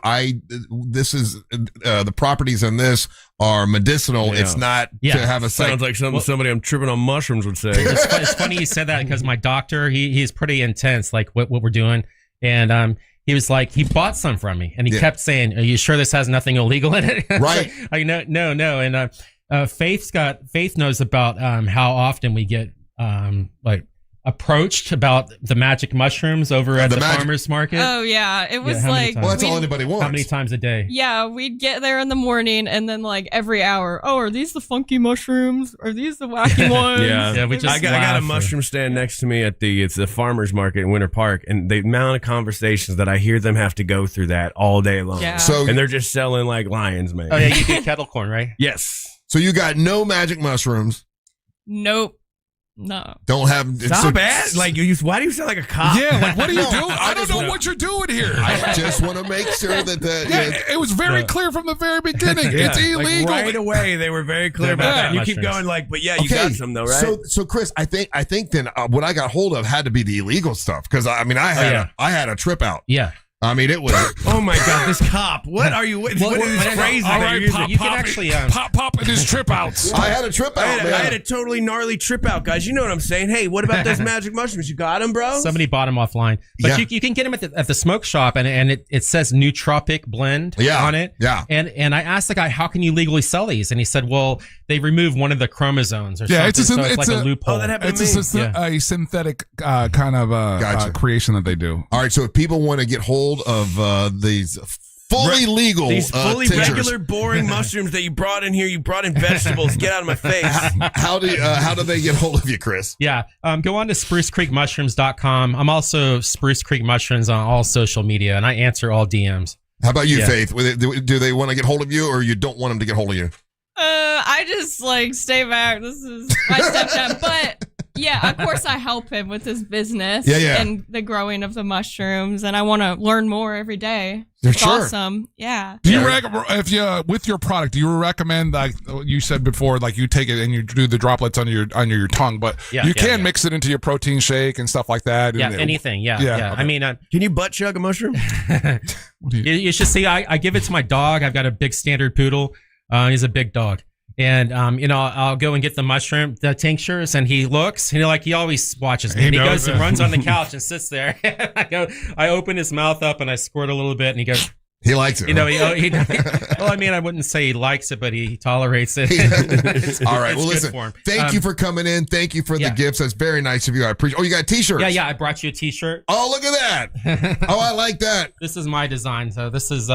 this is the properties in this are medicinal. Yeah. It's not to have a sounds like somebody I'm tripping on mushrooms would say." It's funny you said that, because my doctor, he's pretty intense, like what we're doing, and he was like, he bought some from me, and he kept saying, "Are you sure this has nothing illegal in it?" Right. Like, no, and Faith knows about how often we get like approached about the magic mushrooms over at the farmer's market. Oh yeah, it was like, well, that's all anybody wants. How many times a day? Yeah, we'd get there in the morning, and then like every hour, "Oh, are these the funky mushrooms? Are these the wacky ones?" Yeah, I got a mushroom stand next to me at it's the farmer's market in Winter Park, and the amount of conversations that I hear them have to go through that all day long. Yeah. And they're just selling like lion's mane. Oh yeah, you get kettle corn, right? Yes. So you got no magic mushrooms. Nope. No. Don't have. Stop it! Like why do you sound like a cop? Yeah, like what are you doing? I don't know what you're doing here. I just want to make sure that it was very clear from the very beginning. It's illegal. Like right away, they were very clear about that. And you keep going like, but yeah, you got some though, right? So Chris, I think then what I got hold of had to be the illegal stuff, because I mean I had a trip out. Yeah. I mean, it was. Oh my God, this cop! What are you? What is this phrase? All right, you can actually pop in his trip outs. I had a trip out. I had a totally gnarly trip out, guys. You know what I'm saying? Hey, what about those magic mushrooms? You got them, bro? Somebody bought them offline, but you can get them at the smoke shop, and it says nootropic blend on it. Yeah. And I asked the guy, how can you legally sell these? And he said, well, they remove one of the chromosomes or something. It's like a loophole. Oh, that happened It's to me. a synthetic kind of creation that they do. All right, so if people want to get hold of these fully legal, these fully tinctures. regular, boring mushrooms that you brought in here, you brought in vegetables. Get out of my face. How do they get hold of you, Chris? Yeah, go on to sprucecreekmushrooms.com. I'm also Spruce Creek Mushrooms on all social media, and I answer all DMs. How about you, Faith? Do they want to get hold of you, or you don't want them to get hold of you? I just like stay back. This is my stepdad, but yeah, of course I help him with his business and the growing of the mushrooms, and I want to learn more every day. It's awesome. Yeah. Do you if you with your product, do you recommend, like you said before, like you take it and you do the droplets under your tongue, but you can mix it into your protein shake and stuff like that? Yeah, anything. Yeah. Okay. I mean, can you butt chug a mushroom? You should see. I give it to my dog. I've got a big standard poodle. He's a big dog. And I'll go and get the tinctures, and he looks, and he always watches me. He And he knows goes and that. runs on the couch and sits there. I open his mouth up and I squirt a little bit, and he goes. He likes it. Well, I mean, I wouldn't say he likes it, but he tolerates it. All right. Well, It's good listen. for him. Thank you for coming in. Thank you for the gifts. That's very nice of you. I appreciate. Oh, you got T-shirts. Yeah. I brought you a T-shirt. Oh, look at that. Oh, I like that. This is my design. So this is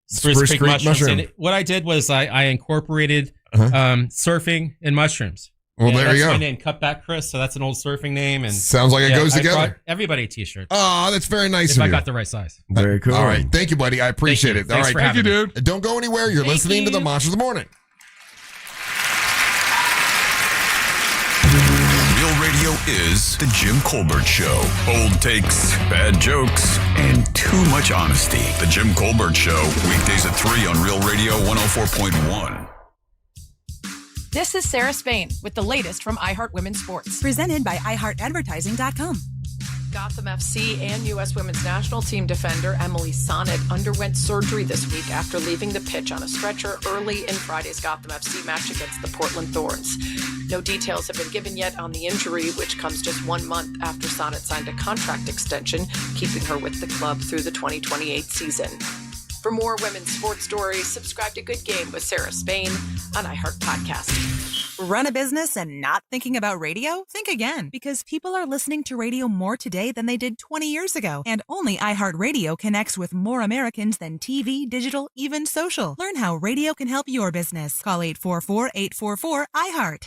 Spruce Creek mushroom. And what I did was I incorporated surfing and mushrooms. Well, And there that's you go. my name, Cutback Chris. So that's an old surfing name. And Sounds like it goes I together. brought everybody a T-shirt. Oh, that's very nice If of I you. got the right size. Very cool. All right. Thank you, buddy. I appreciate it. Thanks All right. for having me. dude. Don't go anywhere. You're Thank listening to the you. Monsters of the Morning. Real radio is The Jim Colbert Show. Old takes, bad jokes, and too much honesty. The Jim Colbert Show, weekdays at 3 on Real Radio 104.1. This is Sarah Spain with the latest from iHeart Women's Sports. Presented by iHeartAdvertising.com. Gotham FC and U.S. Women's National Team defender Emily Sonnet underwent surgery this week after leaving the pitch on a stretcher early in Friday's Gotham FC match against the Portland Thorns. No details have been given yet on the injury, which comes just 1 month after Sonnet signed a contract extension, keeping her with the club through the 2028 season. For more women's sports stories, subscribe to Good Game with Sarah Spain on iHeart Podcast. Run a business and not thinking about radio? Think again, because people are listening to radio more today than they did 20 years ago. And only iHeartRadio connects with more Americans than TV, digital, even social. Learn how radio can help your business. Call 844-844-iHeart.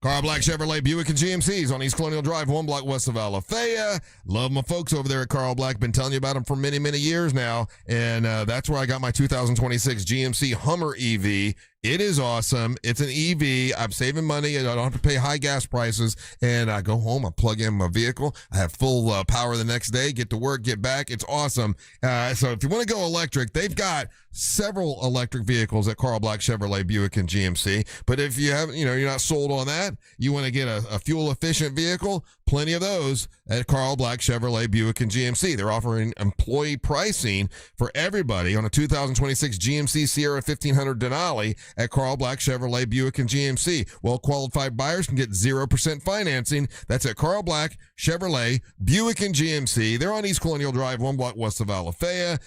Carl Black Chevrolet Buick and GMC's on East Colonial Drive, 1 block west of Alafaya. Love my folks over there at Carl Black. Been telling you about them for many, many years now. And that's where I got my 2026 GMC Hummer EV. It is awesome. It's an EV. I'm saving money. I don't have to pay high gas prices. And I go home, I plug in my vehicle. I have full power the next day, get to work, get back. It's awesome. So if you want to go electric, they've got several electric vehicles at Carl Black Chevrolet Buick and GMC. But if you haven't, you're not sold on that, you want to get a fuel efficient vehicle, plenty of those at Carl Black Chevrolet Buick and GMC. They're offering employee pricing for everybody on a 2026 GMC Sierra 1500 Denali at Carl Black Chevrolet Buick and GMC. Well-qualified buyers can get 0% financing. That's at Carl Black Chevrolet Buick and GMC. They're on East Colonial Drive, 1 block west of Alafaya.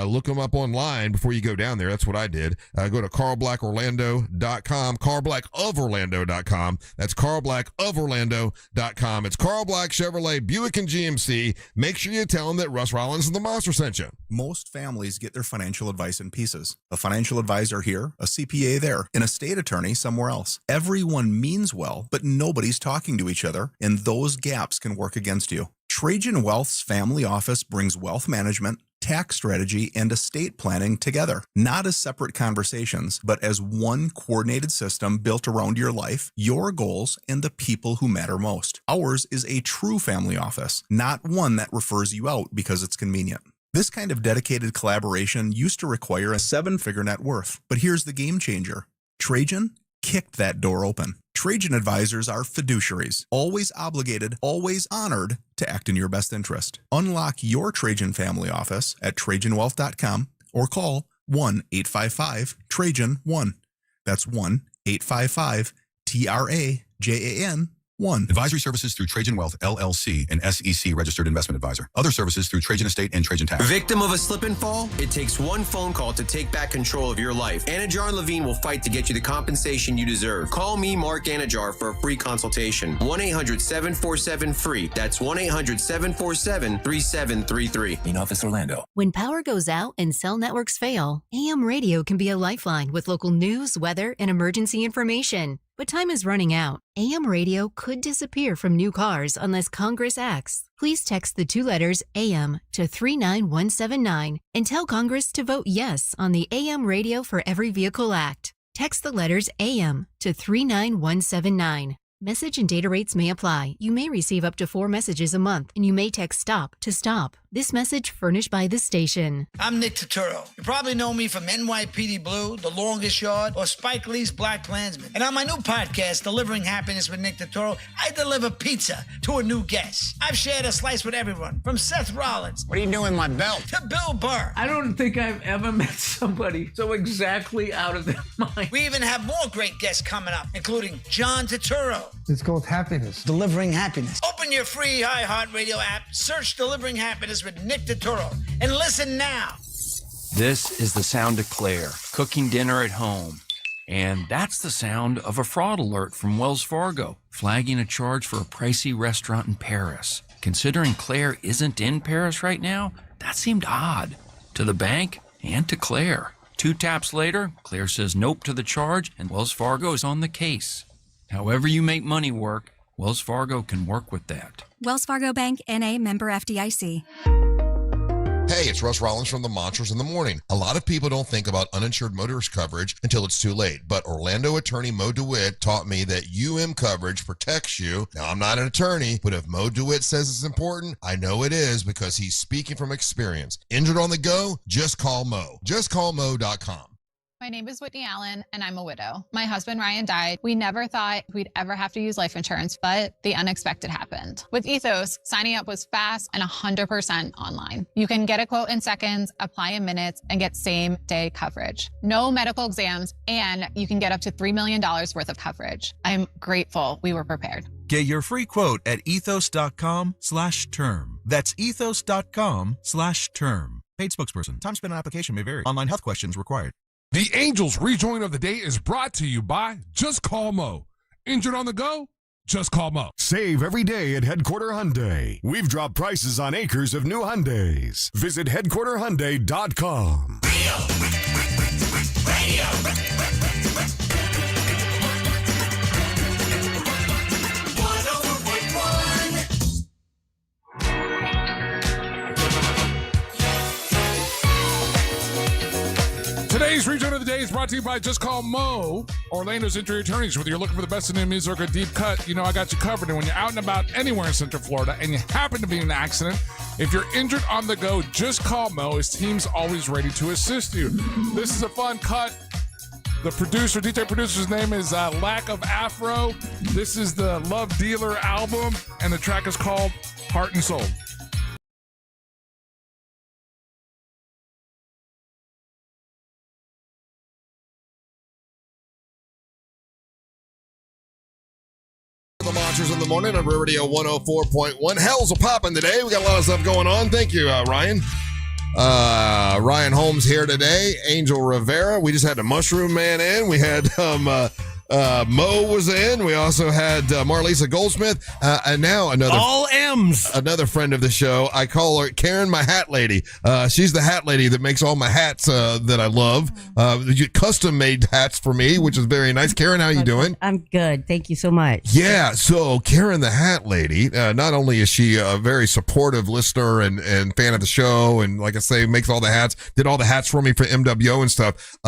Look them up online before you go down there. That's what I did. Go to carlblackorlando.com, carlblackoforlando.com. That's carlblackoforlando.com. It's Carl Black Chevrolet Buick and GMC. Make sure you tell them that Russ Rollins and the Monster sent you. Most families get their financial advice in pieces. A financial advisor here, a CPA there, an estate attorney somewhere else. Everyone means well, but nobody's talking to each other, and those gaps can work against you. Trajan Wealth's family office brings wealth management, tax strategy, and estate planning together, not as separate conversations, but as one coordinated system built around your life, your goals, and the people who matter most. Ours is a true family office, not one that refers you out because it's convenient. This kind of dedicated collaboration used to require a 7-figure net worth, but here's the game changer. Trajan kicked that door open. Trajan advisors are fiduciaries, always obligated, always honored to act in your best interest. Unlock your Trajan family office at TrajanWealth.com or call 1-855-TRAJAN-1. That's 1-855-TRAJAN-1. Advisory services through Trajan Wealth, LLC, an SEC registered investment advisor. Other services through Trajan Estate and Trajan Tax. Victim of a slip and fall? It takes one phone call to take back control of your life. Anajar and Levine will fight to get you the compensation you deserve. Call me, Mark Anajar, for a free consultation. 1-800-747-FREE. That's 1-800-747-3733. Main office, Orlando. When power goes out and cell networks fail, AM radio can be a lifeline with local news, weather, and emergency information. But time is running out. AM radio could disappear from new cars unless Congress acts. Please text the 2 letters AM to 39179 and tell Congress to vote yes on the AM Radio for Every Vehicle Act. Text the letters AM to 39179. Message and data rates may apply. You may receive up to 4 messages a month, and you may text STOP to stop. This message furnished by this station. I'm Nick Turturro. You probably know me from NYPD Blue, The Longest Yard, or Spike Lee's Black Klansman. And on my new podcast, Delivering Happiness with Nick Turturro, I deliver pizza to a new guest. I've shared a slice with everyone, from Seth Rollins. What are you doing with my belt? To Bill Burr. I don't think I've ever met somebody so exactly out of their mind. We even have more great guests coming up, including John Turturro. It's called happiness. Delivering Happiness. Open your free iHeartRadio app, search Delivering Happiness with Nick Turturro, and listen now. This is the sound of Claire cooking dinner at home. And that's the sound of a fraud alert from Wells Fargo, flagging a charge for a pricey restaurant in Paris. Considering Claire isn't in Paris right now, that seemed odd to the bank and to Claire. 2 taps later, Claire says nope to the charge, and Wells Fargo is on the case. However you make money work, Wells Fargo can work with that. Wells Fargo Bank, N.A., member FDIC. Hey, it's Russ Rollins from the Monsters in the Morning. A lot of people don't think about uninsured motorist coverage until it's too late, but Orlando attorney Mo DeWitt taught me that UM coverage protects you. Now, I'm not an attorney, but if Mo DeWitt says it's important, I know it is because he's speaking from experience. Injured on the go? Just call Mo. JustCallMo.com. My name is Whitney Allen, and I'm a widow. My husband, Ryan, died. We never thought we'd ever have to use life insurance, but the unexpected happened. With Ethos, signing up was fast and 100% online. You can get a quote in seconds, apply in minutes, and get same-day coverage. No medical exams, and you can get up to $3 million worth of coverage. I'm grateful we were prepared. Get your free quote at ethos.com/term. That's ethos.com/term. Paid spokesperson. Time spent on application may vary. Online health questions required. The Angels rejoin of the day is brought to you by Just Call Mo. Injured on the go? Just call Mo. Save every day at Headquarter Hyundai. We've dropped prices on acres of new Hyundais. Visit headquarterhyundai.com. Radio. Today's Rejoin of the Day is brought to you by Just Call Mo, Orlando's injury attorneys. Whether you're looking for the best in new music or a deep cut, you know I got you covered. And when you're out and about anywhere in Central Florida and you happen to be in an accident, if you're injured on the go, just call Mo. His team's always ready to assist you. This is a fun cut. The DJ producer's name is Lack of Afro. This is the Love Dealer album, and the track is called Heart and Soul. The Monsters in the Morning on Real Radio 104.1. Hell's a poppin' today. We got a lot of stuff going on. Thank you, Ryan. Ryan Holmes here today. Angel Rivera. We just had the Mushroom Man in. We had Mo was in. We also had Marlisa Goldsmith. And now all M's. Another friend of the show. I call her Karen, my hat lady. She's the hat lady that makes all my hats that I love. Custom made hats for me, which is very nice. Karen, how you doing? I'm good. Thank you so much. Yeah. So Karen, the hat lady, not only is she a very supportive listener and fan of the show, and like I say, makes all the hats, did all the hats for me for MWO and stuff.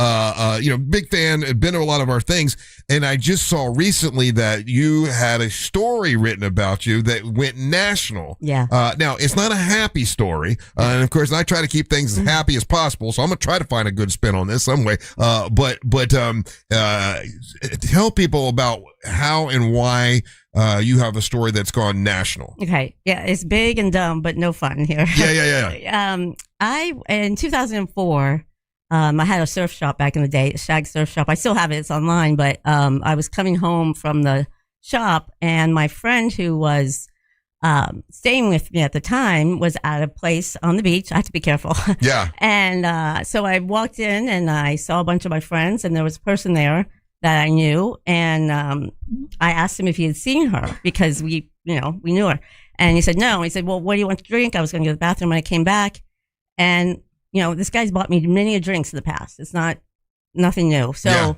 Big fan, been to a lot of our things. And I just saw recently that you had a story written about you that went national. Yeah. Now, it's not a happy story. And of course, I try to keep things as happy as possible. So I'm going to try to find a good spin on this some way. But tell people about how and why you have a story that's gone national. Okay. Yeah. It's big and dumb, but no fun here. Yeah. In 2004, I had a surf shop back in the day, Shag Surf Shop. I still have it. It's online, but I was coming home from the shop, and my friend who was staying with me at the time was at a place on the beach. I had to be careful. Yeah. And so I walked in, and I saw a bunch of my friends, and there was a person there that I knew, and I asked him if he had seen her because we knew her. And he said no. He said, well, what do you want to drink? I was going to go to the bathroom, and I came back, and this guy's bought me many drinks in the past. It's nothing new. So,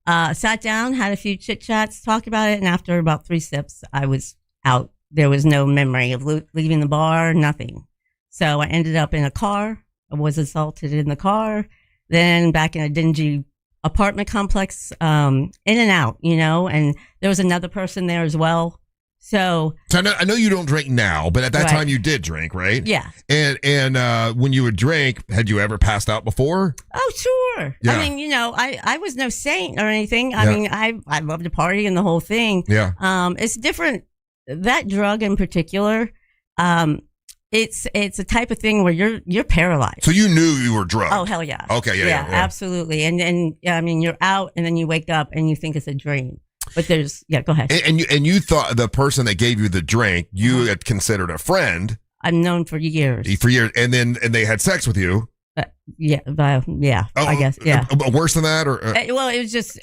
sat down, had a few chit chats, talked about it. And after about 3 sips, I was out. There was no memory of leaving the bar, nothing. So I ended up in a car. I was assaulted in the car, then back in a dingy apartment complex, in and out, and there was another person there as well. So I know you don't drink now, but at that Right. time you did drink, right? Yeah. And when you would drink, had you ever passed out before? Oh, sure. Yeah. I mean, I was no saint or anything. I Yeah. mean, I love to party and the whole thing. Yeah. It's different. That drug in particular, it's a type of thing where you're paralyzed. So you knew you were drugged. Oh, hell yeah. Okay, yeah. Absolutely. And I mean, you're out and then you wake up and you think it's a dream. But go ahead. And you thought the person that gave you the drink, you had considered a friend I've known for years. and they had sex with you. I guess. Yeah. Worse than that, or Well, it was just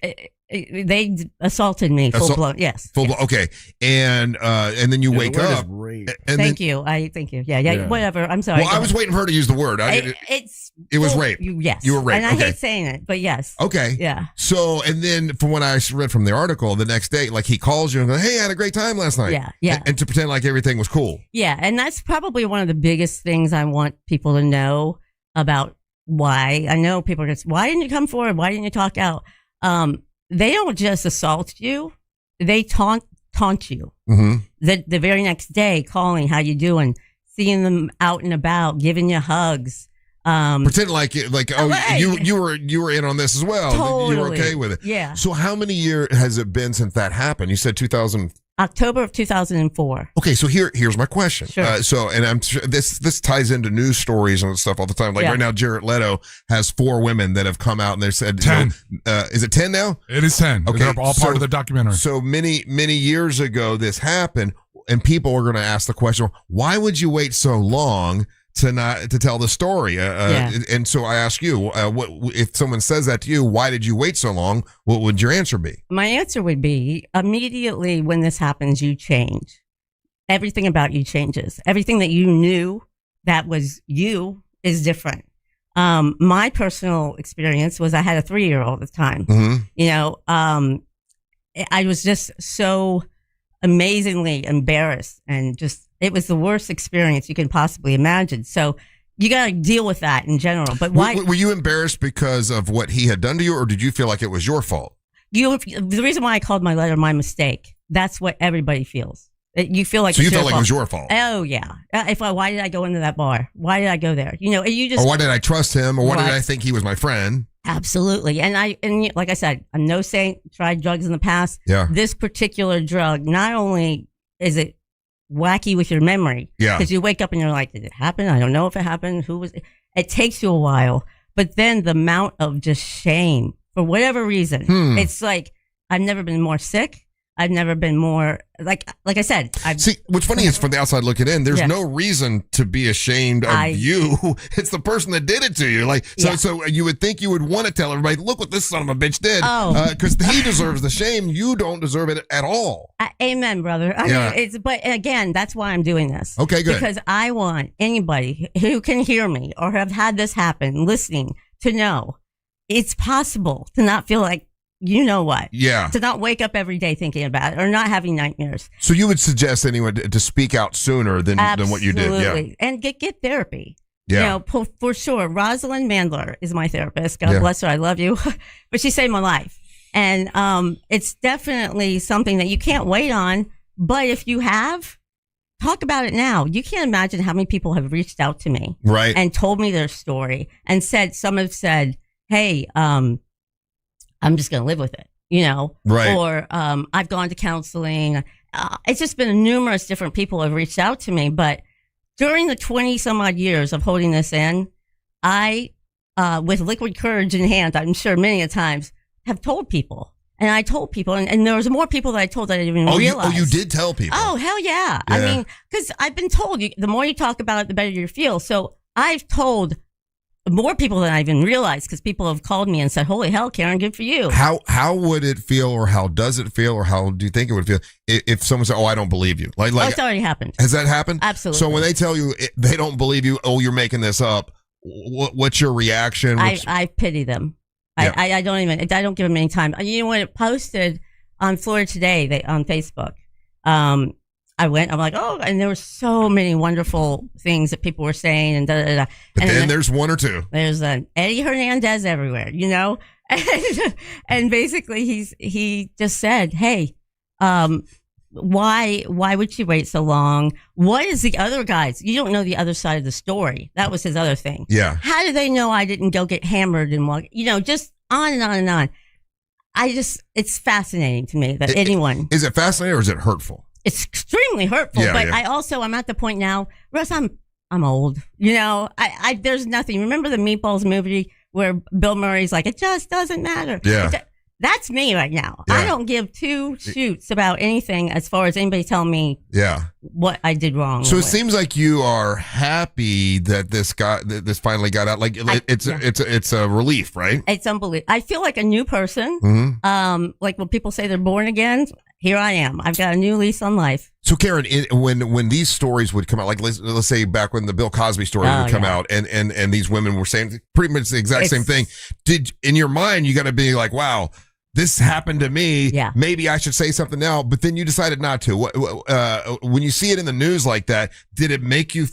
they assaulted me full blown. Yes. full blown. Okay, and then you wake up. And Thank you. Thank you. Yeah. Whatever. I'm sorry. Well, I was waiting for her to use the word. It was rape. Yes. You were raped. And I Okay. hate saying it, but yes. Okay. Yeah. So, and then from what I read from the article, the next day, like he calls you and goes, "Hey, I had a great time last night." Yeah. And to pretend like everything was cool. Yeah, and that's probably one of the biggest things I want people to know about why. I know people are just, why didn't you come forward? Why didn't you talk out? They don't just assault you; they taunt you. Mm-hmm. The very next day, calling, how you doing, seeing them out and about, giving you hugs. Pretend like Right. you were in on this as well. You were Totally. okay with it. Yeah. So how many years has it been since that happened? You said 2000. October of 2004. Okay, so here's my question. Sure. And I'm sure this ties into news stories and stuff all the time. Like Yeah. right now, Jared Leto has 4 women that have come out and they said 10. Is it 10 now? It is 10. Okay, They're all part of the documentary. So many years ago, this happened, and people are going to ask the question: why would you wait so long to tell the story? And so I ask you, what if someone says that to you? Why did you wait so long? What would your answer be? My answer would be immediately when this happens, you change. Everything about you changes. Everything that you knew that was you is different. My personal experience was I had a 3-year-old at the time. Mm-hmm. I was just so amazingly embarrassed and just, it was the worst experience you can possibly imagine. So you got to deal with that in general. But why? Were you embarrassed because of what he had done to you, or did you feel like it was your fault? The reason why I called my letter my mistake, that's what everybody feels. You feel like So you it's your felt like it fault. was your fault? Oh yeah. Why did I go into that bar? Why did I go there? You just. Or why did I trust him? Or why did Right. I think he was my friend? Absolutely. And like I said, I'm no saint, tried drugs in the past. Yeah. This particular drug, not only is it wacky with your memory, Yeah. because you wake up and you're like, did it happen? I don't know if it happened. Who was it? It takes you a while. But then the amount of just shame for whatever reason, it's like, I've never been more sick. I've never been more like I said. See, what's funny is from the outside looking in, there's Yeah. no reason to be ashamed of you. It's the person that did it to you. So you would think you would want to tell everybody, look what this son of a bitch did. Oh. Because he deserves the shame. You don't deserve it at all. Amen, brother. I Yeah. mean, but again, that's why I'm doing this. Okay, good. Because I want anybody who can hear me or have had this happen listening to know it's possible to not feel like, you know what? Yeah. To not wake up every day thinking about it or not having nightmares. So you would suggest anyone to speak out sooner than what you did. Yeah. Absolutely. And get therapy. Yeah. For sure. Rosalind Mandler is my therapist. God Yeah. bless her. I love you. But she saved my life. And it's definitely something that you can't wait on. But if you have, talk about it now. You can't imagine how many people have reached out to me. Right. And told me their story and some have said, hey, I'm just going to live with it, Right. Or I've gone to counseling. It's just been numerous different people have reached out to me. But during the 20 some odd years of holding this in, I, with liquid courage in hand, I'm sure many a times have told people. And I told people, and there was more people that I told that I didn't even realize. You did tell people. Oh, hell yeah. I Yeah. mean, because I've been told, the more you talk about it, the better you feel. So I've told more people than I even realized, because people have called me and said, holy hell, Karen, good for you. How would it feel, or how does it feel, or how do you think it would feel if someone said, "Oh, I don't believe you"? Like it's already happened. Has that happened? Absolutely. So when they tell you they don't believe you, oh, you're making this up, what's your reaction? I pity them. Yeah. I don't give them any time. When it posted on Florida Today, on Facebook, I'm like, oh, and there were so many wonderful things that people were saying and da da da. But and then there's one or two. There's an Eddie Hernandez everywhere, And basically he just said, hey, why would she wait so long? What is the other guys? You don't know the other side of the story. That was his other thing. Yeah. How do they know I didn't go get hammered and walk? Just on and on and on. It's fascinating to me that anyone. Is it fascinating or is it hurtful? It's extremely hurtful. Yeah, but yeah. I'm at the point now, Russ, I'm old. There's nothing. Remember the Meatballs movie where Bill Murray's like, it just doesn't matter. Yeah. That's me right now. Yeah. I don't give two shoots about anything as far as anybody telling me what I did wrong. So it seems like you are happy that this finally got out. Like it's a relief, right? It's unbelievable. I feel like a new person. Mm-hmm. Like when people say they're born again, here I am. I've got a new lease on life. So Karen, when these stories would come out, like let's say back when the Bill Cosby story would come out, and these women were saying pretty much the exact same thing. Did in your mind you got to be like, wow, this happened to me. Yeah. Maybe I should say something now, but then you decided not to. When you see it in the news like that, did it make you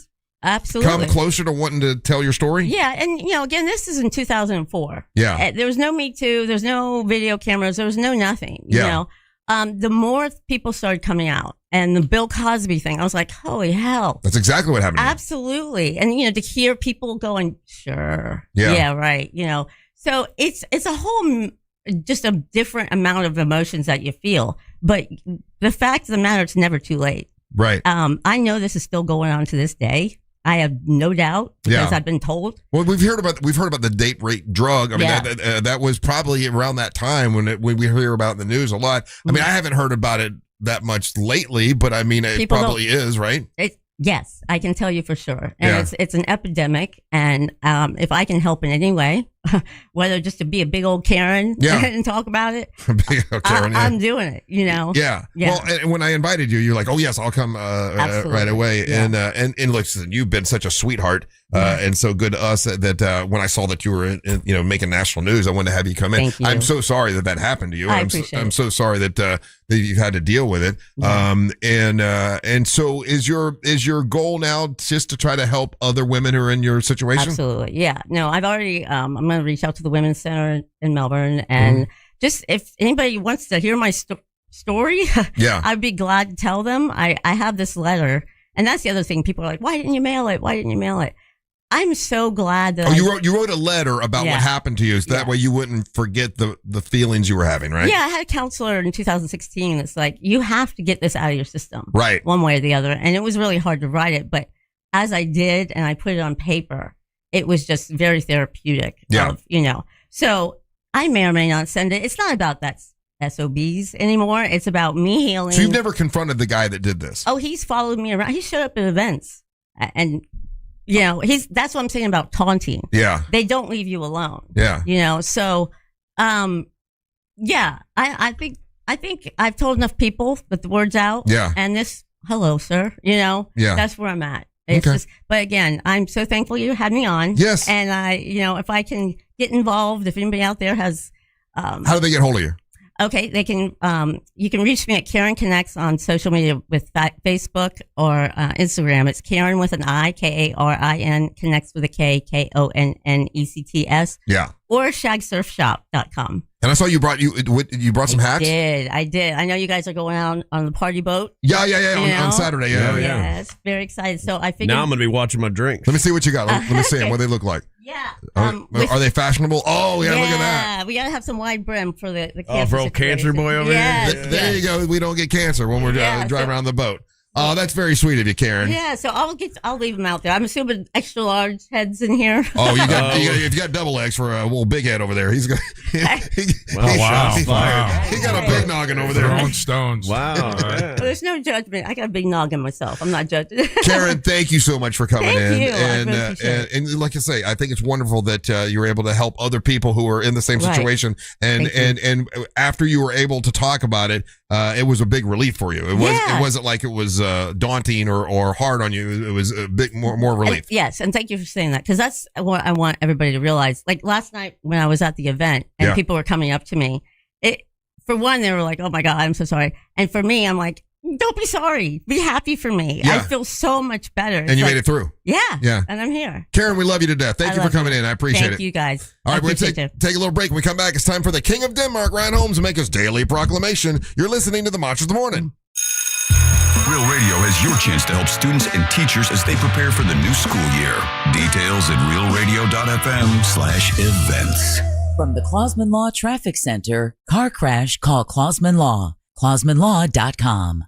absolutely come closer to wanting to tell your story? Yeah, and again, this is in 2004. Yeah. There was no Me Too. There's no video cameras. There was no nothing. You know, the more people started coming out, and the Bill Cosby thing, I was like, holy hell. That's exactly what happened to me. Absolutely, and to hear people going, sure, yeah, right. So it's a whole. Just a different amount of emotions that you feel. But the fact of the matter, it's never too late. Right. I know this is still going on to this day. I have no doubt because I've been told. Well, we've heard about the date rape drug. I mean, that was probably around that time when we hear about it in the news a lot. I mean, I haven't heard about it that much lately, but I mean, it probably is, right? Yes, I can tell you for sure. And it's an epidemic. And if I can help in any way, whether just to be a big old Karen and talk about it, I'm doing it, Yeah. Well, and when I invited you, you're like, oh, yes, I'll come right away. Yeah. And listen, you've been such a sweetheart and so good to us that when I saw that you were making national news, I wanted to have you come in. Thank you. I'm so sorry that happened to you. I appreciate it. I'm so sorry that you've had to deal with it. And so is your goal now just to try to help other women who are in your situation? Absolutely. Yeah. No, I've already, I'm going to reach out to the Women's Center in Melbourne. And just if anybody wants to hear my story, I'd be glad to tell them. I have this letter. And that's the other thing. People are like, why didn't you mail it? Why didn't you mail it? I'm so glad that you wrote a letter about what happened to you, so that way you wouldn't forget the feelings you were having, right? Yeah, I had a counselor in 2016 that's like, you have to get this out of your system, right? One way or the other, and it was really hard to write it, but as I did and I put it on paper, it was just very therapeutic. So I may or may not send it. It's not about that SOBs anymore. It's about me healing. So you've never confronted the guy that did this? Oh, he's followed me around. He showed up at events and. That's what I'm saying about taunting. Yeah. They don't leave you alone. Yeah. So, I think I've told enough people that the word's out. Yeah. And this, hello, sir, that's where I'm at. It's just, but again, I'm so thankful you had me on. Yes. And if I can get involved, if anybody out there has, how do they get hold of you? Okay, they can. You can reach me at Karen Connects on social media with Facebook or Instagram. It's Karen with an I, Karin, Connects with a K, Konnects. Yeah. Or shagsurfshop.com. And I saw you brought some hats. I did. I know you guys are going out on the party boat. Yeah. On Saturday. Yeah. Yes, very excited. So I figured now I'm gonna be watching my drinks. Let me see what you got. Let me see them. What they look like. Yeah. Are they fashionable? Oh, yeah, look at that. Yeah, we gotta have some wide brim for the cancer. Oh, for old cancer boy over here. There you go. We don't get cancer when we're driving around the boat. Oh, that's very sweet of you, Karen. Yeah, so I'll leave them out there. I'm assuming extra large heads in here. Oh, you got double X for a little big head over there. He's got. Wow. He got a big noggin over there. Throwing stones. Wow. Well, there's no judgment. I got a big noggin myself. I'm not judging. Karen, thank you so much for coming in. Thank you. And, I really appreciate it. and like I say, I think it's wonderful that you're able to help other people who are in the same situation. And after you were able to talk about it, it was a big relief for you. It wasn't like it was daunting or hard on you. It was a bit more relief. Yes, and thank you for saying that, because that's what I want everybody to realize. Like last night when I was at the event and people were coming up to me, for one, they were like, "Oh my God, I'm so sorry," and for me, I'm like, Don't be sorry. Be happy for me. Yeah. I feel so much better. And you made it through. Yeah. Yeah. And I'm here. Karen, we love you to death. Thank you for coming in. I appreciate it. Thank you, guys. All right, I we're going to appreciate take a little break. When we come back, it's time for the King of Denmark, Ryan Holmes, to make his daily proclamation. You're listening to the Monsters of the Morning. Real Radio has your chance to help students and teachers as they prepare for the new school year. Details at realradio.fm/events. From the Clausman Law Traffic Center, car crash, call Clausman Law. ClausmanLaw.com.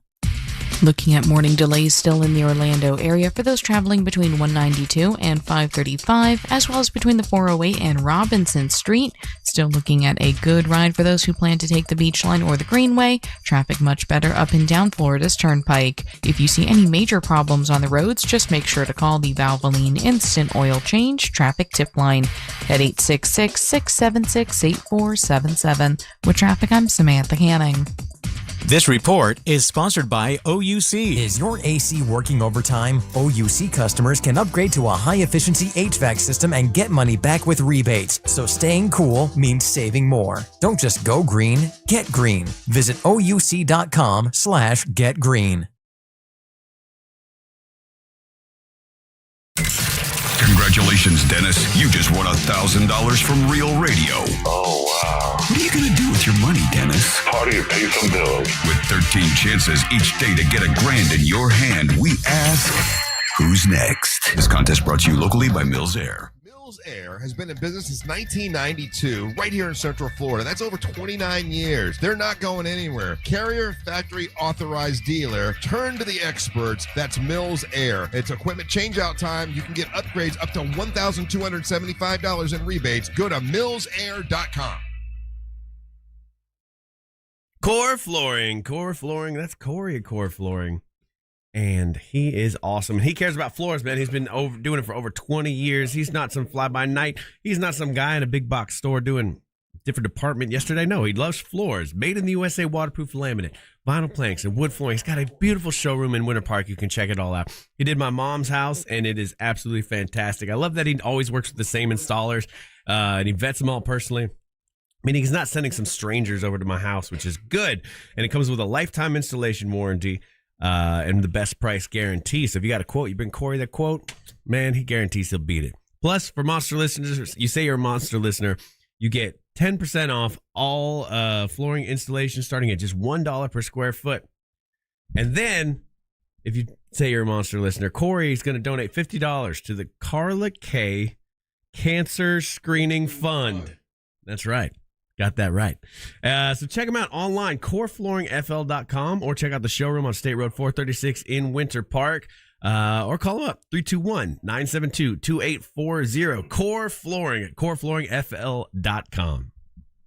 Looking at morning delays still in the Orlando area for those traveling between 192 and 535, as well as between the 408 and Robinson Street. Still looking at a good ride for those who plan to take the Beach Line or the Greenway. Traffic much better up and down Florida's Turnpike. If you see any major problems on the roads, just make sure to call the Valvoline Instant Oil Change Traffic Tip Line at 866-676-8477. With traffic, I'm Samantha Canning. This report is sponsored by OUC. Is your AC working overtime? OUC customers can upgrade to a high-efficiency HVAC system and get money back with rebates. So staying cool means saving more. Don't just go green, get green. Visit OUC.com/getgreen. Congratulations, Dennis. You just won $1,000 from Real Radio. Oh, wow. What are you going to do with your money, Dennis? Party and pay some bills. With 13 chances each day to get $1,000 in your hand, we ask, who's next? This contest brought to you locally by Mills Air. Mills Air has been in business since 1992, right here in Central Florida. That's over 29 years. They're not going anywhere. Carrier factory authorized dealer. Turn to the experts. That's Mills Air. It's equipment change-out time. You can get upgrades up to $1,275 in rebates. Go to millsair.com. Core Flooring. That's Corey at Core Flooring. And he is awesome. He cares about floors, man. He's been doing it for over 20 years. He's not some fly-by-night. He's not some guy in a big box store doing different department yesterday. No, he loves floors. Made in the USA, waterproof laminate, vinyl planks, and wood flooring. He's got a beautiful showroom in Winter Park. You can check it all out. He did my mom's house, and it is absolutely fantastic. I love that he always works with the same installers, and he vets them all personally. Meaning he's not sending some strangers over to my house, which is good. And it comes with a lifetime installation warranty. And the best price guarantee. So if you got a quote, you bring Corey that quote, man, he guarantees he'll beat it. Plus, for Monster listeners, you say you're a Monster listener, you get 10% off all flooring installations starting at just $1 per square foot. And then, if you say you're a Monster listener, Corey's going to donate $50 to the Carla K Cancer Screening Fund. That's right. Got that right. So check them out online, coreflooringfl.com, or check out the showroom on State Road 436 in Winter Park, or call them up, 321-972-2840, Core Flooring at coreflooringfl.com.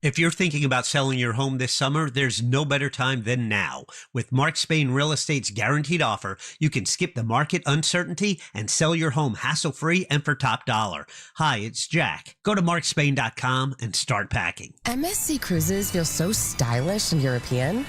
If you're thinking about selling your home this summer, there's no better time than now. With Mark Spain Real Estate's guaranteed offer, you can skip the market uncertainty and sell your home hassle-free and for top dollar. Hi, it's Jack. Go to markspain.com and start packing. MSC Cruises feel so stylish and European.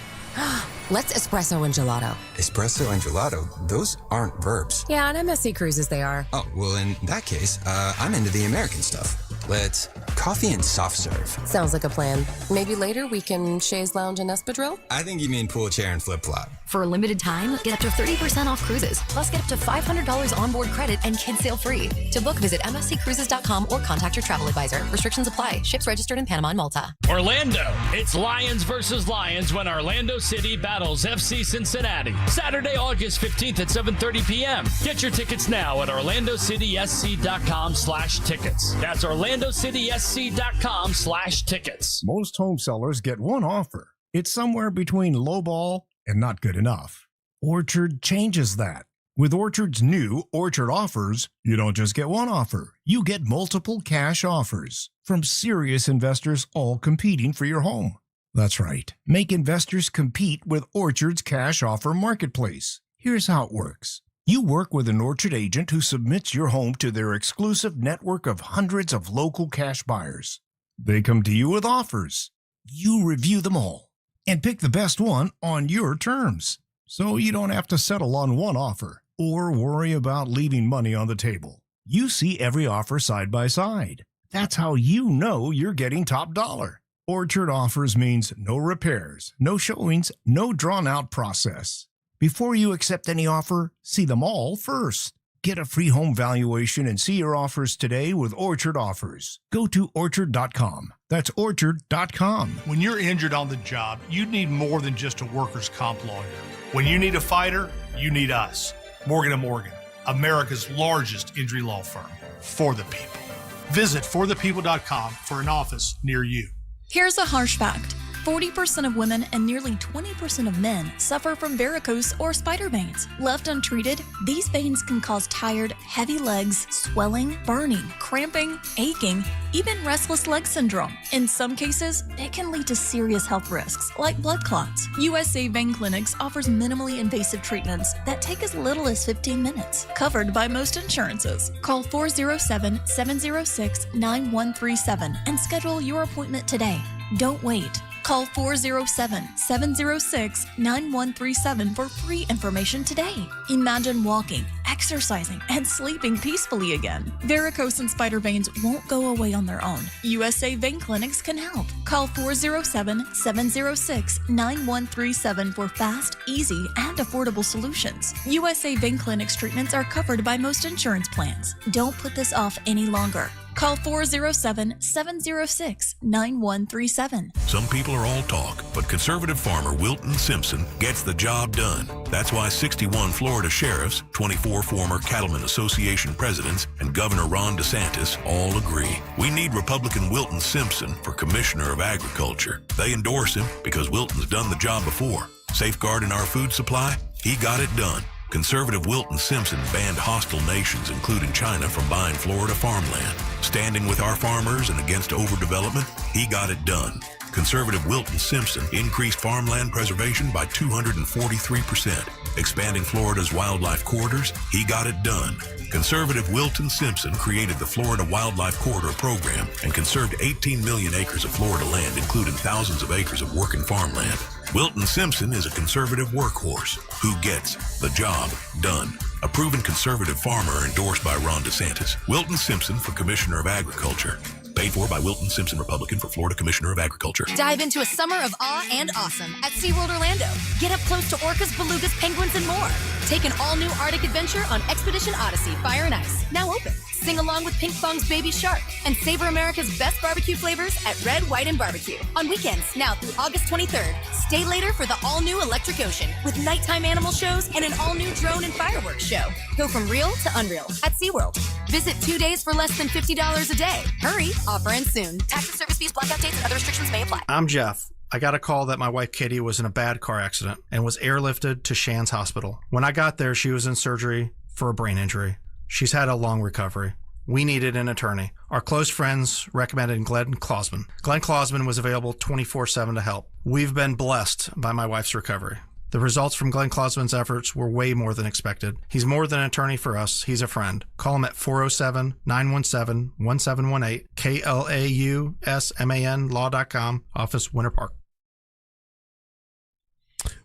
Let's espresso and gelato. Espresso and gelato? Those aren't verbs. Yeah, on MSC Cruises they are. Oh, well, in that case, I'm into the American stuff. Let's coffee and soft serve. Sounds like a plan. Maybe later we can chaise lounge and espadrille? I think you mean pool chair and flip-flop. For a limited time, get up to 30% off cruises, plus get up to $500 onboard credit and kids sail free. To book, visit msccruises.com or contact your travel advisor. Restrictions apply. Ships registered in Panama and Malta. Orlando. It's Lions versus Lions when Orlando City battles FC Cincinnati. Saturday, August 15th at 7:30 p.m. Get your tickets now at orlandocitysc.com/tickets. That's orlandocitysc.com/tickets. Most home sellers get one offer. It's somewhere between lowball and not good enough. Orchard changes that. With Orchard's new Orchard offers, you don't just get one offer. You get multiple cash offers from serious investors all competing for your home. That's right. Make investors compete with Orchard's cash offer marketplace. Here's how it works. You work with an Orchard agent who submits your home to their exclusive network of hundreds of local cash buyers. They come to you with offers. You review them all and pick the best one on your terms. So you don't have to settle on one offer or worry about leaving money on the table. You see every offer side by side. That's how you know you're getting top dollar. Orchard offers means no repairs, no showings, no drawn-out process. Before you accept any offer, see them all first. Get a free home valuation and see your offers today with Orchard Offers. Go to Orchard.com. That's Orchard.com. When you're injured on the job, you need more than just a workers' comp lawyer. When you need a fighter, you need us. Morgan & Morgan, America's largest injury law firm. For the people. Visit forthepeople.com for an office near you. Here's a harsh fact. 40% of women and nearly 20% of men suffer from varicose or spider veins. Left untreated, these veins can cause tired, heavy legs, swelling, burning, cramping, aching, even restless leg syndrome. In some cases, it can lead to serious health risks like blood clots. USA Vein Clinics offers minimally invasive treatments that take as little as 15 minutes, covered by most insurances. Call 407-706-9137 and schedule your appointment today. Don't wait. Call 407-706-9137 for free information today. Imagine walking, exercising, and sleeping peacefully again. Varicose and spider veins won't go away on their own. USA Vein Clinics can help. Call 407-706-9137 for fast, easy, and affordable solutions. USA Vein Clinics treatments are covered by most insurance plans. Don't put this off any longer. Call 407-706-9137. Some people are all talk, but conservative farmer Wilton Simpson gets the job done. That's why 61 Florida sheriffs, 24 former Cattlemen Association presidents, and Governor Ron DeSantis all agree. We need Republican Wilton Simpson for Commissioner of Agriculture. They endorse him because Wilton's done the job before. Safeguarding our food supply, he got it done. Conservative Wilton Simpson banned hostile nations, including China, from buying Florida farmland. Standing with our farmers and against overdevelopment, he got it done. Conservative Wilton Simpson increased farmland preservation by 243%. Expanding Florida's wildlife corridors, he got it done. Conservative Wilton Simpson created the Florida Wildlife Corridor Program and conserved 18 million acres of Florida land, including thousands of acres of working farmland. Wilton Simpson is a conservative workhorse who gets the job done. A proven conservative farmer endorsed by Ron DeSantis. Wilton Simpson for Commissioner of Agriculture. Paid for by Wilton Simpson, Republican, for Florida Commissioner of Agriculture. Dive into a summer of awe and awesome at SeaWorld Orlando. Get up close to orcas, belugas, penguins, and more. Take an all-new Arctic adventure on Expedition Odyssey Fire and Ice, now open. Sing along with Pink Fong's Baby Shark and savor America's best barbecue flavors at Red, White, and Barbecue. On weekends, now through August 23rd. Stay later for the all-new Electric Ocean with nighttime animal shows and an all-new drone and fireworks show. Go from real to unreal at SeaWorld. Visit 2 days for less than $50 a day. Hurry, offer ends soon. Taxes, service fees, blackout dates, and other restrictions may apply. I'm Jeff. I got a call that my wife Kitty was in a bad car accident and was airlifted to Shands Hospital. When I got there, she was in surgery for a brain injury. She's had a long recovery. We needed an attorney. Our close friends recommended Glenn Klausman. Glenn Klausman was available 24/7 to help. We've been blessed by my wife's recovery. The results from Glenn Klausman's efforts were way more than expected. He's more than an attorney for us. He's a friend. Call him at 407-917-1718, KLAUSMAN law.com, office Winter Park.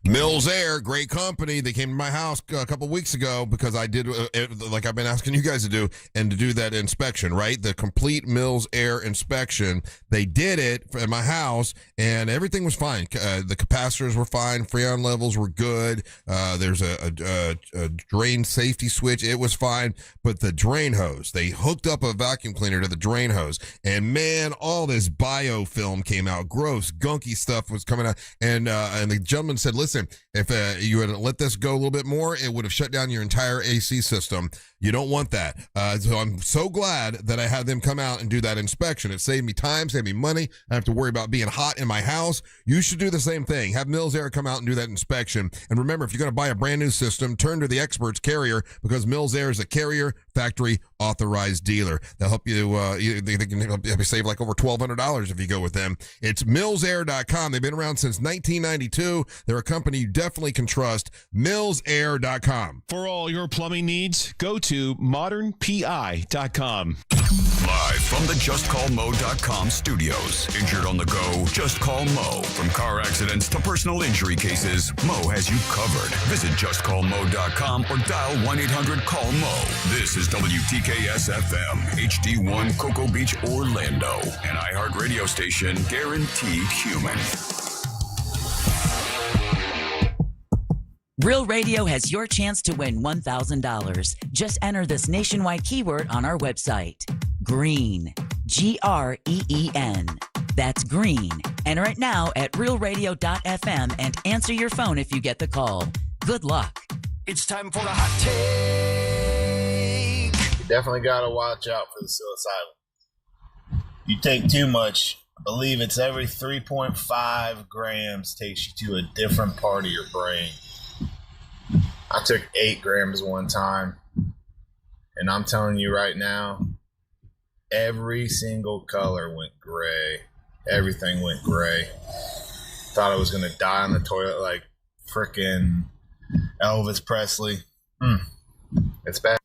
Mills Air, great company. They came to my house a couple weeks ago because I did, like I've been asking you guys to do, and to do that inspection, right? The complete Mills Air inspection. They did it at my house, and everything was fine. The capacitors were fine. Freon levels were good. There's a drain safety switch. It was fine. But the drain hose, they hooked up a vacuum cleaner to the drain hose, and man, all this biofilm came out. Gross, gunky stuff was coming out. And the gentleman said, listen, if you had let this go a little bit more, it would have shut down your entire AC system. You don't want that. So I'm so glad that I had them come out and do that inspection. It saved me time, saved me money. I have to worry about being hot in my house. You should do the same thing. Have Mills Air come out and do that inspection. And remember, if you're going to buy a brand new system, turn to the experts Carrier, because Mills Air is a Carrier factory authorized dealer. They'll help you. They can help you save like over $1,200 if you go with them. It's millsair.com. They've been around since 1992. They're a company you definitely can trust. millsair.com. For all your plumbing needs, go to modernpi.com. Live from the JustCallMo.com studios. Injured on the go? Just call Mo. From car accidents to personal injury cases, Mo has you covered. Visit JustCallMo.com or dial 1-800-CALL-MO. This is WTKS-FM, HD1 Cocoa Beach, Orlando. An iHeart radio station guaranteed human. Real Radio has your chance to win $1,000. Just enter this nationwide keyword on our website. Green. Green. That's green. Enter it now at realradio.fm and answer your phone if you get the call. Good luck. It's time for the hot take. You definitely got to watch out for the psilocybin. You take too much. I believe it's every 3.5 grams takes you to a different part of your brain. I took 8 grams one time, and I'm telling you right now, every single color went gray. Everything went gray. Thought I was going to die on the toilet like frickin' Elvis Presley. It's bad.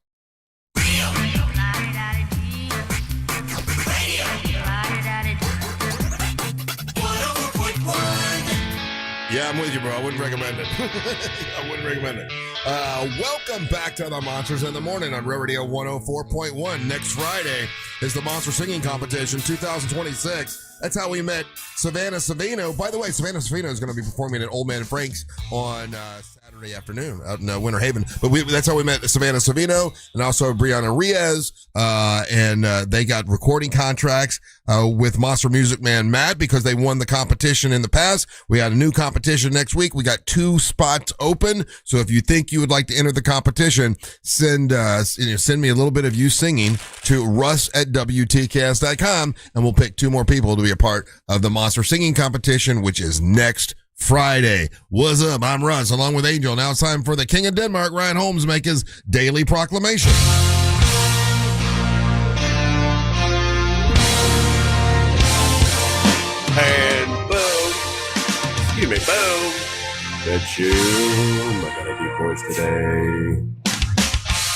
Yeah, I'm with you, bro. I wouldn't recommend it. I wouldn't recommend it. Welcome back to the Monsters in the Morning on Real Radio 104.1. Next Friday is the Monster Singing Competition 2026. That's how we met Savannah Savino. By the way, Savannah Savino is going to be performing at Old Man Frank's on Saturday afternoon out in Winter Haven. But that's how we met Savannah Savino and also Brianna Riaz. And they got recording contracts with Monster Music Man Matt because they won the competition in the past. We had a new competition next week. We got 2 spots open. So if you think you would like to enter the competition, send me a little bit of you singing to russ@wtcast.com, and we'll pick 2 more people to be a part of the Monster Singing Competition, which is next Friday. What's up? I'm Russ, along with Angel. Now it's time for the King of Denmark, Ryan Holmes, make his daily proclamation. And boom. Excuse me, boom. That's you. I got a deep voice today.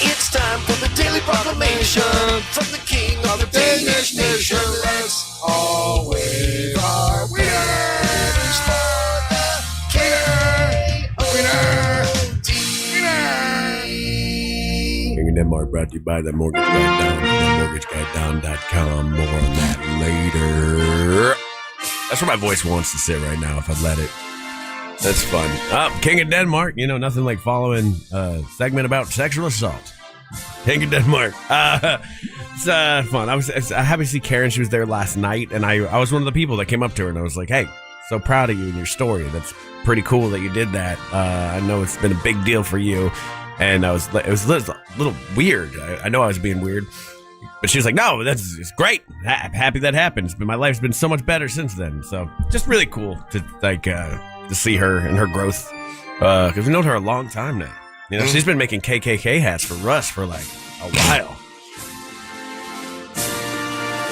It's time for the daily proclamation from the king of the Danish nation. Let's all wave our winners for the K-O-D. King of Denmark brought to you by the Mortgage Guy Down, themortgageguydown.com. More on that later. That's where my voice wants to sit right now if I'd let it. That's fun. King of Denmark, nothing like following a segment about sexual assault. King of Denmark. It's fun. I was happy to see Karen. She was there last night, and I was one of the people that came up to her, and I was like, hey, so proud of you and your story. That's pretty cool that you did that. I know it's been a big deal for you, and it was a little weird. I know I was being weird, but she was like, no, it's great. Happy that happened. But my life's been so much better since then. So just really cool to to see her and her growth, because we've known her a long time now. She's been making KKK hats for Russ for like a while.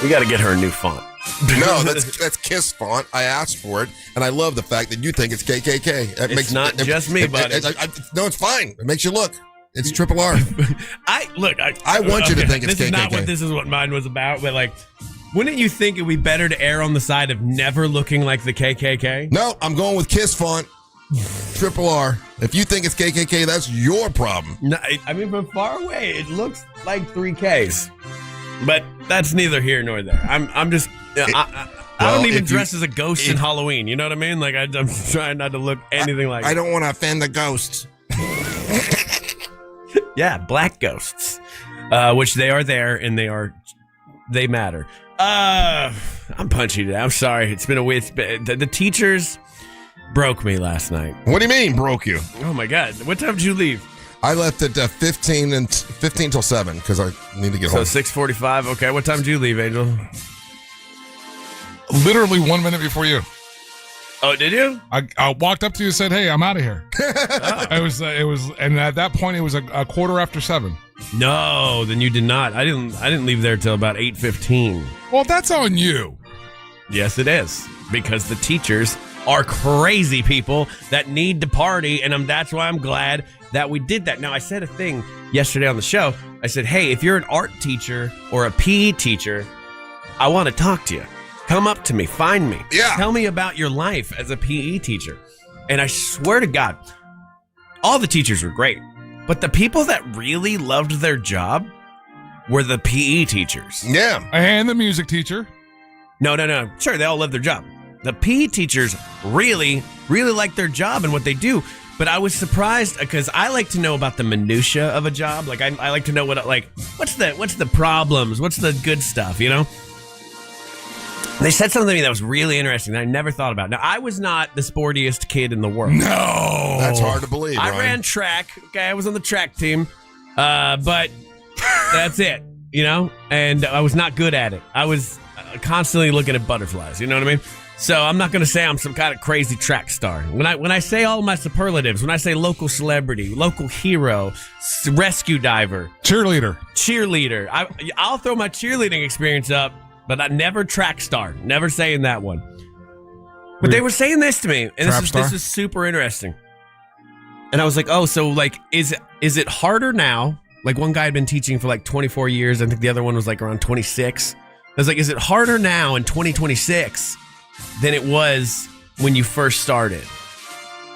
We got to get her a new font. No, that's KISS font. I asked for it, and I love the fact that you think it's KKK. It's not just me, buddy. No, it's fine. It makes you look. It's triple R. I want you to think it's KKK. This is what mine was about, but like, wouldn't you think it'd be better to err on the side of never looking like the KKK? No, I'm going with KISS font. Triple R. If you think it's KKK, that's your problem. No, I mean, from far away, it looks like 3Ks. But that's neither here nor there. I'm just... I don't even dress as a ghost in Halloween. You know what I mean? Like, I'm trying not to look anything like... I don't want to offend the ghosts. Yeah, black ghosts. Which they are there, and they matter. I'm punchy today. I'm sorry. It's been a weird... The teachers broke me last night. What do you mean, broke you? Oh, my God. What time did you leave? I left at 15 till 7 because I need to get home. So 6:45. Okay. What time did you leave, Angel? Literally 1 minute before you. Oh, did you? I walked up to you and said, "Hey, I'm out of here." It was, and at that point, it was a quarter after 7. No, then you did not. I didn't leave there till about 8:15. Well, that's on you. Yes, it is, because the teachers are crazy people that need to party, and that's why I'm glad that we did that. Now, I said a thing yesterday on the show. I said, hey, if you're an art teacher or a PE teacher, I want to talk to you. Come up to me. Find me. Yeah. Tell me about your life as a PE teacher. And I swear to God, all the teachers were great. But the people that really loved their job were the PE teachers. Yeah. And the music teacher. No. Sure, they all love their job. the PE teachers really, really like their job and what they do. But I was surprised because I like to know about the minutia of a job. Like I like to know what's the problems, what's the good stuff, you know? They said something to me that was really interesting that I never thought about. Now, I was not the sportiest kid in the world. No, that's hard to believe. I Ryan. ran track. Okay, I was on the track team, but that's it, you know. And I was not good at it. I was constantly looking at butterflies. You know what I mean? So I'm not going to say I'm some kind of crazy track star. When I say all my superlatives, when I say local celebrity, local hero, rescue diver, cheerleader, I'll throw my cheerleading experience up, but I never track star. Never saying that one. But they were saying this to me, and this is super interesting. And I was like, oh, so like, is it harder now? Like one guy had been teaching for like 24 years. I think the other one was like around 26. I was like, is it harder now in 2026 than it was when you first started?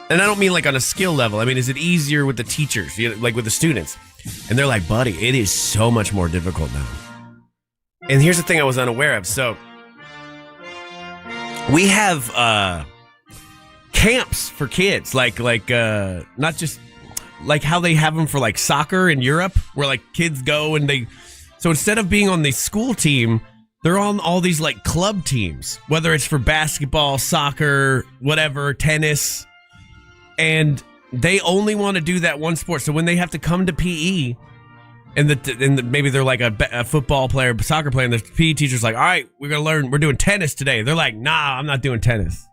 And I don't mean like on a skill level. I mean, is it easier with the teachers, like with the students? And they're like, buddy, it is so much more difficult now. And here's the thing I was unaware of. So we have camps for kids, like not just like how they have them for like soccer in Europe, where like kids go and so instead of being on the school team, they're on all these like club teams, whether it's for basketball, soccer, whatever, tennis, and they only want to do that one sport. So when they have to come to PE, and maybe they're like a football player, soccer player, and the PE teacher's like, all right, we're doing tennis today. They're like, nah, I'm not doing tennis.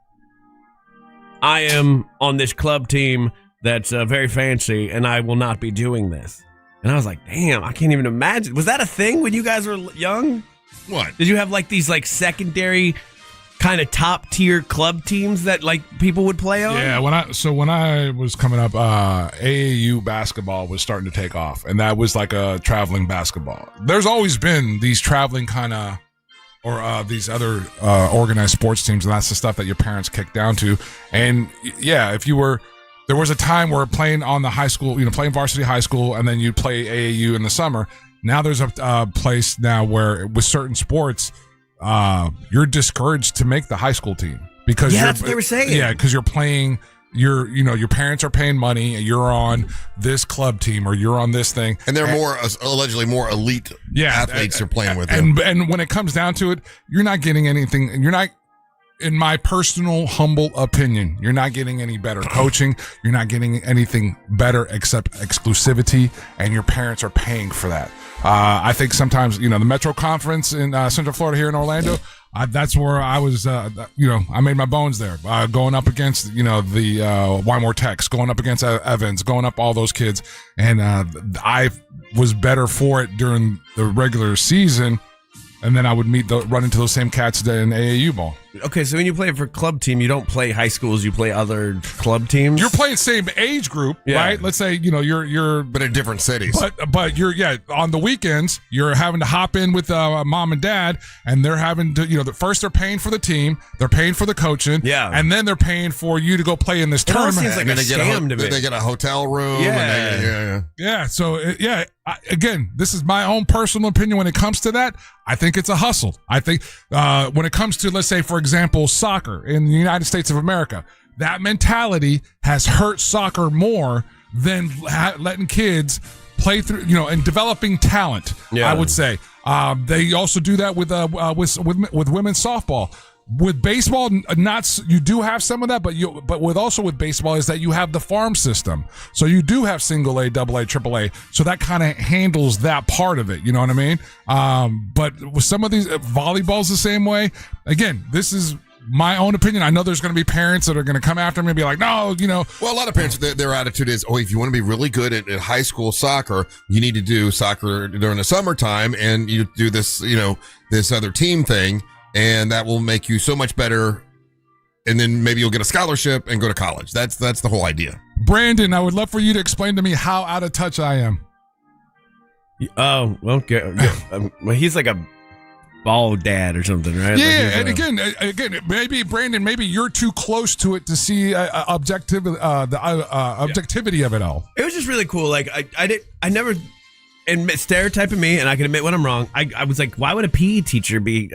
I am on this club team that's very fancy, and I will not be doing this. And I was like, damn, I can't even imagine. Was that a thing when you guys were young? What? Did you have like these like secondary kind of top tier club teams that like people would play on? Yeah, when I was coming up, AAU basketball was starting to take off, and that was like a traveling basketball. There's always been these traveling kind of or these other organized sports teams, and that's the stuff that your parents kick down to. And yeah, there was a time where playing on the high school, playing varsity high school, and then you'd play AAU in the summer. Now there's a place now where with certain sports, you're discouraged to make the high school team because that's what they were saying. Yeah, because you're playing. Your parents are paying money. You're on this club team or you're on this thing, and they're allegedly more elite athletes are playing with them. And when it comes down to it, you're not getting anything. You're not. In my personal, humble opinion, you're not getting any better coaching. You're not getting anything better except exclusivity, and your parents are paying for that. I think sometimes, the Metro Conference in Central Florida here in Orlando, that's where I was, I made my bones there. Going up against, the Wymore Techs, going up against Evans, going up all those kids. And I was better for it during the regular season. And then I would run into those same cats in AAU ball. Okay, so when you play for club team, you don't play high schools, you play other club teams? You're playing same age group, right? Let's say, you're... But in different cities. But you're, on the weekends, you're having to hop in with mom and dad, and they're having to, first they're paying for the team, they're paying for the coaching, and then they're paying for you to go play in this tournament. It seems like a scam to me. They get a hotel room. Yeah, so, again, this is my own personal opinion when it comes to that. I think it's a hustle. I think when it comes to, let's say, for example, soccer in the United States of America, that mentality has hurt soccer more than letting kids play through, and developing talent. I would say they also do that with women's softball. With baseball, you do have some of that, but with baseball is that you have the farm system, so you do have single A, double A, triple A, so that kind of handles that part of it. You know what I mean? But with some of these, volleyball's the same way. Again, this is my own opinion. I know there's going to be parents that are going to come after me and be like, no, Well, a lot of parents, their attitude is, if you want to be really good at high school soccer, you need to do soccer during the summertime, and you do this, this other team thing. And that will make you so much better, and then maybe you'll get a scholarship and go to college. That's the whole idea. Brandon, I would love for you to explain to me how out of touch I am. Oh, okay. Well, he's like a ball dad or something, right? Yeah, and again, maybe Brandon, maybe you're too close to it to see the objectivity of it all. It was just really cool. Like I never and stereotyping me, and I can admit when I'm wrong. I was like, why would a PE teacher be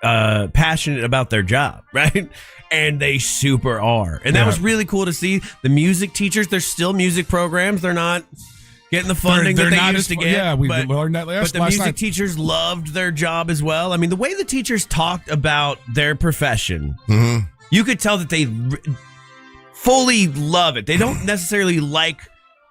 passionate about their job, right? And they super are, and that was really cool to see. The music teachers, there's still music programs. They're not getting the funding that they used to get. Yeah, we learned that but the last music night. teachers loved their job as well. I mean, the way the teachers talked about their profession, you could tell that they fully love it. They don't necessarily like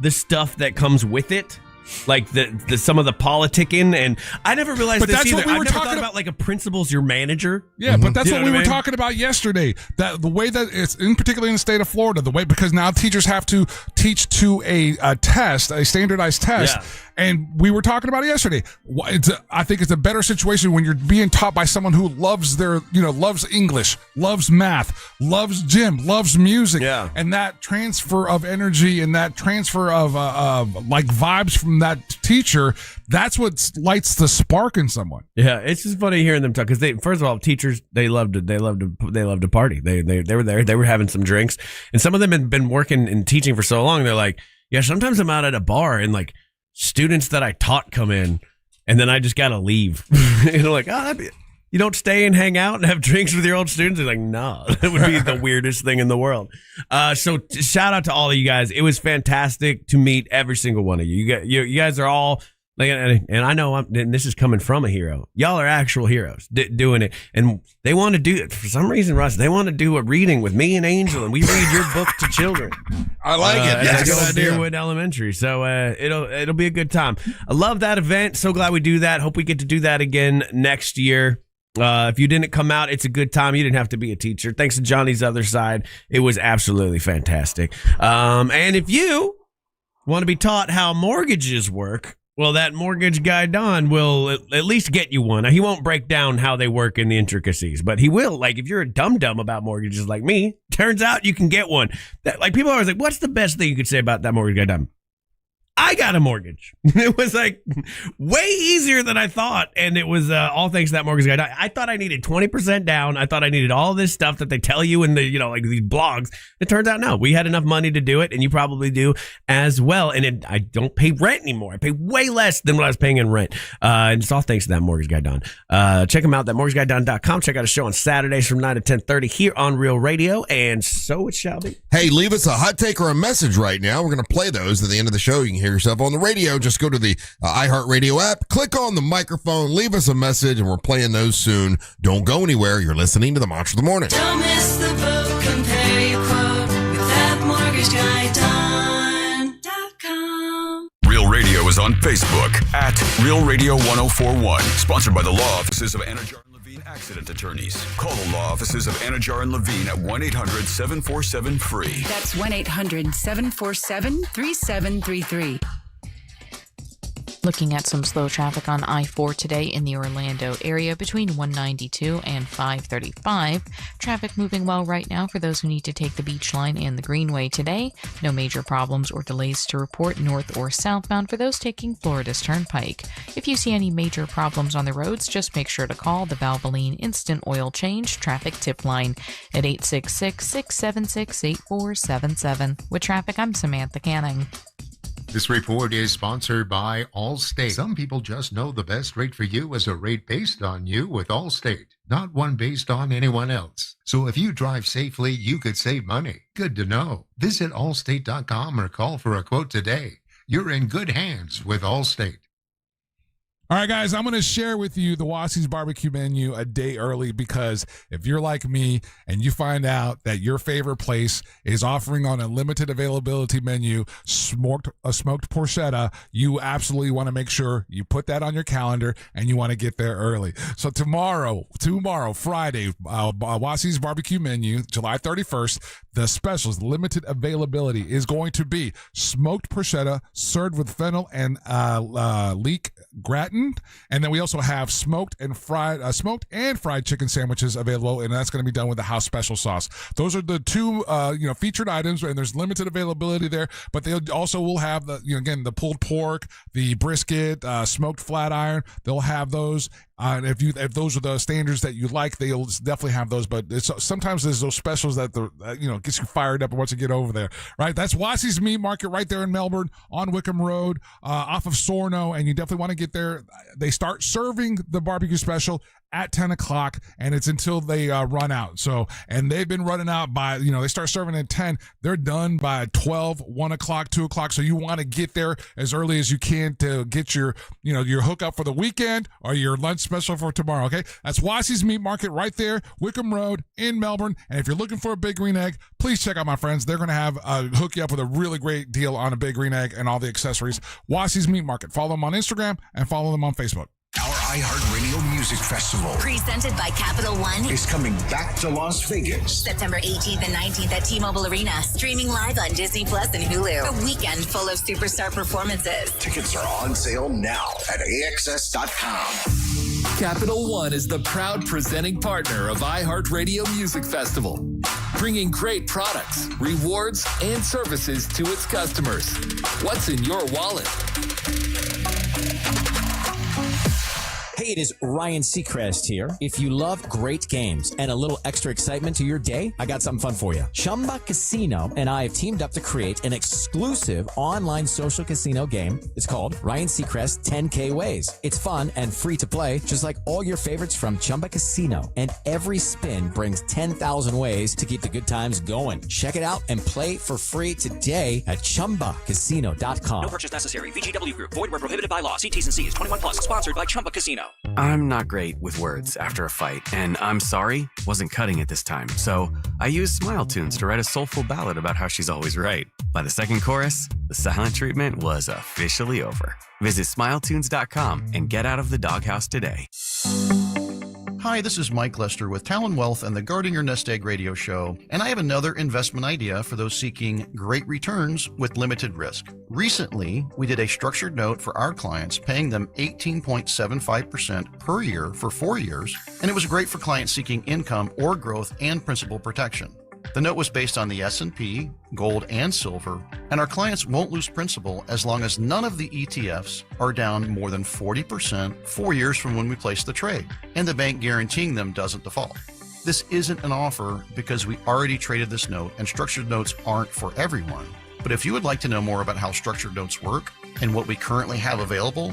the stuff that comes with it, like the some of the politicking. And I never realized But this that's either. what we I've were never talking thought about like a principal's your manager. Yeah, but that's You what know we were I mean? talking about yesterday. That the way that it's in particularly in the state of Florida, the way because now teachers have to teach to a test, a standardized test. Yeah. And we were talking about it yesterday. I think it's a better situation when you're being taught by someone who loves loves English, loves math, loves gym, loves music. Yeah. And that transfer of energy and that transfer of like vibes from that teacher, that's what lights the spark in someone. Yeah, it's just funny hearing them talk because they, first of all, teachers they loved to party. They were there. They were having some drinks, and some of them had been working and teaching for so long. They're like, yeah, sometimes I'm out at a bar and like students that I taught come in, and then I just gotta leave. And they're like, you don't stay and hang out and have drinks with your old students? They're like, no, that would be the weirdest thing in the world. So shout out to all of you guys. It was fantastic to meet every single one of you. You guys are all. And I know and this is coming from a hero. Y'all are actual heroes doing it. And they want to do it. For some reason, Russ, they want to do a reading with me and Angel, and we read your book to children. I like it. That's Yes. at Deerwood Elementary. So it'll be a good time. I love that event. So glad we do that. Hope we get to do that again next year. If you didn't come out, it's a good time. You didn't have to be a teacher. Thanks to Johnny's Other Side. It was absolutely fantastic. And if you want to be taught how mortgages work, well, that mortgage guy, Don, will at least get you one. Now, he won't break down how they work in the intricacies, but he will. Like, if you're a dum-dum about mortgages like me, turns out you can get one. Like, people are always like, what's the best thing you could say about that mortgage guy, Don? I got a mortgage. It was like way easier than I thought. And it was all thanks to that mortgage guy. I thought I needed 20% down. I thought I needed all this stuff that they tell you in the, like these blogs. It turns out, no, we had enough money to do it. And you probably do as well. And I don't pay rent anymore. I pay way less than what I was paying in rent. And it's all thanks to that mortgage guy, Don. Check him out, thatmortgageguy.com. Check out a show on Saturdays from 9 to 10:30 here on Real Radio. And so it shall be. Hey, leave us a hot take or a message right now. We're going to play those at the end of the show. You can hear yourself on the radio. Just go to the iHeartRadio app, click on the microphone, leave us a message, and we're playing those soon. Don't go anywhere. You're listening to the Monster of the Morning. Don't miss the boat. Compare your quote with thatmortgageguy.com. Real Radio is on Facebook at Real Radio 1041. Sponsored by the law offices of Anajar and Levine Accident Attorneys. Call the law offices of Anajar and Levine at 1-800-747-FREE. That's 1-800-747-3733. Looking at some slow traffic on I-4 today in the Orlando area between 192 and 535. Traffic moving well right now for those who need to take the Beach Line and the Greenway today. No major problems or delays to report north or southbound for those taking Florida's Turnpike. If you see any major problems on the roads, just make sure to call the Valvoline Instant Oil Change Traffic Tip Line at 866-676-8477. With traffic, I'm Samantha Canning. This report is sponsored by Allstate. Some people just know the best rate for you is a rate based on you with Allstate, not one based on anyone else. So if you drive safely, you could save money. Good to know. Visit allstate.com or call for a quote today. You're in good hands with Allstate. All right, guys, I'm going to share with you the Wassie's barbecue menu a day early because if you're like me and you find out that your favorite place is offering on a limited availability menu smoked porchetta, you absolutely want to make sure you put that on your calendar and you want to get there early. So tomorrow, Friday, Wassie's barbecue menu, July 31st, the specials, limited availability is going to be smoked porchetta served with fennel and leek gratin. And then we also have smoked and fried chicken sandwiches available, and that's going to be done with the house special sauce. Those are the two featured items, and there's limited availability there. But they also will have the pulled pork, the brisket, smoked flat iron. They'll have those. And if those are the standards that you like, they'll definitely have those. But sometimes there's those specials that gets you fired up once you get over there, right? That's Wassey's Meat Market right there in Melbourne on Wickham Road, off of Sorno, and you definitely want to get there. They start serving the barbecue special at 10 o'clock, and it's until they run out. So, and they've been running out by, they start serving at 10. They're done by 12, 1 o'clock, 2 o'clock. So you want to get there as early as you can to get your hookup for the weekend or your lunch special for tomorrow, okay? That's Wassey's Meat Market right there, Wickham Road in Melbourne. And if you're looking for a Big Green Egg, please check out my friends. They're going to hook you up with a really great deal on a Big Green Egg and all the accessories. Wassey's Meat Market. Follow them on Instagram and follow them on Facebook. Our iHeartRadio Music Festival, presented by Capital One, is coming back to Las Vegas. September 18th and 19th at T-Mobile Arena. Streaming live on Disney Plus and Hulu. A weekend full of superstar performances. Tickets are on sale now at AXS.com. Capital One is the proud presenting partner of iHeartRadio Music Festival, bringing great products, rewards, and services to its customers. What's in your wallet? Hey, it is Ryan Seacrest here. If you love great games and a little extra excitement to your day, I got something fun for you. Chumba Casino and I have teamed up to create an exclusive online social casino game. It's called Ryan Seacrest 10K Ways. It's fun and free to play, just like all your favorites from Chumba Casino. And every spin brings 10,000 ways to keep the good times going. Check it out and play for free today at ChumbaCasino.com. No purchase necessary. VGW Group. Void where prohibited by law. See T's and C's. 21 plus. Sponsored by Chumba Casino. I'm not great with words after a fight, and I'm sorry wasn't cutting it this time. So I used Smile Tunes to write a soulful ballad about how she's always right. By the second chorus, the silent treatment was officially over. Visit SmileTunes.com and get out of the doghouse today. Hi, this is Mike Lester with Talon Wealth and the Guarding Your Nest Egg radio show, and I have another investment idea for those seeking great returns with limited risk. Recently, we did a structured note for our clients, paying them 18.75% per year for 4 years, and it was great for clients seeking income or growth and principal protection. The note was based on the S&P, gold, and silver, and our clients won't lose principal as long as none of the ETFs are down more than 40% 4 years from when we placed the trade, and the bank guaranteeing them doesn't default. This isn't an offer because we already traded this note, and structured notes aren't for everyone. But if you would like to know more about how structured notes work and what we currently have available,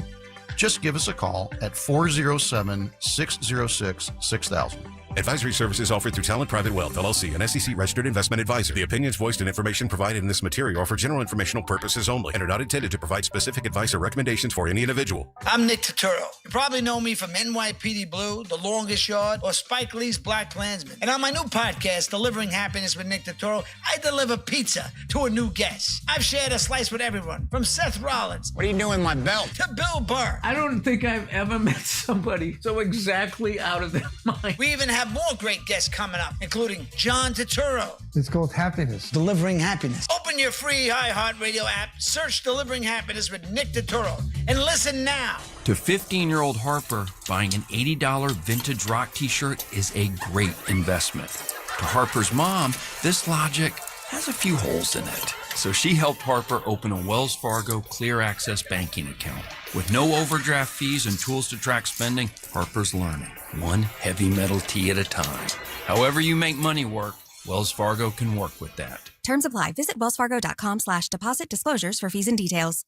just give us a call at 407-606-6000. Advisory services offered through Talent Private Wealth, LLC, an SEC-registered investment advisor. The opinions voiced and information provided in this material are for general informational purposes only and are not intended to provide specific advice or recommendations for any individual. I'm Nick Turturro. You probably know me from NYPD Blue, The Longest Yard, or Spike Lee's Black Klansman. And on my new podcast, Delivering Happiness with Nick Turturro, I deliver pizza to a new guest. I've shared a slice with everyone, from Seth Rollins. What are you doing with my belt? To Bill Burr. I don't think I've ever met somebody so exactly out of their mind. We even have more great guests coming up, including John Turturro. It's called Happiness. Delivering Happiness. Open your free iHeartRadio app, search Delivering Happiness with Nick Turturro, and listen now. To 15-year-old Harper, buying an $80 vintage rock t-shirt is a great investment. To Harper's mom, this logic has a few holes in it. So she helped Harper open a Wells Fargo Clear Access banking account. With no overdraft fees and tools to track spending, Harper's learning, one heavy metal tee at a time. However you make money work, Wells Fargo can work with that. Terms apply. Visit wellsfargo.com/deposit disclosures for fees and details.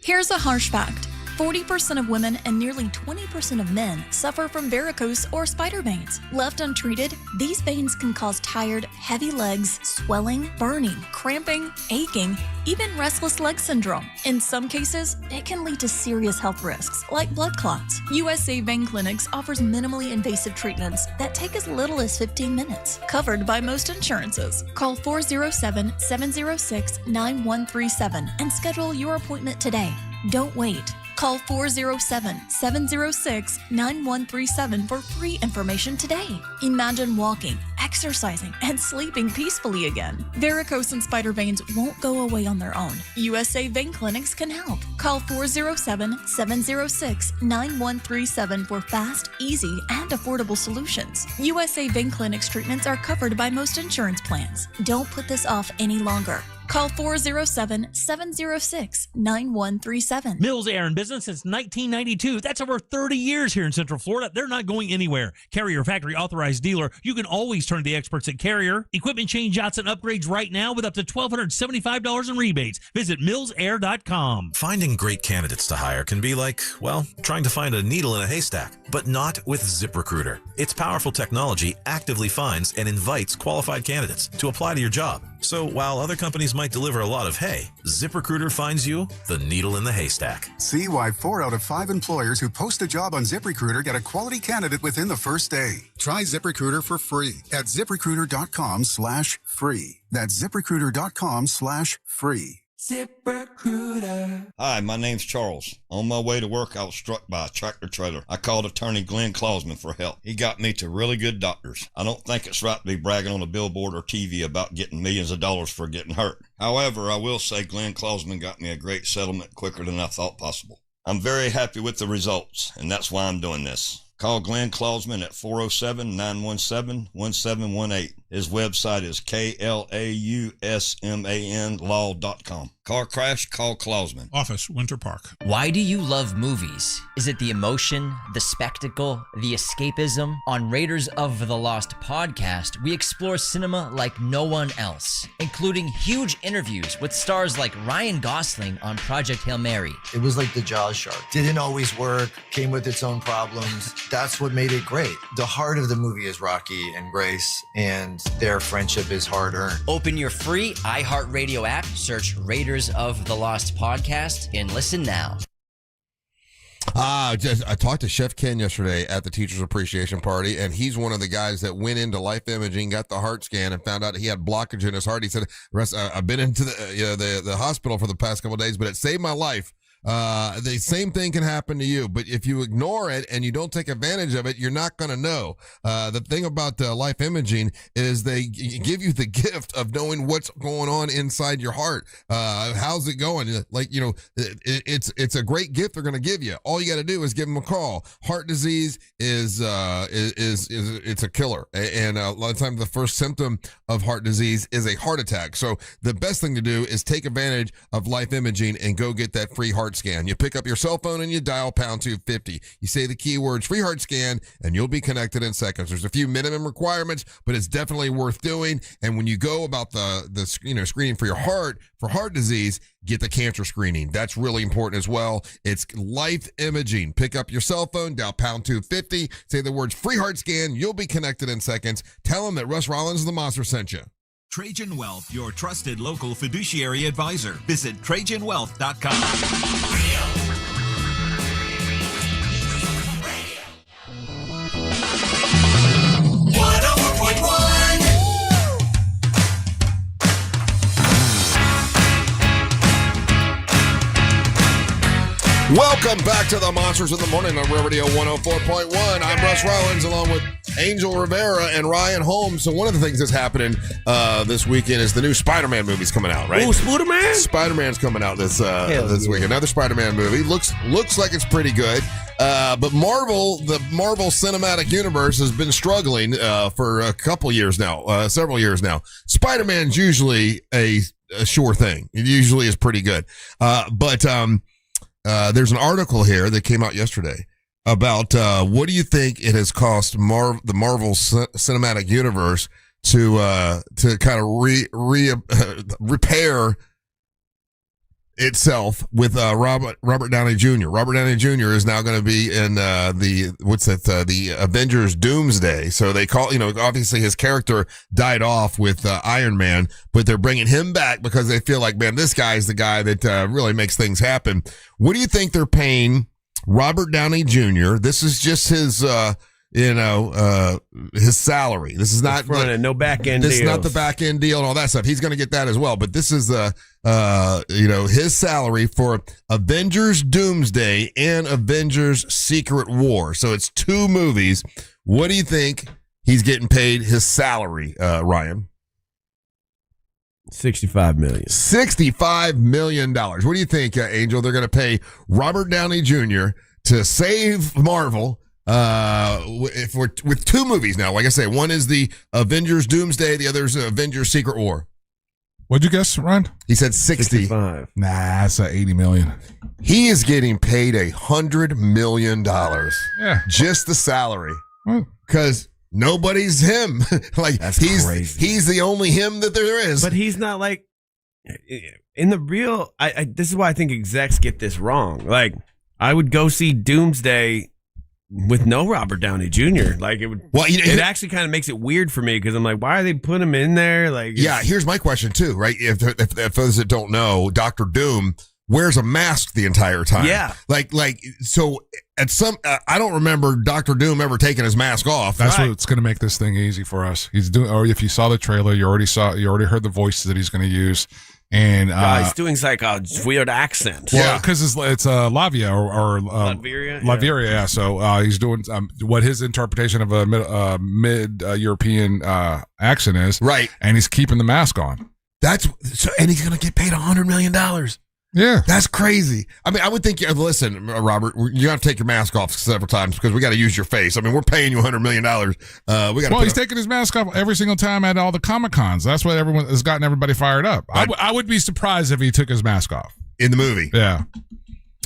Here's a harsh fact. 40% of women and nearly 20% of men suffer from varicose or spider veins. Left untreated, these veins can cause tired, heavy legs, swelling, burning, cramping, aching, even restless leg syndrome. In some cases, it can lead to serious health risks, like blood clots. USA Vein Clinics offers minimally invasive treatments that take as little as 15 minutes, covered by most insurances. Call 407-706-9137 and schedule your appointment today. Don't wait. Call 407-706-9137 for free information today. Imagine walking, exercising, and sleeping peacefully again. Varicose and spider veins won't go away on their own. USA Vein Clinics can help. Call 407-706-9137 for fast, easy, and affordable solutions. USA Vein Clinics treatments are covered by most insurance plans. Don't put this off any longer. Call 407-706-9137. Mills Air in business since 1992. That's over 30 years here in Central Florida. They're not going anywhere. Carrier factory authorized dealer. You can always turn to the experts at Carrier. Equipment change outs and upgrades right now with up to $1,275 in rebates. Visit millsair.com. Finding great candidates to hire can be like, well, trying to find a needle in a haystack, but not with ZipRecruiter. Its powerful technology actively finds and invites qualified candidates to apply to your job. So while other companies might deliver a lot of hay, ZipRecruiter finds you the needle in the haystack. See why 4 out of 5 employers who post a job on ZipRecruiter get a quality candidate within the first day. Try ZipRecruiter for free at ZipRecruiter.com/free. That's ZipRecruiter.com/free. ZipRecruiter. Hi, my name's Charles. On my way to work, I was struck by a tractor trailer. I called attorney Glenn Klausman for help. He got me to really good doctors. I don't think it's right to be bragging on a billboard or TV about getting millions of dollars for getting hurt. However, I will say Glenn Klausman got me a great settlement quicker than I thought possible. I'm very happy with the results, and that's why I'm doing this. Call Glenn Klausman at 407-917-1718. His website is KLAUSMAN law.com. Car crash, call Klausman. Office, Winter Park. Why do you love movies? Is it the emotion, the spectacle, the escapism? On Raiders of the Lost podcast, we explore cinema like no one else, including huge interviews with stars like Ryan Gosling on Project Hail Mary. It was like the Jaws shark. Didn't always work, came with its own problems. That's what made it great. The heart of the movie is Rocky and Grace, and their friendship is hard-earned. Open your free iHeartRadio app, search Raiders of the Lost podcast, and listen now. I talked to Chef Ken yesterday at the Teachers Appreciation Party, and he's one of the guys that went into Life Imaging, got the heart scan, and found out he had blockage in his heart. He said, I've been into the hospital for the past couple of days, but it saved my life. The same thing can happen to you, but if you ignore it and you don't take advantage of it, you're not going to know. The thing about Life Imaging is they give you the gift of knowing what's going on inside your heart. How's it going? Like, it's a great gift they're going to give you. All you got to do is give them a call. Heart disease is it's a killer. And a lot of times the first symptom of heart disease is a heart attack. So the best thing to do is take advantage of Life Imaging and go get that free heart scan. You pick up your cell phone and you dial pound 250. You say the keywords free heart scan and you'll be connected in seconds. There's a few minimum requirements, but it's definitely worth doing. And when you go about the screening for your heart, for heart disease, get the cancer screening. That's really important as well. It's Life Imaging. Pick up your cell phone, dial pound 250, say the words free heart scan. You'll be connected in seconds. Tell them that Russ Rollins and the Monster sent you. Trajan Wealth, your trusted local fiduciary advisor. Visit TrajanWealth.com. Welcome back to the Monsters in the Morning on Real Radio 104.1. I'm Russ Rollins along with Angel Rivera and Ryan Holmes. So one of the things that's happening this weekend is the new Spider-Man movie's coming out, right? Oh, Spider-Man? Spider-Man's coming out this week. Another Spider-Man movie. Looks like it's pretty good. But the Marvel Cinematic Universe has been struggling for a couple years now, several years now. Spider-Man's usually a sure thing. It usually is pretty good. But there's an article here that came out yesterday about what do you think it has cost the Marvel Cinematic Universe to kind of repair itself with Robert Downey Jr. Robert Downey Jr. is now going to be in the Avengers Doomsday. So they call, obviously his character died off with Iron Man, but they're bringing him back because they feel like, man, this guy's the guy that really makes things happen. What do you think they're paying Robert Downey Jr.? This is just his his salary. This is not no back end. This is not the back end deal and all that stuff. He's going to get that as well. But this is his salary for Avengers Doomsday and Avengers Secret War. So it's 2 movies. What do you think he's getting paid his salary, Ryan? $65 million. $65 million. What do you think, Angel? They're going to pay Robert Downey Jr. to save Marvel. With 2 movies now, like I say, one is the Avengers Doomsday, the other is Avengers Secret War. What'd you guess, Ryan? He said 60. 65. Nah, it's 80 million. He is getting paid $100 million. Yeah. Just the salary. What? Because nobody's him. Like, That's he's crazy. he's the only him that there is. But he's not like in the real. This is why I think execs get this wrong. Like, I would go see Doomsday with no Robert Downey Jr. Like, it would. Well, it actually kind of makes it weird for me because I'm like, why are they putting him in there? Like, yeah, here's my question too, right? If those that don't know, Dr. Doom wears a mask the entire time. Yeah. Like so at some I don't remember Dr. Doom ever taking his mask off. That's what's going to make this thing easy for us. He's doing, or if you saw the trailer, you already heard the voices that he's going to use. And he's doing like a weird accent. Well, because it's Lavia or Latveria. Latveria, yeah. So he's doing what his interpretation of a mid European accent is, right? And he's keeping the mask on. And he's going to get paid $100 million. Yeah, that's crazy. I mean, I would think. Listen, Robert, you have to take your mask off several times because we got to use your face. I mean, we're paying you $100 million. Well, he's taking his mask off every single time at all the Comic Cons. That's what everyone has gotten everybody fired up. I would be surprised if he took his mask off in the movie. Yeah.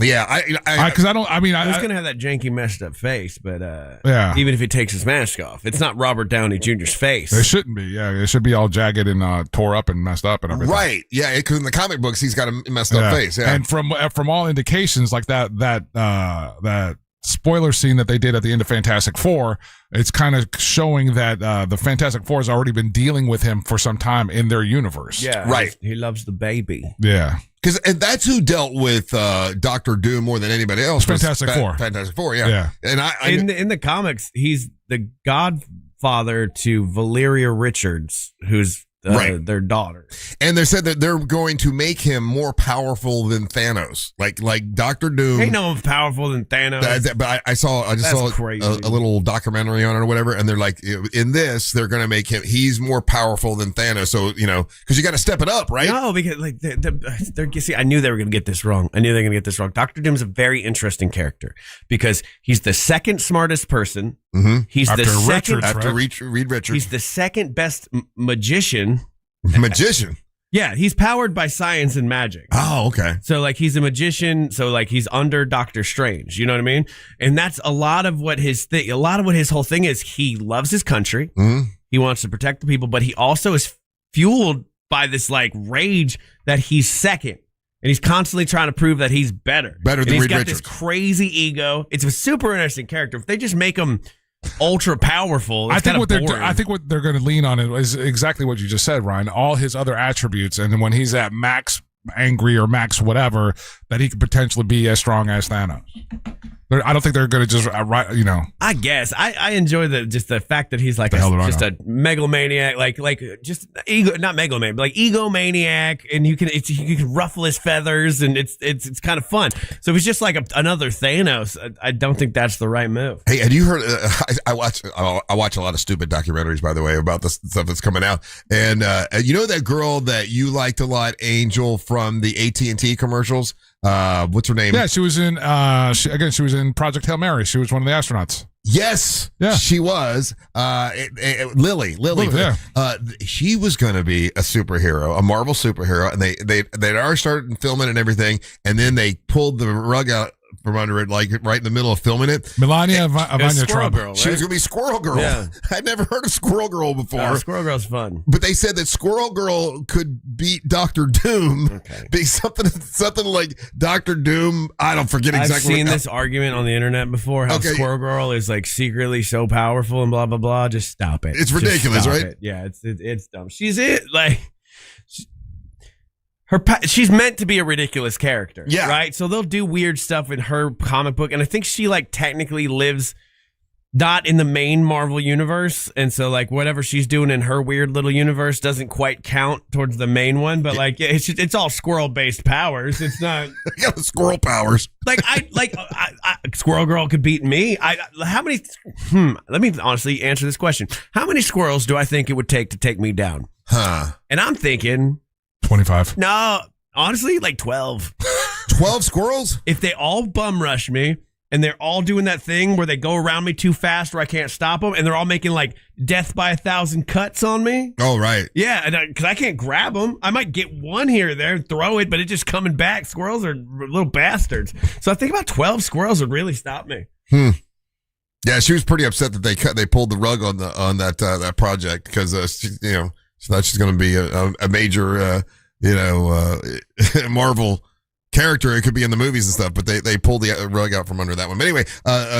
Yeah, because I don't. I mean, he's gonna have that janky, messed up face, but yeah. Even if he takes his mask off, it's not Robert Downey Jr.'s face. It shouldn't be. Yeah, it should be all jagged and tore up and messed up and everything. Right. Yeah, because in the comic books, he's got a messed up face. Yeah. And from all indications, like that spoiler scene that they did at the end of Fantastic Four, it's kind of showing that the Fantastic Four has already been dealing with him for some time in their universe. Yeah, right. He loves the baby. Yeah. Because that's who dealt with Dr. Doom more than anybody else. Fantastic Four. Fantastic Four, yeah. And in the comics, he's the godfather to Valeria Richards, who's their daughter. And they said that they're going to make him more powerful than Thanos. Like Dr. Doom. Ain't no more powerful than Thanos. But I saw a little documentary on it or whatever, and they're like, in this, they're going to make him, he's more powerful than Thanos. So, because you got to step it up, right? No, because see, I knew they were going to get this wrong. Dr. Doom's a very interesting character because he's the second smartest person. Mm-hmm. He's after the second Richards, after Reed Richards. He's the second best magician. Magician. Yeah, he's powered by science and magic. Oh, okay. So like he's a magician, so like he's under Doctor Strange, you know what I mean? And that's a lot of what his whole thing is. He loves his country. Mm-hmm. He wants to protect the people, but he also is fueled by this like rage that he's second. And he's constantly trying to prove that he's better. Better than Reed Richards. He's got this crazy ego. It's a super interesting character. If they just make him ultra powerful, I think what they're going to lean on is exactly what you just said, Ryan. All his other attributes, and then when he's at max angry or max whatever, that he could potentially be as strong as Thanos. I don't think they're going to just I guess I enjoy the fact that he's like a megalomaniac, like just ego, not megalomaniac, but like egomaniac, and you can ruffle his feathers, and it's kind of fun. So if it's just like another Thanos, I don't think that's the right move. Hey, had you heard? I watch a lot of stupid documentaries, by the way, about the stuff that's coming out, and that girl that you liked a lot, Angel from the AT&T commercials. What's her name? Yeah, she was in. She was in Project Hail Mary. She was one of the astronauts. Yes, yeah, she was. Lily. Yeah. She was going to be a superhero, a Marvel superhero, and they'd already started filming and everything, and then they pulled the rug out from under it, like right in the middle of filming it. Melania Vanya Trump. Girl, right? She was going to be Squirrel Girl. Yeah. I'd never heard of Squirrel Girl before. Squirrel Girl's fun. But they said that Squirrel Girl could beat Dr. Doom. Okay. Be something like Dr. Doom. I don't forget exactly. I've seen this argument on the internet before, how Squirrel Girl is like secretly so powerful and blah, blah, blah. Just stop it. It's ridiculous, right? It. Yeah, it's dumb. She's she's meant to be a ridiculous character. Yeah. Right? So they'll do weird stuff in her comic book. And I think she like technically lives not in the main Marvel universe. And so like whatever she's doing in her weird little universe doesn't quite count towards the main one. But like it's all squirrel based powers. It's not got the squirrel powers. Squirrel Girl could beat me. Let me honestly answer this question. How many squirrels do I think it would take to take me down? And I'm thinking 25. No, honestly, like 12. 12 squirrels? If they all bum rush me and they're all doing that thing where they go around me too fast where I can't stop them, and they're all making like death by 1,000 cuts on me. Oh, right. Yeah, because I can't grab them. I might get one here or there and throw it, but it's just coming back. Squirrels are little bastards. So I think about 12 squirrels would really stop me. Yeah, she was pretty upset that they pulled the rug on that project because she thought she's going to be a major Marvel character. It could be in the movies and stuff, but they pulled the rug out from under that one. But anyway,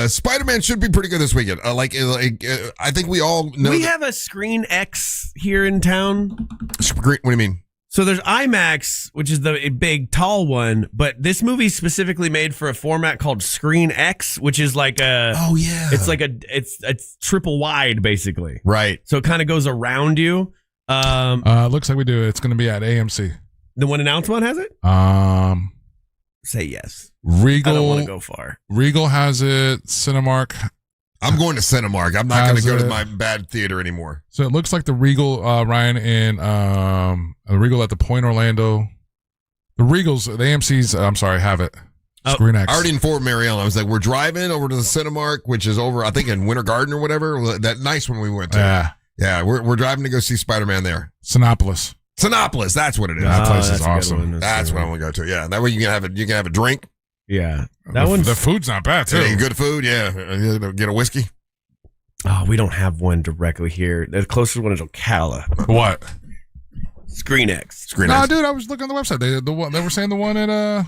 Spider-Man should be pretty good this weekend. I think we all know. We have a Screen X here in town. What do you mean? So there's IMAX, which is the big, tall one, but this movie's specifically made for a format called Screen X, which is like a... Oh, yeah. It's like it's triple wide, basically. Right. So it kind of goes around you. Looks like we do. It's going to be at AMC. The one announced one has it? Say yes. Regal. I don't want to go far. Regal has it. Cinemark. I'm going to Cinemark. I'm not going to go to my bad theater anymore. So it looks like the Regal, Ryan, in the Regal at the Point Orlando. The Regals, the AMC's, I'm sorry, have it. Screen X. I already informed Mariella. I was like, we're driving over to the Cinemark, which is over, I think, in Winter Garden or whatever. That nice one we went to. Yeah, we're driving to go see Spider-Man there. Sinopolis. That's what it is. That place is awesome. That's what I want to go to. Yeah, that way you can have a drink. Yeah, the food's not bad too. Yeah, good food. Yeah, get a whiskey. Oh, we don't have one directly here. The closest one is Ocala. What? Screen X. No, dude, I was looking on the website. They were saying the one at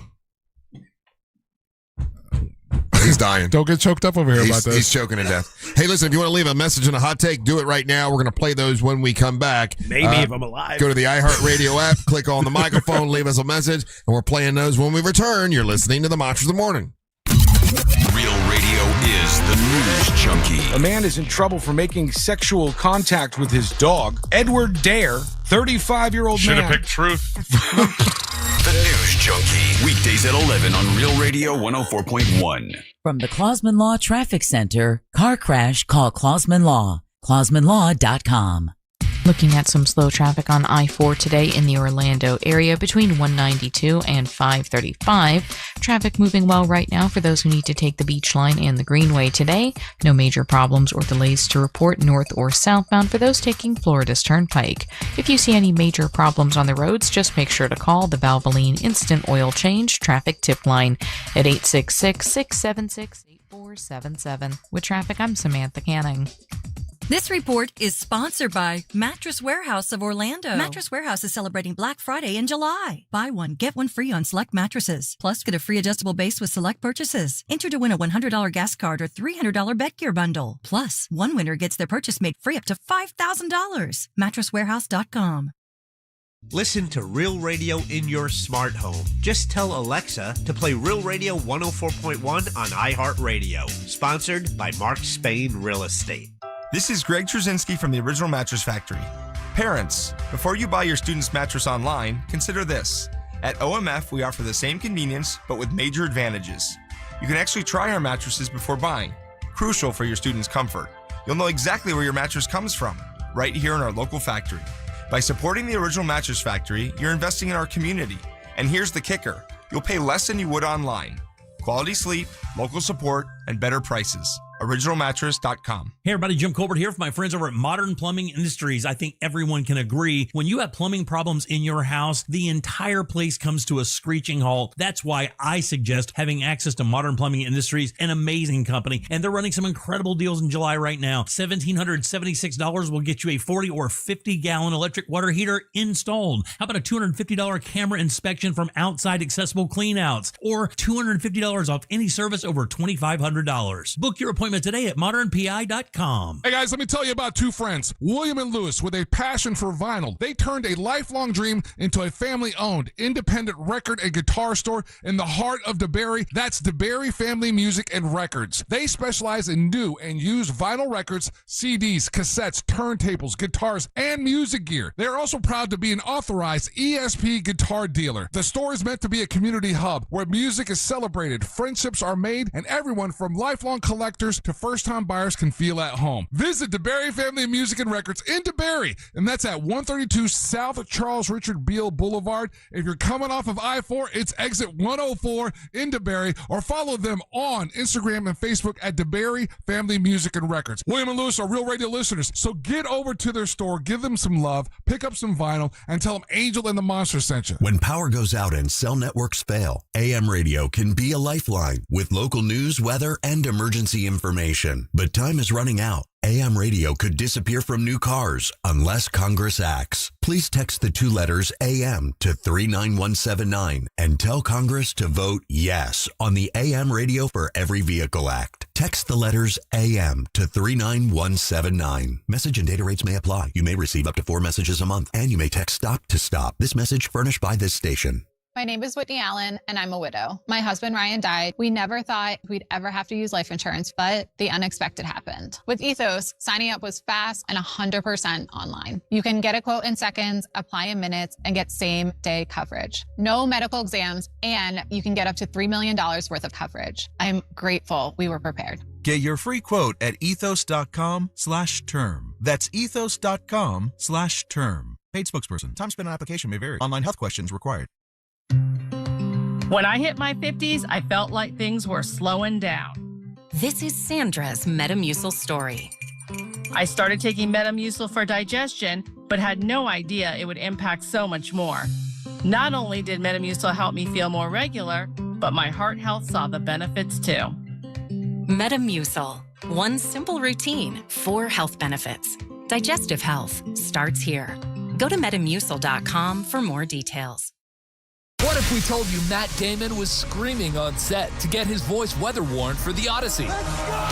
He's dying. Don't get choked up over here about this. He's choking to death. Hey, listen, if you want to leave a message and a hot take, do it right now. We're going to play those when we come back. Maybe if I'm alive. Go to the iHeartRadio app, click on the microphone, leave us a message, and we're playing those when we return. You're listening to the Monsters of the Morning. Real Radio is the news junkie. A man is in trouble for making sexual contact with his dog. Edward Dare, 35-year-old man. Should have picked Truth. The News Junkie. Weekdays at 11 on Real Radio 104.1. From the Clausman Law Traffic Center, car crash, call Clausman Law. ClausmanLaw.com. Looking at some slow traffic on I-4 today in the Orlando area between 192 and 535. Traffic moving well right now for those who need to take the Beach Line and the Greenway today. No major problems or delays to report north or southbound for those taking Florida's Turnpike. If you see any major problems on the roads, just make sure to call the Valvoline Instant Oil Change Traffic Tip Line at 866-676-8477. With traffic, I'm Samantha Canning. This report is sponsored by Mattress Warehouse of Orlando. Mattress Warehouse is celebrating Black Friday in July. Buy one, get one free on select mattresses. Plus, get a free adjustable base with select purchases. Enter to win a $100 gas card or $300 bed gear bundle. Plus, one winner gets their purchase made free up to $5,000. MattressWarehouse.com. Listen to Real Radio in your smart home. Just tell Alexa to play Real Radio 104.1 on iHeartRadio. Sponsored by Mark Spain Real Estate. This is Greg Trzynski from the Original Mattress Factory. Parents, before you buy your student's mattress online, consider this. At OMF, we offer the same convenience, but with major advantages. You can actually try our mattresses before buying, crucial for your student's comfort. You'll know exactly where your mattress comes from, right here in our local factory. By supporting the Original Mattress Factory, you're investing in our community. And here's the kicker. You'll pay less than you would online. Quality sleep, local support, and better prices. OriginalMattress.com. Hey everybody, Jim Colbert here from my friends over at Modern Plumbing Industries. I think everyone can agree when you have plumbing problems in your house, the entire place comes to a screeching halt. That's why I suggest having access to Modern Plumbing Industries, an amazing company, and they're running some incredible deals in July right now. $1,776 will get you a 40 or 50 gallon electric water heater installed. How about a $250 camera inspection from Outside Accessible Cleanouts, or $250 off any service over $2,500. Book your appointment today at modernpi.com. Hey guys, let me tell you about two friends, William and Lewis, with a passion for vinyl. They turned a lifelong dream into a family-owned, independent record and guitar store in the heart of DeBerry. That's DeBerry Family Music and Records. They specialize in new and used vinyl records, CDs, cassettes, turntables, guitars, and music gear. They're also proud to be an authorized ESP guitar dealer. The store is meant to be a community hub where music is celebrated, friendships are made, and everyone from lifelong collectors listeners to first-time buyers can feel at home. Visit DeBerry Family Music and Records in DeBerry, and that's at 132 South Charles Richard Beale Boulevard. If you're coming off of I-4, it's exit 104 in DeBerry, or follow them on Instagram and Facebook at DeBerry Family Music and Records. William and Lewis are Real Radio listeners, so get over to their store, give them some love, pick up some vinyl, and tell them Angel and the Monster sent you. When power goes out and cell networks fail, AM radio can be a lifeline with local news, weather, and emergency information. But time is running out. AM radio could disappear from new cars unless Congress acts. Please text the 2 letters AM to 39179 and tell Congress to vote yes on the AM Radio for Every Vehicle Act. Text the letters AM to 39179. Message and data rates may apply. You may receive up to 4 messages a month, and you may text STOP to STOP. This message furnished by this station. My name is Whitney Allen, and I'm a widow. My husband, Ryan, died. We never thought we'd ever have to use life insurance, but the unexpected happened. With Ethos, signing up was fast and 100% online. You can get a quote in seconds, apply in minutes, and get same-day coverage. No medical exams, and you can get up to $3 million worth of coverage. I'm grateful we were prepared. Get your free quote at ethos.com/term. That's ethos.com/term. Paid spokesperson. Time spent on application may vary. Online health questions required. When I hit my 50s, I felt like things were slowing down. This is Sandra's Metamucil story. I started taking Metamucil for digestion, but had no idea it would impact so much more. Not only did Metamucil help me feel more regular, but my heart health saw the benefits too. Metamucil. One simple routine, 4 health benefits. Digestive health starts here. Go to Metamucil.com for more details. What if we told you Matt Damon was screaming on set to get his voice weather-worn for The Odyssey?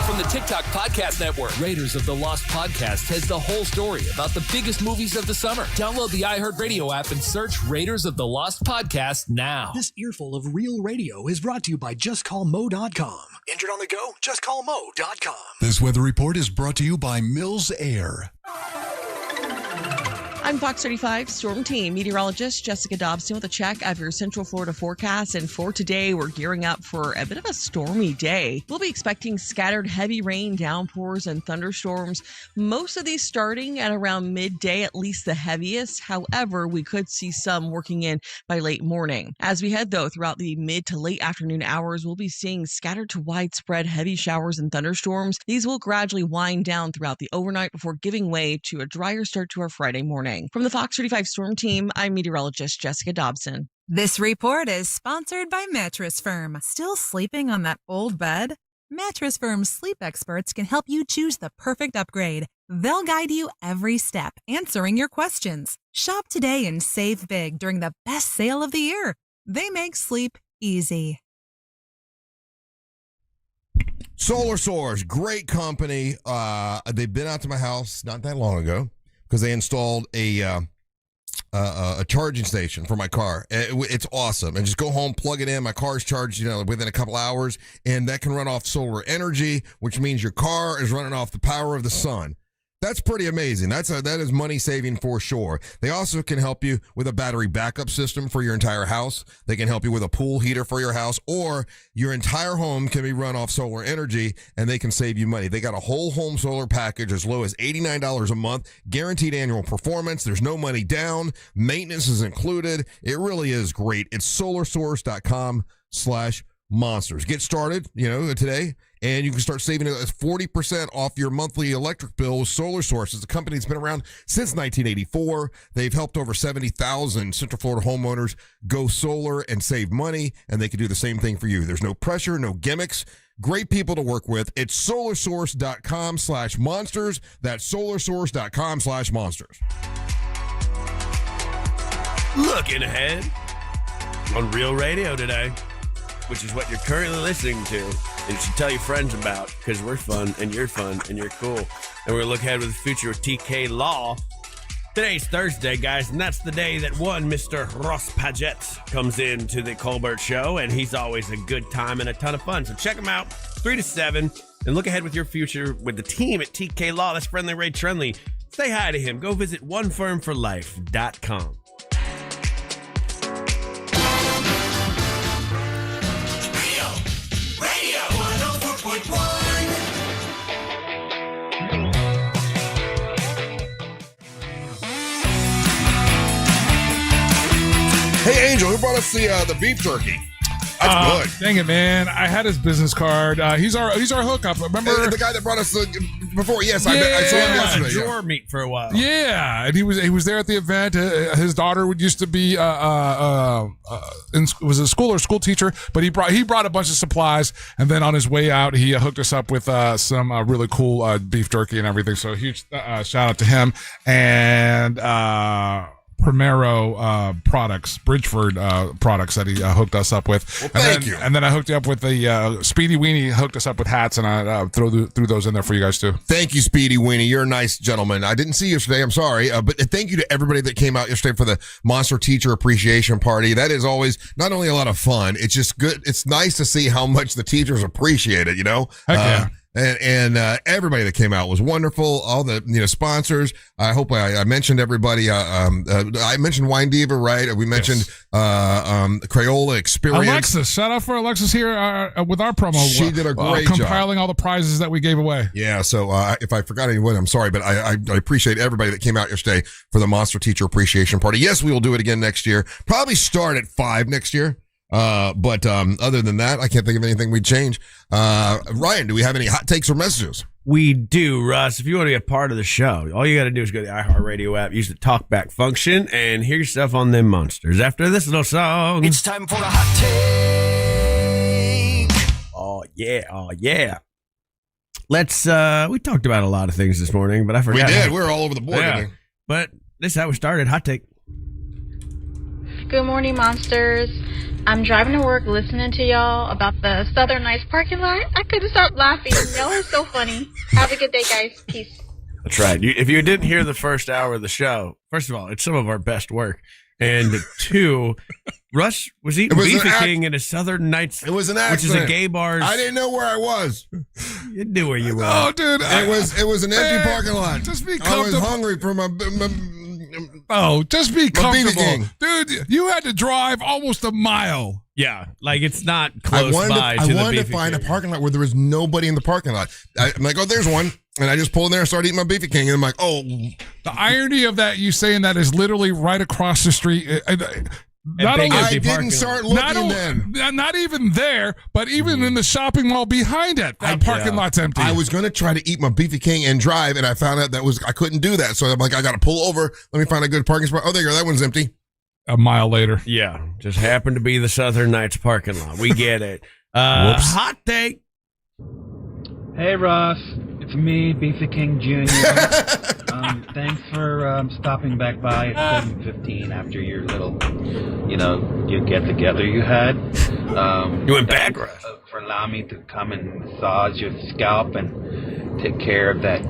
From the TikTok Podcast Network, Raiders of the Lost Podcast has the whole story about the biggest movies of the summer. Download the iHeartRadio app and search Raiders of the Lost Podcast now. This earful of Real Radio is brought to you by JustCallMo.com. Injured on the go? JustCallMo.com. This weather report is brought to you by Mills Air. I'm Fox 35 Storm Team meteorologist Jessica Dobson with a check of your Central Florida forecast. And for today, we're gearing up for a bit of a stormy day. We'll be expecting scattered heavy rain, downpours, and thunderstorms. Most of these starting at around midday, at least the heaviest. However, we could see some working in by late morning. As we head, though, throughout the mid to late afternoon hours, we'll be seeing scattered to widespread heavy showers and thunderstorms. These will gradually wind down throughout the overnight before giving way to a drier start to our Friday morning. From the Fox 35 Storm Team, I'm meteorologist Jessica Dobson. This report is sponsored by Mattress Firm. Still sleeping on that old bed? Mattress Firm's sleep experts can help you choose the perfect upgrade. They'll guide you every step, answering your questions. Shop today and save big during the best sale of the year. They make sleep easy. Solar Source, great company. They've been out to my house not that long ago, because they installed a charging station for my car. It's awesome. And just go home, plug it in. My car's charged, within a couple hours, and that can run off solar energy, which means your car is running off the power of the sun. That's pretty amazing. That is money saving for sure. They also can help you with a battery backup system for your entire house. They can help you with a pool heater for your house, or your entire home can be run off solar energy, and they can save you money. They got a whole home solar package as low as $89 a month, guaranteed annual performance. There's no money down. Maintenance is included. It really is great. It's solarsource.com/monsters. Get started, today, and you can start saving 40% off your monthly electric bill with Solar Source. It's a company that's been around since 1984. They've helped over 70,000 Central Florida homeowners go solar and save money, and they can do the same thing for you. There's no pressure, no gimmicks. Great people to work with. It's solarsource.com/monsters. That's solarsource.com/monsters. Looking ahead on Real Radio today, which is what you're currently listening to, and you should tell your friends about, because we're fun and you're cool. And we're gonna look ahead with the future of TK Law. Today's Thursday, guys, and that's the day that one Mr. Ross Paget comes into the Colbert Show, and he's always a good time and a ton of fun. So check him out 3 to 7, and look ahead with your future with the team at TK Law. That's Friendly Ray Trenley. Say hi to him. Go visit onefirmforlife.com. Hey, Angel, who brought us the beef jerky? That's good. Dang it, man! I had his business card. He's our hookup. Remember the guy that brought us before? Yes, I saw him yesterday. Drawer meat for a while. Yeah, and he was there at the event. His daughter used to be was a school teacher, but he brought a bunch of supplies, and then on his way out, he hooked us up with some really cool beef jerky and everything. So huge shout out to him and Primero products, Bridgeford products that he hooked us up with. Well, thank you. And then I hooked you up with the Speedy Weenie, hooked us up with hats, and I threw those in there for you guys too. Thank you, Speedy Weenie. You're a nice gentleman. I didn't see you yesterday. I'm sorry. But thank you to everybody that came out yesterday for the Monster Teacher Appreciation Party. That is always not only a lot of fun, it's just good. It's nice to see how much the teachers appreciate it, you know? Heck yeah. And everybody that came out was wonderful. All the sponsors. I hope I mentioned everybody. I mentioned Wine Diva, right? We mentioned Crayola Experience. Alexis, shout out for Alexis here with our promo. She did a great job compiling all the prizes that we gave away. Yeah. So if I forgot anyone, I'm sorry, but I appreciate everybody that came out yesterday for the Monster Teacher Appreciation Party. Yes, we will do it again next year. Probably start at 5 next year. But other than that, I can't think of anything we'd change. Ryan, do we have any hot takes or messages? We do, Russ. If you want to be a part of the show, all you got to do is go to the iHeartRadio app, use the talkback function, and hear yourself on them monsters. After this little song, It's time for the hot take. Oh yeah. Let's. We talked about a lot of things this morning, but I forgot. We did. We were all over the board. Yeah. But this is how we started. Hot take. Good morning, monsters. I'm driving to work listening to y'all about the Southern Nights parking lot. I couldn't stop laughing. Y'all are so funny. Have a good day, guys. Peace. That's right. If you didn't hear the first hour of the show, first of all, it's some of our best work. And two, Russ was eating Beefy King in a Southern Nights. It was an accident. Which is a gay bar. I didn't know where I was. You knew where you were. Oh, dude. It was an empty parking lot. Just be I was comfortable. hungry for my just be comfortable. King. Dude, you had to drive almost a mile. Yeah, like it's not close by I to the wanted to Beefy find King. a parking lot where there was nobody in the parking lot. I'm like, oh, there's one. And I just pulled in there and started eating my Beefy King. And I'm like, oh. The irony of that, you saying that is literally right across the street. Not only I didn't start looking then. Not even there, but even in the shopping mall behind it, that parking lot's empty. I was going to try to eat my Beefy King and drive, and I found out I couldn't do that. So I'm like, I got to pull over. Let me find a good parking spot. Oh, there you go. That one's empty. A mile later. Yeah, just happened to be the Southern Nights parking lot. We get it. Hot take. Hey, Russ. It's me, Beefy King Jr. Thanks for stopping back by at 7:15 after your little, your get-together you had. You went back, Russ. For allowing me to come and massage your scalp and take care of that,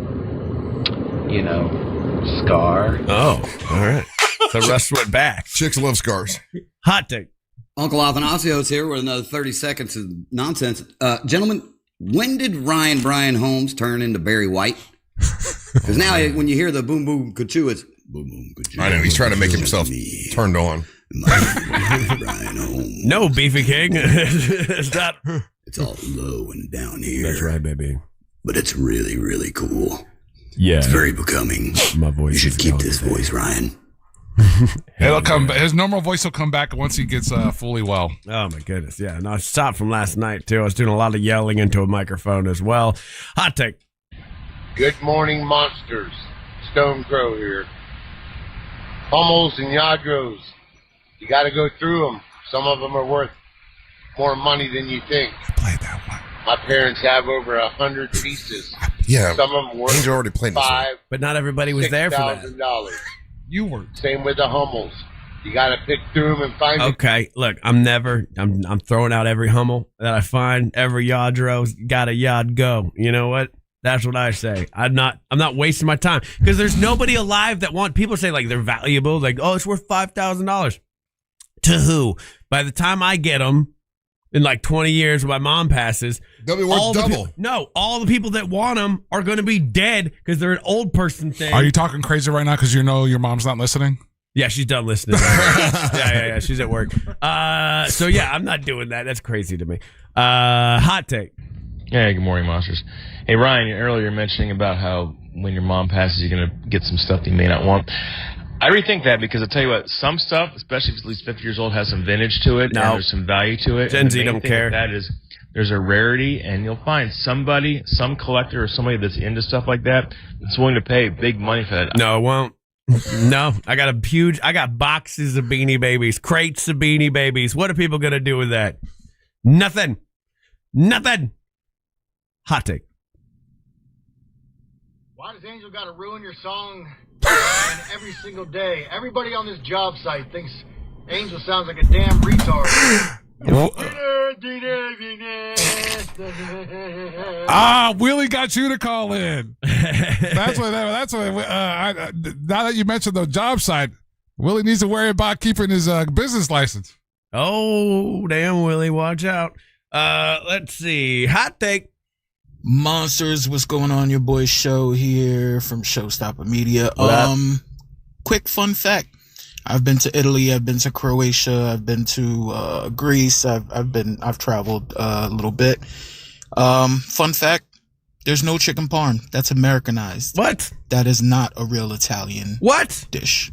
scar. Oh, all right. So Russ went back. Chicks love scars. Hot take. Uncle Athanasio's here with another 30 seconds of nonsense. Gentlemen, when did Ryan Brian Holmes turn into Barry White? Because now when you hear the boom boom kachoo, it's boom boom kachoo. I know. He's trying to make himself turned on. Brian Holmes. No, Beefy King. It's not. It's all low and down here. That's right, baby. But it's really, really cool. Yeah. It's very becoming. My voice. You should keep this voice, Ryan. It'll come. His normal voice will come back once he gets fully well. Oh my goodness, yeah. No, I stopped from last night too. I was doing a lot of yelling into a microphone as well. Hot take. Good morning, monsters. Stone Crow here. Hummels and Yadros. You got to go through them. Some of them are worth more money than you think. Play that one. My parents have over 100 pieces. Yeah. Some of them worth Angel already played this one. $5,000, But not everybody was there for that. $6,000. You were. Same with the Hummels. You got to pick through them and find it. Okay, look, I'm throwing out every Hummel that I find. Every Yadro's got a Yad go. You know what? That's what I say. I'm not wasting my time because there's nobody alive that people say like they're valuable. Like, oh, it's worth $5,000. To who? By the time I get them in like 20 years when my mom passes, they'll be worth double. All the people that want them are going to be dead because they're an old person thing. Are you talking crazy right now because you know your mom's not listening? Yeah, she's done listening. Yeah. She's at work. So yeah, I'm not doing that. That's crazy to me. Hot take. Hey, good morning, monsters. Hey, Ryan, earlier mentioning about how when your mom passes, you're going to get some stuff you may not want. I rethink that because I'll tell you what, some stuff, especially if it's at least 50 years old, has some vintage to it, No. and there's some value to it. Gen And the Z main don't thing care. with that is there's a rarity, and you'll find somebody, some collector or somebody that's into stuff like that that's willing to pay big money for that. No, it won't. No, I got boxes of Beanie Babies, crates of Beanie Babies. What are people going to do with that? Nothing. Hot take. Why does Angel got to ruin your song every single day? Everybody on this job site thinks Angel sounds like a damn retard. Willie got you to call in. That's what. Now that you mentioned the job site, Willie needs to worry about keeping his business license. Oh, damn, Willie, watch out. Let's see. Hot take. Monsters, what's going on? Your boy Show here from Showstopper Media. Quick fun fact. I've been to Italy, I've been to Croatia, I've been to Greece, I've traveled a little bit. Fun fact, there's no chicken parm. That's Americanized. What? That is not a real Italian dish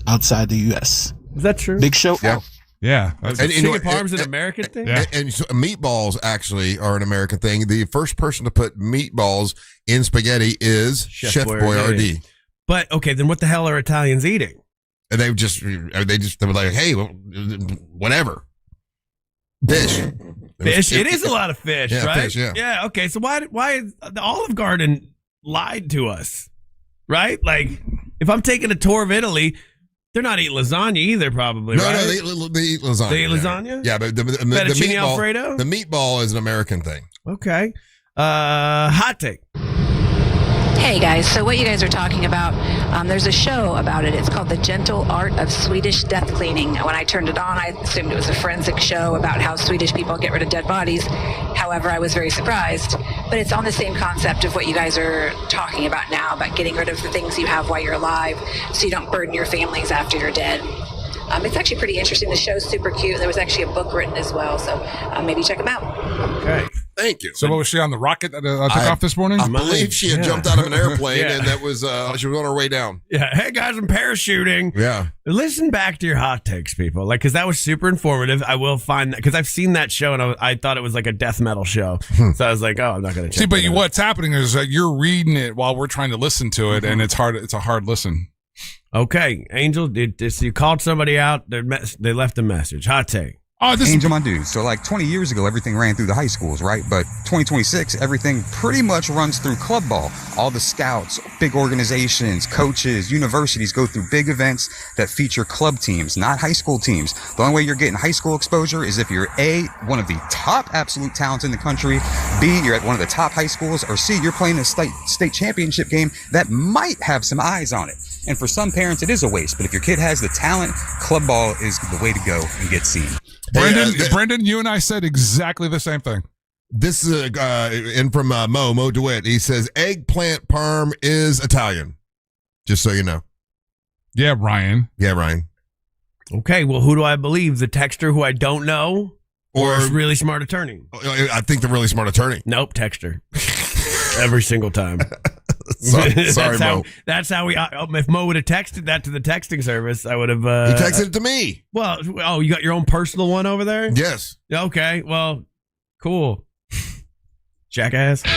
outside the US. Is that true? Big Show. Yeah. Yeah. Chicken parm's an American thing? And so meatballs actually are an American thing. The first person to put meatballs in spaghetti is Chef Boyardee. But, okay, then what the hell are Italians eating? And they were like, hey, well, whatever. Fish. Fish. It is a lot of fish, Yeah, right? fish, yeah. Yeah, okay. So why the Olive Garden lied to us, right? Like, if I'm taking a tour of Italy, they're not eating lasagna either, probably, No, right? no, they eat lasagna. They eat lasagna? Yeah, but the Fettuccine meatball, Alfredo? The meatball is an American thing. Okay. Hot take. Hey guys, so what you guys are talking about, there's a show about it. It's called The Gentle Art of Swedish Death Cleaning. When I turned it on, I assumed it was a forensic show about how Swedish people get rid of dead bodies. However, I was very surprised. But it's on the same concept of what you guys are talking about now, about getting rid of the things you have while you're alive so you don't burden your families after you're dead. It's actually pretty interesting. The show's super cute. There was actually a book written as well, so maybe check them out. Okay. Thank you. So what was she on the rocket that took off this morning? I believe she had jumped out of an airplane, Yeah. and that was she was on her way down. Yeah. Hey, guys, I'm parachuting. Yeah. Listen back to your hot takes, people. Like, because that was super informative. I will find that, because I've seen that show, and I thought it was like a death metal show. So I was like, oh, I'm not going to check See, but that out. what's happening is that you're reading it while we're trying to listen to it, and it's hard. It's a hard listen. Okay, Angel, you called somebody out. They left a message. Hot take. Angel, my dude. So like 20 years ago, everything ran through the high schools, right? But 2026, everything pretty much runs through club ball. All the scouts, big organizations, coaches, universities go through big events that feature club teams, not high school teams. The only way you're getting high school exposure is if you're A, one of the top absolute talents in the country, B, you're at one of the top high schools, or C, you're playing a state championship game that might have some eyes on it. And for some parents, it is a waste. But if your kid has the talent, club ball is the way to go and get seen. Brendan, you and I said exactly the same thing. This is in from Mo DeWitt. He says eggplant parm is Italian. Just so you know. Yeah, Ryan. Yeah, Ryan. Okay, well, who do I believe? The texter who I don't know, or Or- a really smart attorney? I think the really smart attorney. Nope, texter. Every single time. Sorry, that's Mo. That's how we. If Mo would have texted that to the texting service, I would have. He texted it to me. Well, oh, you got your own personal one over there? Yes. Okay. Well, cool. Jackass. That's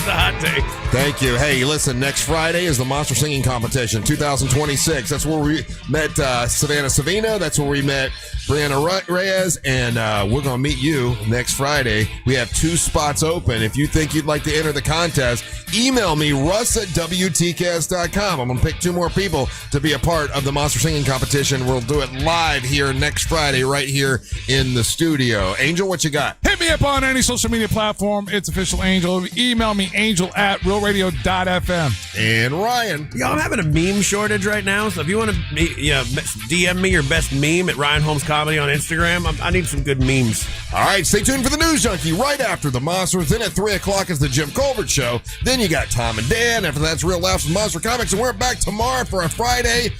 a hot take. Thank you. Hey, listen, next Friday is the Monster Singing Competition 2026. That's where we met Savannah Savino. That's where we met Brianna Reyes. And we're going to meet you next Friday. We have 2 spots open. If you think you'd like to enter the contest, email me, russ@WTCast.com. I'm going to pick 2 more people to be a part of the Monster Singing Competition. We'll do it live here next Friday right here in the studio. Angel, what you got? Hit me up on any social media platform. It's Official Angel. Email me, angel@realradio.fm. And Ryan. Yo, I'm having a meme shortage right now, so if you want to DM me your best meme at Ryan Holmes Comedy on Instagram, I need some good memes. All right, stay tuned for the News Junkie right after the Monsters. Then at 3 o'clock is the Jim Colbert Show. Then you got Tom and Dan. After that's Real Laughs with Monster Comics. And we're back tomorrow for a Friday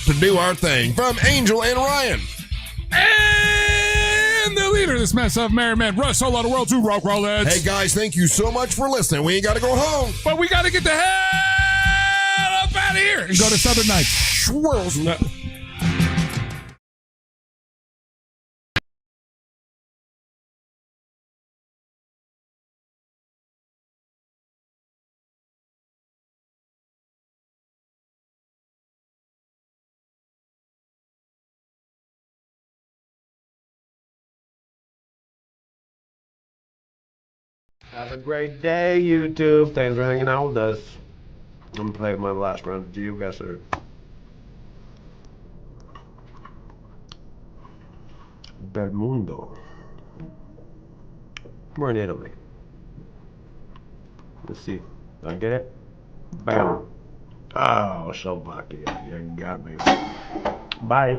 to do our thing. From Angel and Ryan. And the leader of this mess of merry men, Russ, all out of world to Rock Rollets. Hey, guys, thank you so much for listening. We ain't got to go home. But we got to get the hell up out out of here and go to Southern Nights. Swirls. No. Have a great day, YouTube. Thanks for hanging out with us. I'm gonna play my last round of GeoGuessr. Belmundo. We're in Italy. Let's see. Did I get it? Bam. Oh, Slovakia. You got me. Bye.